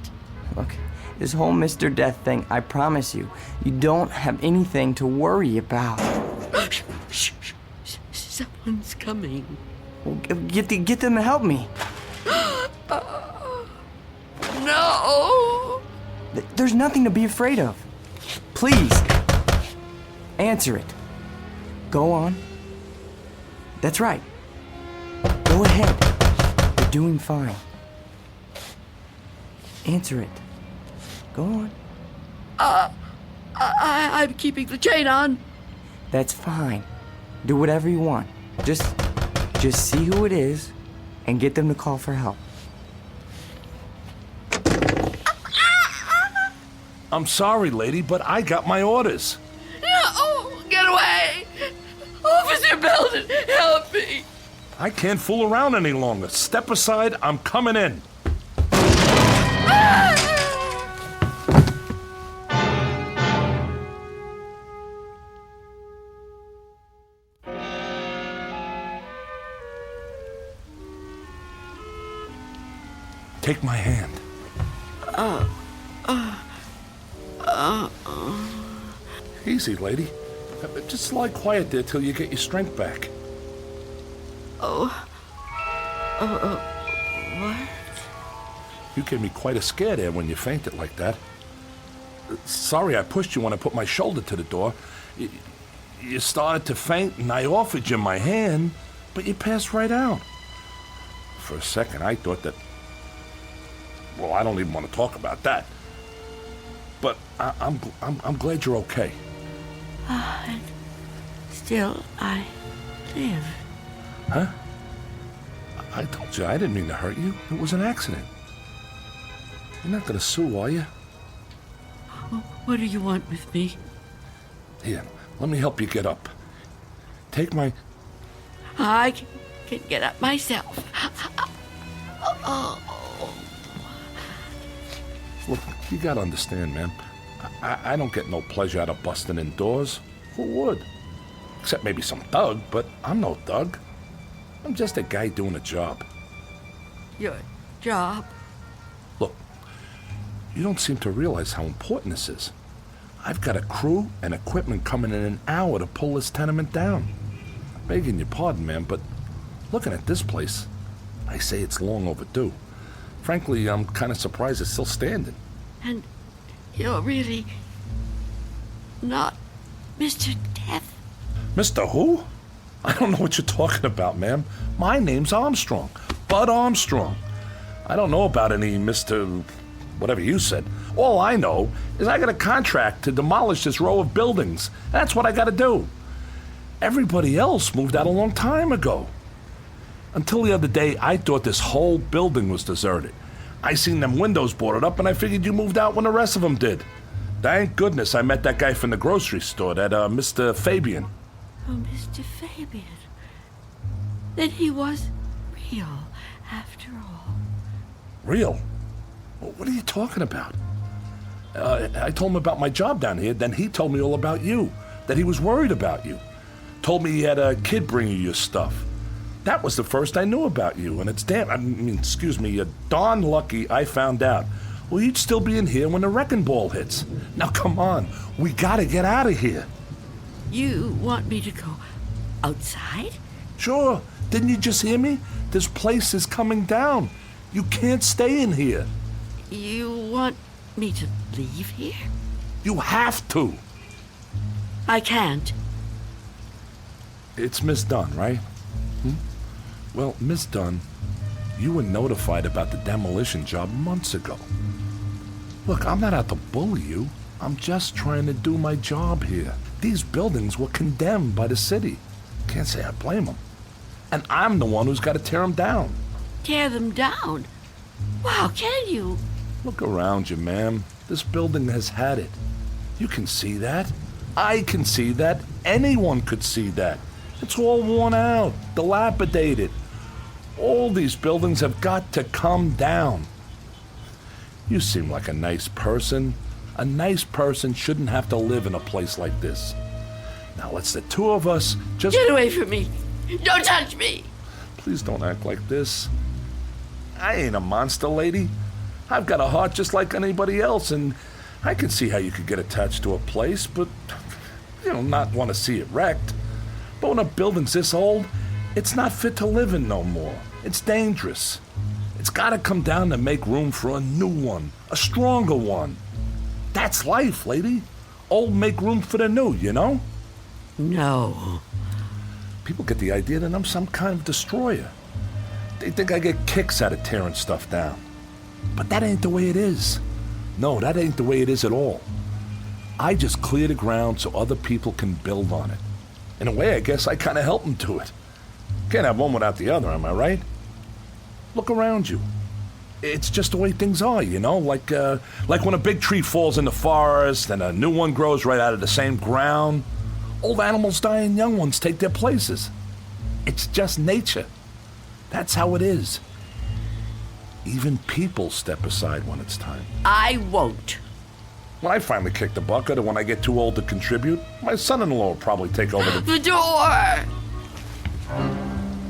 I: Look, this whole Mr. Death thing, I promise you, you don't have anything to worry about.
H: Shh. Someone's coming.
I: Well, get them to help me.
H: No!
I: There's nothing to be afraid of. Please, answer it. Go on. That's right. Go ahead. You're doing fine. Answer it. Go on.
H: I'm keeping the chain on.
I: That's fine. Do whatever you want. Just see who it is and get them to call for help.
F: I'm sorry, lady, but I got my orders.
H: No! Get away! Officer Belden, help me!
F: I can't fool around any longer. Step aside, I'm coming in. Take my hand. Easy, lady. Just lie quiet there till you get your strength back.
H: What?
F: You gave me quite a scare there when you fainted like that. Sorry I pushed you when I put my shoulder to the door. You started to faint and I offered you my hand, but you passed right out. For a second I thought that... Well, I don't even want to talk about that. But I'm glad you're okay.
H: And still I live.
F: Huh? I told you I didn't mean to hurt you. It was an accident. You're not gonna sue, are you?
H: What do you want with me?
F: Here, let me help you get up. Take my...
H: I can get up myself.
F: Look, you gotta understand, man. I don't get no pleasure out of busting indoors. Who would? Except maybe some thug, but I'm no thug. I'm just a guy doing a job.
H: Your job?
F: Look, you don't seem to realize how important this is. I've got a crew and equipment coming in an hour to pull this tenement down. Begging your pardon, man, but looking at this place, I say it's long overdue. Frankly, I'm kind of surprised it's still standing.
H: And you're really not Mr. Death?
F: Mr. Who? I don't know what you're talking about, ma'am. My name's Armstrong. Bud Armstrong. I don't know about any Mr. whatever you said. All I know is I got a contract to demolish this row of buildings. That's what I got to do. Everybody else moved out a long time ago. Until the other day, I thought this whole building was deserted. I seen them windows boarded up, and I figured you moved out when the rest of them did. Thank goodness I met that guy from the grocery store, that Mr. Fabian.
H: Oh, Mr. Fabian. Then he was real, after all.
F: Real? What are you talking about? I told him about my job down here, then he told me all about you, that he was worried about you. Told me he had a kid bring you your stuff. That was the first I knew about you, and it's darn lucky I found out. Well, you'd still be in here when the wrecking ball hits. Now, come on. We gotta get out of here.
H: You want me to go outside?
F: Sure. Didn't you just hear me? This place is coming down. You can't stay in here.
H: You want me to leave here?
F: You have to.
H: I can't.
F: It's Miss Dunn, right? Well, Miss Dunn, you were notified about the demolition job months ago. Look, I'm not out to bully you. I'm just trying to do my job here. These buildings were condemned by the city. Can't say I blame them. And I'm the one who's got to tear them down.
H: Tear them down? Well, how can you?
F: Look around you, ma'am. This building has had it. You can see that. I can see that. Anyone could see that. It's all worn out, dilapidated. All these buildings have got to come down. You seem like a nice person. A nice person shouldn't have to live in a place like this. Now let's the two of us just...
H: Get away from me! Don't touch me!
F: Please don't act like this. I ain't a monster, lady. I've got a heart just like anybody else, and I can see how you could get attached to a place, but, not want to see it wrecked. But when a building's this old, it's not fit to live in no more. It's dangerous. It's got to come down to make room for a new one, a stronger one. That's life, lady. Old make room for the new, you know?
H: No.
F: People get the idea that I'm some kind of destroyer. They think I get kicks out of tearing stuff down. But that ain't the way it is. No, that ain't the way it is at all. I just clear the ground so other people can build on it. In a way, I guess I kind of help them to it. Can't have one without the other, am I right? Look around you. It's just the way things are, like when a big tree falls in the forest and a new one grows right out of the same ground. Old animals die and young ones take their places. It's just nature. That's how it is. Even people step aside when it's time.
H: I won't.
F: When I finally kick the bucket or when I get too old to contribute, my son-in-law will probably take over the
H: door!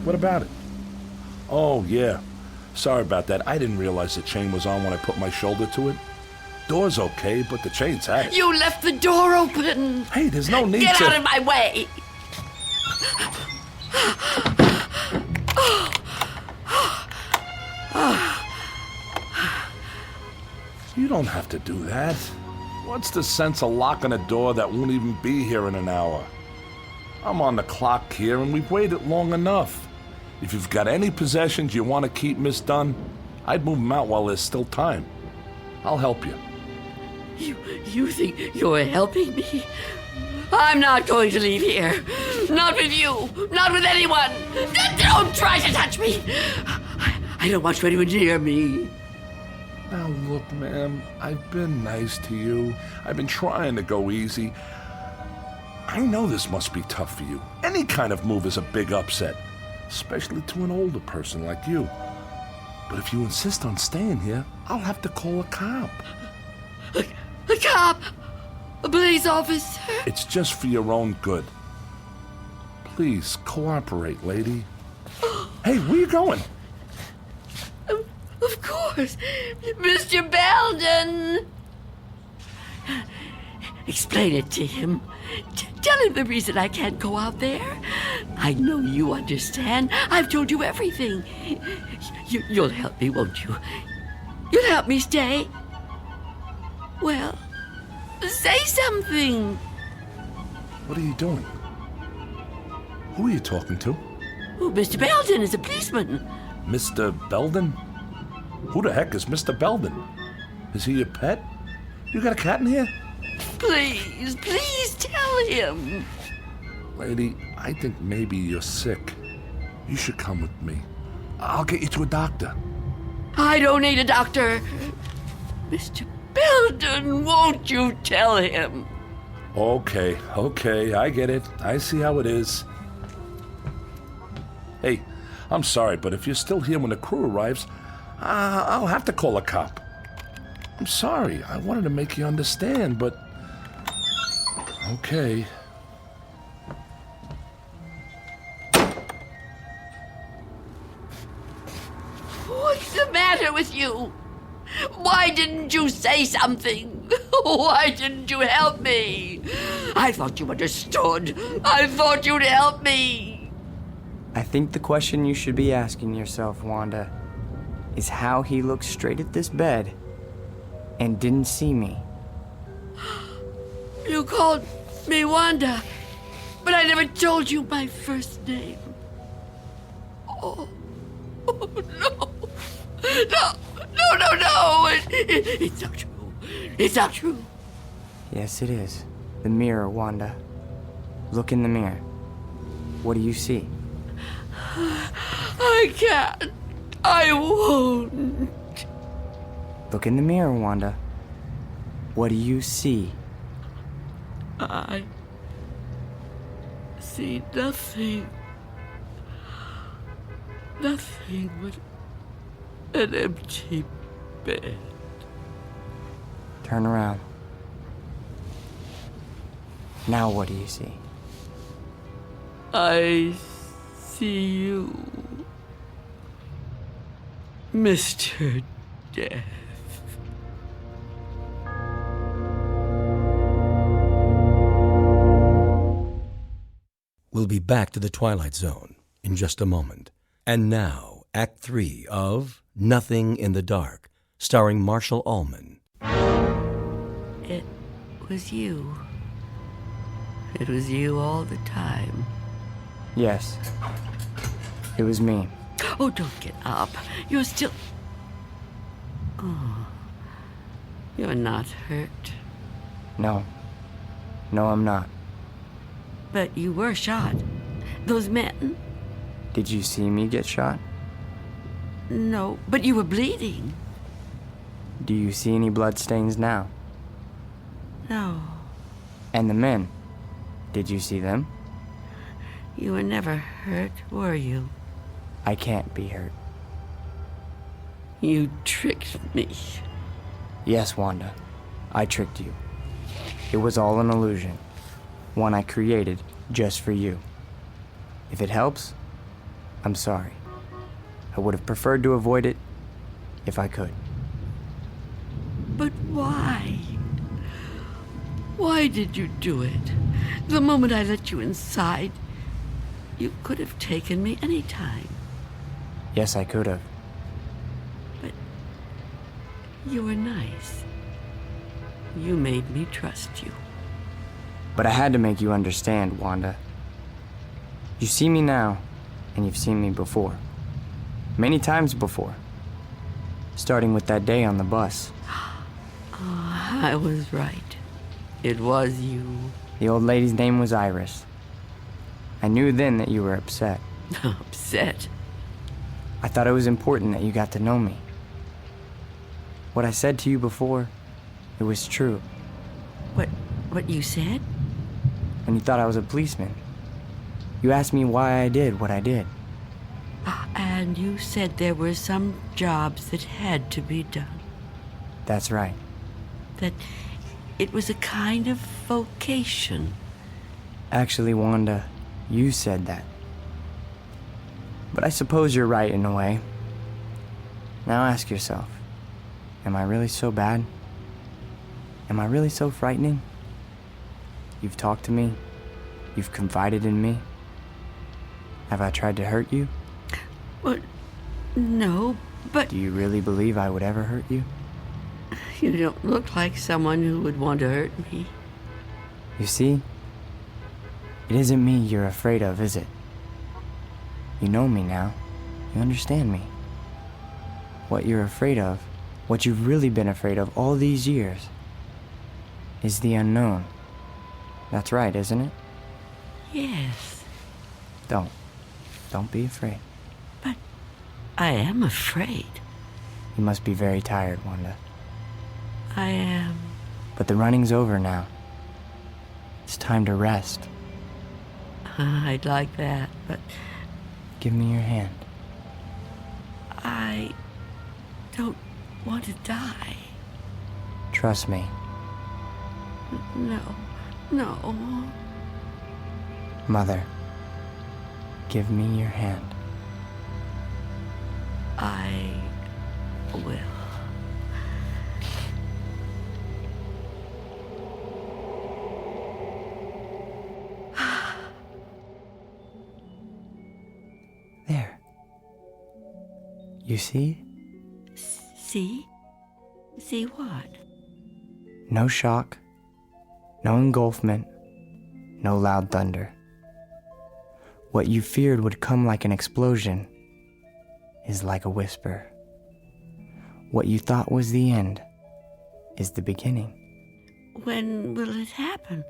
F: What about it? Oh, yeah. Sorry about that. I didn't realize the chain was on when I put my shoulder to it. Door's okay, but the chain's had it.
H: You left the door open!
F: Hey, there's no need
H: Get
F: to...
H: out of my way!
F: You don't have to do that. What's the sense of locking a door that won't even be here in an hour? I'm on the clock here, and we've waited long enough. If you've got any possessions you want to keep, Miss Dunn, I'd move them out while there's still time. I'll help you.
H: You think you're helping me? I'm not going to leave here. Not with you. Not with anyone. Don't try to touch me. I don't want you anywhere near me.
F: Now look, ma'am, I've been nice to you. I've been trying to go easy. I know this must be tough for you. Any kind of move is a big upset, especially to an older person like you. But if you insist on staying here, I'll have to call a cop.
H: A cop? A police officer?
F: It's just for your own good. Please, cooperate, lady. Hey, where you going?
H: Of course. Mr. Belden! Explain it to him. Tell him the reason I can't go out there. I know you understand. I've told you everything. You'll help me, won't you? You'll help me stay? Well, say something.
F: What are you doing? Who are you talking to?
H: Oh, Mr. Belden is a policeman.
F: Mr. Belden? Who the heck is Mr. Belden? Is he your pet? You got a cat in here?
H: Please tell him.
F: Lady, I think maybe you're sick. You should come with me. I'll get you to a doctor.
H: I don't need a doctor. Mr. Belden, won't you tell him?
F: Okay, I get it. I see how it is. Hey, I'm sorry, but if you're still here when the crew arrives, I'll have to call a cop. I'm sorry. I wanted to make you understand, but... Okay.
H: What's the matter with you? Why didn't you say something? Why didn't you help me? I thought you understood. I thought you'd help me.
I: I think the question you should be asking yourself, Wanda, is how he looked straight at this bed and didn't see me.
H: You called me Wanda, but I never told you my first name. Oh no. No. It's not true. It's not true.
I: Yes, it is. The mirror, Wanda. Look in the mirror. What do you see?
H: I can't. I won't.
I: Look in the mirror, Wanda. What do you see?
H: I see nothing. Nothing but an empty bed.
I: Turn around. Now what do you see?
H: I see you, Mr. Death.
D: We'll be back to the Twilight Zone in just a moment. And now, Act 3 of Nothing in the Dark, starring Marshall Allman.
H: It was you. It was you all the time.
I: Yes. It was me.
H: Oh, don't get up. You're still... Oh, you're not hurt.
I: No. No, I'm not.
H: But you were shot. Those men...
I: Did you see me get shot?
H: No, but you were bleeding.
I: Do you see any bloodstains now?
H: No.
I: And the men? Did you see them?
H: You were never hurt, were you?
I: I can't be hurt.
H: You tricked me.
I: Yes, Wanda. I tricked you. It was all an illusion. One I created just for you. If it helps, I'm sorry. I would have preferred to avoid it if I could.
H: But why? Why did you do it? The moment I let you inside, you could have taken me any time.
I: Yes, I could have.
H: But you were nice. You made me trust you.
I: But I had to make you understand, Wanda. You see me now, and you've seen me before. Many times before. Starting with that day on the bus.
H: Oh, I was right. It was you.
I: The old lady's name was Iris. I knew then that you were upset.
H: Upset?
I: I thought it was important that you got to know me. What I said to you before, it was true.
H: What you said?
I: When you thought I was a policeman. You asked me why I did what I did.
H: And you said there were some jobs that had to be done.
I: That's right.
H: That it was a kind of vocation.
I: Actually, Wanda, you said that. But I suppose you're right in a way. Now ask yourself, am I really so bad? Am I really so frightening? You've talked to me. You've confided in me. Have I tried to hurt you?
H: Well, no, but...
I: Do you really believe I would ever hurt you?
H: You don't look like someone who would want to hurt me.
I: You see? It isn't me you're afraid of, is it? You know me now. You understand me. What you're afraid of, what you've really been afraid of all these years, is the unknown. That's right, isn't it?
H: Yes.
I: Don't be afraid.
H: But I am afraid.
I: You must be very tired, Wanda.
H: I am.
I: But the running's over now. It's time to rest.
H: I'd like that, but...
I: Give me your hand.
H: I don't want to die.
I: Trust me.
H: No.
I: Mother, give me your hand.
H: I will.
I: There. You see?
H: See? See what?
I: No shock, no engulfment, no loud thunder. What you feared would come like an explosion is like a whisper. What you thought was the end is the beginning.
H: When will it happen?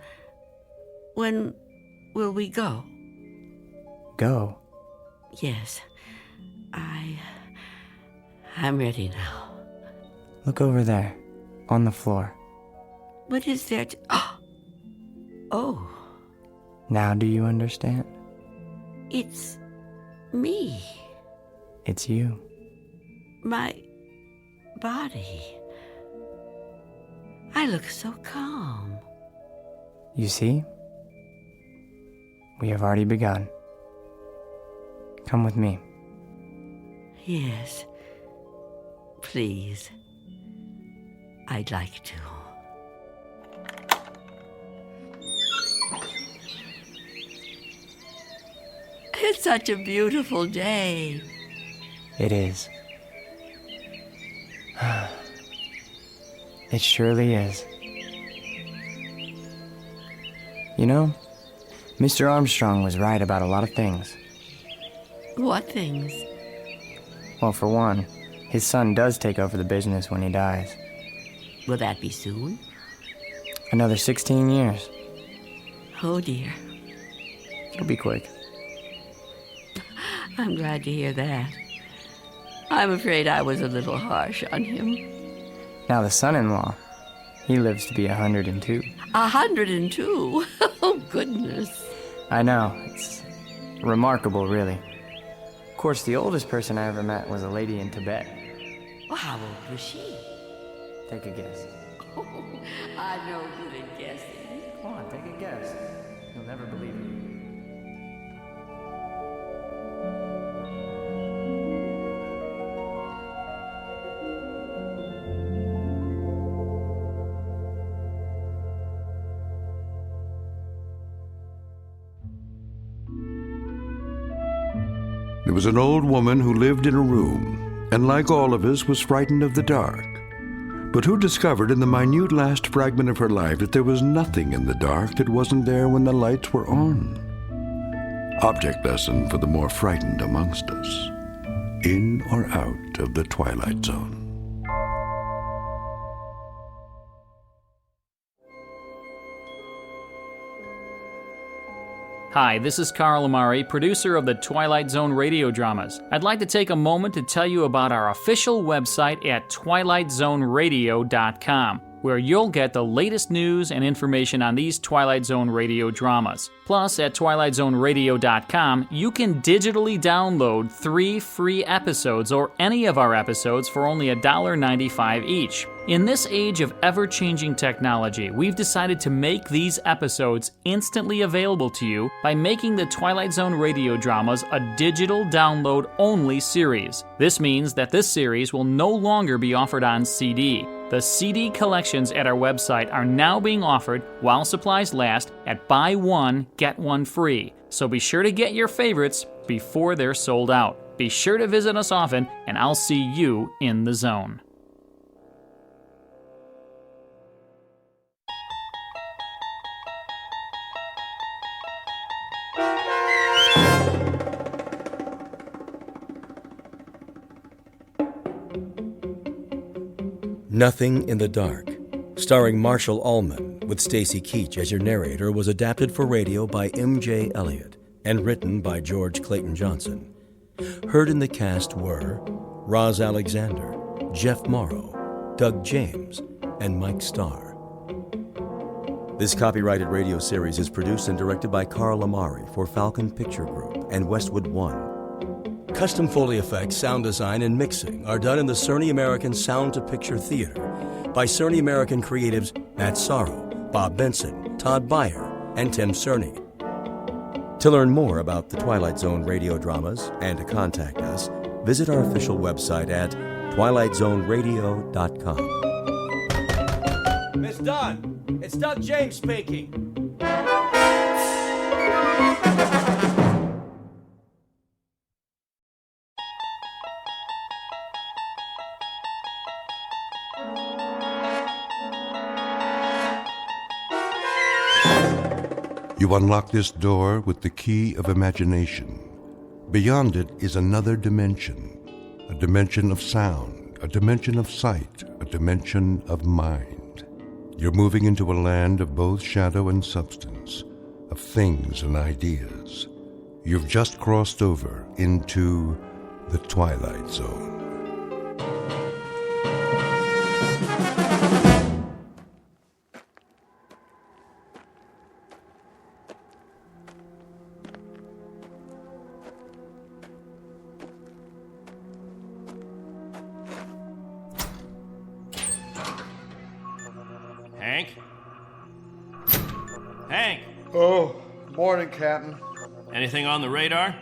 H: When will we go?
I: Go?
H: Yes. I'm ready now.
I: Look over there, on the floor.
H: What is there to... Oh.
I: Now do you understand?
H: It's me.
I: It's you.
H: My body. I look so calm.
I: You see? We have already begun. Come with me.
H: Yes. Please. I'd like to. It's such a beautiful day.
I: It is. It surely is. You know, Mr. Armstrong was right about a lot of things.
H: What things?
I: Well, for one, his son does take over the business when he dies.
H: Will that be soon?
I: Another 16 years.
H: Oh, dear.
I: It'll be quick.
H: I'm glad to hear that. I'm afraid I was a little harsh on him.
I: Now the son-in-law, he lives to be 102.
H: 102? Oh, goodness.
I: I know. It's remarkable, really. Of course, the oldest person I ever met was a lady in Tibet.
H: Well, how old was she?
I: Take a guess.
H: Oh, I'm no good at guessing.
I: Come on, take a guess. You'll never believe it.
B: There was an old woman who lived in a room, and like all of us, was frightened of the dark, but who discovered in the minute last fragment of her life that there was nothing in the dark that wasn't there when the lights were on. Object lesson for the more frightened amongst us. In or out of the Twilight Zone.
J: Hi, this is Carl Amari, producer of the Twilight Zone Radio Dramas. I'd like to take a moment to tell you about our official website at twilightzoneradio.com, where you'll get the latest news and information on these Twilight Zone radio dramas. Plus, at twilightzoneradio.com, you can digitally download 3 free episodes or any of our episodes for only $1.95 each. In this age of ever-changing technology, we've decided to make these episodes instantly available to you by making the Twilight Zone radio dramas a digital download-only series. This means that this series will no longer be offered on CD. The CD collections at our website are now being offered while supplies last at buy one, get one free. So be sure to get your favorites before they're sold out. Be sure to visit us often, and I'll see you in the zone.
D: Nothing in the Dark, starring Marshall Ullman, with Stacy Keach as your narrator, was adapted for radio by M.J. Elliott and written by George Clayton Johnson. Heard in the cast were Roz Alexander, Jeff Morrow, Doug James, and Mike Starr. This copyrighted radio series is produced and directed by Carl Amari for Falcon Picture Group and Westwood One. Custom Foley effects, sound design, and mixing are done in the Cerny American Sound to Picture Theater by Cerny American creatives Matt Sorrow, Bob Benson, Todd Beyer, and Tim Cerny. To learn more about the Twilight Zone radio dramas and to contact us, visit our official website at twilightzoneradio.com.
C: Miss Dunn, it's Doug James speaking.
B: You unlock this door with the key of imagination. Beyond it is another dimension, a dimension of sound, a dimension of sight, a dimension of mind. You're moving into a land of both shadow and substance, of things and ideas. You've just crossed over into the Twilight Zone.
S: Hank? Hank!
W: Oh, morning, Captain.
S: Anything on the radar?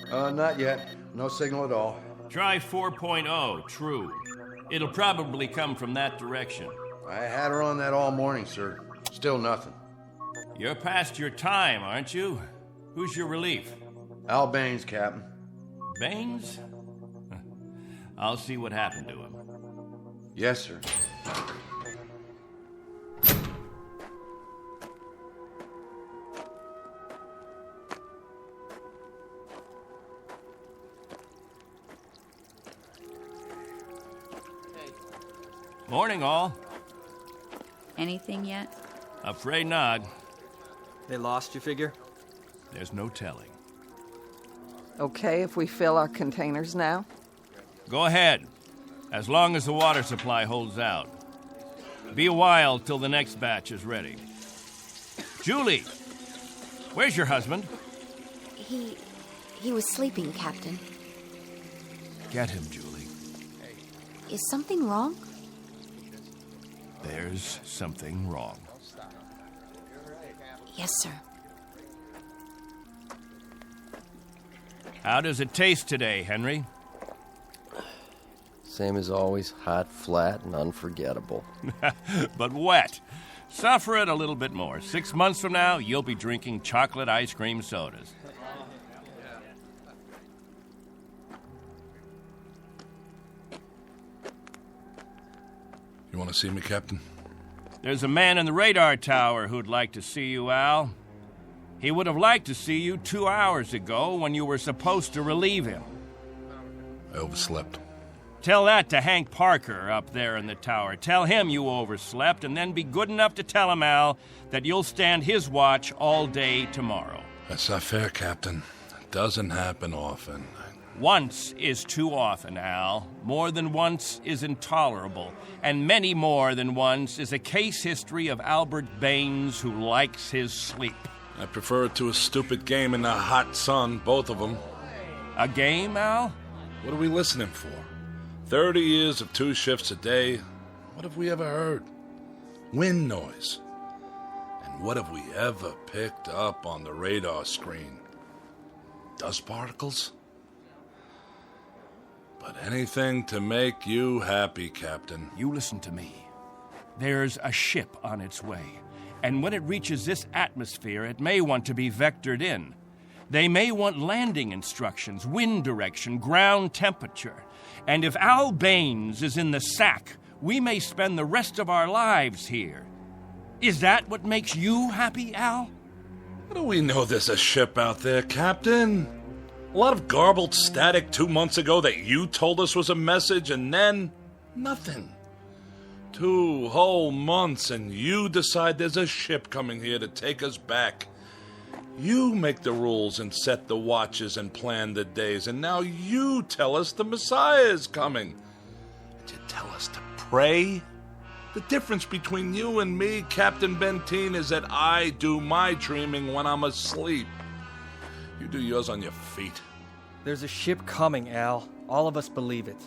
W: Not yet. No signal at all.
S: Try 4.0, true. It'll probably come from that direction.
W: I had her on that all morning, sir. Still nothing.
S: You're past your time, aren't you? Who's your relief?
W: Al Baines, Captain.
S: Baines? I'll see what happened to him.
W: Yes, sir.
S: Morning, all.
X: Anything yet?
S: Afraid not.
I: They lost, you figure?
S: There's no telling.
Y: Okay if we fill our containers now?
S: Go ahead, as long as the water supply holds out. Be a while till the next batch is ready. Julie, where's your husband?
X: He was sleeping, Captain.
S: Get him, Julie.
X: Is something wrong?
S: There's something wrong.
X: Yes, sir.
S: How does it taste today, Henry?
Z: Same as always, hot, flat, and unforgettable.
S: But wet. Suffer it a little bit more. 6 months from now, you'll be drinking chocolate ice cream sodas.
F: You want to see me, Captain?
S: There's a man in the radar tower who'd like to see you, Al. He would have liked to see you 2 hours ago when you were supposed to relieve him.
F: I overslept.
S: Tell that to Hank Parker up there in the tower. Tell him you overslept, and then be good enough to tell him, Al, that you'll stand his watch all day tomorrow.
F: That's not fair, Captain. It doesn't happen often.
S: Once is too often, Al. More than once is intolerable. And many more than once is a case history of Albert Baines who likes his sleep.
F: I prefer it to a stupid game in the hot sun, both of them.
S: A game, Al?
F: What are we listening for? 30 years of 2 shifts a day. What have we ever heard? Wind noise. And what have we ever picked up on the radar screen? Dust particles? But anything to make you happy, Captain.
S: You listen to me. There's a ship on its way, and when it reaches this atmosphere, it may want to be vectored in. They may want landing instructions, wind direction, ground temperature. And if Al Baines is in the sack, we may spend the rest of our lives here. Is that what makes you happy, Al?
F: How do we know there's a ship out there, Captain? A lot of garbled static 2 months ago that you told us was a message, and then nothing. 2 whole months, and you decide there's a ship coming here to take us back. You make the rules and set the watches and plan the days, and now you tell us the Messiah is coming. And you tell us to pray? The difference between you and me, Captain Benteen, is that I do my dreaming when I'm asleep. You do yours on your feet.
A: There's a ship coming, Al. All of us believe it.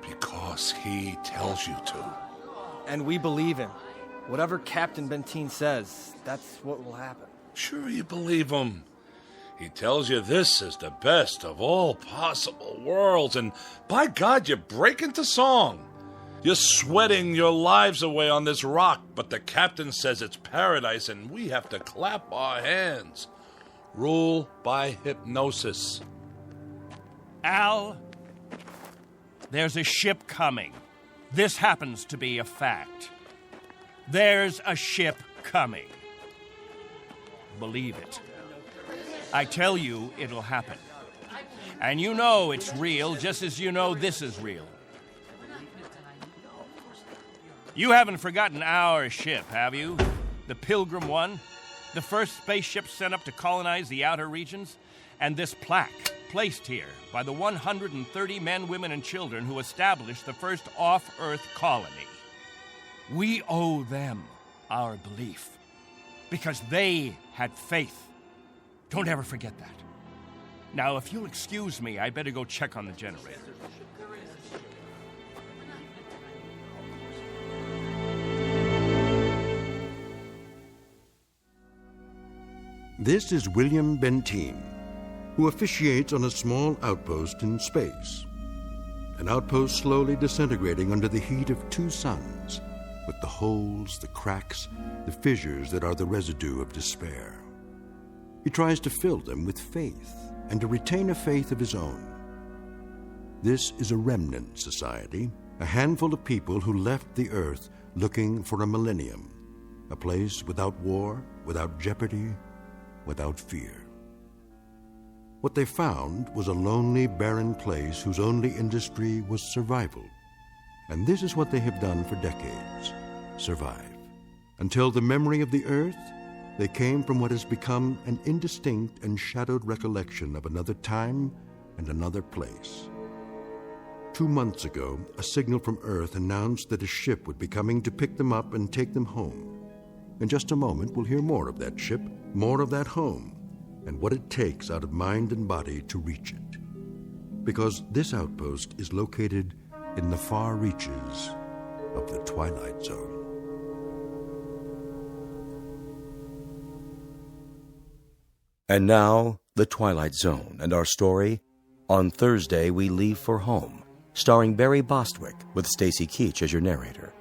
F: Because he tells you to.
A: And we believe him. Whatever Captain Benteen says, that's what will happen.
F: Sure you believe him. He tells you this is the best of all possible worlds, and by God, you break into song. You're sweating your lives away on this rock, but the captain says it's paradise, and we have to clap our hands. Rule by hypnosis.
S: Al, there's a ship coming. This happens to be a fact. There's a ship coming. Believe it. I tell you, it'll happen. And you know it's real, just as you know this is real. You haven't forgotten our ship, have you? The Pilgrim One? The first spaceship sent up to colonize the outer regions? And this plaque, placed here by the 130 men, women, and children who established the first off-Earth colony. We owe them our belief, because they had faith. Don't ever forget that. Now, if you'll excuse me, I better go check on the generator.
B: This is William Benteen, who officiates on a small outpost in space. An outpost slowly disintegrating under the heat of two suns, with the holes, the cracks, the fissures that are the residue of despair. He tries to fill them with faith and to retain a faith of his own. This is a remnant society, a handful of people who left the earth looking for a millennium, a place without war, without jeopardy, without fear. What they found was a lonely, barren place whose only industry was survival. And this is what they have done for decades, survive. Until the memory of the earth, they came from what has become an indistinct and shadowed recollection of another time and another place. 2 months ago, a signal from Earth announced that a ship would be coming to pick them up and take them home. In just a moment, we'll hear more of that ship, more of that home, and what it takes out of mind and body to reach it. Because this outpost is located in the far reaches of the Twilight Zone.
D: And now, The Twilight Zone and our story, On Thursday We Leave for Home, starring Barry Bostwick with Stacy Keach as your narrator.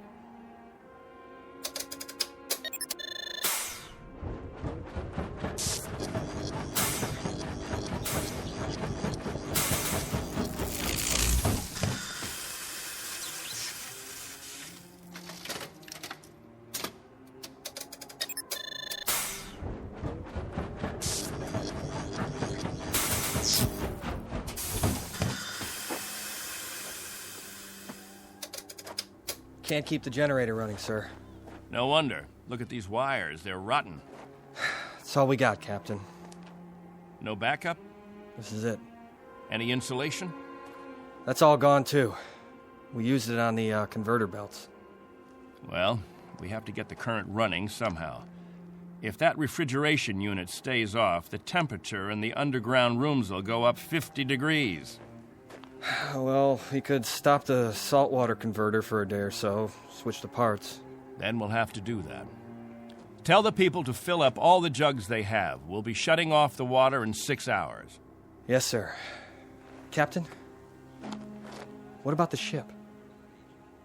A: Can't keep the generator running, sir.
S: No wonder. Look at these wires. They're rotten.
A: That's all we got, Captain.
S: No backup?
A: This is it.
S: Any insulation?
A: That's all gone, too. We used it on the converter belts.
S: Well, we have to get the current running somehow. If that refrigeration unit stays off, the temperature in the underground rooms will go up 50 degrees.
A: Well, we could stop the saltwater converter for a day or so, switch the parts.
S: Then we'll have to do that. Tell the people to fill up all the jugs they have. We'll be shutting off the water in 6 hours.
A: Yes, sir. Captain, what about the ship?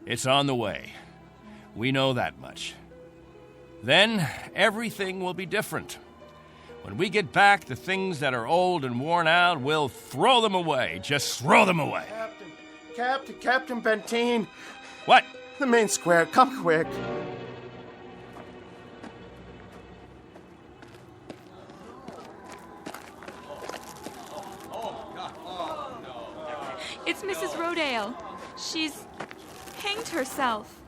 S: It's on the way. We know that much. Then everything will be different. When we get back, the things that are old and worn out, we'll throw them away. Just throw them away.
P: Captain Benteen.
S: What?
P: The main square. Come quick.
L: It's Mrs. Rodale. She's hanged herself.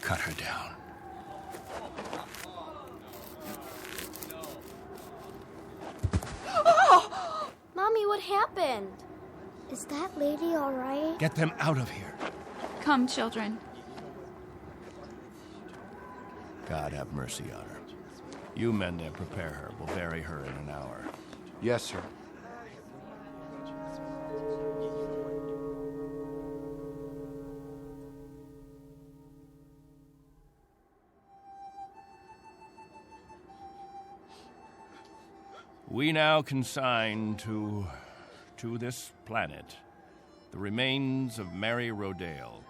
S: Cut her down.
L: Oh!
M: Mommy, what happened? Is that lady all right?
S: Get them out of here.
L: Come, children.
S: God have mercy on her. You men there prepare her. We'll bury her in an hour.
W: Yes, sir.
S: We now consign to this planet the remains of Mary Rodale.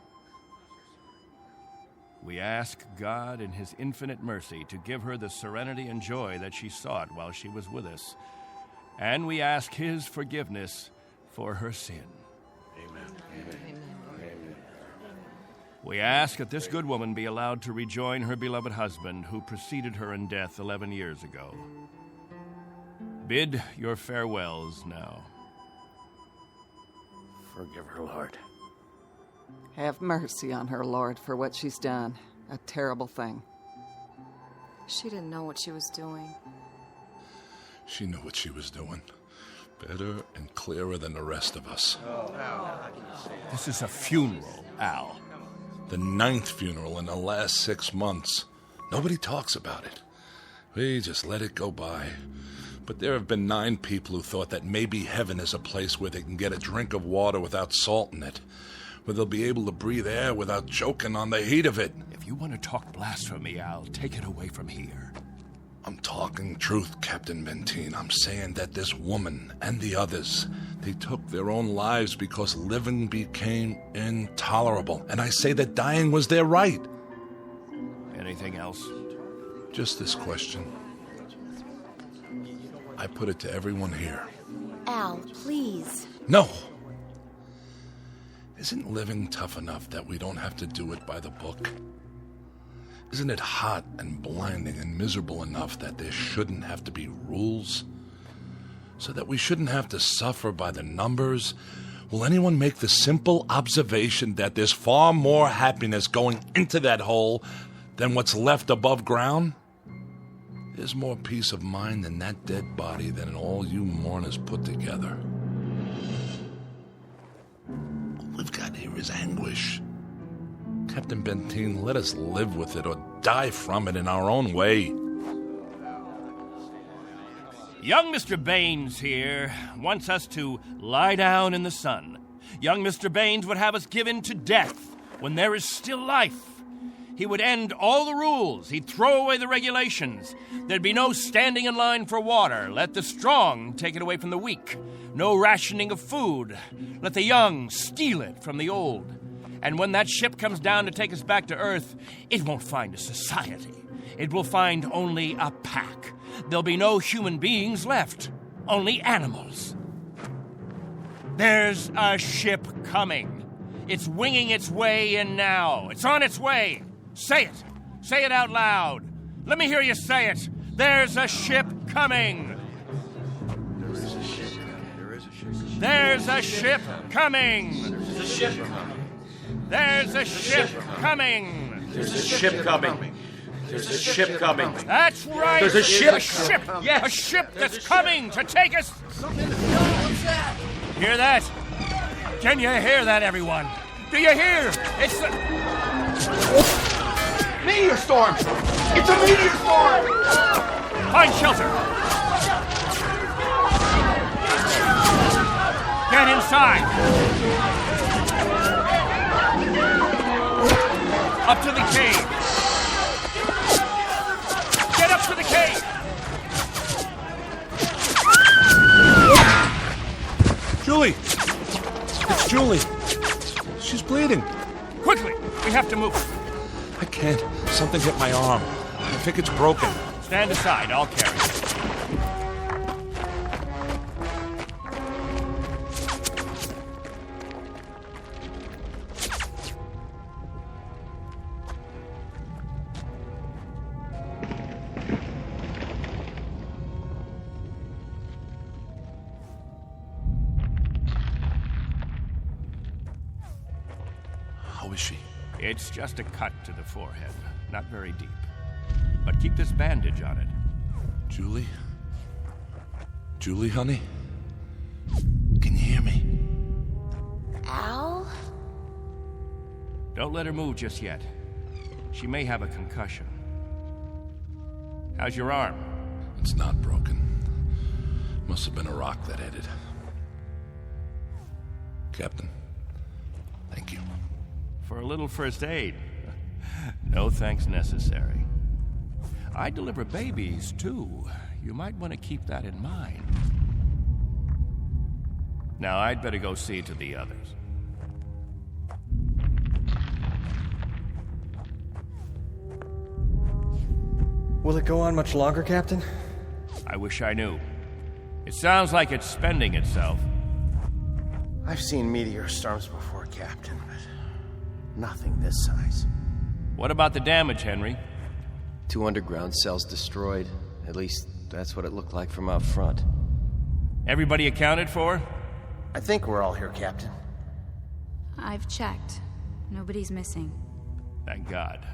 S: We ask God in His infinite mercy to give her the serenity and joy that she sought while she was with us. And we ask His forgiveness for her sin.
W: Amen.
S: Amen. We ask that this good woman be allowed to rejoin her beloved husband who preceded her in death 11 years ago. Bid your farewells now.
Z: Forgive her, Lord.
Y: Have mercy on her, Lord, for what she's done. A terrible thing.
X: She didn't know what she was doing.
F: She knew what she was doing. Better and clearer than the rest of us.
S: This is a funeral, Al.
F: The 9th funeral in the last 6 months. Nobody talks about it. We just let it go by. But there have been 9 people who thought that maybe heaven is a place where they can get a drink of water without salt in it, where they'll be able to breathe air without choking on the heat of it.
S: If you want to talk blasphemy, Al, take it away from here.
F: I'm talking truth, Captain Benteen. I'm saying that this woman and the others, they took their own lives because living became intolerable. And I say that dying was their right.
S: Anything else?
F: Just this question. I put it to everyone here.
X: Al, please.
F: No! Isn't living tough enough that we don't have to do it by the book? Isn't it hot and blinding and miserable enough that there shouldn't have to be rules? So that we shouldn't have to suffer by the numbers? Will anyone make the simple observation that there's far more happiness going into that hole than what's left above ground? There's more peace of mind in that dead body than in all you mourners put together. All we've got here is anguish. Captain Benteen, let us live with it or die from it in our own way.
S: Young Mr. Baines here wants us to lie down in the sun. Young Mr. Baines would have us given to death when there is still life. He would end all the rules. He'd throw away the regulations. There'd be no standing in line for water. Let the strong take it away from the weak. No rationing of food. Let the young steal it from the old. And when that ship comes down to take us back to Earth, it won't find a society. It will find only a pack. There'll be no human beings left. Only animals. There's a ship coming. It's winging its way in now. It's on its way. Say it. Say it out loud. Let me hear you say it. There's a ship coming.
W: There is a ship coming. There is a ship coming.
S: There's a ship coming.
W: There's a ship coming.
S: There's a ship coming.
W: There's a ship coming. There's a ship coming.
S: That's right.
W: There's a ship.
S: A ship.
W: Yes.
S: A ship that's coming to take us. Hear that? Can you hear that, everyone? Do you hear? It's the...
W: Meteor storm! It's a meteor storm!
S: Find shelter! Get inside! Up to the cave! Get up to the cave!
F: Julie! It's Julie! She's bleeding!
S: Quickly! We have to move!
F: I can't. Something hit my arm. I think it's broken.
S: Stand aside. I'll carry it.
F: How is she?
S: It's just a cut to the forehead. Not very deep. But keep this bandage on it.
F: Julie? Julie, honey? Can you hear me?
X: Al?
S: Don't let her move just yet. She may have a concussion. How's your arm?
F: It's not broken. Must have been a rock that hit it. Captain, thank you.
S: For a little first aid. No thanks necessary. I deliver babies, too. You might want to keep that in mind. Now, I'd better go see to the others.
A: Will it go on much longer, Captain?
S: I wish I knew. It sounds like it's spending itself.
P: I've seen meteor storms before, Captain, but nothing this size.
S: What about the damage, Henry?
Z: 2 underground cells destroyed. At least, that's what it looked like from out front.
S: Everybody accounted for?
P: I think we're all here, Captain.
L: I've checked. Nobody's missing.
S: Thank God.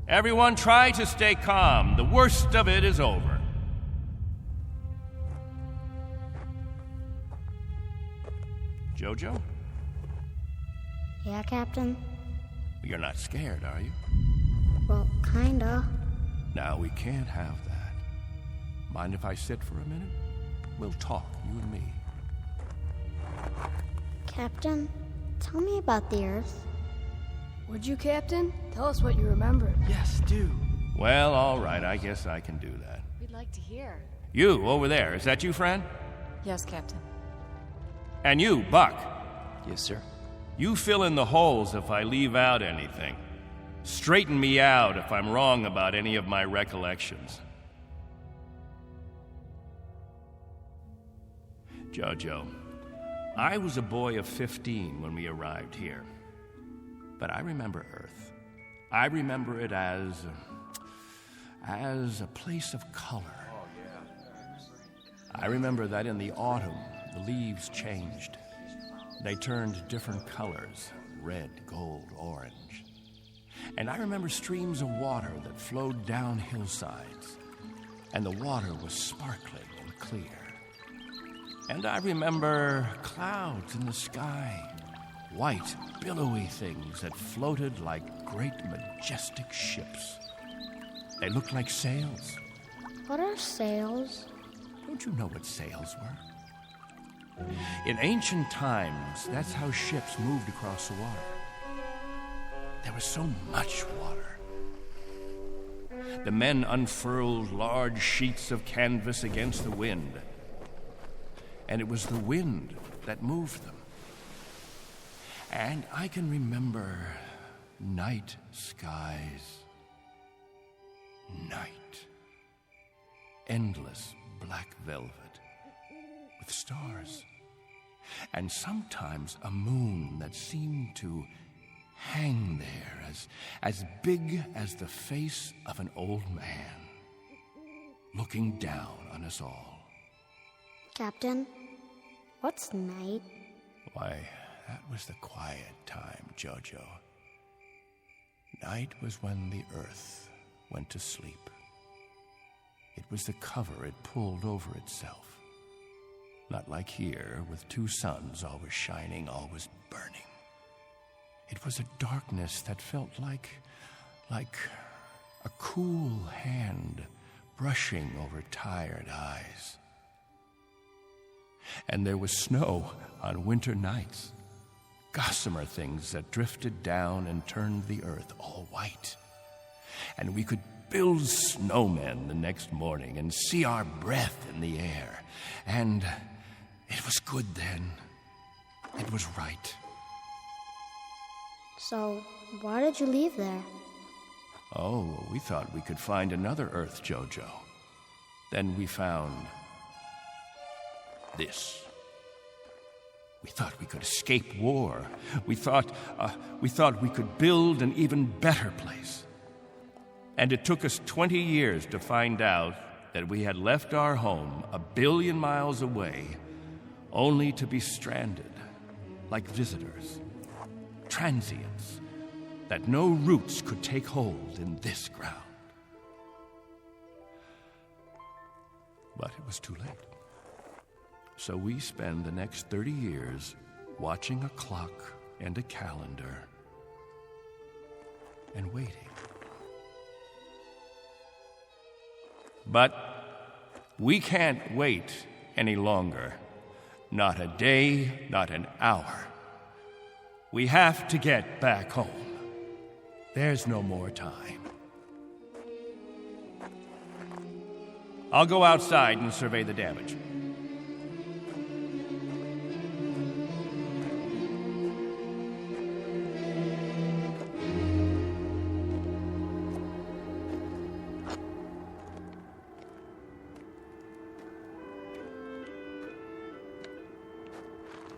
S: Everyone try to stay calm. The worst of it is over. Jojo?
M: Yeah, Captain?
S: You're not scared, are you?
M: Well, kinda.
S: Now, we can't have that. Mind if I sit for a minute? We'll talk, you and me.
M: Captain, tell me about the Earth.
E: Would you, Captain? Tell us what you remember.
I: Yes, do.
S: Well, all right, I guess I can do that.
X: We'd like to hear.
S: You, over there, is that you, friend?
X: Yes, Captain.
S: And you, Buck.
Z: Yes, sir.
S: You fill in the holes if I leave out anything. Straighten me out if I'm wrong about any of my recollections. Jojo, I was a boy of 15 when we arrived here. But I remember Earth. I remember it as a place of color. I remember that in the autumn, the leaves changed. They turned different colors, red, gold, orange. And I remember streams of water that flowed down hillsides, and the water was sparkling and clear. And I remember clouds in the sky, white, billowy things that floated like great, majestic ships. They looked like sails.
M: What are sails?
S: Don't you know what sails were? In ancient times, that's how ships moved across the water. There was so much water. The men unfurled large sheets of canvas against the wind, and it was the wind that moved them. And I can remember night skies. Night. Endless black velvet with stars. And sometimes a moon that seemed to hang there as big as the face of an old man, looking down on us all.
M: Captain, what's night?
S: Why, that was the quiet time, Jojo. Night was when the earth went to sleep. It was the cover it pulled over itself. Not like here, with 2 suns always shining, always burning. It was a darkness that felt like a cool hand brushing over tired eyes. And there was snow on winter nights, gossamer things that drifted down and turned the earth all white. And we could build snowmen the next morning and see our breath in the air. And it was good then. It was right.
M: So, why did you leave there?
S: Oh, we thought we could find another Earth, Jojo. Then we found this. We thought we could escape war. We thought we could build an even better place. And it took us 20 years to find out that we had left our home 1 billion miles away, only to be stranded, like visitors, transients, that no roots could take hold in this ground. But it was too late. So we spend the next 30 years watching a clock and a calendar and waiting. But we can't wait any longer. Not a day, not an hour. We have to get back home. There's no more time. I'll go outside and survey the damage.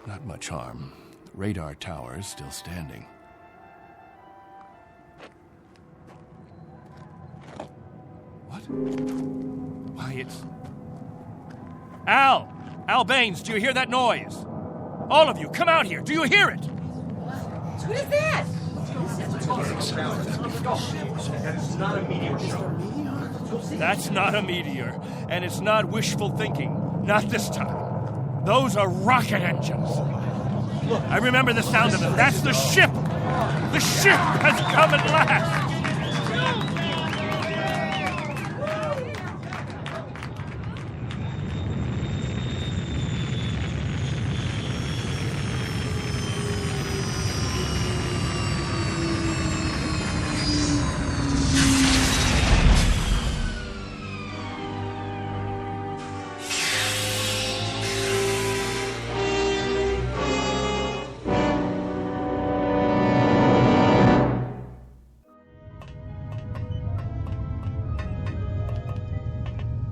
S: Not much harm. Radar tower is still standing. What? Why, it's... Al! Al Baines, do you hear that noise? All of you, come out here. Do you hear it?
K: What is that?
S: That's not a meteor, and it's not wishful thinking. Not this time. Those are rocket engines. Look, I remember the sound of it. That's the ship. The ship has come at last.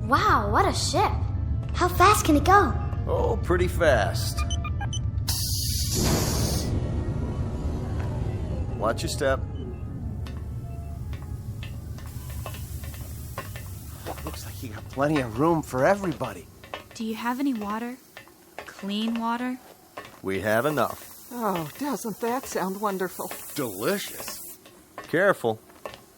M: Wow, what a ship. How fast can it go?
N: Oh, pretty fast. Watch your step.
P: Looks like you got plenty of room for everybody.
L: Do you have any water? Clean water?
N: We have enough.
Y: Oh, doesn't that sound wonderful?
N: Delicious. Careful.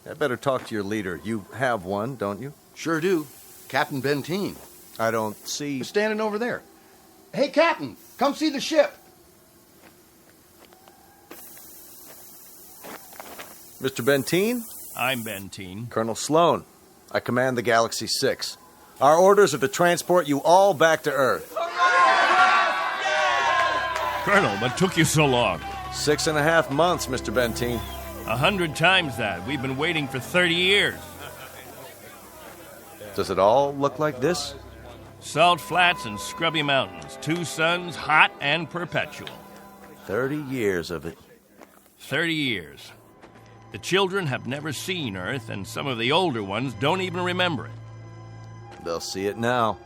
N: I better talk to your leader. You have one, don't you?
W: Sure do. Captain Benteen.
N: I don't see...
W: He's standing over there. Hey, Captain, come see the ship.
N: Mr. Benteen?
S: I'm Benteen.
N: Colonel Sloan. I command the Galaxy 6. Our orders are to transport you all back to Earth.
S: Colonel, what took you so long?
N: 6.5 months, Mr. Benteen.
S: 100 times that. We've been waiting for 30 years.
N: Does it all look like this?
S: Salt flats and scrubby mountains. 2 suns, hot and perpetual.
N: 30 years of it.
S: 30 years. The children have never seen Earth, and some of the older ones don't even remember it.
N: They'll see it now.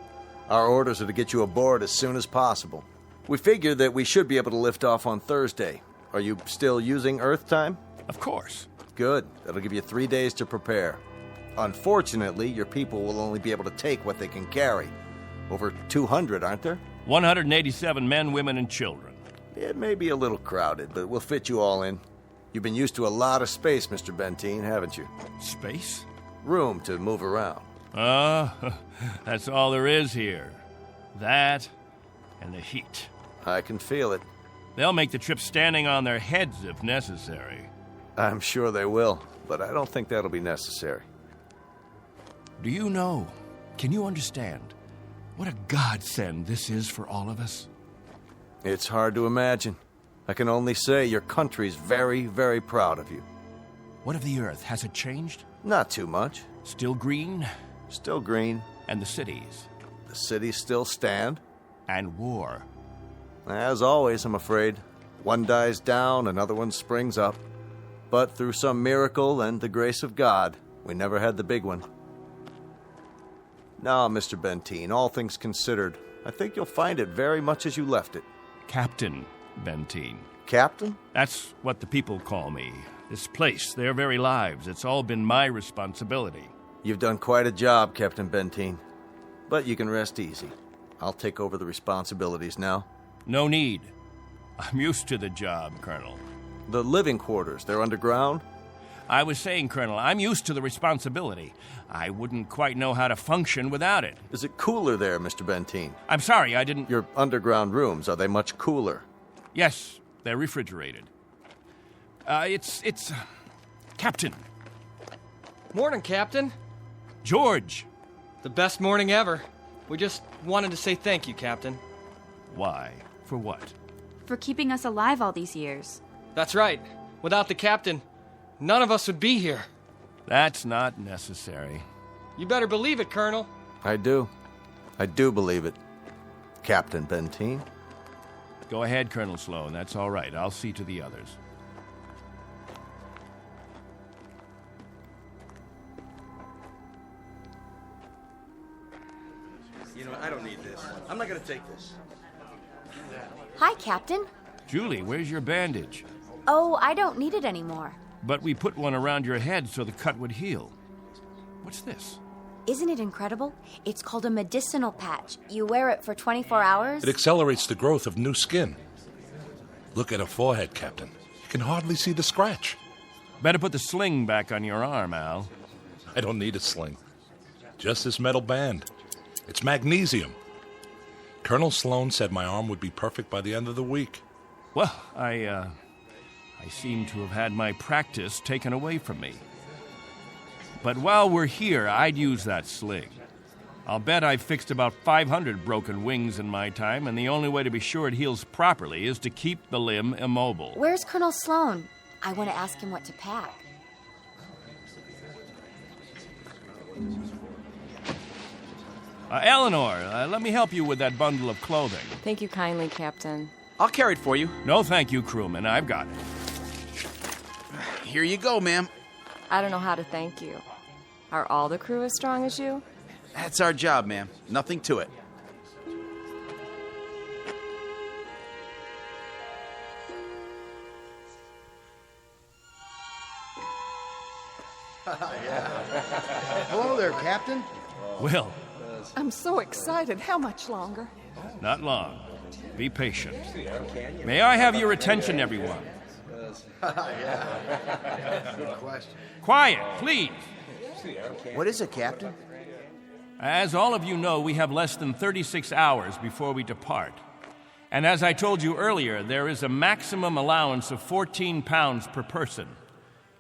N: Our orders are to get you aboard as soon as possible. We figured that we should be able to lift off on Thursday. Are you still using Earth time?
S: Of course.
N: Good. That'll give you 3 days to prepare. Unfortunately, your people will only be able to take what they can carry. Over 200, aren't there?
S: 187 men, women, and children.
N: It may be a little crowded, but we'll fit you all in. You've been used to a lot of space, Mr. Benteen, haven't you?
S: Space?
N: Room to move around.
S: That's all there is here. That and the heat.
N: I can feel it.
S: They'll make the trip standing on their heads if necessary.
N: I'm sure they will, but I don't think that'll be necessary.
S: Do you know, can you understand what a godsend this is for all of us?
N: It's hard to imagine. I can only say your country's very, very proud of you.
S: What of the Earth? Has it changed?
N: Not too much.
S: Still green?
N: Still green.
S: And the cities?
N: The cities still stand.
S: And war?
N: As always, I'm afraid. One dies down, another one springs up. But through some miracle and the grace of God, we never had the big one. Now, Mr. Benteen, all things considered, I think you'll find it very much as you left it.
S: Captain Benteen.
N: Captain?
S: That's what the people call me. This place, their very lives, it's all been my responsibility.
N: You've done quite a job, Captain Benteen. But you can rest easy. I'll take over the responsibilities now.
S: No need. I'm used to the job, Colonel.
N: The living quarters, they're underground?
S: I was saying, Colonel, I'm used to the responsibility. I wouldn't quite know how to function without it.
N: Is it cooler there, Mr. Benteen?
S: I'm sorry, I didn't...
N: Your underground rooms, are they much cooler?
S: Yes, they're refrigerated. Captain.
I: Morning, Captain.
S: George.
A: The best morning ever. We just wanted to say thank you, Captain.
S: Why? For what?
L: For keeping us alive all these years.
A: That's right. Without the Captain, none of us would be here.
S: That's not necessary.
A: You better believe it, Colonel.
N: I do. I do believe it. Captain Benteen.
S: Go ahead, Colonel Sloan. That's all right. I'll see to the others.
C: You know, I don't need this. I'm not gonna take this.
O: Hi, Captain.
S: Julie, where's your bandage?
O: Oh, I don't need it anymore.
S: But we put one around your head so the cut would heal. What's this?
O: Isn't it incredible? It's called a medicinal patch. You wear it for 24 hours.
F: It accelerates the growth of new skin. Look at her forehead, Captain. You can hardly see the scratch.
S: Better put the sling back on your arm, Al.
F: I don't need a sling. Just this metal band. It's magnesium. Colonel Sloan said my arm would be perfect by the end of the week.
S: Well, I seem to have had my practice taken away from me. But while we're here, I'd use that sling. I'll bet I've fixed about 500 broken wings in my time, and the only way to be sure it heals properly is to keep the limb immobile.
O: Where's Colonel Sloan? I want to ask him what to pack.
S: Eleanor, let me help you with that bundle of clothing.
X: Thank you kindly, Captain.
C: I'll carry it for you.
S: No, thank you, crewman. I've got it.
C: Here you go, ma'am.
X: I don't know how to thank you. Are all the crew as strong as you?
C: That's our job, ma'am. Nothing to it.
W: Hello there, Captain.
S: Will.
Y: I'm so excited. How much longer?
S: Not long. Be patient. May I have your attention, everyone?
W: Good question.
S: Quiet, please.
C: What is it, Captain?
S: As all of you know, we have less than 36 hours before we depart. And as I told you earlier, there is a maximum allowance of 14 pounds per person.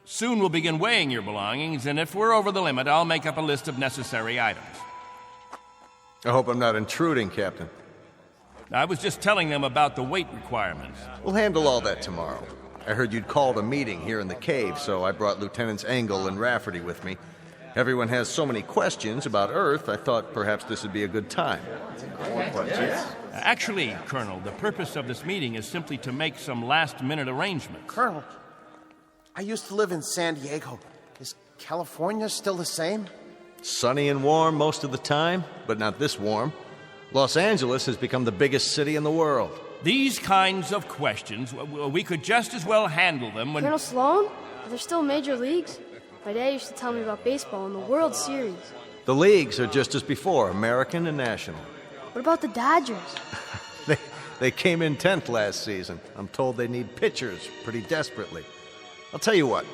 S: Soon we'll begin weighing your belongings, and if we're over the limit, I'll make up a list of necessary items.
N: I hope I'm not intruding, Captain.
S: I was just telling them about the weight requirements.
N: We'll handle all that tomorrow. I heard you'd called a meeting here in the cave, so I brought Lieutenants Engel and Rafferty with me. Everyone has so many questions about Earth, I thought perhaps this would be a good time.
W: More questions?
S: Actually, Colonel, the purpose of this meeting is simply to make some last-minute arrangements.
Q: Colonel, I used to live in San Diego. Is California still the same?
N: Sunny and warm most of the time, but not this warm. Los Angeles has become the biggest city in the world.
S: These kinds of questions, we could just as well handle them when...
E: Colonel Sloan? Are there still major leagues? My dad used to tell me about baseball and the World Series.
N: The leagues are just as before, American and national.
E: What about the Dodgers?
N: They came in 10th last season. I'm told they need pitchers pretty desperately. I'll tell you what,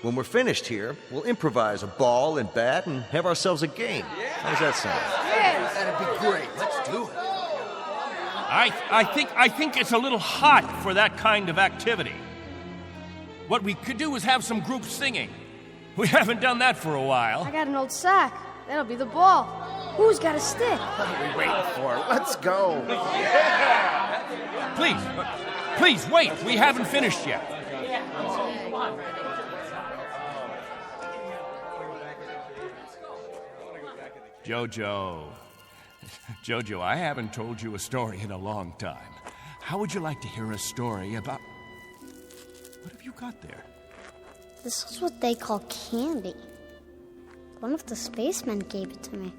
N: when we're finished here, we'll improvise a ball and bat and have ourselves a game. How's that sound?
Q: Yeah, that'd be great. Let's do it.
S: I think it's a little hot for that kind of activity. What we could do is have some group singing. We haven't done that for a while.
E: I got an old sack. That'll be the ball. Who's got a stick?
Q: What are we waiting for? Let's go. Yeah.
S: Please, wait. We haven't finished yet. Jojo, I haven't told you a story in a long time. How would you like to hear a story about... What have you got there?
M: This is what they call candy. One of the spacemen gave it to me.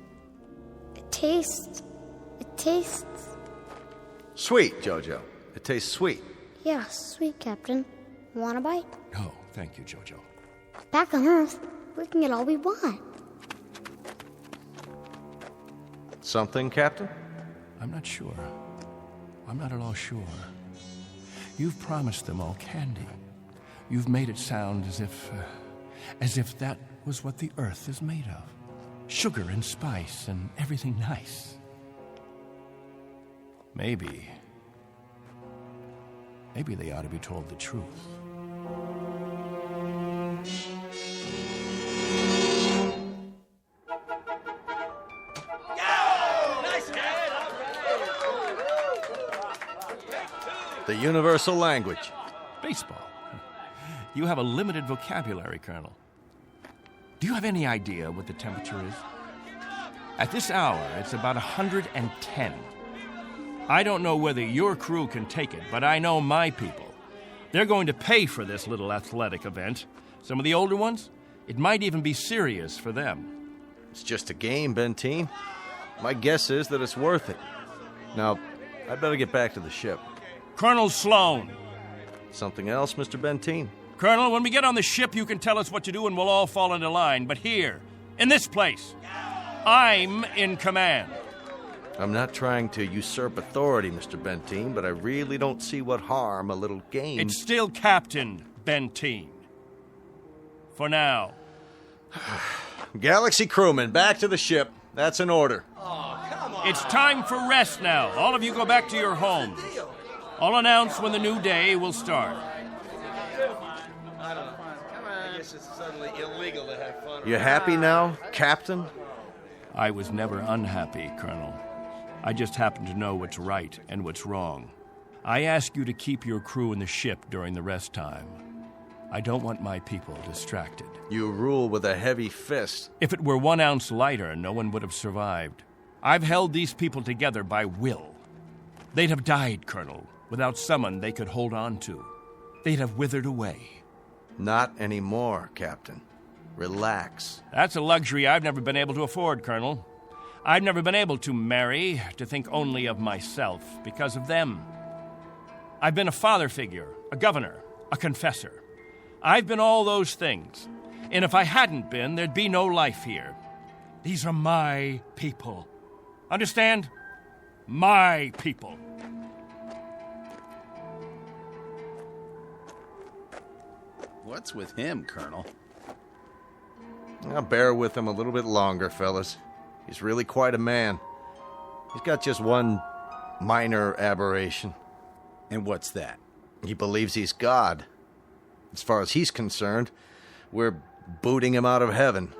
M: It tastes...
N: Sweet, Jojo. It tastes sweet.
M: Yeah, sweet, Captain. Want a bite?
S: Oh, thank you, Jojo.
M: Back on Earth, we can get all we want.
N: Something, Captain?
S: I'm not sure. I'm not at all sure. You've promised them all candy. You've made it sound as if that was what the Earth is made of. Sugar and spice and everything nice. Maybe they ought to be told the truth.
N: The universal language.
S: Baseball. You have a limited vocabulary, Colonel. Do you have any idea what the temperature is? At this hour, it's about 110. I don't know whether your crew can take it, but I know my people. They're going to pay for this little athletic event. Some of the older ones, it might even be serious for them.
N: It's just a game, Benteen. My guess is that it's worth it. Now, I'd better get back to the ship.
S: Colonel Sloan.
N: Something else, Mr. Benteen?
S: Colonel, when we get on the ship, you can tell us what to do and we'll all fall into line. But here, in this place, I'm in command.
N: I'm not trying to usurp authority, Mr. Benteen, but I really don't see what harm a little game...
S: It's still Captain Benteen. For now.
N: Galaxy crewmen, back to the ship. That's an order.
S: It's time for rest now. All of you go back to your homes. I'll announce when the new day will start.
C: I don't know. I guess it's suddenly illegal to have fun.
N: You happy now, Captain?
S: I was never unhappy, Colonel. I just happen to know what's right and what's wrong. I ask you to keep your crew in the ship during the rest time. I don't want my people distracted.
N: You rule with a heavy fist.
S: If it were 1 ounce lighter, no one would have survived. I've held these people together by will. They'd have died, Colonel, without someone they could hold on to. They'd have withered away.
N: Not anymore, Captain. Relax.
S: That's a luxury I've never been able to afford, Colonel. I've never been able to marry, to think only of myself, because of them. I've been a father figure, a governor, a confessor. I've been all those things. And if I hadn't been, there'd be no life here. These are my people. Understand? My people.
C: What's with him, Colonel?
N: I'll bear with him a little bit longer, fellas. He's really quite a man. He's got just one minor aberration.
C: And what's that?
N: He believes he's God. As far as he's concerned, we're booting him out of heaven.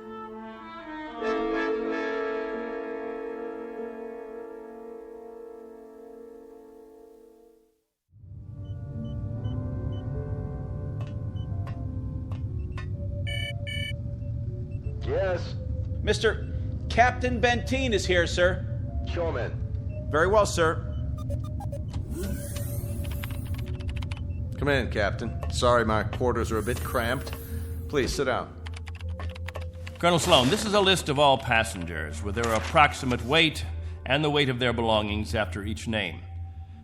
C: Yes? Mr. Captain Benteen is here, sir.
N: Show him in.
C: Very well, sir.
N: Come in, Captain. Sorry my quarters are a bit cramped. Please, sit down.
S: Colonel Sloan, this is a list of all passengers with their approximate weight and the weight of their belongings after each name.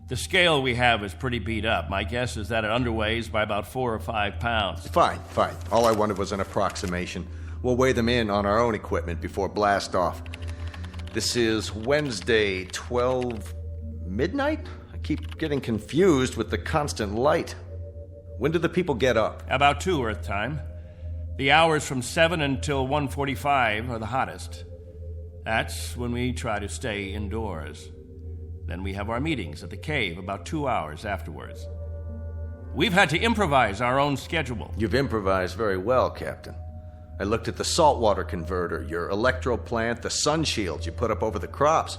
S: The scale we have is pretty beat up. My guess is that it underweighs by about 4 or 5 pounds.
N: Fine. All I wanted was an approximation. We'll weigh them in on our own equipment before blast off. This is Wednesday, 12 midnight? I keep getting confused with the constant light. When do the people get up?
S: About 2 Earth time. The hours from 7 until 1:45 are the hottest. That's when we try to stay indoors. Then we have our meetings at the cave about 2 hours afterwards. We've had to improvise our own schedule.
N: You've improvised very well, Captain. I looked at the saltwater converter, your electro plant, the sun shields you put up over the crops.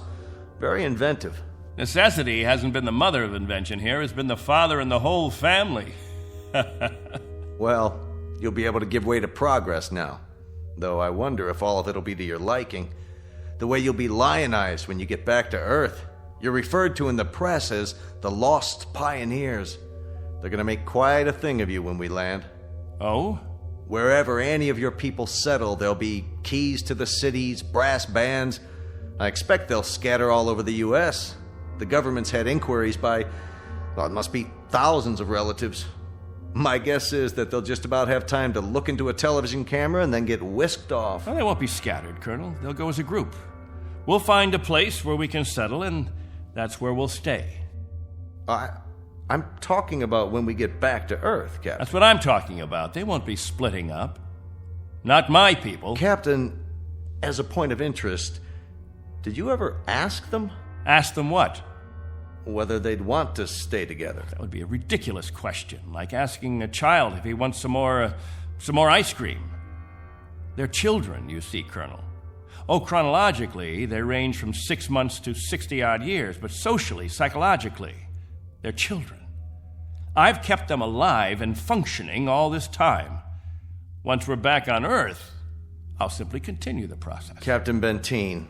N: Very inventive.
S: Necessity hasn't been the mother of invention here. It's been the father and the whole family.
N: Well, you'll be able to give way to progress now. Though I wonder if all of it'll be to your liking. The way you'll be lionized when you get back to Earth. You're referred to in the press as the Lost Pioneers. They're gonna make quite a thing of you when we land.
S: Oh?
N: Wherever any of your people settle, there'll be keys to the cities, brass bands. I expect they'll scatter all over the U.S. The government's had inquiries by, well, it must be thousands of relatives. My guess is that they'll just about have time to look into a television camera and then get whisked off.
S: Well, they won't be scattered, Colonel. They'll go as a group. We'll find a place where we can settle, and that's where we'll stay.
N: I'm talking about when we get back to Earth, Captain.
S: That's what I'm talking about. They won't be splitting up. Not my people.
N: Captain, as a point of interest, did you ever ask them?
S: Ask them what?
N: Whether they'd want to stay together.
S: That would be a ridiculous question, like asking a child if he wants some more ice cream. They're children, you see, Colonel. Oh, chronologically, they range from 6 months to 60-odd years, but socially, psychologically, they're children. I've kept them alive and functioning all this time. Once we're back on Earth, I'll simply continue the process.
N: Captain Benteen,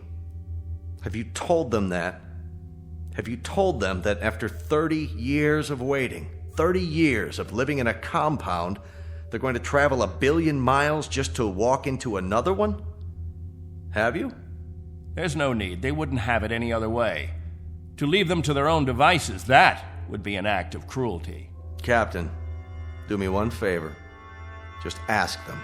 N: have you told them that? Have you told them that after 30 years of waiting, 30 years of living in a compound, they're going to travel 1 billion miles just to walk into another one? Have you?
S: There's no need. They wouldn't have it any other way. To leave them to their own devices, that would be an act of cruelty.
N: Captain, do me one favor. Just ask them.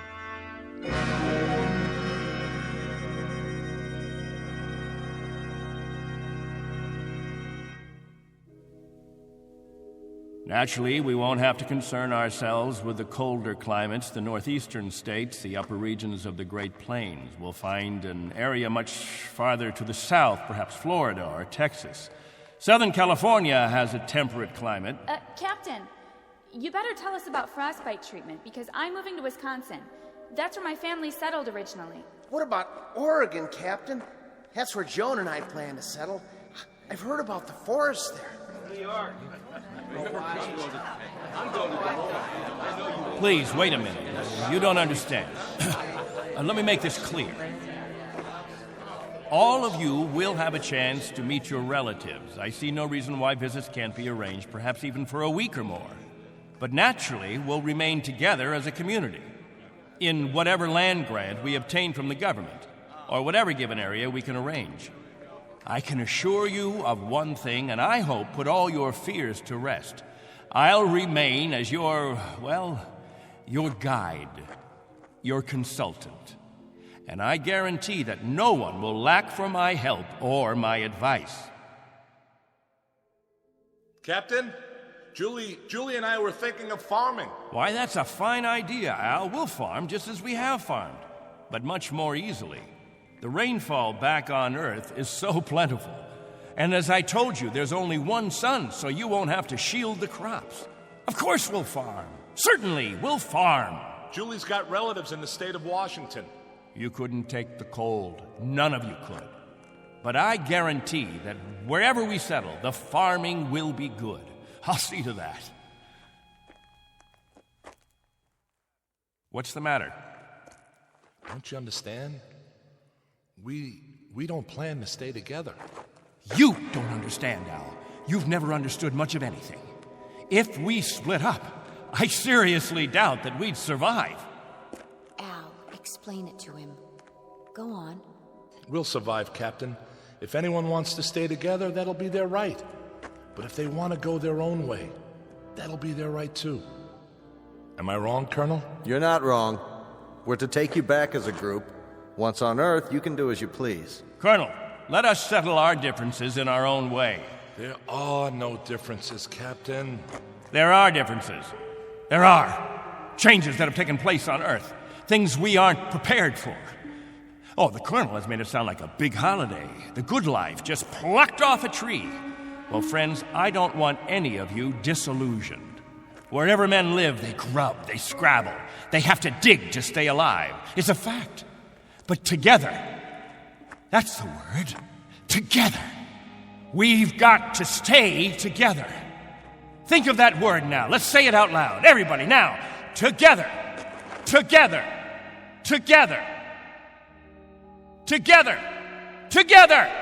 S: Naturally, we won't have to concern ourselves with the colder climates. The northeastern states, the upper regions of the Great Plains. We'll find an area much farther to the south, perhaps Florida or Texas. Southern California has a temperate climate.
L: Captain, you better tell us about frostbite treatment, because I'm moving to Wisconsin. That's where my family settled originally.
Q: What about Oregon, Captain? That's where Joan and I plan to settle. I've heard about the forest there.
C: New York.
S: Please, wait a minute. You don't understand. Let me make this clear. All of you will have a chance to meet your relatives. I see no reason why visits can't be arranged, perhaps even for a week or more. But naturally, we'll remain together as a community in whatever land grant we obtain from the government, or whatever given area we can arrange. I can assure you of one thing, and I hope put all your fears to rest. I'll remain as your guide, your consultant. And I guarantee that no one will lack for my help or my advice.
F: Captain, Julie and I were thinking of farming.
S: Why, that's a fine idea, Al. We'll farm just as we have farmed, but much more easily. The rainfall back on Earth is so plentiful. And as I told you, there's only one sun, so you won't have to shield the crops. Of course we'll farm. Certainly, we'll farm.
F: Julie's got relatives in the state of Washington.
S: You couldn't take the cold. None of you could. But I guarantee that wherever we settle, the farming will be good. I'll see to that. What's the matter?
F: Don't you understand? We don't plan to stay together.
S: You don't understand, Al. You've never understood much of anything. If we split up, I seriously doubt that we'd survive.
O: Al, explain it to him. Go on.
F: We'll survive, Captain. If anyone wants to stay together, that'll be their right. But if they want to go their own way, that'll be their right too. Am I wrong, Colonel?
N: You're not wrong. We're to take you back as a group. Once on Earth, you can do as you please.
S: Colonel, let us settle our differences in our own way.
F: There are no differences, Captain.
S: There are differences. There are. Changes that have taken place on Earth. Things we aren't prepared for. Oh, the Colonel has made it sound like a big holiday. The good life just plucked off a tree. Well, friends, I don't want any of you disillusioned. Wherever men live, they grub, they scrabble. They have to dig to stay alive. It's a fact. But together, that's the word, together. We've got to stay together. Think of that word now. Let's say it out loud. Everybody, now. Together. Together. Together. Together. Together.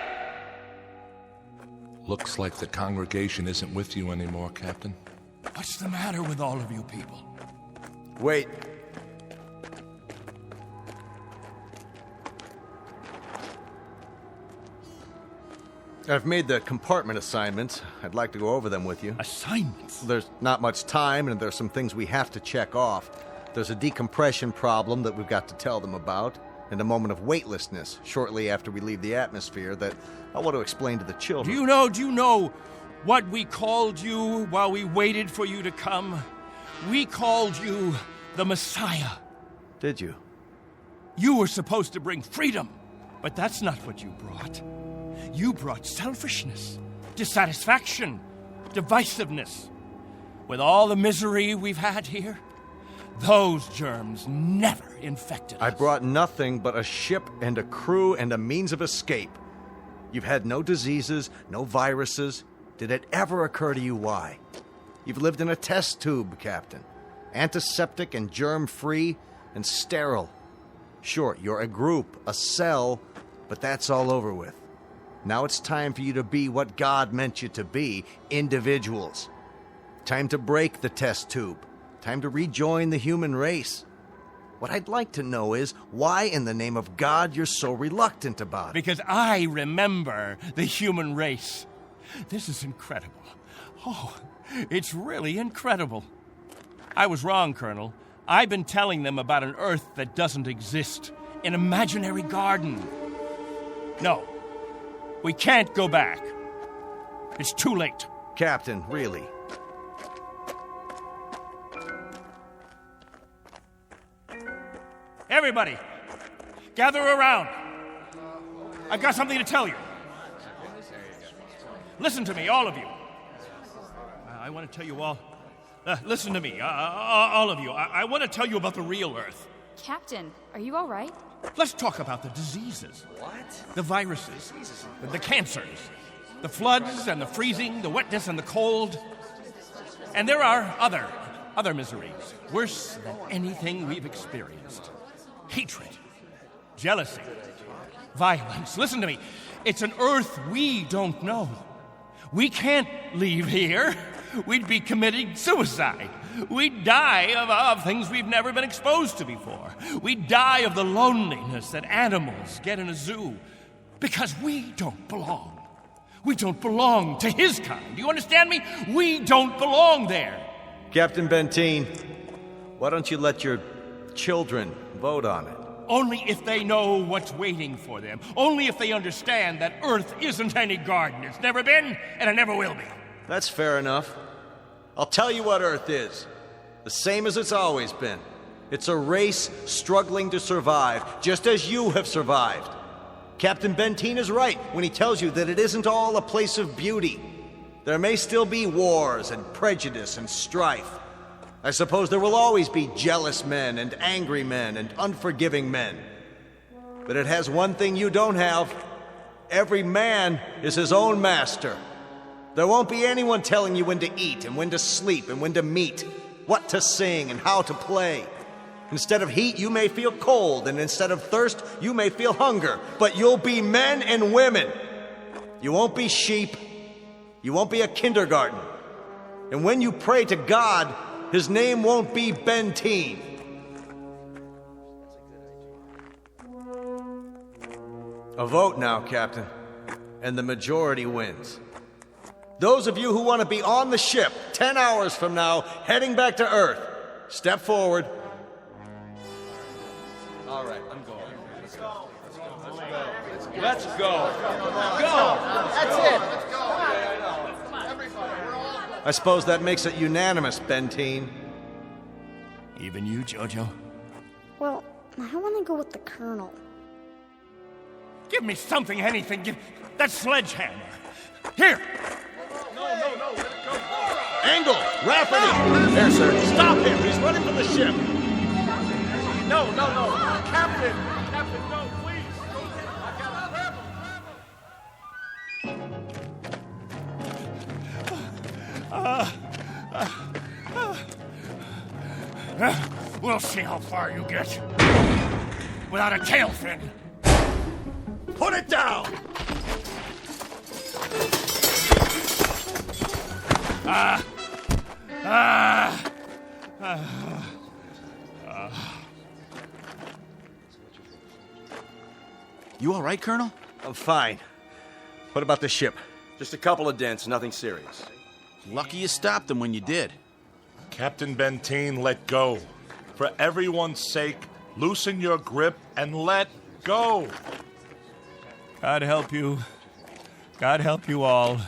F: Looks like the congregation isn't with you anymore, Captain.
S: What's the matter with all of you people?
N: Wait. I've made the compartment assignments. I'd like to go over them with you.
S: Assignments?
N: There's not much time, and there's some things we have to check off. There's a decompression problem that we've got to tell them about, and a moment of weightlessness shortly after we leave the atmosphere that I want to explain to the children.
S: Do you know what we called you while we waited for you to come? We called you the Messiah.
N: Did you?
S: You were supposed to bring freedom, but that's not what you brought. You brought selfishness, dissatisfaction, divisiveness. With all the misery we've had here, those germs never infected us.
N: I brought nothing but a ship and a crew and a means of escape. You've had no diseases, no viruses. Did it ever occur to you why? You've lived in a test tube, Captain. Antiseptic and germ-free and sterile. Sure, you're a group, a cell, but that's all over with. Now it's time for you to be what God meant you to be, individuals. Time to break the test tube. Time to rejoin the human race. What I'd like to know is, why in the name of God you're so reluctant about it?
S: Because I remember the human race. This is incredible. Oh, it's really incredible. I was wrong, Colonel. I've been telling them about an Earth that doesn't exist. An imaginary garden. No. We can't go back. It's too late.
N: Captain, really?
S: Everybody, gather around. I've got something to tell you. Listen to me, all of you. I want to tell you all. Listen to me, all of you. I want to tell you about the real Earth.
L: Captain, are you all right?
S: Let's talk about the diseases.
C: What?
S: The viruses, the cancers, the floods and the freezing, the wetness and the cold. And there are other miseries, worse than anything we've experienced. Hatred, jealousy, violence. Listen to me. It's an Earth we don't know. We can't leave here. We'd be committing suicide. We'd die of things we've never been exposed to before. We'd die of the loneliness that animals get in a zoo. Because we don't belong. We don't belong to his kind. Do you understand me? We don't belong there.
N: Captain Benteen, why don't you let your children vote on it?
S: Only if they know what's waiting for them. Only if they understand that Earth isn't any garden. It's never been, and it never will be.
N: That's fair enough. I'll tell you what Earth is. The same as it's always been. It's a race struggling to survive, just as you have survived. Captain Benteen is right when he tells you that it isn't all a place of beauty. There may still be wars and prejudice and strife. I suppose there will always be jealous men and angry men and unforgiving men. But it has one thing you don't have. Every man is his own master. There won't be anyone telling you when to eat and when to sleep and when to meet, what to sing and how to play. Instead of heat, you may feel cold, and instead of thirst, you may feel hunger. But you'll be men and women. You won't be sheep. You won't be a kindergarten. And when you pray to God, his name won't be Benteen. A vote now, Captain, and the majority wins. Those of you who want to be on the ship 10 hours from now, heading back to Earth, step forward.
C: All right, I'm going. Let's go. Let's go. Go. That's it. Let's go.
N: I suppose that makes it unanimous, Benteen.
S: Even you, Jojo?
M: Well, I want to go with the Colonel.
S: Give me something, anything. Give that sledgehammer. Here.
C: No, let it go.
N: Angle! Rafferty! There, sir. Stop him! He's running from the ship!
C: No. Captain, no, please. I gotta
S: grab him. We'll see how far you get. Without a tail fin.
N: Put it down!
C: You all right, Colonel?
N: I'm fine. What about the ship?
Z: Just a couple of dents, nothing serious.
C: Lucky you stopped them when you did.
F: Captain Benteen, let go. For everyone's sake, loosen your grip and let go.
S: God help you. God help you all.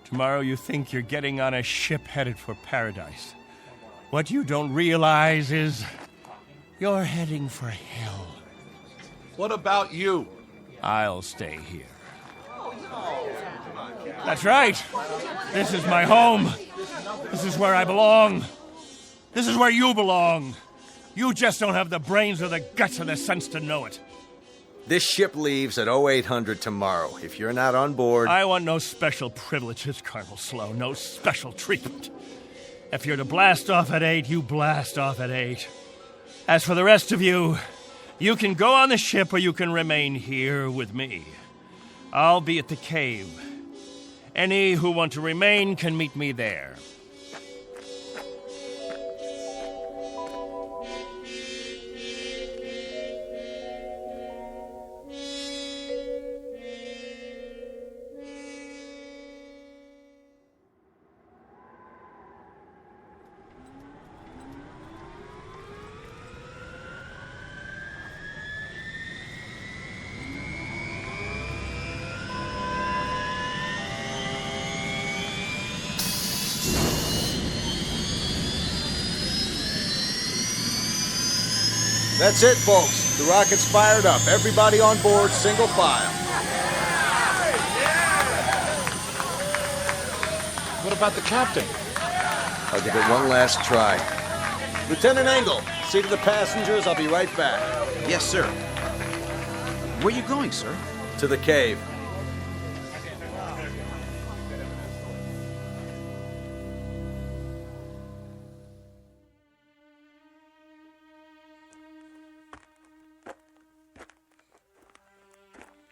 S: Tomorrow you think you're getting on a ship headed for paradise. What you don't realize is you're heading for hell.
F: What about you?
S: I'll stay here. That's right. This is my home. This is where I belong. This is where you belong. You just don't have the brains or the guts or the sense to know it.
N: This ship leaves at 0800 tomorrow. If you're not on board...
S: I want no special privileges, Colonel Slow. No special treatment. If you're to blast off at 8, you blast off at 8. As for the rest of you, you can go on the ship or you can remain here with me. I'll be at the cave. Any who want to remain can meet me there.
N: That's it, folks. The rocket's fired up. Everybody on board, single file.
F: What about the captain?
N: I'll give it one last try. Lieutenant Engel, see to the passengers. I'll be right back.
W: Yes, sir. Where are you going, sir?
N: To the cave.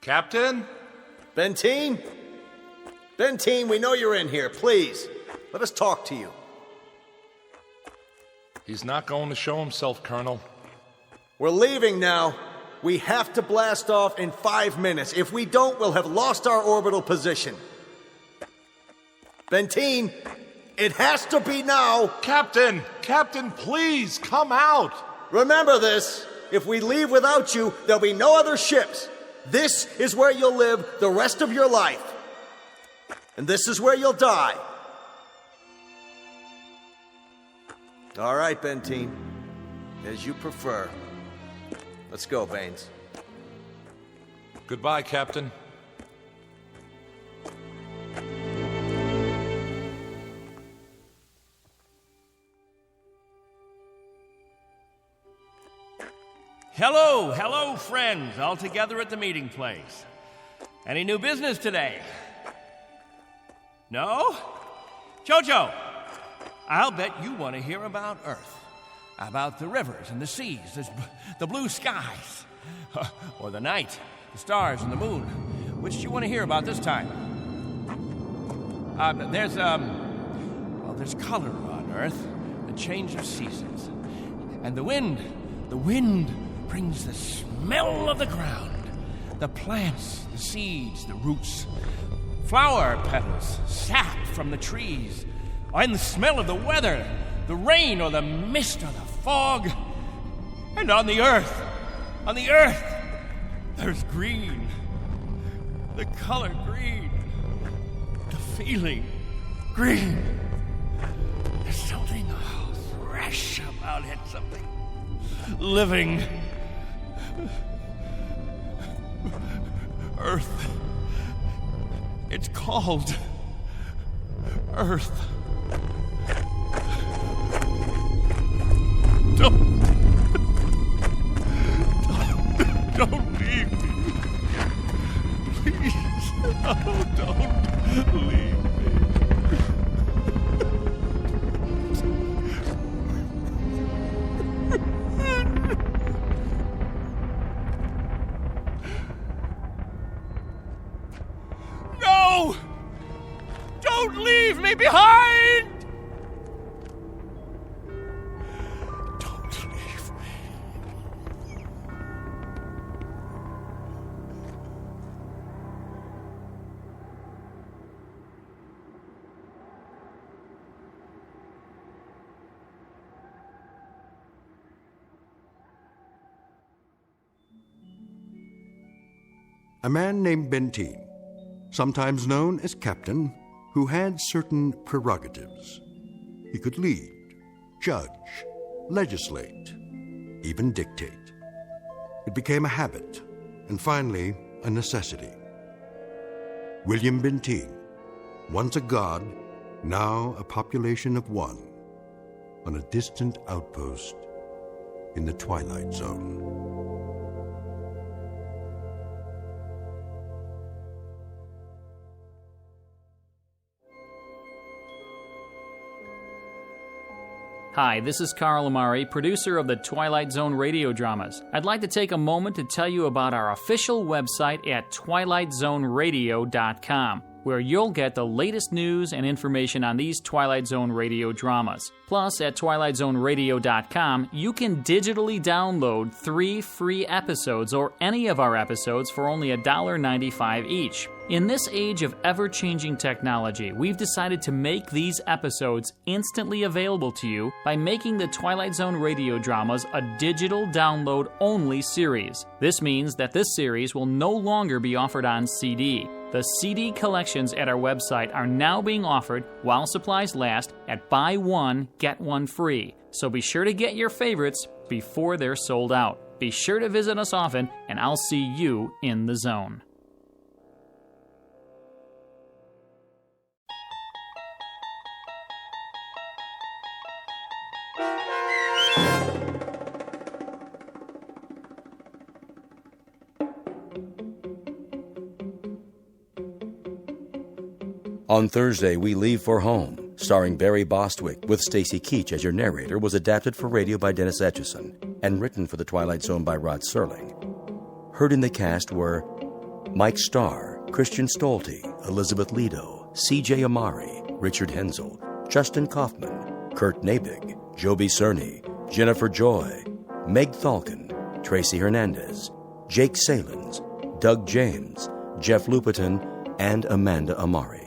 F: Captain?
N: Benteen? Benteen, we know you're in here. Please, let us talk to you.
F: He's not going to show himself, Colonel.
N: We're leaving now. We have to blast off in 5 minutes. If we don't, we'll have lost our orbital position. Benteen, it has to be now.
F: Captain, please, come out.
N: Remember this. If we leave without you, there'll be no other ships. This is where you'll live the rest of your life. And this is where you'll die. All right, Benteen. As you prefer. Let's go, Baines.
F: Goodbye, Captain.
S: Hello, friends, all together at the meeting place. Any new business today? No? Jojo, I'll bet you want to hear about Earth. About the rivers and the seas, the blue skies, or the night, the stars and the moon. Which do you want to hear about this time? There's color on Earth, the change of seasons. And the wind brings the smell of the ground, the plants, the seeds, the roots, flower petals, sap from the trees, and the smell of the weather, the rain or the mist or the fog. And on the earth, there's green, the color green, the feeling green. There's something fresh about it, something living. Earth. It's called Earth. Don't leave me. Please. Oh, don't leave me. No! Don't leave me behind! Don't leave me.
B: A man named Benteen, sometimes known as Captain, who had certain prerogatives. He could lead, judge, legislate, even dictate. It became a habit, and finally, a necessity. William Benteen, once a god, now a population of one, on a distant outpost in the Twilight Zone.
J: Hi, this is Carl Amari, producer of the Twilight Zone Radio Dramas. I'd like to take a moment to tell you about our official website at twilightzoneradio.com, where you'll get the latest news and information on these Twilight Zone radio dramas. Plus, at twilightzoneradio.com, you can digitally download 3 free episodes or any of our episodes for only $1.95 each. In this age of ever-changing technology, we've decided to make these episodes instantly available to you by making the Twilight Zone radio dramas a digital download-only series. This means that this series will no longer be offered on CD. The CD collections at our website are now being offered while supplies last at buy one, get one free. So be sure to get your favorites before they're sold out. Be sure to visit us often, and I'll see you in the zone.
D: On Thursday, We Leave for Home, starring Barry Bostwick with Stacy Keach as your narrator, was adapted for radio by Dennis Etchison and written for The Twilight Zone by Rod Serling. Heard in the cast were Mike Starr, Christian Stolte, Elizabeth Lido, C.J. Amari, Richard Hensel, Justin Kaufman, Kurt Nabig, Joby Cerny, Jennifer Joy, Meg Thalken, Tracy Hernandez, Jake Salins, Doug James, Jeff Lupetin, and Amanda Amari.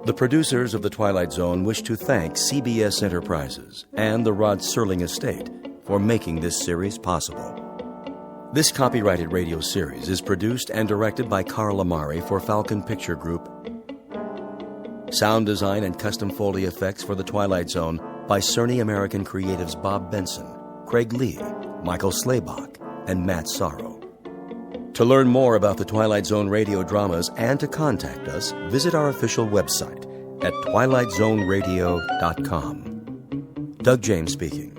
D: The producers of The Twilight Zone wish to thank CBS Enterprises and the Rod Serling Estate for making this series possible. This copyrighted radio series is produced and directed by Carl Amari for Falcon Picture Group. Sound design and custom Foley effects for The Twilight Zone by Cerny American Creatives Bob Benson, Craig Lee, Michael Slaybach, and Matt Sorrow. To learn more about the Twilight Zone radio dramas and to contact us, visit our official website at twilightzoneradio.com. Doug James speaking.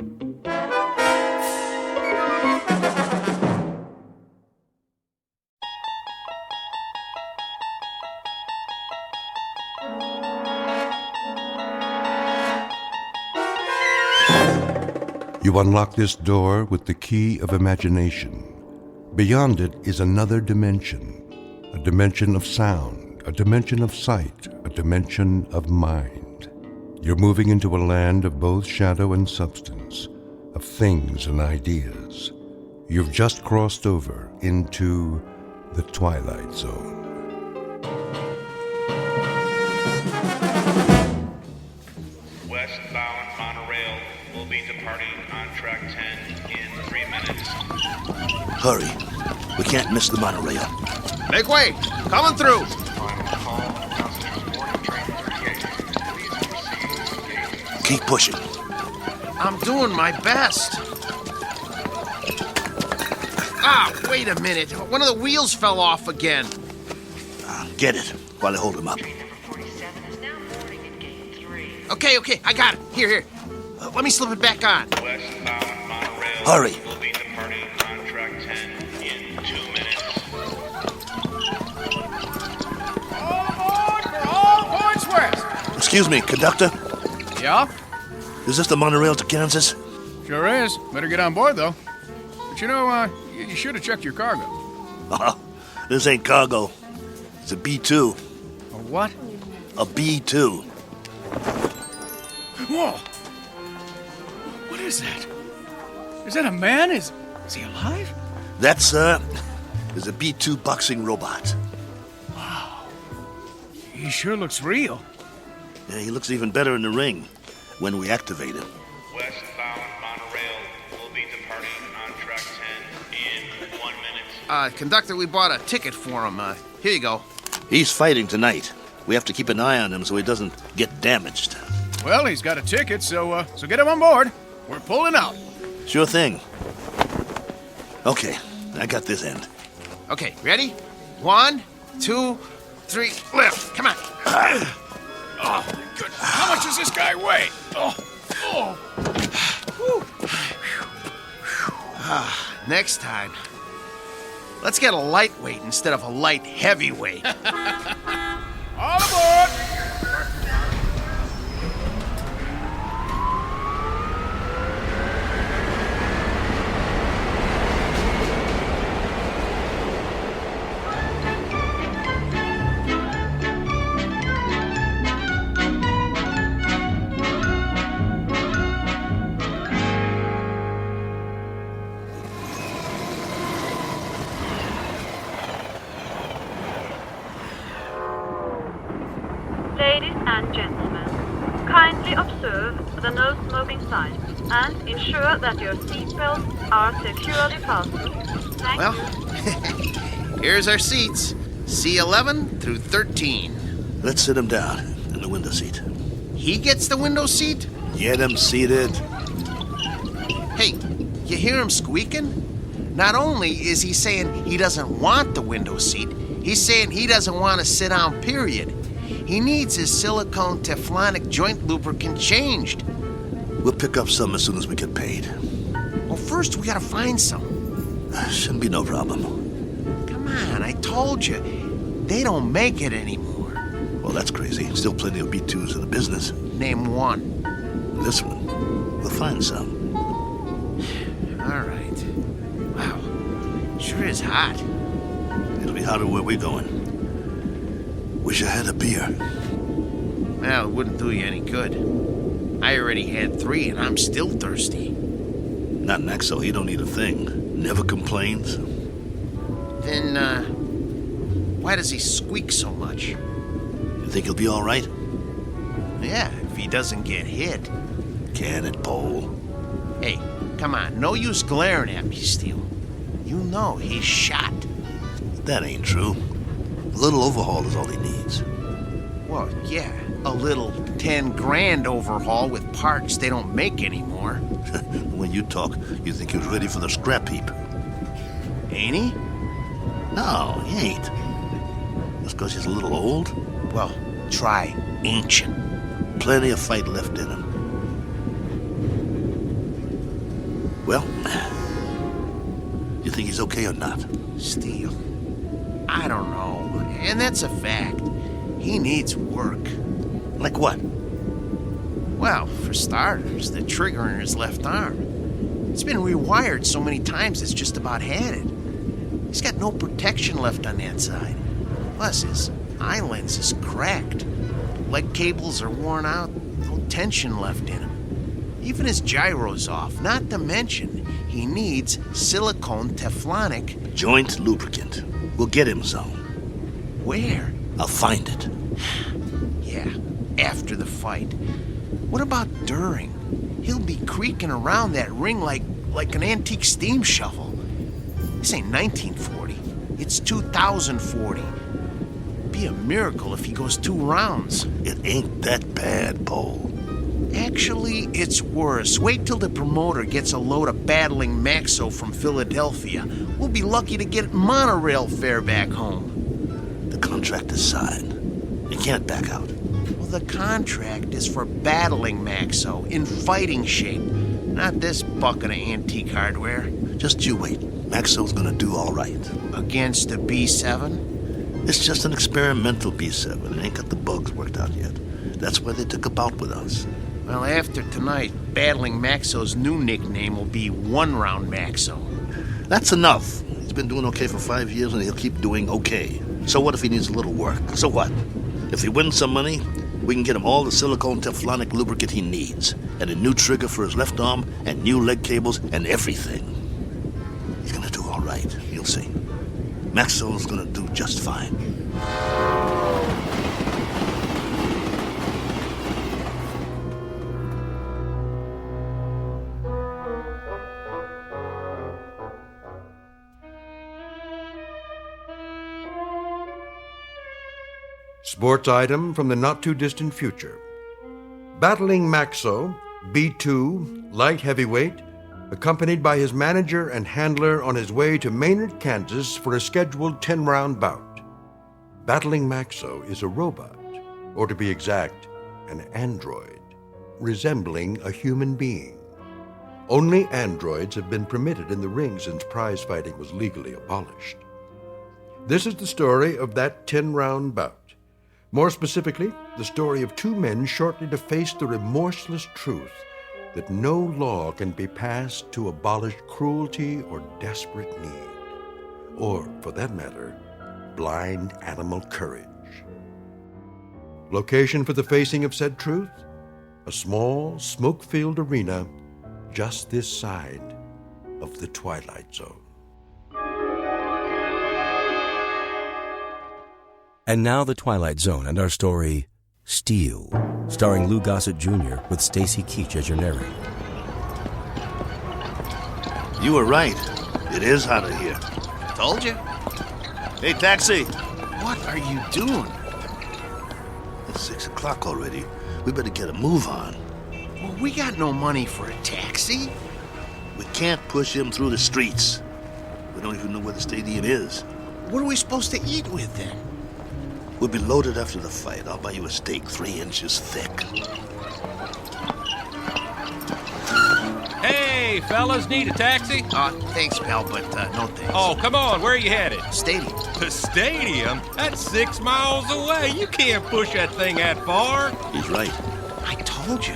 B: You unlock this door with the key of imagination. Beyond it is another dimension, a dimension of sound, a dimension of sight, a dimension of mind. You're moving into a land of both shadow and substance, of things and ideas. You've just crossed over into the Twilight Zone.
G: Westbound monorail will be departing on track 10 in 3 minutes.
H: Hurry. We can't miss the monorail.
Q: Make way! Coming through!
H: Keep pushing.
Q: I'm doing my best. Ah, wait a minute. One of the wheels fell off again.
H: Get it while I hold him up.
Q: Okay, I got it. Here. Let me slip it back on.
H: Hurry.
G: Will be departing on track 10 in 2 minutes.
C: All aboard for all points west.
H: Excuse me, conductor.
C: Yeah?
H: Is this the monorail to Kansas?
C: Sure is. Better get on board, though. But you should have checked your cargo.
H: This ain't cargo. It's a B-2.
C: A what?
H: A B-2.
C: Whoa! What is that? Is that a man? Is he alive?
H: That, sir, is a B-2 boxing robot.
C: Wow. He sure looks real.
H: Yeah, he looks even better in the ring when we activate him.
G: Westbound monorail will be departing on track 10 in 1 minute.
Q: Conductor, we bought a ticket for him. Here you go.
H: He's fighting tonight. We have to keep an eye on him so he doesn't get damaged.
C: Well, he's got a ticket, so get him on board. We're pulling out.
H: Sure thing. Okay, I got this end.
Q: Okay, ready? 1, 2, 3, lift. Come on.
C: Oh, my goodness. How much does this guy weigh?
Q: Next time, let's get a lightweight instead of a light heavyweight.
C: All aboard!
K: Ladies and gentlemen, kindly observe the no smoking sign and ensure that your seatbelts are securely fastened. Thank you.
Q: Here's our seats. C11 through 13.
H: Let's sit him down in the window seat.
Q: He gets the window seat?
H: Get him seated.
Q: Hey, you hear him squeaking? Not only is he saying he doesn't want the window seat, he's saying he doesn't want to sit down, period. He needs his silicone Teflonic joint lubricant changed.
H: We'll pick up some as soon as we get paid.
Q: Well, first we gotta find some.
H: Shouldn't be no problem.
Q: Come on, I told you. They don't make it anymore.
H: Well, that's crazy. Still plenty of B2s in the business.
Q: Name one.
H: This one. We'll find some.
Q: All right. Wow. Sure is hot.
H: It'll be hotter where we're going. Wish I had a beer.
Q: Well, it wouldn't do you any good. I already had 3 and I'm still thirsty.
H: Not Maxo, he don't need a thing. Never complains.
Q: Then, why does he squeak so much?
H: You think he'll be all right?
Q: Yeah, if he doesn't get hit.
H: Can it, Pole?
Q: Hey, come on, no use glaring at me, Steele. You know he's shot.
H: That ain't true. A little overhaul is all he needs.
Q: Well, yeah, a little 10 grand overhaul with parts they don't make anymore.
H: When you talk, you think he was ready for the scrap heap.
Q: Ain't he?
H: No, he ain't. Just because he's a little old?
Q: Well, try ancient.
H: Plenty of fight left in him. Well, you think he's okay or not?
Q: Steele, I don't know. And that's a fact. He needs work.
H: Like what?
Q: Well, for starters, the trigger in his left arm. It's been rewired so many times it's just about had it. He's got no protection left on that side. Plus, his eye lens is cracked. Leg cables are worn out, no tension left in him. Even his gyro's off, not to mention he needs silicone Teflonic
H: joint lubricant. We'll get him some.
Q: Where?
H: I'll find it.
Q: Yeah, after the fight. What about during? He'll be creaking around that ring like an antique steam shovel. This ain't 1940. It's 2040. Be a miracle if he goes 2 rounds.
H: It ain't that bad, Pole.
Q: Actually, it's worse. Wait till the promoter gets a load of battling Maxo from Philadelphia. We'll be lucky to get monorail fare back home.
H: The contract is signed. You can't back out.
Q: Well, the contract is for battling Maxo in fighting shape, not this bucket of antique hardware.
H: Just you wait. Maxo's gonna do all right.
Q: Against a B7?
H: It's just an experimental B7. It ain't got the bugs worked out yet. That's why they took a bout with us.
Q: Well, after tonight, battling Maxo's new nickname will be One Round Maxo.
H: That's enough. He's been doing okay for 5 years and he'll keep doing okay. So what if he needs a little work? So what? If he wins some money, we can get him all the silicone Teflonic lubricant he needs, and a new trigger for his left arm, and new leg cables, and everything. He's gonna do all right. You'll see. Maxwell's gonna do just fine.
B: Sports item from the not-too-distant future. Battling Maxo, B2, light heavyweight, accompanied by his manager and handler on his way to Maynard, Kansas for a scheduled 10-round bout. Battling Maxo is a robot, or to be exact, an android, resembling a human being. Only androids have been permitted in the ring since prize fighting was legally abolished. This is the story of that 10-round bout. More specifically, the story of 2 men shortly to face the remorseless truth that no law can be passed to abolish cruelty or desperate need, or, for that matter, blind animal courage. Location for the facing of said truth? A small, smoke-filled arena just this side of the Twilight Zone.
D: And now the Twilight Zone and our story, Steel, starring Lou Gossett Jr. with Stacy Keach as your narrator.
H: You were right. It is hotter here.
Q: Told you.
H: Hey, taxi!
Q: What are you doing?
H: It's 6 o'clock already. We better get a move on.
Q: Well, we got no money for a taxi.
H: We can't push him through the streets. We don't even know where the stadium is.
Q: What are we supposed to eat with then?
H: We'll be loaded after the fight. I'll buy you a steak 3 inches thick.
I: Hey, fellas, need a taxi?
Q: Thanks, pal, but no thanks.
I: Oh, come on, where are you headed?
Q: Stadium.
I: The stadium? That's 6 miles away. You can't push that thing that far.
H: He's right.
Q: I told you,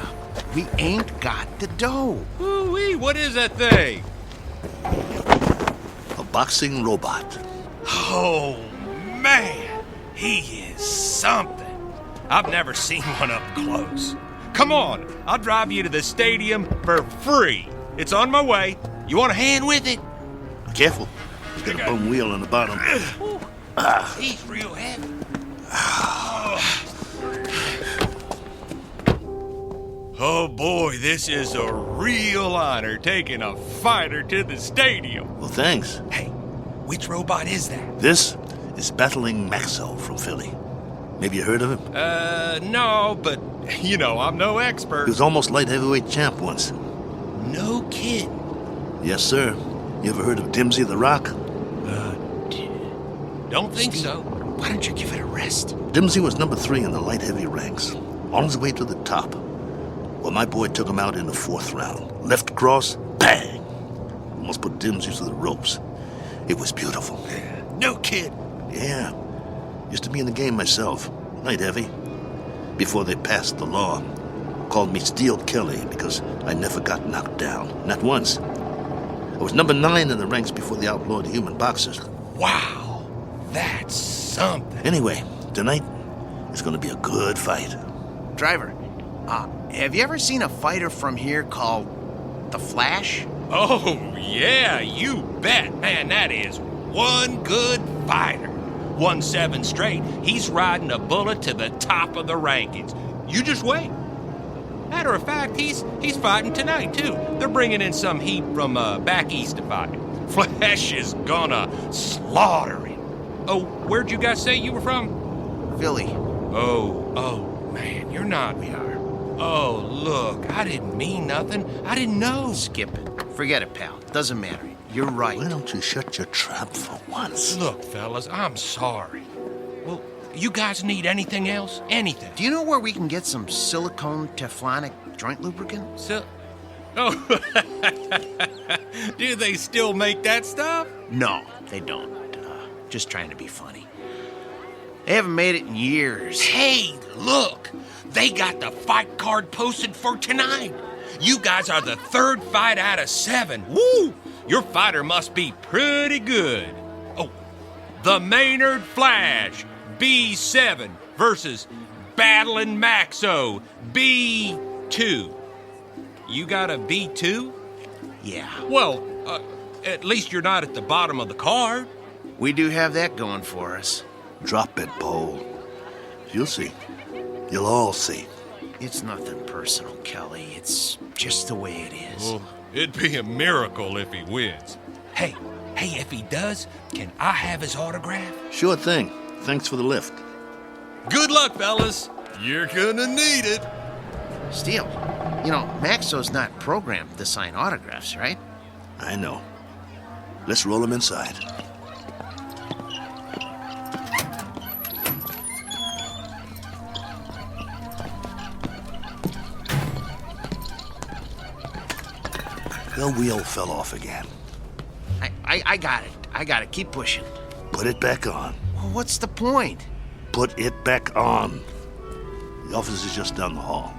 Q: we ain't got the dough.
I: Ooh-wee, what is that thing?
H: A boxing robot.
I: Oh, man, he is something. I've never seen one up close. Come on, I'll drive you to the stadium for free. It's on my way. You want a hand with it?
H: Careful. He's got a bum wheel on the bottom.
I: He's real heavy. Oh boy, this is a real honor taking a fighter to the stadium.
H: Well, thanks.
I: Hey, which robot is that?
H: This is Battling Maxo from Philly. Maybe you heard of him?
I: No, but, you know, I'm no expert.
H: He was almost light heavyweight champ once.
I: No kid.
H: Yes, sir. You ever heard of Dimsy the Rock?
I: Don't think so.
Q: Why don't you give it a rest?
H: Dimsy was number 3 in the light heavy ranks, on his way to the top. Well, my boy took him out in the 4th round. Left cross, bang! Almost put Dimsy to the ropes. It was beautiful.
I: No kid.
H: Yeah. Used to be in the game myself, light heavy. Before they passed the law, called me Steel Kelly because I never got knocked down. Not once. I was number 9 in the ranks before they outlawed human boxers.
I: Wow, that's something.
H: Anyway, tonight is going to be a good fight.
Q: Driver, have you ever seen a fighter from here called The Flash?
I: Oh, yeah, you bet. Man, that is one good fighter. Won 7 straight. He's riding a bullet to the top of the rankings. You just wait. Matter of fact, he's fighting tonight, too. They're bringing in some heat from back east to fight. Flash is gonna slaughter him. Oh, where'd you guys say you were from?
Q: Philly.
I: Oh, man, you're not.
Q: We are.
I: Oh, look, I didn't mean nothing. I didn't know.
Q: Skip it. Forget it, pal. Doesn't matter. You're right.
H: Why don't you shut your trap for once?
I: Look, fellas, I'm sorry. Well, you guys need anything else? Anything?
Q: Do you know where we can get some silicone Teflonic joint lubricant?
I: Oh, do they still make that stuff?
Q: No, they don't. Just trying to be funny. They haven't made it in years.
I: Hey, look! They got the fight card posted for tonight. You guys are the 3rd fight out of 7. Woo! Your fighter must be pretty good. Oh, the Maynard Flash, B7 versus Battling Maxo, B2. You got a B2?
Q: Yeah.
I: Well, at least you're not at the bottom of the card.
Q: We do have that going for us.
H: Drop it, Paul. You'll see. You'll all see.
Q: It's nothing personal, Kelly. It's just the way it is.
I: Well, it'd be a miracle if he wins. Hey, if he does, can I have his autograph?
H: Sure thing. Thanks for the lift.
I: Good luck, fellas. You're gonna need it.
Q: Steele, you know, Maxo's not programmed to sign autographs, right?
H: I know. Let's roll him inside. The wheel fell off again.
Q: I got it. I got it. Keep pushing.
H: Put it back on.
Q: Well, what's the point?
H: Put it back on. The office is just down the hall.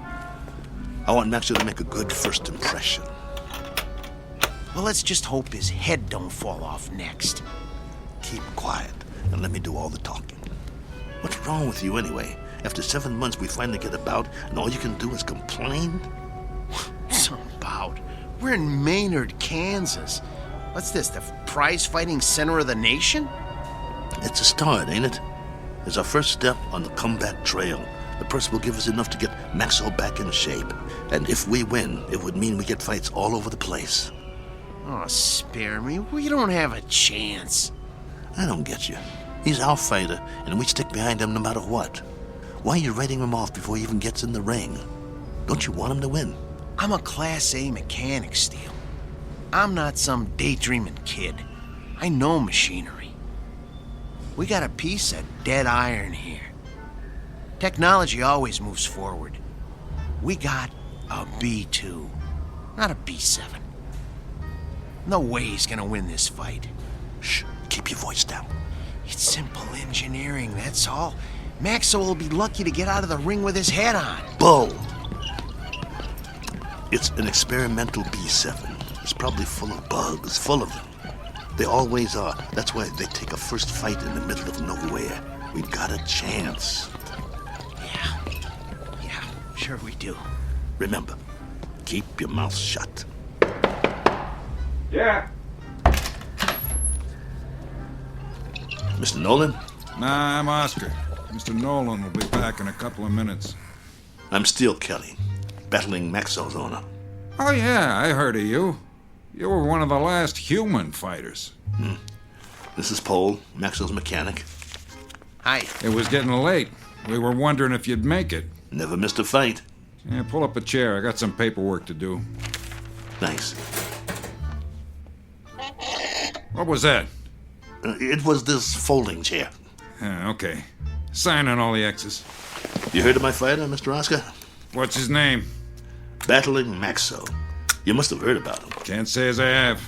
H: I want Maxo to make a good first impression.
Q: Well, let's just hope his head don't fall off next.
H: Keep quiet and let me do all the talking. What's wrong with you anyway? After 7 months, we finally get about, and all you can do is complain?
Q: Some bout. We're in Maynard, Kansas. What's this, the prize-fighting center of the nation?
H: It's a start, ain't it? It's our first step on the comeback trail. The purse will give us enough to get Maxwell back in shape. And if we win, it would mean we get fights all over the place.
Q: Oh, spare me. We don't have a chance.
H: I don't get you. He's our fighter, and we stick behind him no matter what. Why are you writing him off before he even gets in the ring? Don't you want him to win?
Q: I'm a Class A mechanic, Steele. I'm not some daydreaming kid. I know machinery. We got a piece of dead iron here. Technology always moves forward. We got a B2, not a B7. No way he's gonna win this fight.
H: Shh, keep your voice down.
Q: It's simple engineering, that's all. Maxwell will be lucky to get out of the ring with his head on.
H: Bull! It's an experimental B7. It's probably full of bugs, full of them. They always are. That's why they take a first fight in the middle of nowhere. We've got a chance.
Q: Yeah, sure we do.
H: Remember, keep your mouth shut.
A: Yeah?
H: Mr. Nolan?
A: Nah, I'm Oscar. Mr. Nolan will be back in a couple of minutes.
H: I'm Steele Kelly, battling Maxwell's owner.
A: Oh, yeah, I heard of you. You were one of the last human fighters.
H: This is Paul, Maxwell's mechanic.
Q: Hi.
A: It was getting late. We were wondering if you'd make it.
H: Never missed a fight.
A: Yeah, pull up a chair. I got some paperwork to do.
H: Thanks.
A: What was that?
H: It was this folding chair.
A: Okay. Sign on all the X's.
H: You heard of my fighter, Mr. Oscar?
A: What's his name?
H: Battling Maxwell. You must have heard about him.
A: Can't say as I have.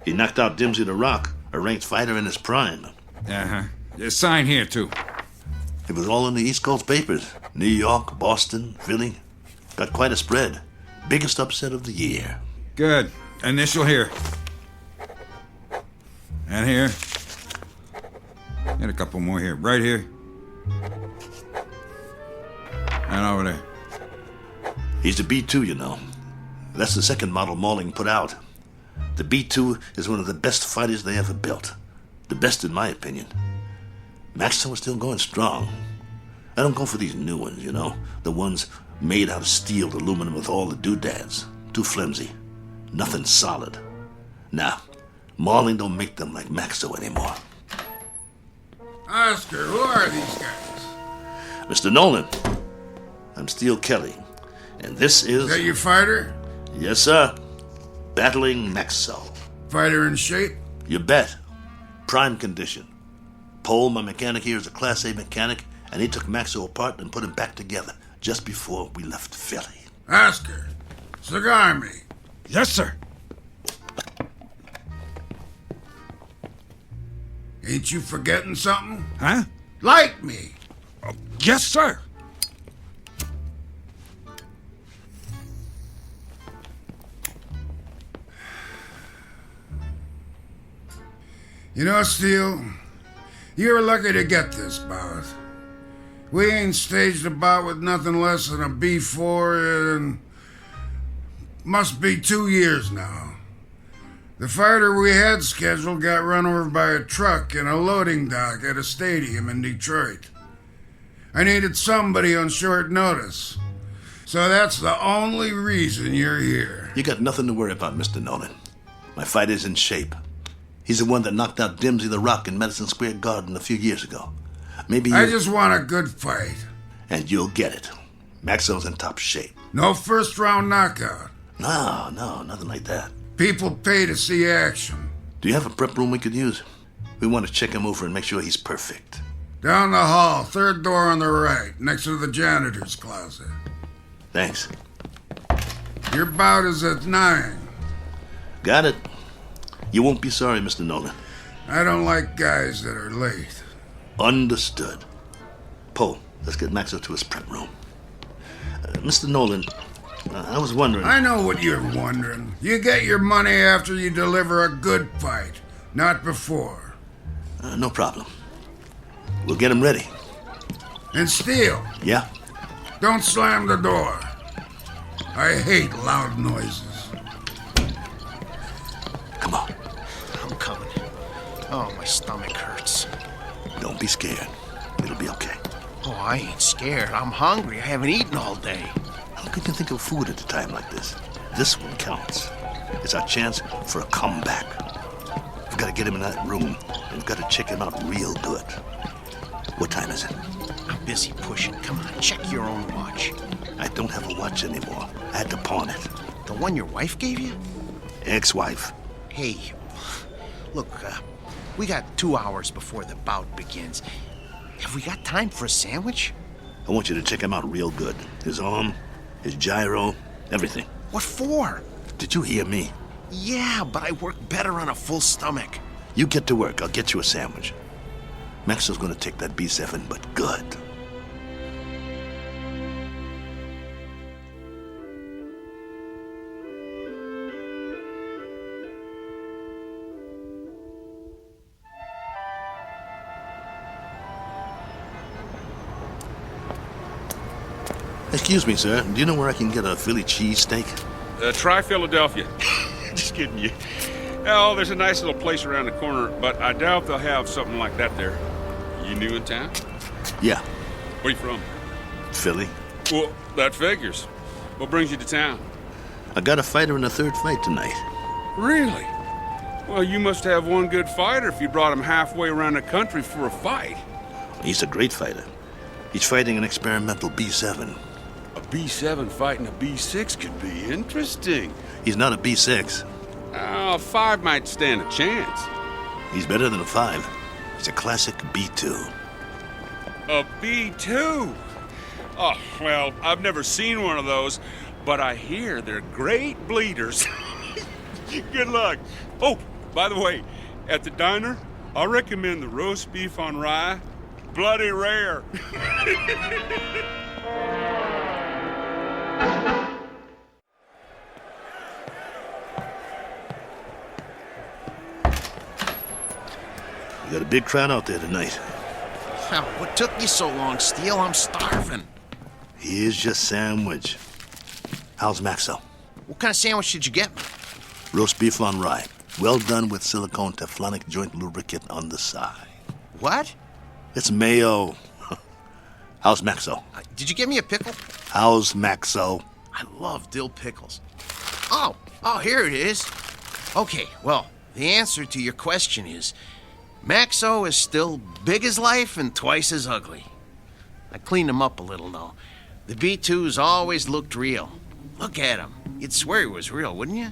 H: He knocked out Dimsey the Rock, a ranked fighter in his prime.
A: Uh-huh. Sign here, too.
H: It was all in the East Coast papers. New York, Boston, Philly. Got quite a spread. Biggest upset of the year.
A: Good. Initial here. And here. And a couple more here. Right here. And over there.
H: He's a B2, you know. That's the second model Mauling put out. The B2 is one of the best fighters they ever built. The best in my opinion. Maxwell is still going strong. I don't go for these new ones, you know. The ones made out of steel, aluminum with all the doodads. Too flimsy. Nothing solid. Nah, Mauling don't make them like Maxwell anymore.
A: Oscar, who are these guys?
H: Mr. Nolan, I'm Steele Kelly, and this is...
A: Is that your fighter?
H: Yes, sir. Battling Maxwell.
A: Fighter in shape?
H: You bet. Prime condition. Paul, my mechanic here, is a Class A mechanic, and he took Maxwell apart and put him back together just before we left Philly.
A: Oscar, cigar me. Yes, sir. Ain't you forgetting something? Huh? Light me. Oh, yes, sir. You know, Steele, you're lucky to get this bout. We ain't staged a bout with nothing less than a B4 in must be 2 years now. The fighter we had scheduled got run over by a truck in a loading dock at a stadium in Detroit. I needed somebody on short notice. So that's the only reason you're here.
H: You got nothing to worry about, Mr. Nolan. My fighter's in shape. He's the one that knocked out Dimsey the Rock in Madison Square Garden a few years ago. Maybe
A: I just want a good fight.
H: And you'll get it. Maxwell's in top shape.
A: No first-round knockout.
H: No, nothing like that.
A: People pay to see action.
H: Do you have a prep room we could use? We want to check him over and make sure he's perfect.
A: Down the hall, third door on the right, next to the janitor's closet.
H: Thanks.
A: Your bout is at 9.
H: Got it. You won't be sorry, Mr. Nolan.
A: I don't like guys that are late.
H: Understood. Poe, let's get Maxwell to his prep room. Mr. Nolan, I was wondering...
A: I know what you're wondering. You get your money after you deliver a good fight, not before.
H: No problem. We'll get him ready.
A: And Steele.
H: Yeah?
A: Don't slam the door. I hate loud noises.
H: Come on.
Q: I'm coming. Oh, my stomach hurts.
H: Don't be scared. It'll be okay.
Q: Oh, I ain't scared. I'm hungry. I haven't eaten all day.
H: How can you think of food at a time like this? This one counts. It's our chance for a comeback. We've got to get him in that room, and we've got to check him out real good. What time is it?
Q: I'm busy pushing. Come on, check your own watch.
H: I don't have a watch anymore. I had to pawn it.
Q: The one your wife gave you?
H: Ex-wife.
Q: Hey, look, we got 2 hours before the bout begins. Have we got time for a sandwich?
H: I want you to check him out real good. His arm, his gyro, everything.
Q: What for?
H: Did you hear me?
Q: Yeah, but I work better on a full stomach.
H: You get to work. I'll get you a sandwich. Maxwell's going to take that B7, but good. Excuse me, sir. Do you know where I can get a Philly cheesesteak?
P: Try Philadelphia. Just kidding you. Oh, there's a nice little place around the corner, but I doubt they'll have something like that there. You new in town?
H: Yeah.
P: Where you from?
H: Philly.
P: Well, that figures. What brings you to town?
H: I got a fighter in the third fight tonight.
P: Really? Well, you must have one good fighter if you brought him halfway around the country for a fight.
H: He's a great fighter. He's fighting an experimental B7.
P: A B7 fighting a B6 could be interesting.
H: He's not a B6.
P: A 5 might stand a chance.
H: He's better than a 5. He's a classic B2.
P: A B2? Oh, well, I've never seen one of those, but I hear they're great bleeders. Good luck. Oh, by the way, at the diner, I recommend the roast beef on rye. Bloody rare.
H: You got a big crowd out there tonight.
Q: What took you so long, Steele? I'm starving.
H: Here's your sandwich. How's Maxo?
Q: What kind of sandwich did you get me?
H: Roast beef on rye. Well done with silicone Teflonic joint lubricant on the side.
Q: What?
H: It's mayo. How's Maxo?
Q: Did you give me a pickle?
H: How's Maxo?
Q: I love dill pickles. Oh, here it is. Okay, well, the answer to your question is Maxo is still big as life and twice as ugly. I cleaned him up a little, though. The B2's always looked real. Look at him. You'd swear he was real, wouldn't you?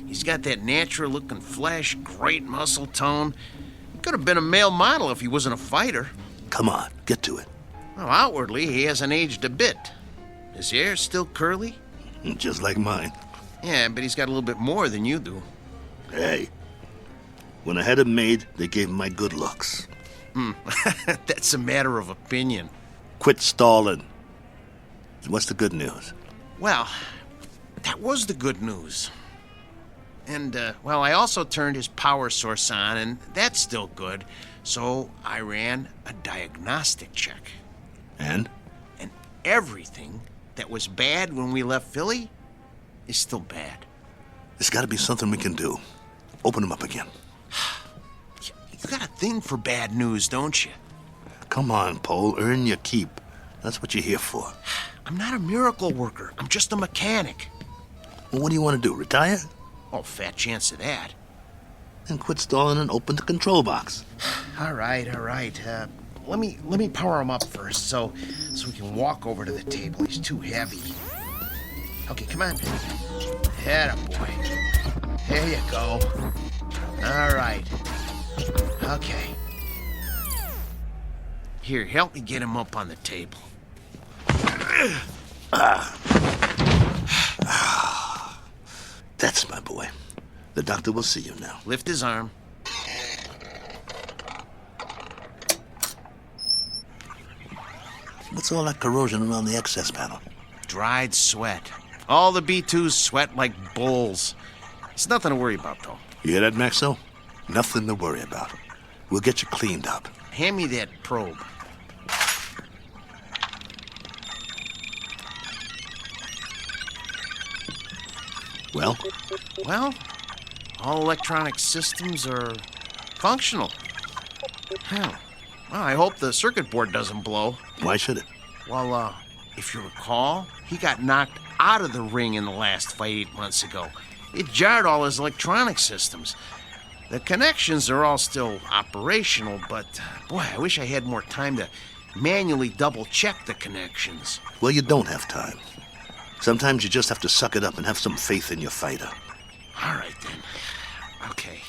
Q: He's got that natural-looking flesh, great muscle tone. He could have been a male model if he wasn't a fighter.
H: Come on, get to it.
Q: Well, outwardly, he hasn't aged a bit. His hair's still curly.
H: Just like mine.
Q: Yeah, but he's got a little bit more than you do.
H: Hey, when I had him made, they gave him my good looks.
Q: That's a matter of opinion.
H: Quit stalling. What's the good news?
Q: Well, that was the good news. And, I also turned his power source on, and that's still good. So I ran a diagnostic check.
H: And?
Q: And everything that was bad when we left Philly is still bad.
H: There's got to be something we can do. Open him up again.
Q: You got a thing for bad news, don't you?
H: Come on, Pole. Earn your keep. That's what you're here for.
Q: I'm not a miracle worker. I'm just a mechanic.
H: Well, what do you want to do, retire?
Q: Oh, fat chance of that.
H: Then quit stalling and open the control box.
Q: All right. Let me power him up first so we can walk over to the table. He's too heavy. Okay, come on. Atta boy. There you go. All right. Okay. Here, help me get him up on the table.
H: That's my boy. The doctor will see you now.
Q: Lift his arm.
H: What's all that corrosion around the access panel?
Q: Dried sweat. All the B2s sweat like bulls. It's nothing to worry about, though.
H: You hear that, Maxo? Nothing to worry about. We'll get you cleaned up.
Q: Hand me that probe.
H: Well?
Q: Well, all electronic systems are functional. Hell, Well, I hope the circuit board doesn't blow.
H: Why should it?
Q: Well, if you recall, he got knocked out of the ring in the last fight 8 months ago. It jarred all his electronic systems. The connections are all still operational, but, boy, I wish I had more time to manually double-check the connections.
H: Well, you don't have time. Sometimes you just have to suck it up and have some faith in your fighter.
Q: All right, then. Okay.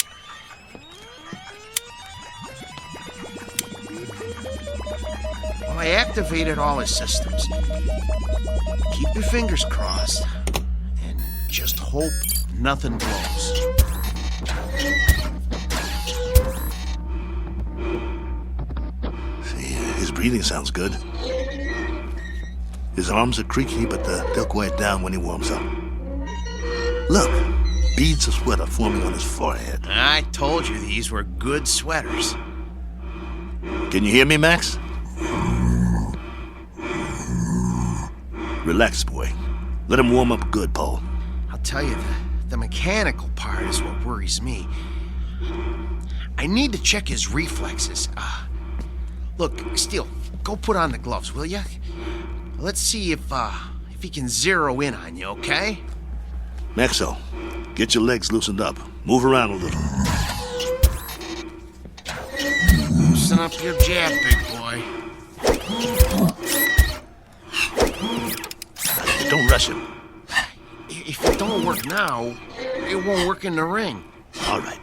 Q: Well, I activated all his systems. Keep your fingers crossed and just hope nothing blows.
H: See, his breathing sounds good. His arms are creaky, but they'll quiet down when he warms up. Look, beads of sweat are forming on his forehead.
Q: I told you these were good sweaters.
H: Can you hear me, Max? Relax, boy. Let him warm up good, Paul.
Q: I'll tell you, the mechanical part is what worries me. I need to check his reflexes. Look, Steele, go put on the gloves, will ya? Let's see if he can zero in on you, okay?
H: Maxo, get your legs loosened up. Move around a little.
Q: Loosen up your jab, big boy.
H: Don't rush him.
Q: If it don't work now, it won't work in the ring.
H: All right.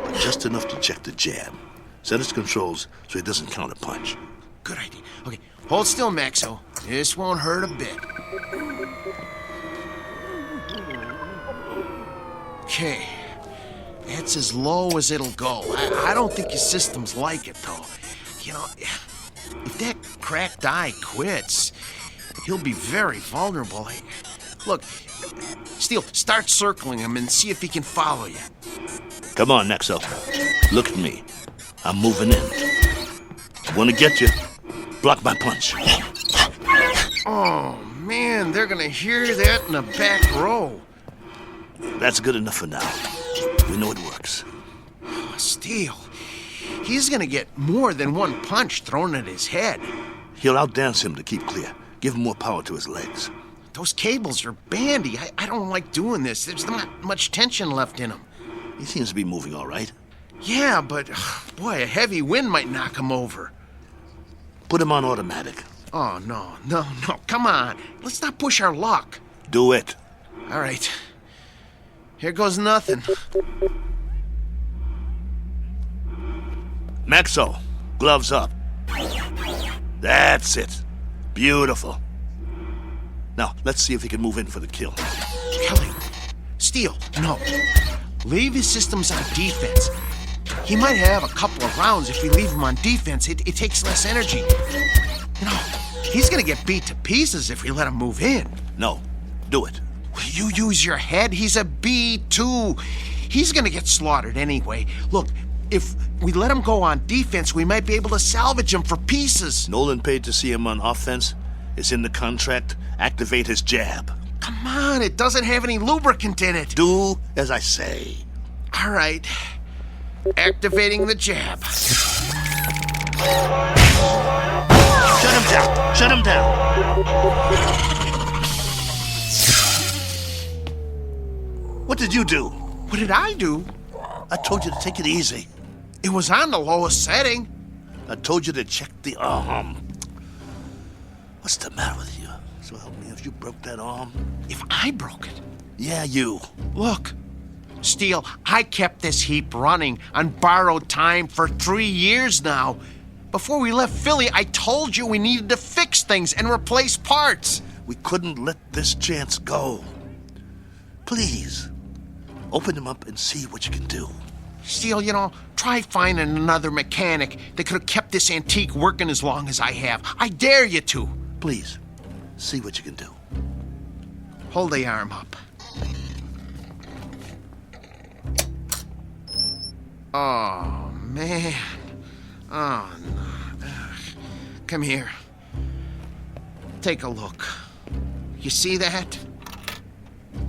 H: But just enough to check the jab. Set his controls so he doesn't counter punch.
Q: Good idea. Okay, hold still, Maxo. This won't hurt a bit. Okay. That's as low as it'll go. I don't think his systems like it, though. You know, if that cracked eye quits, he'll be very vulnerable. Look, Steele, start circling him and see if he can follow you.
H: Come on, Nexo. Look at me. I'm moving in. Want to get you. Block my punch.
Q: Oh, man, they're gonna hear that in the back row.
H: That's good enough for now. We know it works.
Q: Oh, Steele, he's gonna get more than one punch thrown at his head.
H: He'll outdance him to keep clear. Give him more power to his legs.
Q: Those cables are bandy. I don't like doing this. There's not much tension left in them.
H: He seems to be moving all right.
Q: Yeah, but, boy, a heavy wind might knock him over.
H: Put him on automatic.
Q: Oh, no. Come on. Let's not push our luck.
H: Do it.
Q: All right. Here goes nothing.
H: Maxo, gloves up. That's it. Beautiful. Now, let's see if he can move in for the kill.
Q: Kelly, Steele, no. Leave his systems on defense. He might have a couple of rounds if we leave him on defense. It takes less energy. You know, he's gonna get beat to pieces if we let him move in.
H: No, do it.
Q: Will you use your head? He's a B2. He's gonna get slaughtered anyway. Look, if we let him go on defense, we might be able to salvage him for pieces.
H: Nolan paid to see him on offense. It's in the contract. Activate his jab.
Q: Come on, it doesn't have any lubricant in it.
H: Do as I say.
Q: All right. Activating the jab.
H: Shut him down. Shut him down. What did you do?
Q: What did I do?
H: I told you to take it easy.
Q: It was on the lowest setting.
H: I told you to check the arm. What's the matter with you? So help me if you broke that arm.
Q: If I broke it?
H: Yeah, you.
Q: Look, Steele, I kept this heap running on borrowed time for 3 years now. Before we left Philly, I told you we needed to fix things and replace parts.
H: We couldn't let this chance go. Please, open them up and see what you can do.
Q: Steele, you know, try finding another mechanic that could have kept this antique working as long as I have. I dare you to.
H: Please, see what you can do.
Q: Hold the arm up. Oh, man. Oh, no. Ugh. Come here. Take a look. You see that?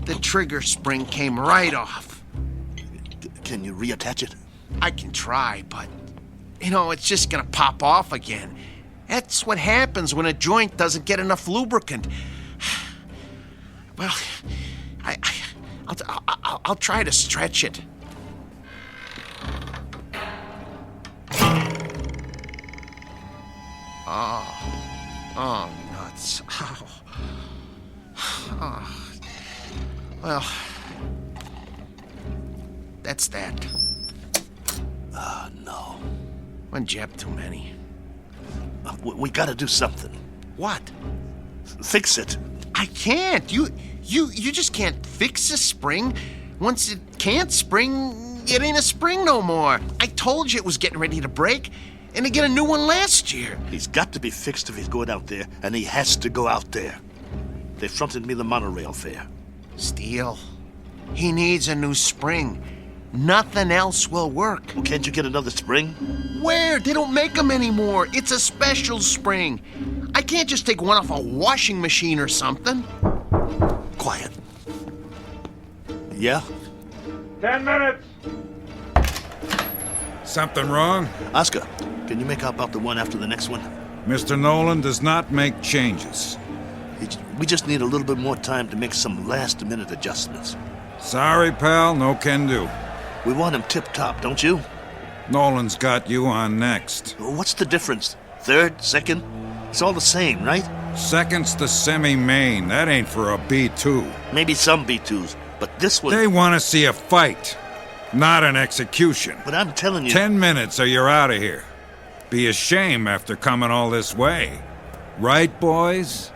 Q: The trigger spring came right off.
H: Can you reattach it?
Q: I can try, but it's just gonna pop off again. That's what happens when a joint doesn't get enough lubricant. Well, I'll try to stretch it. Oh, nuts. Oh. Well, that's that.
H: No.
Q: One jab too many.
H: We gotta do something.
Q: What?
H: Fix it.
Q: I can't. You just can't fix a spring. Once it can't spring, it ain't a spring no more. I told you it was getting ready to break, and to get a new one last year.
H: He's got to be fixed if he's going out there, and he has to go out there. They fronted me the monorail fare.
Q: Steel, he needs a new spring. Nothing else will work.
H: Well, can't you get another spring?
Q: Where? They don't make them anymore. It's a special spring. I can't just take one off a washing machine or something.
H: Quiet. Yeah?
C: 10 minutes.
A: Something wrong?
H: Oscar, can you make out about the one after the next one?
A: Mr. Nolan does not make changes.
H: We just need a little bit more time to make some last-minute adjustments.
A: Sorry, pal, no can do.
H: We want him tip-top, don't you?
A: Nolan's got you on next.
H: What's the difference? Third? Second? It's all the same, right?
A: Second's the semi-main. That ain't for a B2.
H: Maybe some B2s, but this one...
A: They want to see a fight, not an execution.
H: But I'm telling you...
A: 10 minutes or you're out of here. Be a shame after coming all this way. Right, boys?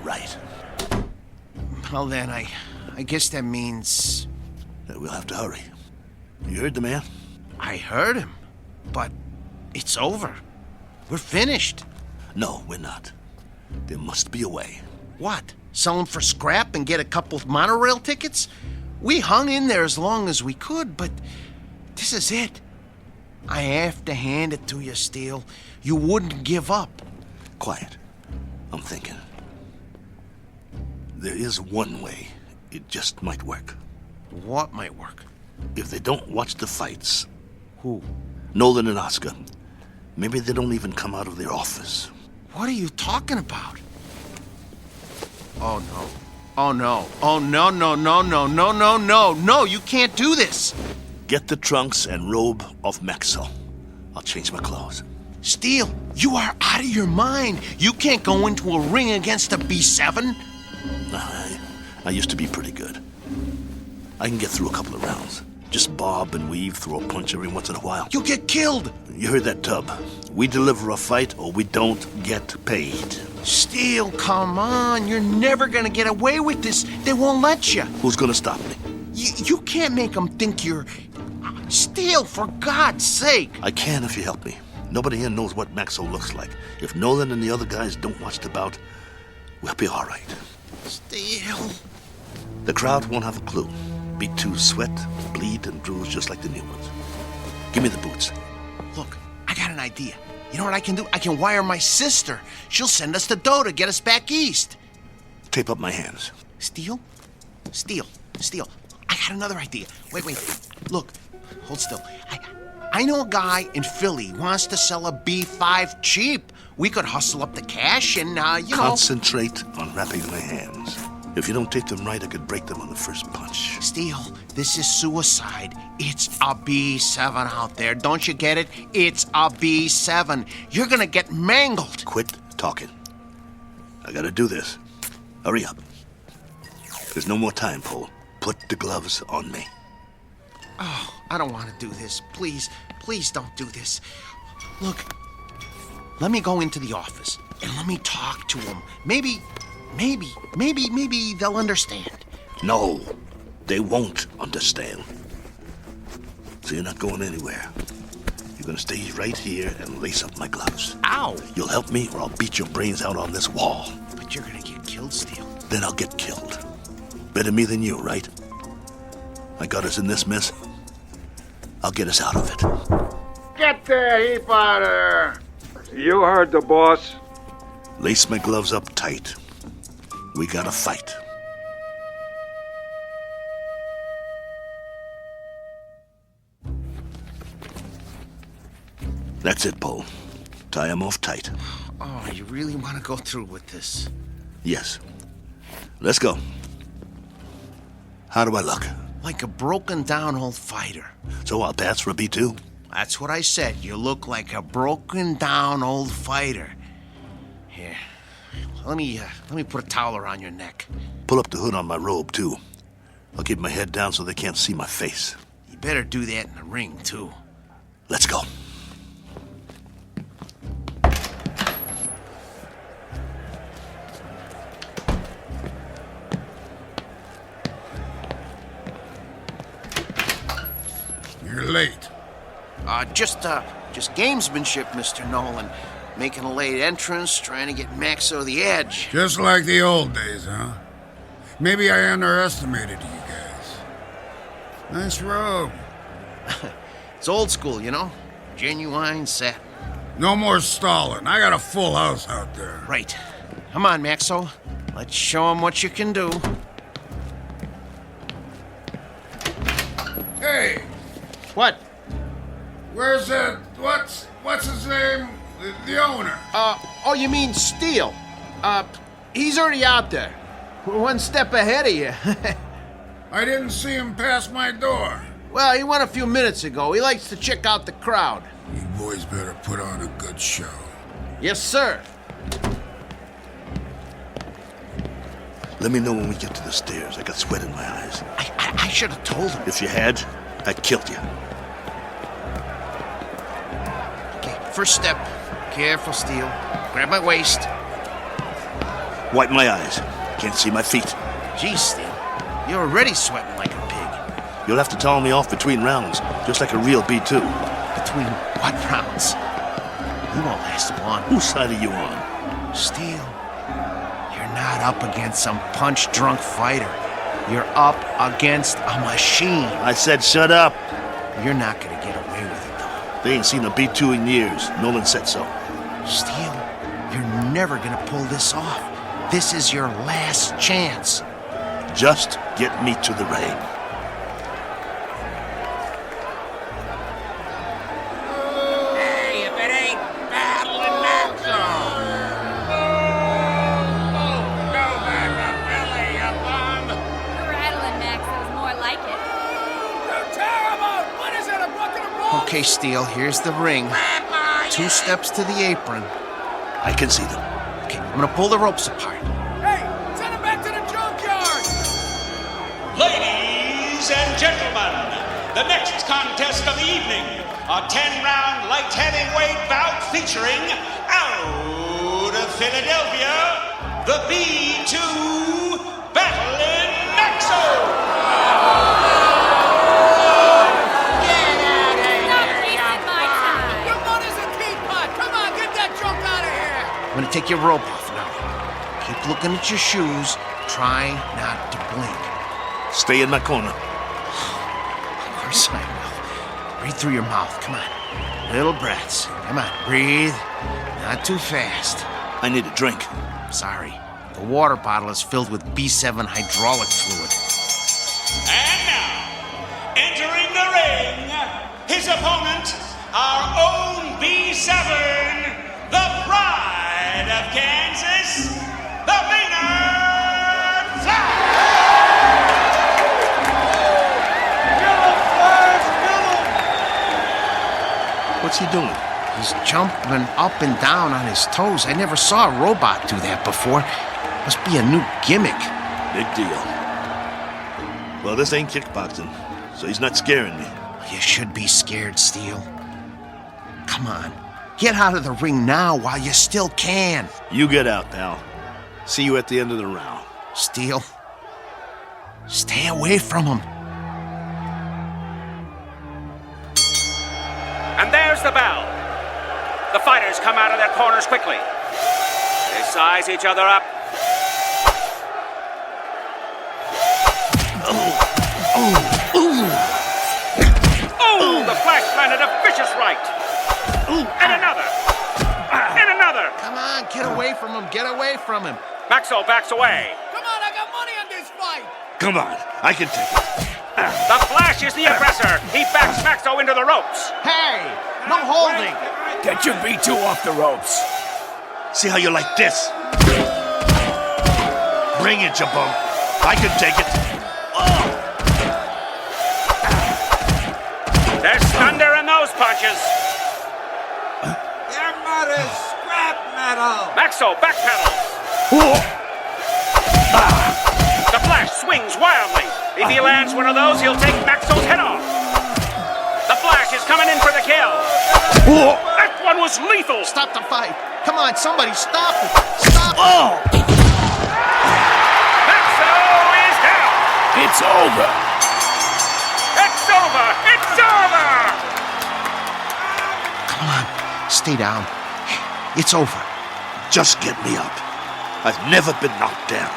H: Right.
Q: Well then, I guess that means...
H: We'll have to hurry. You heard the man?
Q: I heard him, but it's over. We're finished.
H: No, we're not. There must be a way.
Q: What? Sell them for scrap and get a couple of monorail tickets? We hung in there as long as we could, but this is it. I have to hand it to you, Steele. You wouldn't give up.
H: Quiet. I'm thinking. There is one way. It just might work.
Q: What might work?
H: If they don't watch the fights.
Q: Who?
H: Nolan and Oscar. Maybe they don't even come out of their office.
Q: What are you talking about? Oh, no. Oh, no. Oh, no, no, no, no, no, no, no. No, you can't do this.
H: Get the trunks and robe off Maxwell. I'll change my clothes.
Q: Steele, you are out of your mind. You can't go into a ring against a B7.
H: I used to be pretty good. I can get through a couple of rounds. Just bob and weave, throw a punch every once in a while.
Q: You'll get killed.
H: You heard that, Tub. We deliver a fight or we don't get paid.
Q: Steele, come on. You're never gonna get away with this. They won't let you.
H: Who's gonna stop me?
Q: You can't make them think you're... Steele, for God's sake.
H: I can if you help me. Nobody here knows what Maxwell looks like. If Nolan and the other guys don't watch the bout, we'll be all right.
Q: Steele.
H: The crowd won't have a clue. B2s sweat, bleed, and bruise just like the new ones. Give me the boots.
Q: Look, I got an idea. You know what I can do? I can wire my sister. She'll send us the dough to get us back east.
H: Tape up my hands.
Q: Steele? Steele. I got another idea. Wait. Look, hold still. I know a guy in Philly wants to sell a B5 cheap. We could hustle up the cash and,
H: Concentrate on wrapping my hands. If you don't take them right, I could break them on the first punch.
Q: Steele, this is suicide. It's a B7 out there. Don't you get it? It's a B7. You're gonna get mangled.
H: Quit talking. I gotta do this. Hurry up. There's no more time, Paul. Put the gloves on me.
Q: Oh, I don't want to do this. Please don't do this. Look, let me go into the office and let me talk to them. Maybe they'll understand.
H: No, they won't understand. So you're not going anywhere. You're gonna stay right here and lace up my gloves.
Q: Ow!
H: You'll help me or I'll beat your brains out on this wall.
Q: But you're gonna get killed, Steele.
H: Then I'll get killed. Better me than you, right? I got us in this mess. I'll get us out of it.
C: Get the heap out of there! You heard the boss.
H: Lace my gloves up tight. We gotta fight. That's it, Pole. Tie him off tight.
Q: Oh, you really want to go through with this?
H: Yes. Let's go. How do I look?
Q: Like a broken-down old fighter.
H: So I'll pass for a B2?
Q: That's what I said. You look like a broken-down old fighter. Here, let me put a towel around your neck.
H: Pull up the hood on my robe, too. I'll keep my head down so they can't see my face.
Q: You better do that in the ring, too.
H: Let's go.
A: You're late.
Q: Just gamesmanship, Mr. Nolan. Making a late entrance, trying to get Maxo the edge.
A: Just like the old days, huh? Maybe I underestimated you guys. Nice robe.
Q: It's old school, you know? Genuine satin.
A: No more stalling. I got a full house out there.
Q: Right. Come on, Maxo. Let's show him what you can do.
A: Hey!
Q: What?
A: Where's that... What's his name? The owner.
Q: Oh, you mean Steele? He's already out there. We're one step ahead of you.
A: I didn't see him pass my door.
Q: Well, he went a few minutes ago. He likes to check out the crowd.
A: You boys better put on a good show.
Q: Yes, sir.
H: Let me know when we get to the stairs. I got sweat in my eyes.
Q: I should have told him.
H: If you had, I'd killed you.
Q: Okay, first step. Careful, Steele. Grab my waist.
H: Wipe my eyes. Can't see my feet.
Q: Geez, Steele. You're already sweating like a pig.
H: You'll have to towel me off between rounds, just like a real B2.
Q: Between what rounds? You won't last long.
H: Whose side are you on?
Q: Steele, you're not up against some punch-drunk fighter. You're up against a machine.
H: I said shut up.
Q: You're not gonna get away with it, though.
H: They ain't seen a B2 in years. Nolan said so.
Q: Steele, you're never gonna pull this off. This is your last chance.
H: Just get me to the ring.
I: Hey, if it ain't battling Maxo! Go back to Billy, you bum!
L: Rattling Maxo's more like it.
C: You're terrible! What is it, a bucket of rolls?
Q: Okay, Steele, here's the ring. 2 steps to the apron.
H: I can see them.
Q: Okay, I'm gonna pull the ropes apart.
C: Hey, send him back to the junkyard!
R: Ladies and gentlemen, the next contest of the evening, a 10-round light heavyweight bout featuring out of Philadelphia, the B2 Battling Maxo!
C: Get out of here! Your money's a teapot! Come on, get that junk out of here!
Q: I'm gonna take your rope off now. Keep looking at your shoes. Try not to blink.
H: Stay in my corner.
Q: Of course I will. Breathe through your mouth. Come on. Little breaths. Come on. Breathe. Not too fast.
H: I need a drink.
Q: Sorry. The water bottle is filled with B7 hydraulic fluid.
R: And now, entering the ring, his opponent, our own B7, the pride of Kansas, the Maynard Flash!
H: What's he doing?
Q: He's jumping up and down on his toes. I never saw a robot do that before. Must be a new gimmick.
H: Big deal. Well, this ain't kickboxing, so he's not scaring me.
Q: You should be scared, Steele. Come on. Get out of the ring now while you still can.
H: You get out, pal. See you at the end of the round.
Q: Steele, stay away from him.
R: And there's the bell. The fighters come out of their corners quickly. They size each other up. Oh, the Flash landed a vicious right. And another. And another.
Q: Come on, get away from him. Get away from him.
R: Maxo backs away.
C: Come on, I got money on this fight!
H: Come on, I can take it.
R: The Flash is the aggressor. He backs Maxo into the ropes.
Q: Hey, no holding.
E: Get your B2 off the ropes.
H: See how you like this? Bring it, you bum. I can take it. Oh!
R: There's thunder in those punches.
C: Your mud is scrap metal.
R: Maxo, backpedal. The Flash swings wildly. If he lands one of those, he'll take Maxo's head off. The Flash is coming in for the kill. That one was lethal.
Q: Stop the fight. Come on, somebody stop it. Stop it.
H: Oh!
R: Maxo is down.
E: It's over.
R: It's over. It's over.
Q: Come on, stay down. It's over.
H: Just get me up. I've never been knocked down.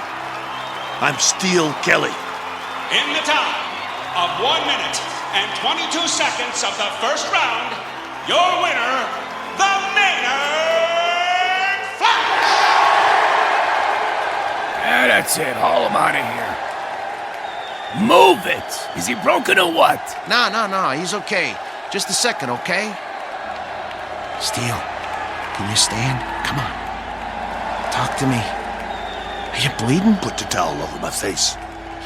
H: I'm Steel Kelly.
R: In the time of 1 minute and 22 seconds of the first round, your winner, the Maynard Flash!
E: That's it. Haul him out of here. Move it. Is he broken or what?
Q: No, he's okay. Just a second, okay? Steel, can you stand? Come on. Talk to me. Are you bleeding?
H: Put the towel over my face.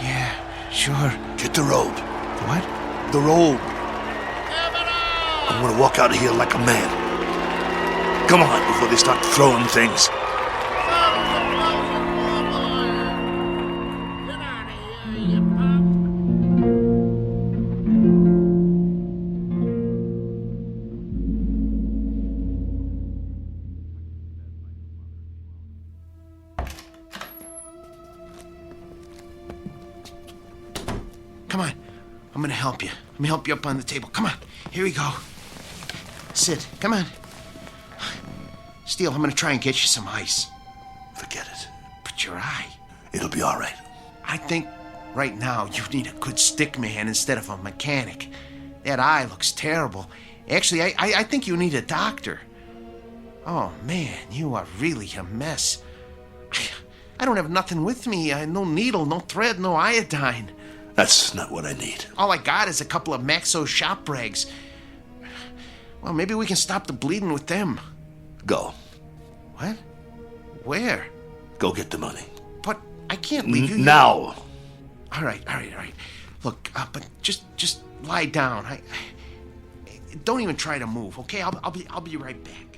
Q: Yeah, sure.
H: Get the robe.
Q: What?
H: The robe. I want to walk out of here like a man. Come on, before they start throwing things.
Q: Come on. I'm gonna help you. Let me help you up on the table. Come on. Here we go. Sit. Come on. Steel, I'm gonna try and get you some ice.
H: Forget it.
Q: But your eye.
H: It'll be all right.
Q: I think right now you need a good stick man instead of a mechanic. That eye looks terrible. Actually, I think you need a doctor. Oh, man, you are really a mess. I don't have nothing with me. No needle, no thread, no iodine.
H: That's not what I need.
Q: All I got is a couple of Maxo shop rags. Well, maybe we can stop the bleeding with them.
H: Go.
Q: What? Where?
H: Go get the money.
Q: But I can't leave you
H: now.
Q: All right. Look, but just lie down. I don't even try to move, okay? I'll be right back.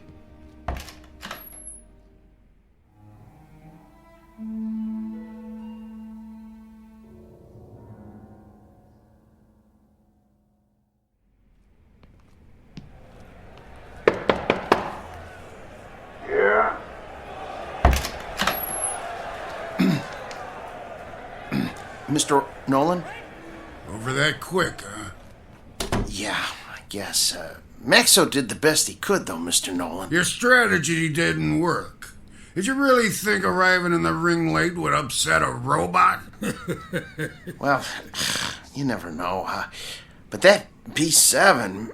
A: Yeah.
Q: Mr. Nolan?
A: Over that quick, huh?
Q: Yeah, I guess. Maxo did the best he could, though, Mr. Nolan.
A: Your strategy didn't work. Did you really think arriving in the ring late would upset a robot?
Q: Well, you never know. But that B7,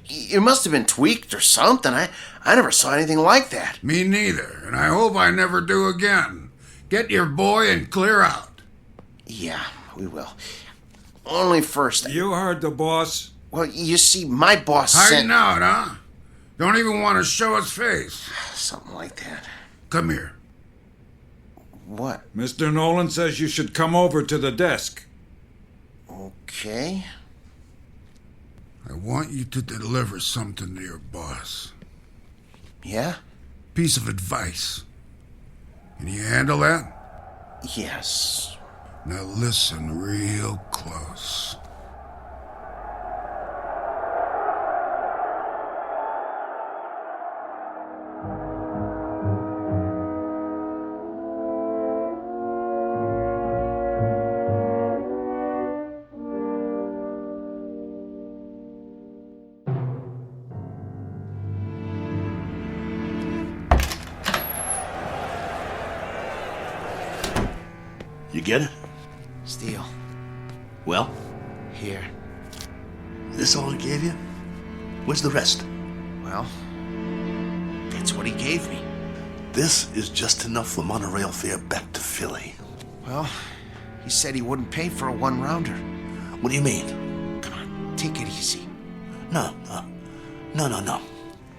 Q: it must have been tweaked or something. I never saw anything like that.
A: Me neither, and I hope I never do again. Get your boy and clear out.
Q: Yeah, we will. Only first...
T: You heard the boss.
Q: Well, you see, my boss
A: Hiding out, huh? Don't even want to show his face.
Q: Something like that.
A: Come here.
Q: What?
T: Mr. Nolan says you should come over to the desk.
Q: Okay.
A: I want you to deliver something to your boss.
Q: Yeah?
A: Piece of advice. Can you handle that?
Q: Yes.
A: Now listen real close.
H: You get it?
Q: Steel.
H: Well?
Q: Here.
H: This all he gave you? Where's the rest?
Q: Well, that's what he gave me.
H: This is just enough for monorail fare back to Philly.
Q: Well, he said he wouldn't pay for a one-rounder.
H: What do you mean?
Q: Come on, take it easy.
H: No.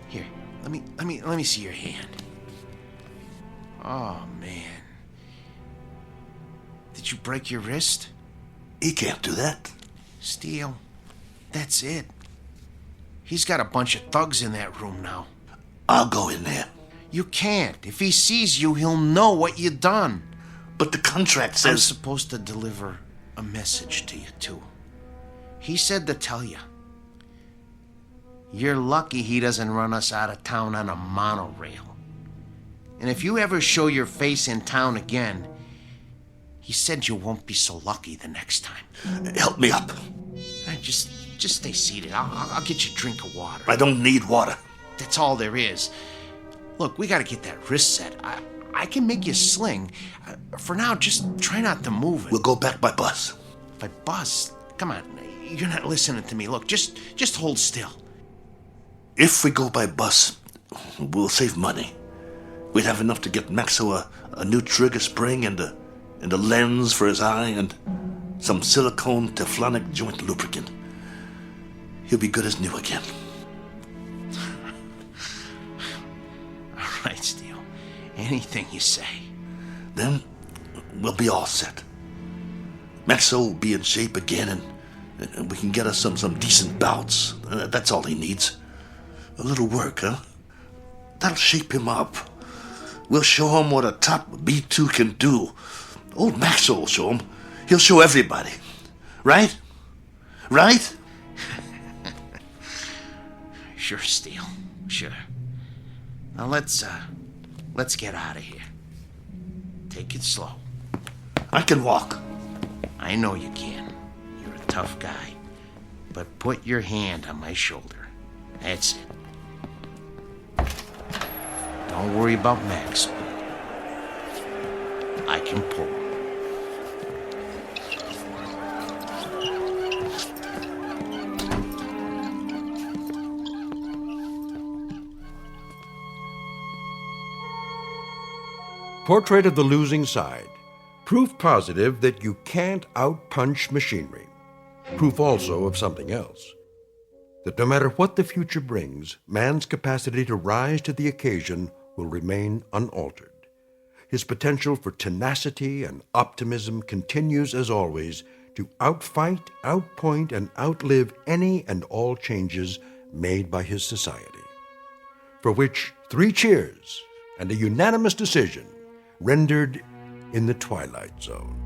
Q: Here, Let me see your hand. Oh, man. Did you break your wrist?
H: He can't do that.
Q: Steele, that's it. He's got a bunch of thugs in that room now.
H: I'll go in there.
Q: You can't. If he sees you, he'll know what you done.
H: But the contract says...
Q: I'm supposed to deliver a message to you, too. He said to tell you. You're lucky he doesn't run us out of town on a monorail. And if you ever show your face in town again, he said you won't be so lucky the next time.
H: Help me up.
Q: Just stay seated. I'll get you a drink of water.
H: I don't need water.
Q: That's all there is. Look, we gotta get that wrist set. I can make you a sling. For now, just try not to move it.
H: We'll go back by bus.
Q: By bus? Come on, you're not listening to me. Look, just hold still.
H: If we go by bus, we'll save money. We'd have enough to get Maxo a new trigger spring and a lens for his eye and some silicone Teflonic joint lubricant. He'll be good as new again.
Q: All right, Steele. Anything you say.
H: Then we'll be all set. Maxo will be in shape again and we can get us some decent bouts. That's all he needs. A little work, huh? That'll shape him up. We'll show him what a top B2 can do. Old Maxo will show him. He'll show everybody. Right? Right?
Q: Sure, Steele. Sure. Now let's get out of here. Take it slow.
H: I can walk.
Q: I know you can. You're a tough guy. But put your hand on my shoulder. That's it. Don't worry about Max. I can pull.
B: Portrait of the Losing Side. Proof positive that you can't outpunch machinery. Proof also of something else. That no matter what the future brings, man's capacity to rise to the occasion will remain unaltered. His potential for tenacity and optimism continues, as always, to outfight, outpoint, and outlive any and all changes made by his society. For which 3 cheers and a unanimous decision rendered in the Twilight Zone.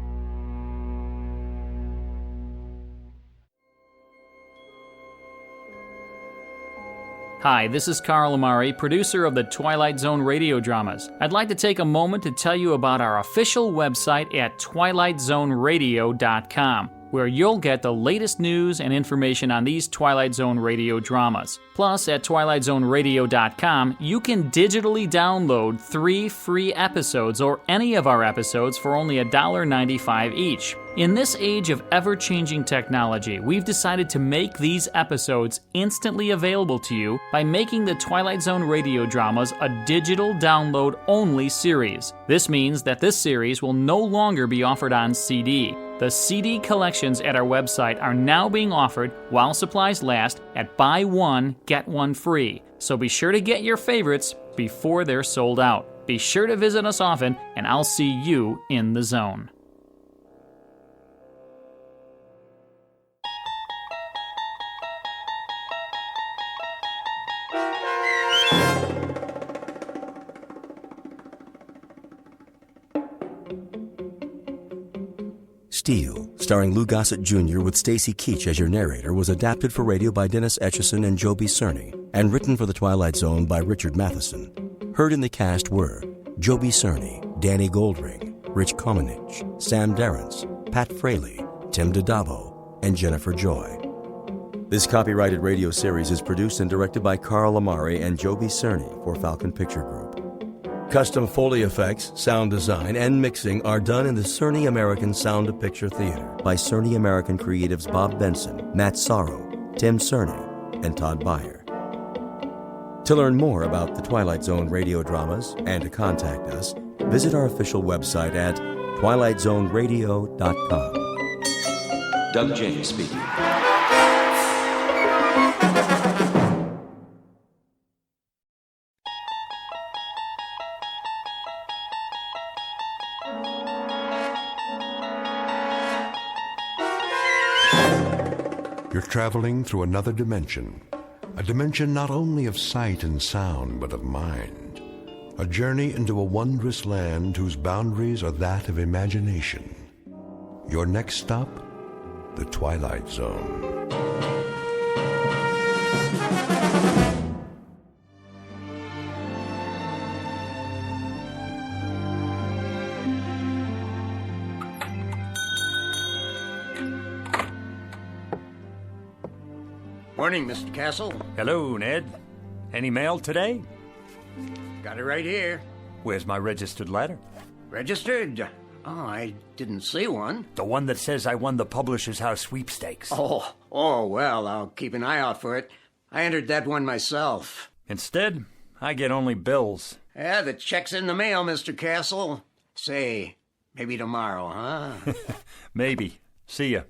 J: Hi, this is Carl Amari, producer of the Twilight Zone Radio Dramas. I'd like to take a moment to tell you about our official website at twilightzoneradio.com, where you'll get the latest news and information on these Twilight Zone radio dramas. Plus, at twilightzoneradio.com, you can digitally download 3 free episodes or any of our episodes for only $1.95 each. In this age of ever-changing technology, we've decided to make these episodes instantly available to you by making the Twilight Zone radio dramas a digital download-only series. This means that this series will no longer be offered on CD. The CD collections at our website are now being offered, while supplies last, at buy one, get one free. So be sure to get your favorites before they're sold out. Be sure to visit us often, and I'll see you in the zone.
D: Steel, starring Lou Gossett Jr. with Stacy Keach as your narrator, was adapted for radio by Dennis Etchison and Joe B. Cerny, and written for The Twilight Zone by Richard Matheson. Heard in the cast were Joe B. Cerny, Danny Goldring, Rich Komenich, Sam Darrance, Pat Fraley, Tim DiDavo, and Jennifer Joy. This copyrighted radio series is produced and directed by Carl Amari and Joe B. Cerny for Falcon Picture Group. Custom Foley effects, sound design, and mixing are done in the Cerny American Sound to Picture Theater by Cerny American creatives Bob Benson, Matt Sorrow, Tim Cerny, and Todd Beyer. To learn more about the Twilight Zone radio dramas and to contact us, visit our official website at twilightzoneradio.com. Doug James speaking.
B: You're traveling through another dimension, a dimension not only of sight and sound, but of mind. A journey into a wondrous land whose boundaries are that of imagination. Your next stop, the Twilight Zone.
M: Morning, Mr. Castle.
O: Hello, Ned. Any mail today?
M: Got it right here.
O: Where's my registered letter?
M: Registered? Oh, I didn't see one.
O: The one that says I won the Publishers House sweepstakes.
M: Oh, well, I'll keep an eye out for it. I entered that one myself.
O: Instead, I get only bills.
M: Yeah, the check's in the mail, Mr. Castle. Say, maybe tomorrow, huh?
O: Maybe. See ya.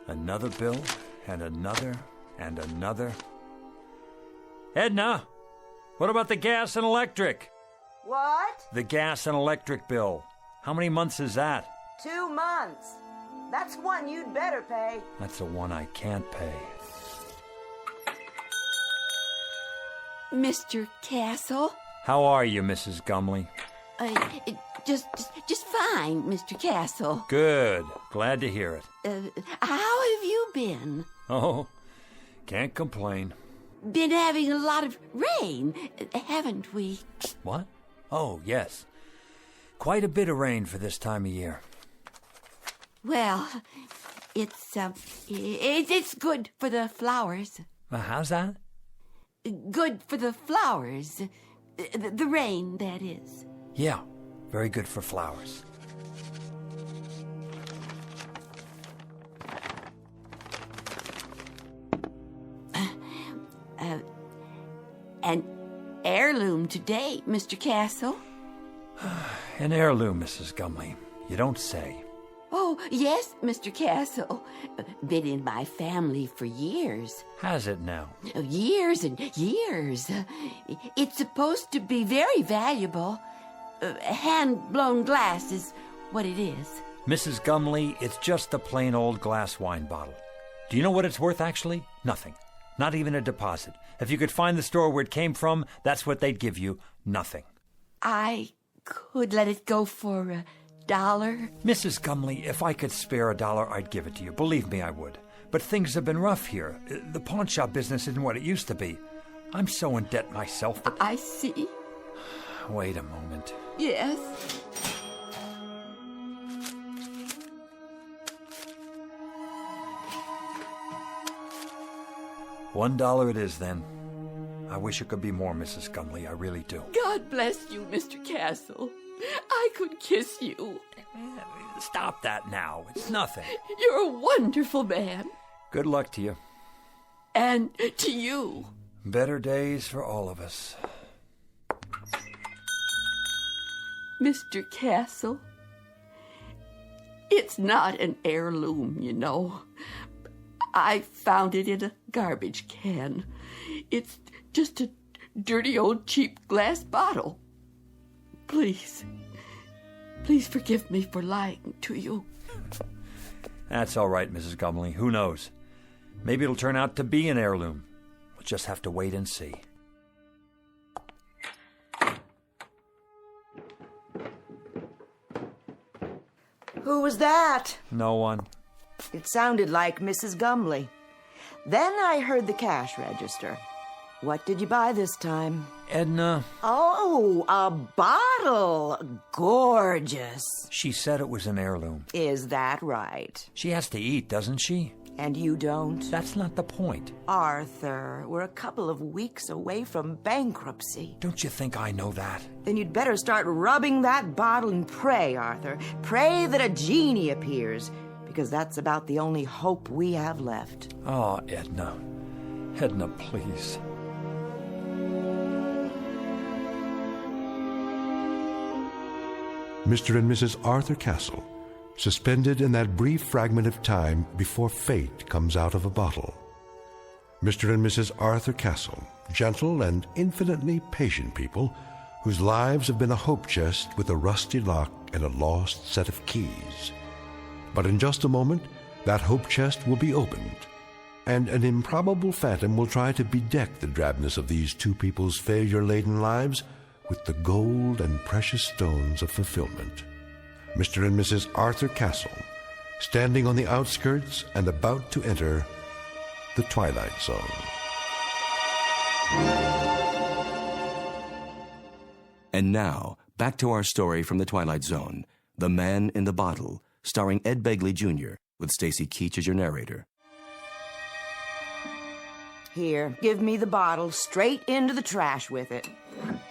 O: Another bill, and another, and another. Edna, what about the gas and electric?
U: What?
O: The gas and electric bill. How many months is that?
U: 2 months. That's one you'd better pay.
O: That's the one I can't pay.
V: Mr. Castle?
O: How are you, Mrs. Gumley?
V: Just fine, Mr. Castle.
O: Good. Glad to hear it.
V: How have you been?
O: Oh, can't complain.
V: Been having a lot of rain, haven't we?
O: What? Oh, yes. Quite a bit of rain for this time of year.
V: Well, it's good for the flowers.
O: How's that?
V: Good for the flowers. The rain, that is.
O: Yeah, very good for flowers.
V: An heirloom today, Mr. Castle.
O: An heirloom, Mrs. Gumley. You don't say.
V: Oh, yes, Mr. Castle. Been in my family for years.
O: Has it now?
V: Years and years. It's supposed to be very valuable. Hand-blown glass is what it is.
O: Mrs. Gumley, it's just a plain old glass wine bottle. Do you know what it's worth, actually? Nothing. Not even a deposit. If you could find the store where it came from, that's what they'd give you. Nothing.
V: I could let it go for $1.
O: Mrs. Gumley, if I could spare $1, I'd give it to you. Believe me, I would. But things have been rough here. The pawn shop business isn't what it used to be. I'm so in debt myself that...
V: I see.
O: Wait a moment.
V: Yes?
O: $1 it is, then. I wish it could be more, Mrs. Gumley. I really do.
V: God bless you, Mr. Castle. I could kiss you.
O: Stop that now. It's nothing.
V: You're a wonderful man.
O: Good luck to you.
V: And to you.
O: Better days for all of us.
V: Mr. Castle, it's not an heirloom, you know. I found it in a garbage can. It's just a dirty old cheap glass bottle. Please forgive me for lying to you.
O: That's all right, Mrs. Gumley. Who knows? Maybe it'll turn out to be an heirloom. We'll just have to wait and see.
U: Who was that?
O: No one.
U: It sounded like Mrs. Gumley. Then I heard the cash register. What did you buy this time?
O: Edna.
U: Oh, a bottle. Gorgeous.
O: She said it was an heirloom.
U: Is that right?
O: She has to eat, doesn't she?
U: And you don't?
O: That's not the point.
U: Arthur, we're a couple of weeks away from bankruptcy.
O: Don't you think I know that?
U: Then you'd better start rubbing that bottle and pray, Arthur. Pray that a genie appears, because that's about the only hope we have left.
O: Oh, Edna. Edna, please.
B: Mr. and Mrs. Arthur Castle, suspended in that brief fragment of time before fate comes out of a bottle. Mr. and Mrs. Arthur Castle, gentle and infinitely patient people whose lives have been a hope chest with a rusty lock and a lost set of keys. But in just a moment, that hope chest will be opened, and an improbable phantom will try to bedeck the drabness of these two people's failure-laden lives with the gold and precious stones of fulfillment. Mr. and Mrs. Arthur Castle, standing on the outskirts and about to enter the Twilight Zone.
D: And now, back to our story from the Twilight Zone, The Man in the Bottle, starring Ed Begley Jr., with Stacy Keach as your narrator.
U: Here, give me the bottle straight into the trash with it.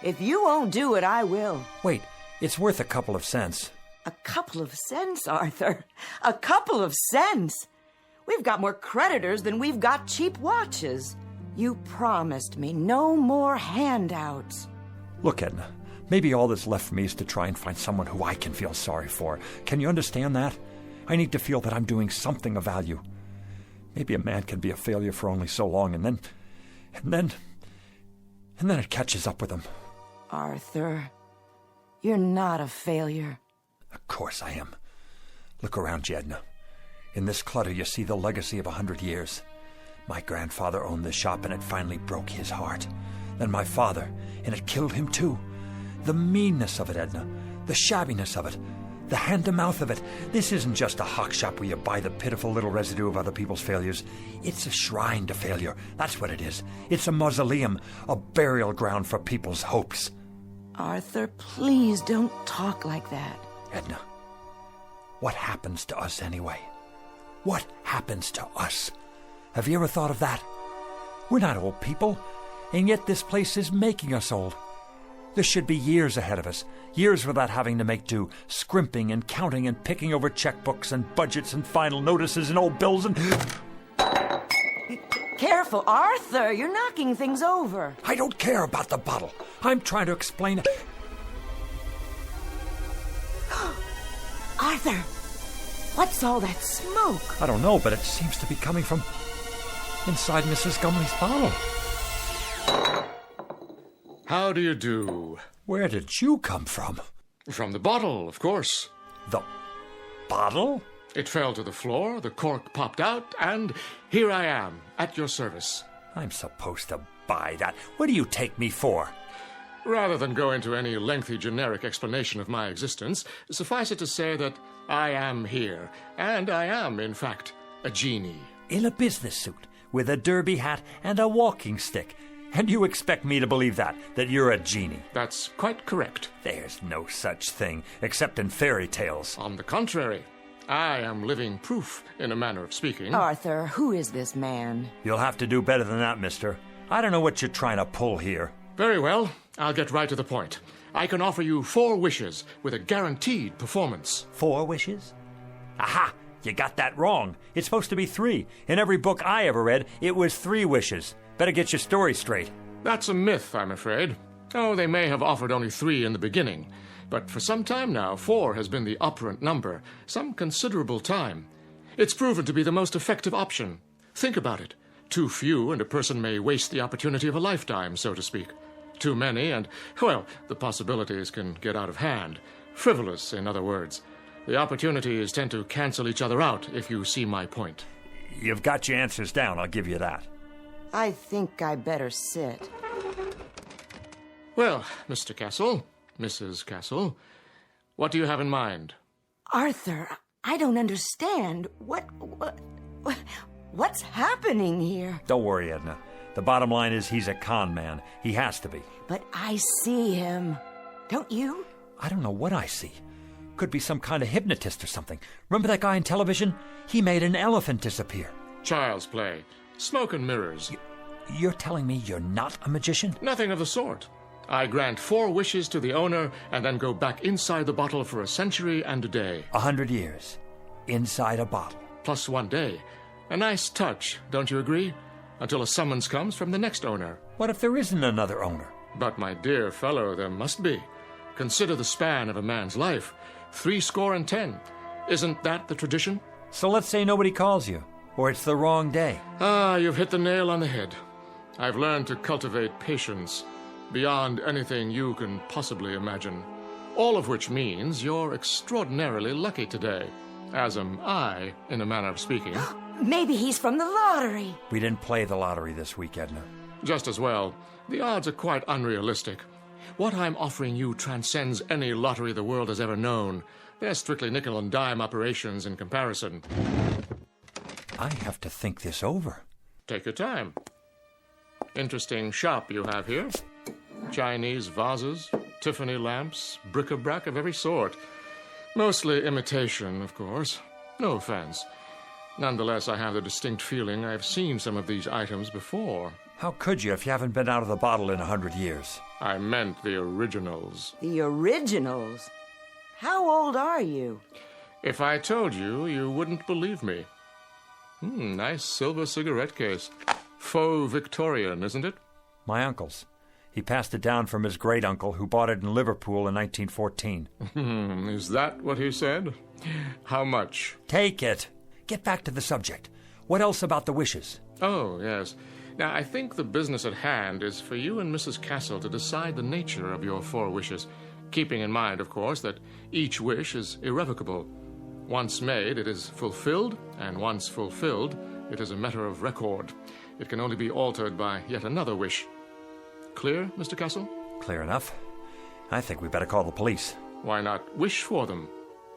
U: If you won't do it, I will.
O: Wait, it's worth a couple of cents.
U: A couple of cents, Arthur. A couple of cents. We've got more creditors than we've got cheap watches. You promised me no more handouts.
O: Look, Edna, maybe all that's left for me is to try and find someone who I can feel sorry for. Can you understand that? I need to feel that I'm doing something of value. Maybe a man can be a failure for only so long, and then it catches up with him.
U: Arthur, you're not a failure.
O: Of course I am. Look around you, Edna. In this clutter, you see the legacy of 100 years. My grandfather owned this shop, and it finally broke his heart. Then my father, and it killed him too. The meanness of it, Edna. The shabbiness of it. The hand-to-mouth of it. This isn't just a hock shop where you buy the pitiful little residue of other people's failures. It's a shrine to failure. That's what it is. It's a mausoleum, a burial ground for people's hopes.
U: Arthur, please don't talk like that.
O: Edna, what happens to us anyway? What happens to us? Have you ever thought of that? We're not old people, and yet this place is making us old. There should be years ahead of us, years without having to make do, scrimping and counting and picking over checkbooks and budgets and final notices and old bills and...
U: Careful, Arthur, you're knocking things over.
O: I don't care about the bottle. I'm trying to explain...
U: Arthur, what's all that smoke?
O: I don't know, but it seems to be coming from inside Mrs. Gumley's bottle.
F: How do you do?
O: Where did you come from?
F: From the bottle, of course.
O: The bottle?
F: It fell to the floor, the cork popped out, and here I am, at your service.
O: I'm supposed to buy that. What do you take me for?
F: Rather than go into any lengthy generic explanation of my existence, suffice it to say that I am here, and I am, in fact, a genie.
O: In a business suit, with a derby hat and a walking stick. And you expect me to believe that you're a genie?
F: That's quite correct.
O: There's no such thing, except in fairy tales.
F: On the contrary, I am living proof, in a manner of speaking.
U: Arthur, who is this man?
O: You'll have to do better than that, mister. I don't know what you're trying to pull here.
F: Very well, I'll get right to the point. I can offer you 4 wishes with a guaranteed performance.
O: 4 wishes? Aha! You got that wrong. It's supposed to be 3. In every book I ever read, it was 3 wishes. Better get your story straight.
F: That's a myth, I'm afraid. Oh, they may have offered only 3 in the beginning. But for some time now, 4 has been the operant number. Some considerable time. It's proven to be the most effective option. Think about it. Too few, and a person may waste the opportunity of a lifetime, so to speak. Too many, and, well, the possibilities can get out of hand. Frivolous, in other words. The opportunities tend to cancel each other out, if you see my point.
O: You've got your answers down, I'll give you that.
U: I think I better sit.
F: Well, Mr. Castle, Mrs. Castle, what do you have in mind?
U: Arthur, I don't understand. What's happening here?
O: Don't worry, Edna. The bottom line is he's a con man. He has to be.
U: But I see him. Don't you?
O: I don't know what I see. Could be some kind of hypnotist or something. Remember that guy on television? He made an elephant disappear.
F: Child's play. Smoke and mirrors.
O: You're telling me you're not a magician?
F: Nothing of the sort. I grant 4 wishes to the owner and then go back inside the bottle for a century and a day.
O: 100 years. Inside a bottle.
F: Plus 1 day. A nice touch, don't you agree? Until a summons comes from the next owner.
O: What if there isn't another owner?
F: But, my dear fellow, there must be. Consider the span of a man's life. 70. Isn't that the tradition?
O: So let's say nobody calls you, or it's the wrong day.
F: Ah, you've hit the nail on the head. I've learned to cultivate patience beyond anything you can possibly imagine. All of which means you're extraordinarily lucky today, as am I, in a manner of speaking.
U: Maybe he's from the lottery.
O: We didn't play the lottery this week, Edna.
F: Just as well. The odds are quite unrealistic. What I'm offering you transcends any lottery the world has ever known. They're strictly nickel and dime operations in comparison.
O: I have to think this over.
F: Take your time. Interesting shop you have here. Chinese vases, Tiffany lamps, bric-a-brac of every sort. Mostly imitation, of course. No offense. Nonetheless, I have the distinct feeling I've seen some of these items before.
O: How could you if you haven't been out of the bottle in 100 years?
F: I meant the originals.
U: The originals? How old are you?
F: If I told you, you wouldn't believe me. Nice silver cigarette case. Faux Victorian, isn't it?
O: My uncle's. He passed it down from his great-uncle, who bought it in Liverpool in 1914.
F: Is that what he said? How much?
O: Take it. Get back to the subject. What else about the wishes?
F: Oh, yes. Now, I think the business at hand is for you and Mrs. Castle to decide the nature of your 4 wishes, keeping in mind, of course, that each wish is irrevocable. Once made, it is fulfilled, and once fulfilled, it is a matter of record. It can only be altered by yet another wish. Clear, Mr. Castle?
O: Clear enough. I think we better call the police.
F: Why not wish for them?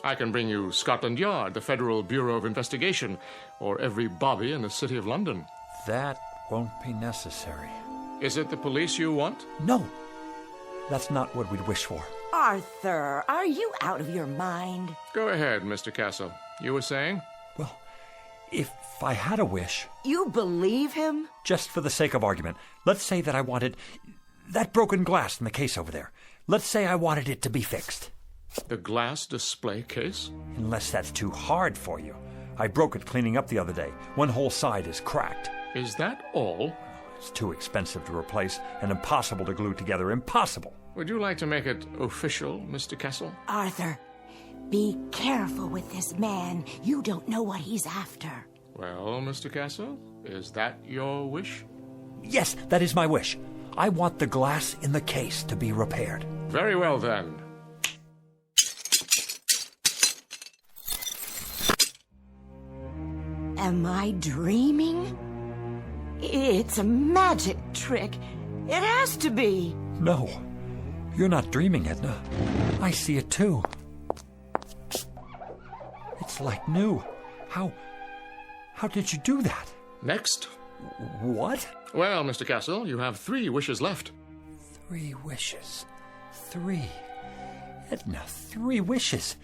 F: I can bring you Scotland Yard, the Federal Bureau of Investigation, or every bobby in the City of London.
O: That won't be necessary.
F: Is it the police you want?
O: No. That's not what we'd wish for.
U: Arthur, are you out of your mind?
F: Go ahead, Mr. Castle. You were saying?
O: Well, if I had a wish...
U: You believe him?
O: Just for the sake of argument, let's say that I wanted that broken glass in the case over there. Let's say I wanted it to be fixed.
F: The glass display case?
O: Unless that's too hard for you. I broke it cleaning up the other day. One whole side is cracked.
F: Is that all?
O: It's too expensive to replace and impossible to glue together. Impossible.
F: Would you like to make it official, Mr. Castle?
U: Arthur, be careful with this man. You don't know what he's after.
F: Well, Mr. Castle, is that your wish?
O: Yes, that is my wish. I want the glass in the case to be repaired.
F: Very well, then.
U: Am I dreaming? It's a magic trick. It has to be.
O: No, you're not dreaming, Edna. I see it too. It's like new. How did you do that?
F: Next.
O: What?
F: Well, Mr. Castle, you have 3 wishes left.
O: 3 wishes. 3. Edna, 3 wishes.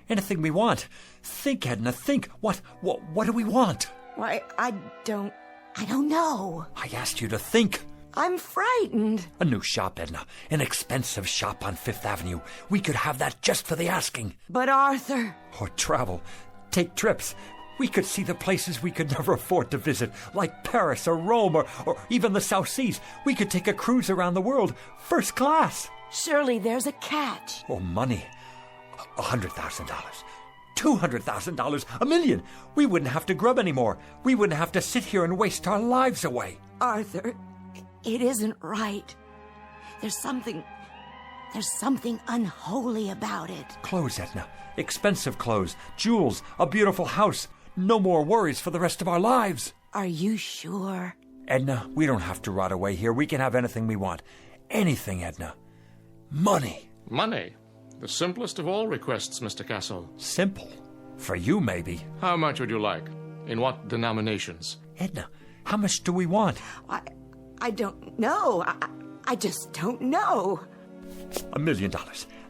O: Anything we want. Think, Edna, think. What do we want?
U: Why, I don't know.
O: I asked you to think.
U: I'm frightened.
O: A new shop, Edna. An expensive shop on 5th Avenue. We could have that just for the asking.
U: But Arthur...
O: Or travel. Take trips. We could see the places we could never afford to visit, like Paris or Rome or even the South Seas. We could take a cruise around the world, first class.
U: Surely there's a catch.
O: Oh, money. $100,000. $200,000. $1 million. We wouldn't have to grub anymore. We wouldn't have to sit here and waste our lives away.
U: Arthur, it isn't right. There's something unholy about it.
O: Clothes, Edna. Expensive clothes. Jewels. A beautiful house. No more worries for the rest of our lives.
U: Are you sure?
O: Edna, we don't have to rot away here. We can have anything we want. Anything, Edna. Money.
F: Money? The simplest of all requests, Mr. Castle.
O: Simple? For you, maybe.
F: How much would you like? In what denominations?
O: Edna, how much do we want?
U: I don't know. I just don't know.
O: $1 million.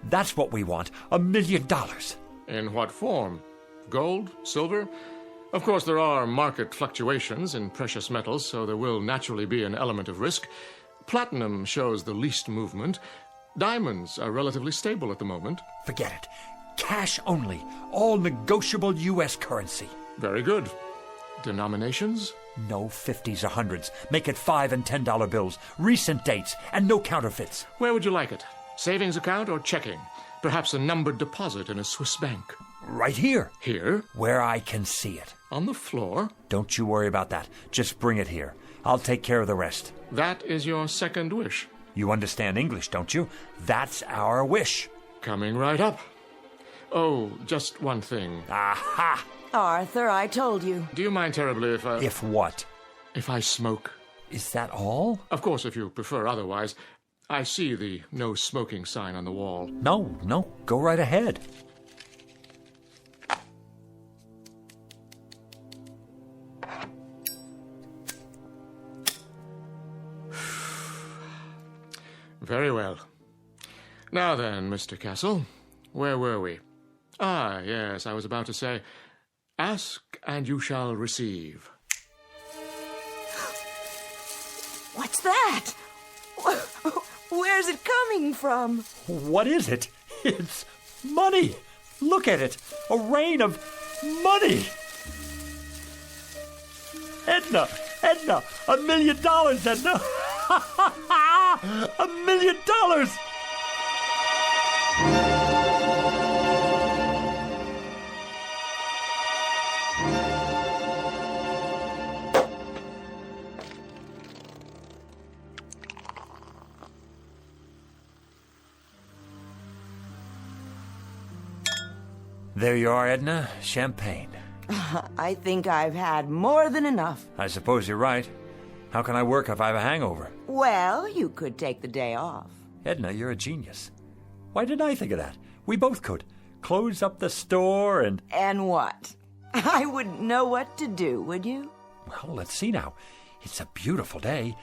O: That's what we want. $1 million.
F: In what form? Gold? Silver? Of course, there are market fluctuations in precious metals, so there will naturally be an element of risk. Platinum shows the least movement. Diamonds are relatively stable at the moment.
O: Forget it. Cash only. All negotiable U.S. currency.
F: Very good. Denominations?
O: No 50s or 100s. Make it $5 and $10 bills. Recent dates and no counterfeits.
F: Where would you like it? Savings account or checking? Perhaps a numbered deposit in a Swiss bank.
O: Right here.
F: Here?
O: Where I can see it.
F: On the floor?
O: Don't you worry about that. Just bring it here. I'll take care of the rest.
F: That is your second wish.
O: You understand English, don't you? That's our wish.
F: Coming right up. Oh, just one thing.
O: Aha!
U: Arthur, I told you.
F: Do you mind terribly if I...
O: If what?
F: If I smoke?
O: Is that all?
F: Of course, if you prefer otherwise. I see the no smoking sign on the wall.
O: No, go right ahead.
F: Very well. Now then, Mr. Castle, where were we? Ah, yes, I was about to say, ask and you shall receive.
U: What's that? Where's it coming from?
O: What is it? It's money. Look at it. A rain of money. Edna, $1 million, Edna. $1 million. There you are, Edna. Champagne.
U: I think I've had more than enough.
O: I suppose you're right. How can I work if I have a hangover?
U: Well, you could take the day off.
O: Edna, you're a genius. Why didn't I think of that? We both could. Close up the store and...
U: And what? I wouldn't know what to do, would you?
O: Well, let's see now. It's a beautiful day.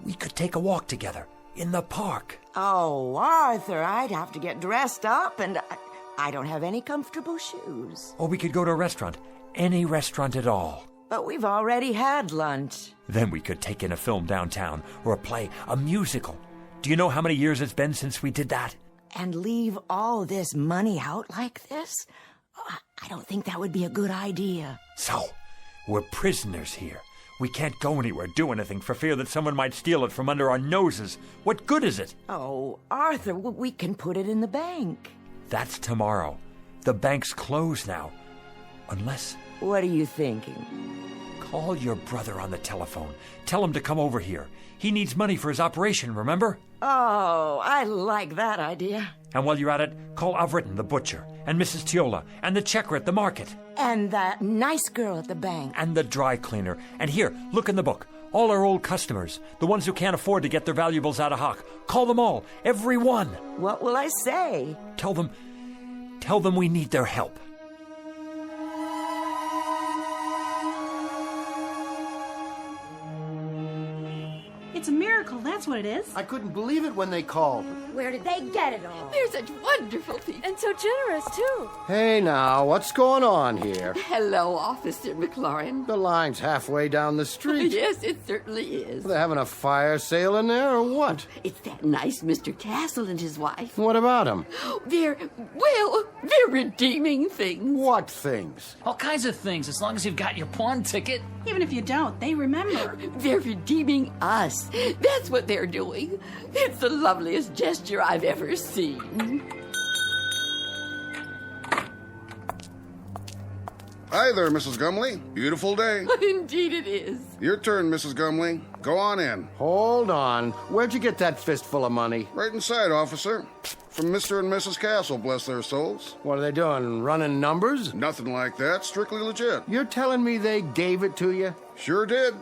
O: We could take a walk together in the park.
U: Oh, Arthur, I'd have to get dressed up, and I don't have any comfortable shoes.
O: Or we could go to a restaurant. Any restaurant at all.
U: But we've already had lunch.
O: Then we could take in a film downtown, or a play, a musical. Do you know how many years it's been since we did that?
U: And leave all this money out like this? I don't think that would be a good idea.
O: So, we're prisoners here. We can't go anywhere, do anything, for fear that someone might steal it from under our noses. What good is it?
U: Oh, Arthur, we can put it in the bank.
O: That's tomorrow. The bank's closed now. Unless...
U: What are you thinking?
O: Call your brother on the telephone. Tell him to come over here. He needs money for his operation, remember?
U: Oh, I like that idea.
O: And while you're at it, call Alvritton, the butcher, and Mrs. Tiola, and the checker at the market.
U: And that nice girl at the bank.
O: And the dry cleaner. And here, look in the book. All our old customers, the ones who can't afford to get their valuables out of hock. Call them all, every one.
U: What will I say?
O: Tell them we need their help.
N: It's a miracle, that's what it is.
M: I couldn't believe it when they called.
S: Where did they get it all?
V: They're such wonderful people.
S: And so generous, too.
M: Hey now, what's going on here?
V: Hello, Officer McLaurin.
M: The line's halfway down the street.
V: Yes, it certainly is.
M: Are they having a fire sale in there or what?
V: It's that nice Mr. Castle and his wife.
M: What about them?
V: They're redeeming things.
M: What things?
J: All kinds of things, as long as you've got your pawn ticket.
N: Even if you don't, they remember.
V: They're redeeming us. That's what they're doing. It's the loveliest gesture I've ever seen.
A: Hi there, Mrs. Gumley. Beautiful day.
V: Indeed it is.
A: Your turn, Mrs. Gumley. Go on in.
M: Hold on. Where'd you get that fistful of money?
A: Right inside, officer. From Mr. and Mrs. Castle, bless their souls.
M: What are they doing, running numbers?
A: Nothing like that. Strictly legit.
M: You're telling me they gave it to you?
A: Sure did.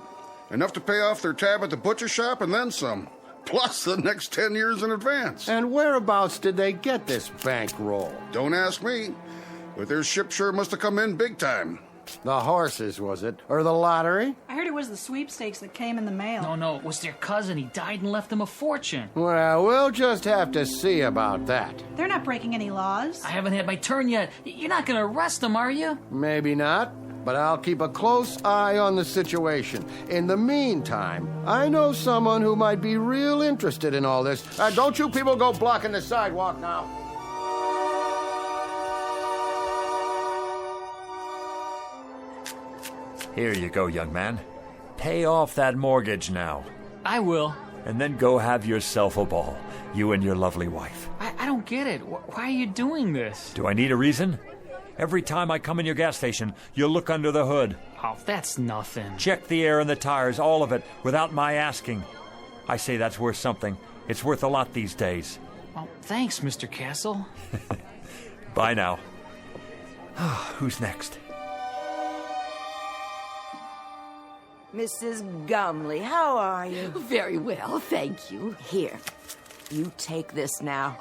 A: Enough to pay off their tab at the butcher shop and then some. Plus the next 10 years in advance.
M: And whereabouts did they get this bankroll?
A: Don't ask me. But their ship sure must have come in big time.
M: The horses, was it? Or the lottery?
N: I heard it was the sweepstakes that came in the mail.
J: No, it was their cousin. He died and left them a fortune.
M: Well, we'll just have to see about that.
N: They're not breaking any laws.
J: I haven't had my turn yet. You're not going to arrest them, are you?
M: Maybe not, but I'll keep a close eye on the situation. In the meantime, I know someone who might be real interested in all this. Don't you people go blocking the sidewalk now.
O: Here you go, young man. Pay off that mortgage now.
J: I will.
O: And then go have yourself a ball, you and your lovely wife.
J: I don't get it. Why are you doing this?
O: Do I need a reason? Every time I come in your gas station, you look under the hood.
J: Oh, that's nothing.
O: Check the air and the tires, all of it, without my asking. I say that's worth something. It's worth a lot these days.
J: Well, thanks, Mr. Castle.
O: Bye now. Who's next?
U: Mrs. Gumley, how are you?
V: Very well, thank you.
U: Here, you take this now.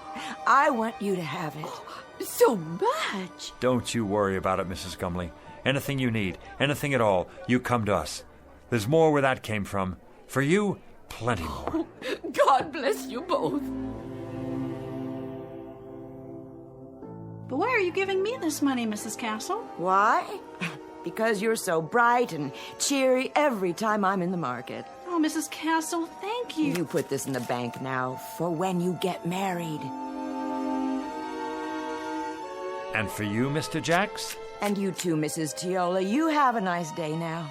U: I want you to have it.
V: So much.
O: Don't you worry about it, Mrs. Gumley. Anything you need, anything at all, you come to us. There's more where that came from. For you, plenty more.
V: God bless you both.
N: But why are you giving me this money, Mrs. Castle?
U: Why? Because you're so bright and cheery every time I'm in the market.
N: Oh, Mrs. Castle, thank you.
U: You put this in the bank now for when you get married.
O: And for you, Mr. Jacks?
U: And you too, Mrs. Teola. You have a nice day now.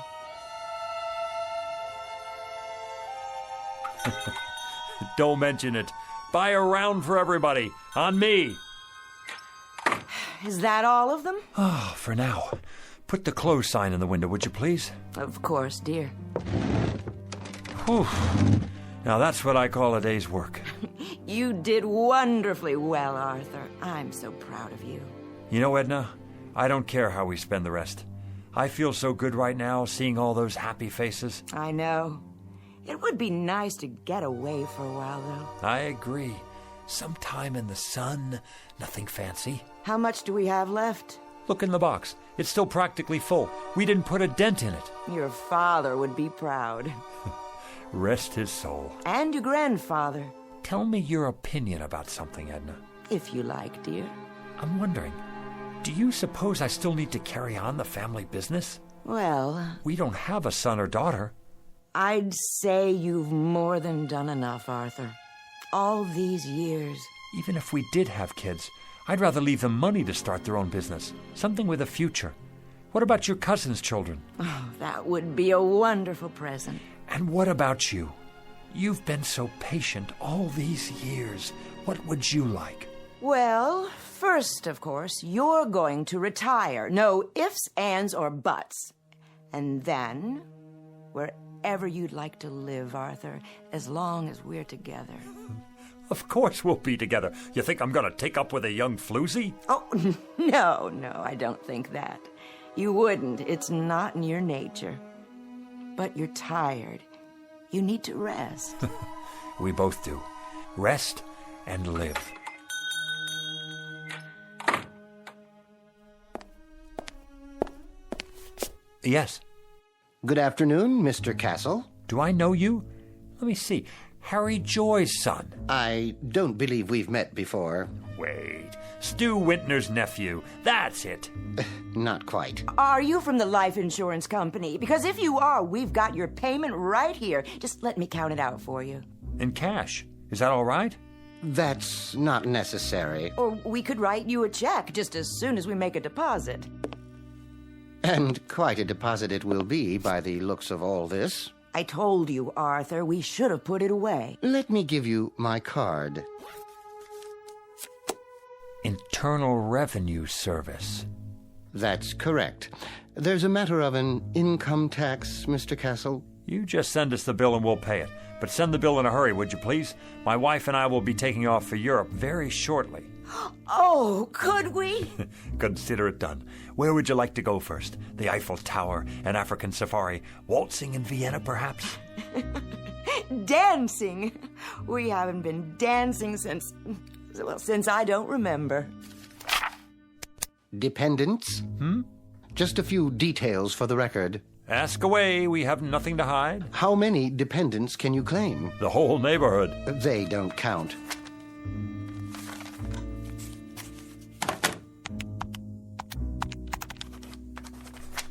O: Don't mention it. Buy a round for everybody. On me.
U: Is that all of them?
O: Oh, for now. Put the close sign in the window, would you please?
U: Of course, dear.
O: Whew. Now that's what I call a day's work.
U: You did wonderfully well, Arthur. I'm so proud of you.
O: You know, Edna, I don't care how we spend the rest. I feel so good right now, seeing all those happy faces.
U: I know. It would be nice to get away for a while, though.
O: I agree. Sometime in the sun, nothing fancy.
U: How much do we have left?
O: Look in the box. It's still practically full. We didn't put a dent in it.
U: Your father would be proud.
O: Rest his soul.
U: And your grandfather.
O: Tell me your opinion about something, Edna.
U: If you like, dear.
O: I'm wondering, do you suppose I still need to carry on the family business?
U: Well...
O: We don't have a son or daughter.
U: I'd say you've more than done enough, Arthur. All these years.
O: Even if we did have kids, I'd rather leave them money to start their own business. Something with a future. What about your cousin's children?
U: Oh, that would be a wonderful present.
O: And what about you? You've been so patient all these years. What would you like?
U: Well, first, of course, you're going to retire. No ifs, ands, or buts. And then, wherever you'd like to live, Arthur, as long as we're together.
O: Of course we'll be together. You think I'm going to take up with a young floozy?
U: Oh, no, I don't think that. You wouldn't. It's not in your nature. But you're tired. You need to rest.
O: We both do. Rest and live. Yes.
M: Good afternoon, Mr. Castle.
O: Do I know you? Let me see. Harry Joy's son.
M: I don't believe we've met before.
O: Wait. Stu Wintner's nephew. That's it.
M: Not quite.
U: Are you from the life insurance company? Because if you are, we've got your payment right here. Just let me count it out for you.
O: In cash. Is that all right?
M: That's not necessary.
U: Or we could write you a check just as soon as we make a deposit.
M: And quite a deposit it will be by the looks of all this.
U: I told you, Arthur, we should have put it away.
M: Let me give you my card.
O: Internal Revenue Service.
M: That's correct. There's a matter of an income tax, Mr. Castle.
O: You just send us the bill and we'll pay it. But send the bill in a hurry, would you please? My wife and I will be taking off for Europe very shortly.
U: Oh, could we?
O: Consider it done. Where would you like to go first? The Eiffel Tower, an African safari, waltzing in Vienna, perhaps?
U: Dancing? We haven't been dancing since I don't remember.
M: Dependents? Just a few details for the record.
O: Ask away, we have nothing to hide.
M: How many dependents can you claim?
O: The whole neighborhood.
M: They don't count.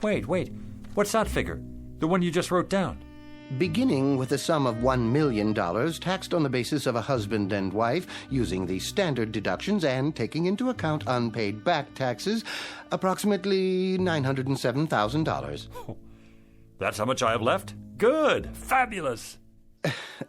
O: Wait. What's that figure? The one you just wrote down?
M: Beginning with a sum of $1 million, taxed on the basis of a husband and wife, using the standard deductions and taking into account unpaid back taxes, approximately $907,000.
O: Oh, that's how much I have left? Good! Fabulous!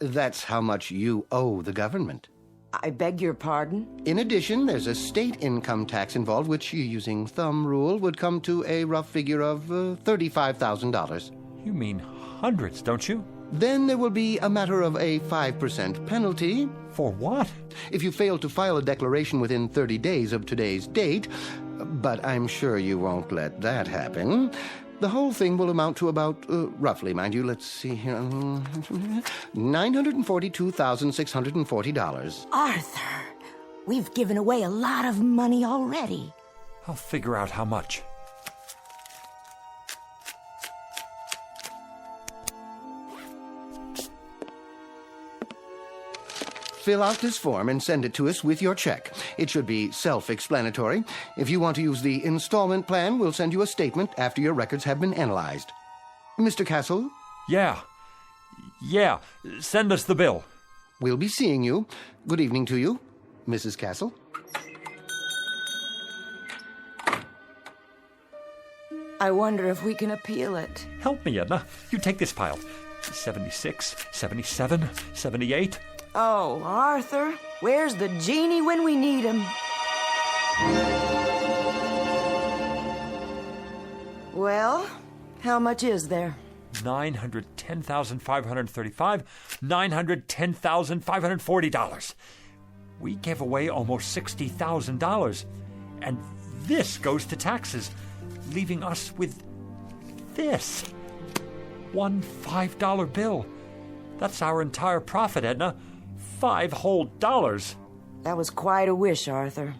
M: That's how much you owe the government.
U: I beg your pardon?
M: In addition, there's a state income tax involved, which, using thumb rule, would come to a rough figure of $35,000.
O: You mean hundreds, don't you?
M: Then there will be a matter of a 5% penalty.
O: For what?
M: If you fail to file a declaration within 30 days of today's date, but I'm sure you won't let that happen. The whole thing will amount to about, roughly, mind you, let's see here, $942,640.
U: Arthur, we've given away a lot of money already.
O: I'll figure out how much.
M: Fill out this form and send it to us with your check. It should be self-explanatory. If you want to use the installment plan, we'll send you a statement after your records have been analyzed. Mr. Castle?
O: Yeah. Send us the bill.
M: We'll be seeing you. Good evening to you, Mrs. Castle.
U: I wonder if we can appeal it.
O: Help me, Edna. You take this pile. 76, 77, 78...
U: Oh, Arthur, where's the genie when we need him? Well, how much is there?
O: $910,535, $910,540. We gave away almost $60,000, and this goes to taxes, leaving us with this. One $5 bill. That's our entire profit, Edna. $5 whole.
U: That was quite a wish, Arthur.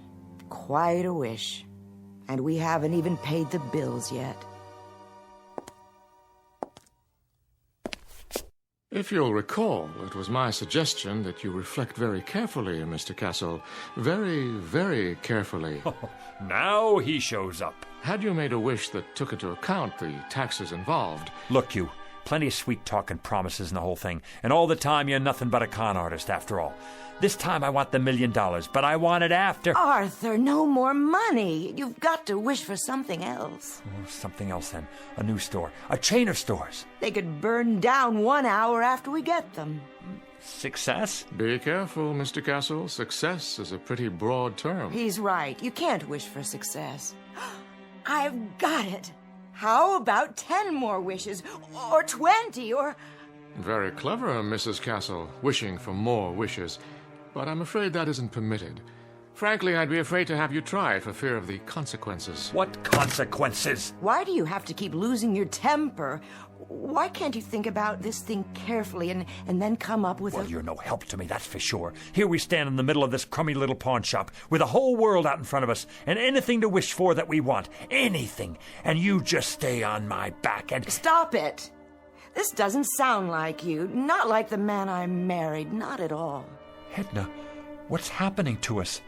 U: Quite a wish. And we haven't even paid the bills yet.
F: If you'll recall, it was my suggestion that you reflect very carefully, Mr. Castle. Very, very carefully.
O: Now he shows up.
F: Had you made a wish that took into account the taxes involved...
O: Look, you. Plenty of sweet talk and promises and the whole thing. And all the time, you're nothing but a con artist, after all. This time, I want the $1 million, but I want it after...
U: Arthur, no more money. You've got to wish for something else.
O: Oh, something else, then. A new store. A chain of stores.
U: They could burn down 1 hour after we get them.
O: Success?
F: Be careful, Mr. Castle. Success is a pretty broad term.
U: He's right. You can't wish for success. I've got it. How about 10 more wishes? Or 20, or...
F: Very clever, Mrs. Castle, wishing for more wishes. But I'm afraid that isn't permitted. Frankly, I'd be afraid to have you try it for fear of the consequences.
O: What consequences?
U: Why do you have to keep losing your temper? Why can't you think about this thing carefully and then come up with
O: Well, you're no help to me, that's for sure. Here we stand in the middle of this crummy little pawn shop with the whole world out in front of us and anything to wish for that we want. Anything. And you just stay on my back and...
U: Stop it! This doesn't sound like you. Not like the man I married. Not at all.
O: Edna, what's happening to us?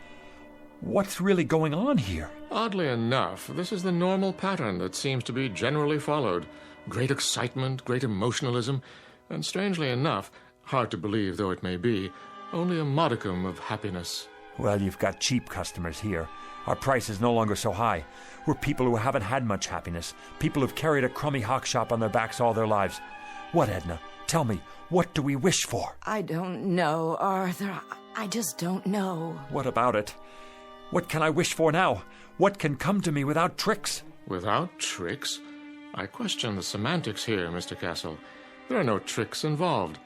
O: What's really going on here?
F: Oddly enough, this is the normal pattern that seems to be generally followed. Great excitement, great emotionalism, and strangely enough, hard to believe though it may be, only a modicum of happiness.
O: Well, you've got cheap customers here. Our price is no longer so high. We're people who haven't had much happiness. People who've carried a crummy hawk shop on their backs all their lives. What, Edna? Tell me, what do we wish for?
U: I don't know, Arthur. I just don't know.
O: What about it? What can I wish for now? What can come to me without tricks?
F: Without tricks? I question the semantics here, Mr. Castle. There are no tricks involved.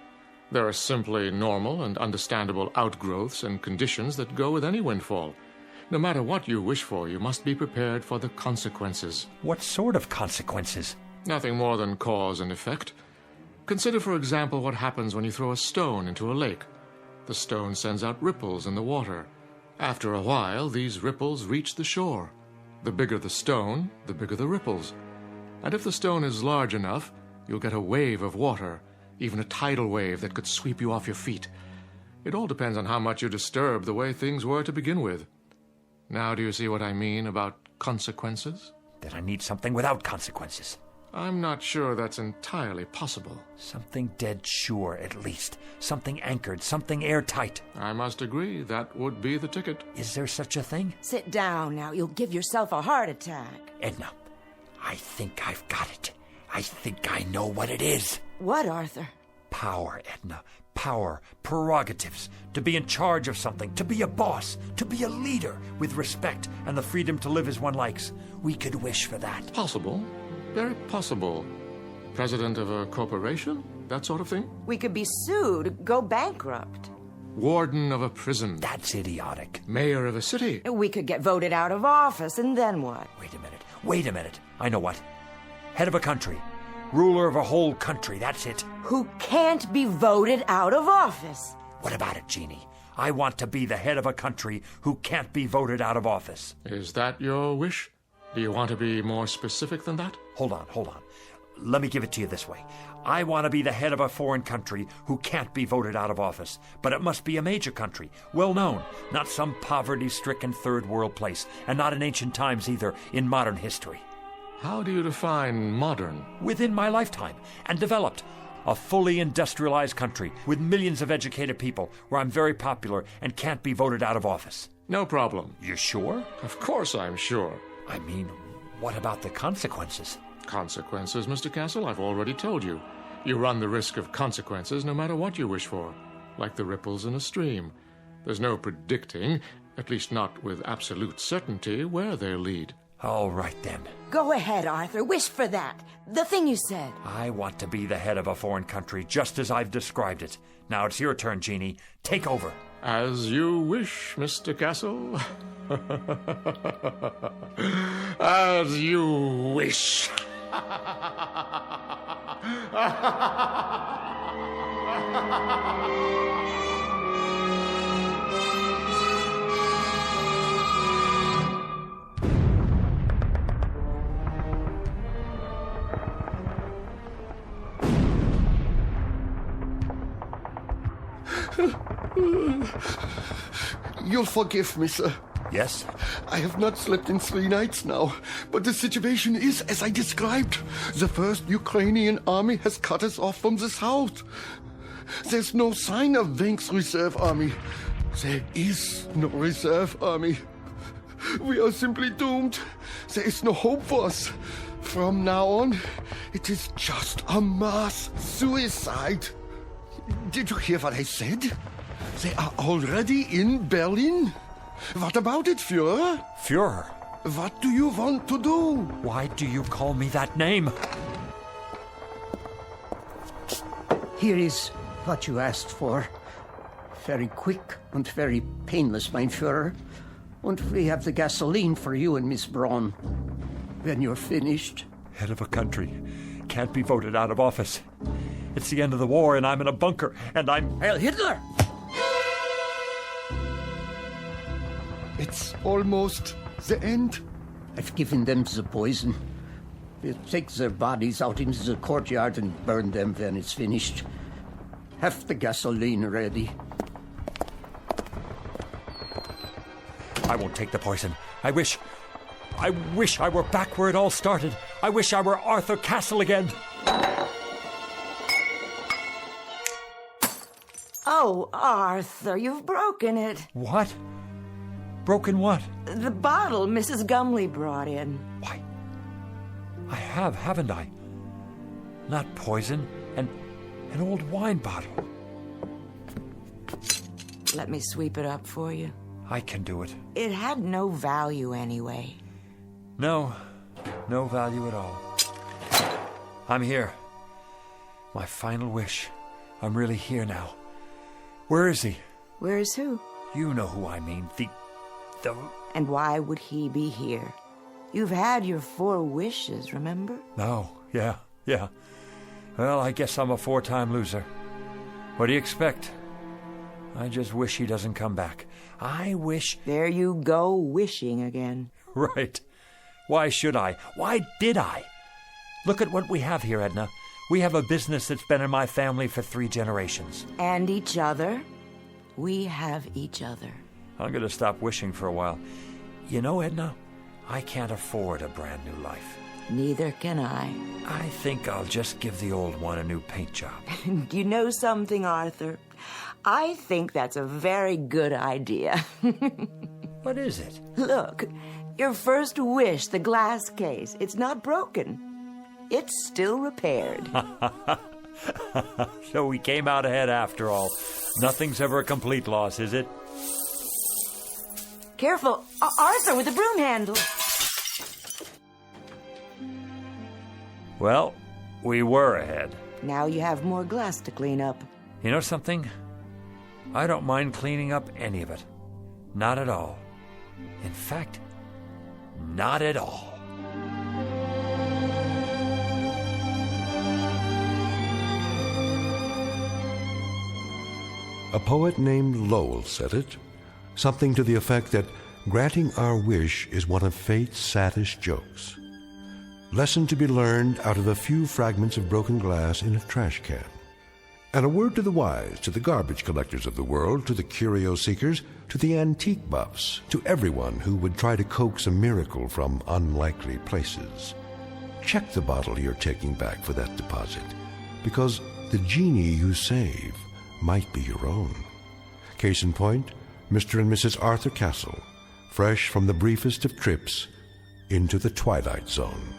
F: There are simply normal and understandable outgrowths and conditions that go with any windfall. No matter what you wish for, you must be prepared for the consequences.
O: What sort of consequences?
F: Nothing more than cause and effect. Consider, for example, what happens when you throw a stone into a lake. The stone sends out ripples in the water. After a while, these ripples reach the shore. The bigger the stone, the bigger the ripples. And if the stone is large enough, you'll get a wave of water, even a tidal wave that could sweep you off your feet. It all depends on how much you disturb the way things were to begin with. Now do you see what I mean about consequences?
O: That I need something without consequences.
F: I'm not sure that's entirely possible.
O: Something dead sure, at least. Something anchored, something airtight.
F: I must agree, that would be the ticket.
O: Is there such a thing?
U: Sit down now. You'll give yourself a heart attack.
O: Edna, I think I've got it. I think I know what it is.
U: What, Arthur?
O: Power, Edna. Power, prerogatives, to be in charge of something, to be a boss, to be a leader with respect and the freedom to live as one likes. We could wish for that.
F: Possible. Very possible. President of a corporation? that sort of thing?
U: We could be sued, go bankrupt.
F: Warden of a prison.
O: That's idiotic.
F: Mayor of a city.
U: We could get voted out of office, and then what?
O: Wait a minute. I know what. Head of a country. Ruler of a whole country, that's it.
U: Who can't be voted out of office.
O: What about it, Jeannie? I want to be the head of a country who can't be voted out of office.
F: Is that your wish? Do you want to be more specific than that?
O: Hold on. Let me give it to you this way. I want to be the head of a foreign country who can't be voted out of office. But it must be a major country, well known, not some poverty-stricken third world place, and not in ancient times either, in modern history.
F: How do you define modern?
O: Within my lifetime, and developed. A fully industrialized country with millions of educated people where I'm very popular and can't be voted out of office.
F: No problem.
O: You sure?
F: Of course I'm sure.
O: I mean, what about the consequences?
F: Consequences, Mr. Castle? I've already told you. You run the risk of consequences no matter what you wish for. Like the ripples in a stream. There's no predicting, at least not with absolute certainty, where they'll lead.
O: All right, then.
U: Go ahead, Arthur. Wish for that. The thing you said.
O: I want to be the head of a foreign country, just as I've described it. Now it's your turn, Jeannie. Take over.
F: As you wish, Mr. Castle. As you wish.
M: You'll forgive me, sir.
O: Yes?
M: I have not slept in 3 nights now, but the situation is as I described. The first Ukrainian army has cut us off from the south. There's no sign of Wenk's reserve army. There is no reserve army. We are simply doomed. There is no hope for us. From now on, it is just a mass suicide. Did you hear what I said? They are already in Berlin. What about it, Führer?
O: Führer?
M: What do you want to do?
O: Why do you call me that name?
G: Here is what you asked for. Very quick and very painless, mein Führer. And we have the gasoline for you and Miss Braun. When you're finished.
O: Head of a country. Can't be voted out of office. It's the end of the war and I'm in a bunker and I'm...
G: Heil Hitler!
M: It's almost the end.
G: I've given them the poison. We'll take their bodies out into the courtyard and burn them when it's finished. Have the gasoline ready.
O: I won't take the poison. I wish I were back where it all started. I wish I were Arthur Castle again.
U: Oh, Arthur, you've broken it.
O: What? Broken what?
U: The bottle Mrs. Gumley brought in.
O: Why? I have, haven't I? Not poison, an old wine bottle.
U: Let me sweep it up for you.
O: I can do it.
U: It had no value anyway.
O: No value at all. I'm here. My final wish. I'm really here now. Where is he?
U: Where is who?
O: You know who I mean. The...
U: And why would he be here? You've had your 4 wishes, remember?
O: No, yeah. Well, I guess I'm a 4-time loser. What do you expect? I just wish he doesn't come back. I wish...
U: There you go, wishing again.
O: Right. Why should I? Why did I? Look at what we have here, Edna. We have a business that's been in my family for 3 generations.
U: And each other. We have each other.
O: I'm going to stop wishing for a while. You know, Edna, I can't afford a brand new life.
U: Neither can I.
O: I think I'll just give the old one a new paint job.
U: You know something, Arthur? I think that's a very good idea.
O: What is it?
U: Look, your first wish, the glass case, it's not broken. It's still repaired.
O: So we came out ahead after all. Nothing's ever a complete loss, is it?
U: Careful, Arthur, with the broom handle.
O: Well, we were ahead.
U: Now you have more glass to clean up.
O: You know something? I don't mind cleaning up any of it. Not at all. In fact, not at all.
B: A poet named Lowell said it, something to the effect that granting our wish is one of fate's saddest jokes. Lesson to be learned out of a few fragments of broken glass in a trash can. And a word to the wise, to the garbage collectors of the world, to the curio seekers, to the antique buffs, to everyone who would try to coax a miracle from unlikely places. Check the bottle you're taking back for that deposit, because the genie you save might be your own. Case in point, Mr. and Mrs. Arthur Castle, fresh from the briefest of trips into the Twilight Zone.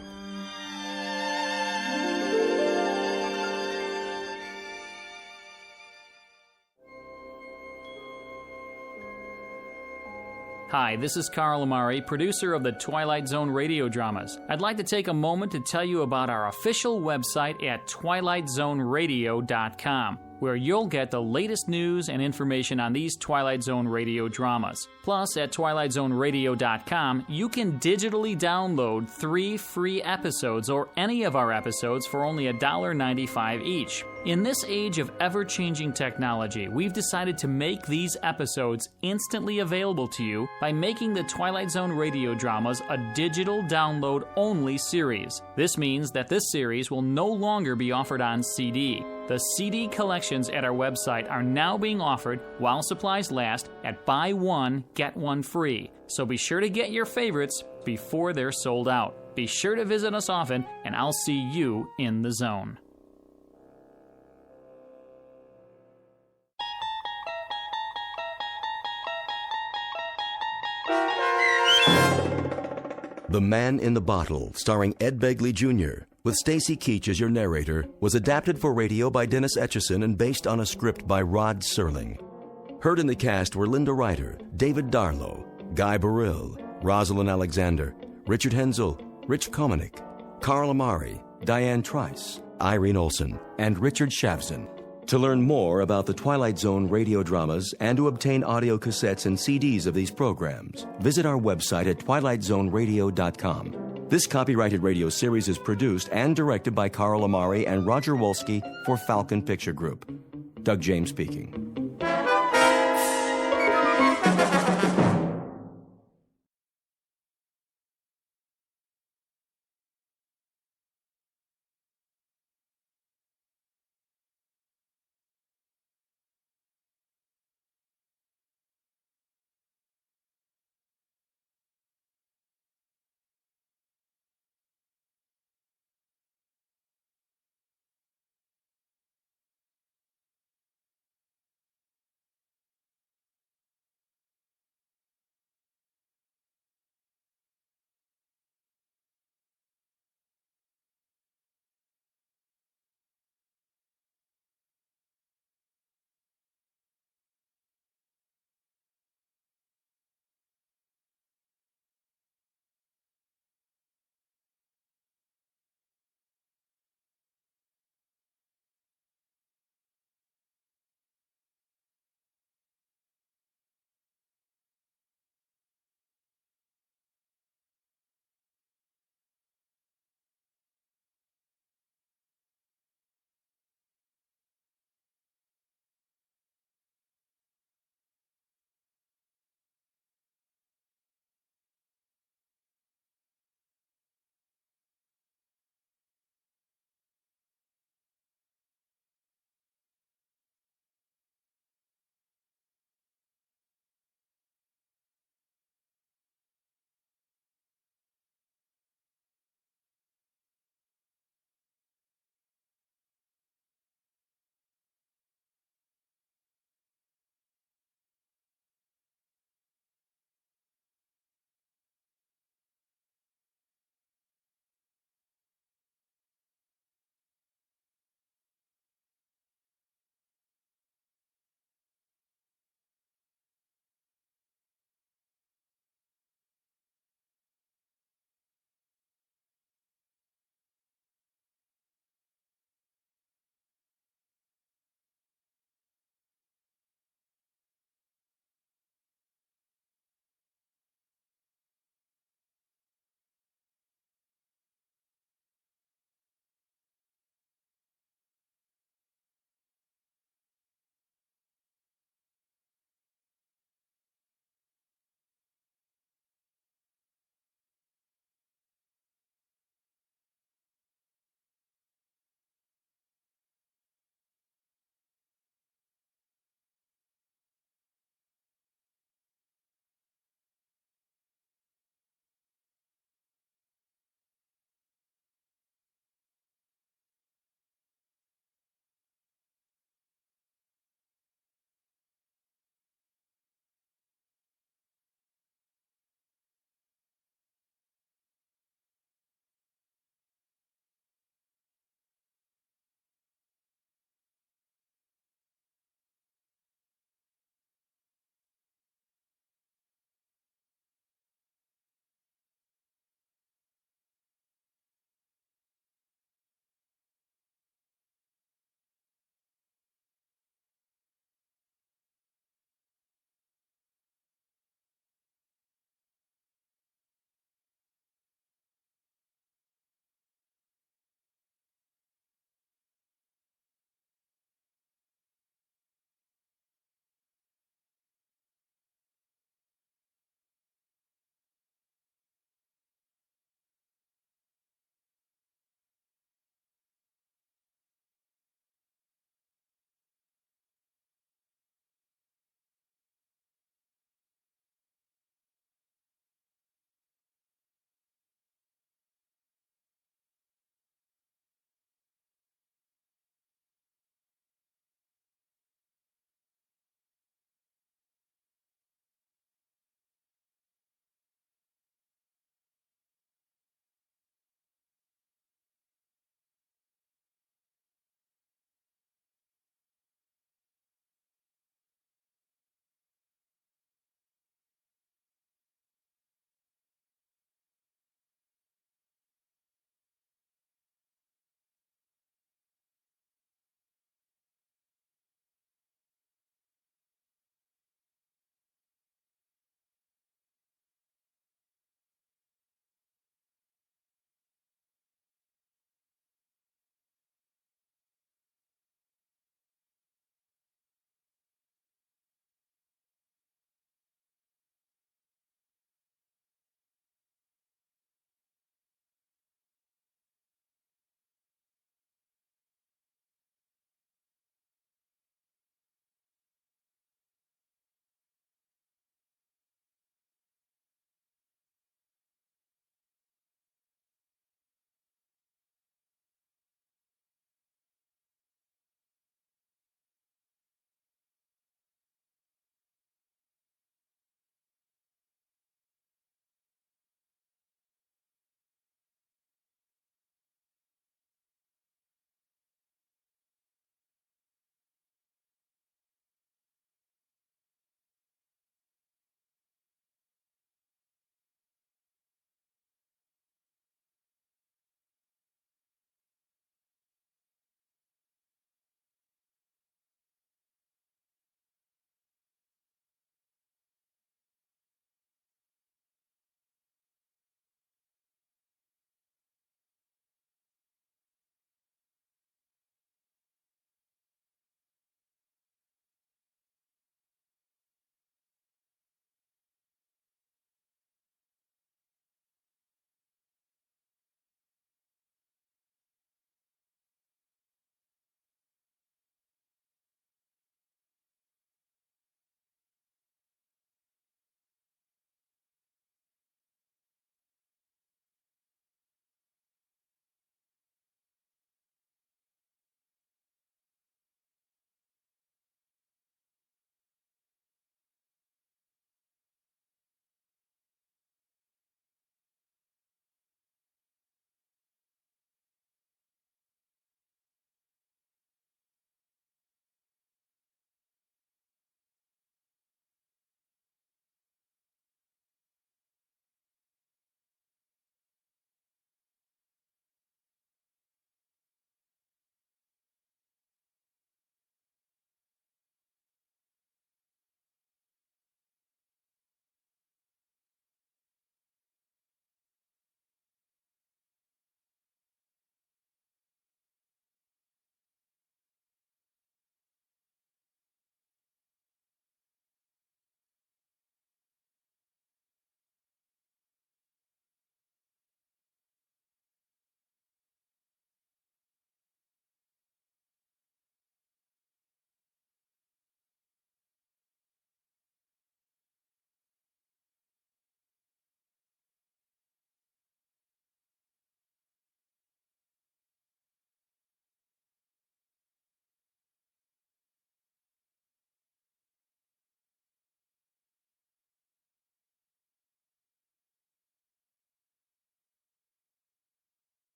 J: Hi, this is Carl Amari, producer of the Twilight Zone Radio Dramas. I'd like to take a moment to tell you about our official website at twilightzoneradio.com, where you'll get the latest news and information on these Twilight Zone radio dramas. Plus, at twilightzoneradio.com, you can digitally download 3 free episodes or any of our episodes for only $1.95 each. In this age of ever-changing technology, we've decided to make these episodes instantly available to you by making the Twilight Zone radio dramas a digital download-only series. This means that this series will no longer be offered on CD. The CD collections at our website are now being offered while supplies last at buy one, get one free. So be sure to get your favorites before they're sold out. Be sure to visit us often, and I'll see you in the zone.
D: The Man in the Bottle, starring Ed Begley Jr., with Stacy Keach as your narrator, was adapted for radio by Dennis Etchison and based on a script by Rod Serling. Heard in the cast were Linda Ryder, David Darlow, Guy Burrill, Rosalind Alexander, Richard Hensel, Rich Komanik, Carl Amari, Diane Trice, Irene Olsen, and Richard Shavzin. To learn more about the Twilight Zone radio dramas and to obtain audio cassettes and CDs of these programs, visit our website at twilightzoneradio.com. This copyrighted radio series is produced and directed by Carl Amari and Roger Wolski for Falcon Picture Group. Doug James speaking.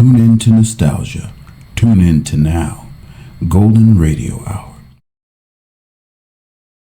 K: Tune in to nostalgia. Tune in to now. Golden Radio Hour.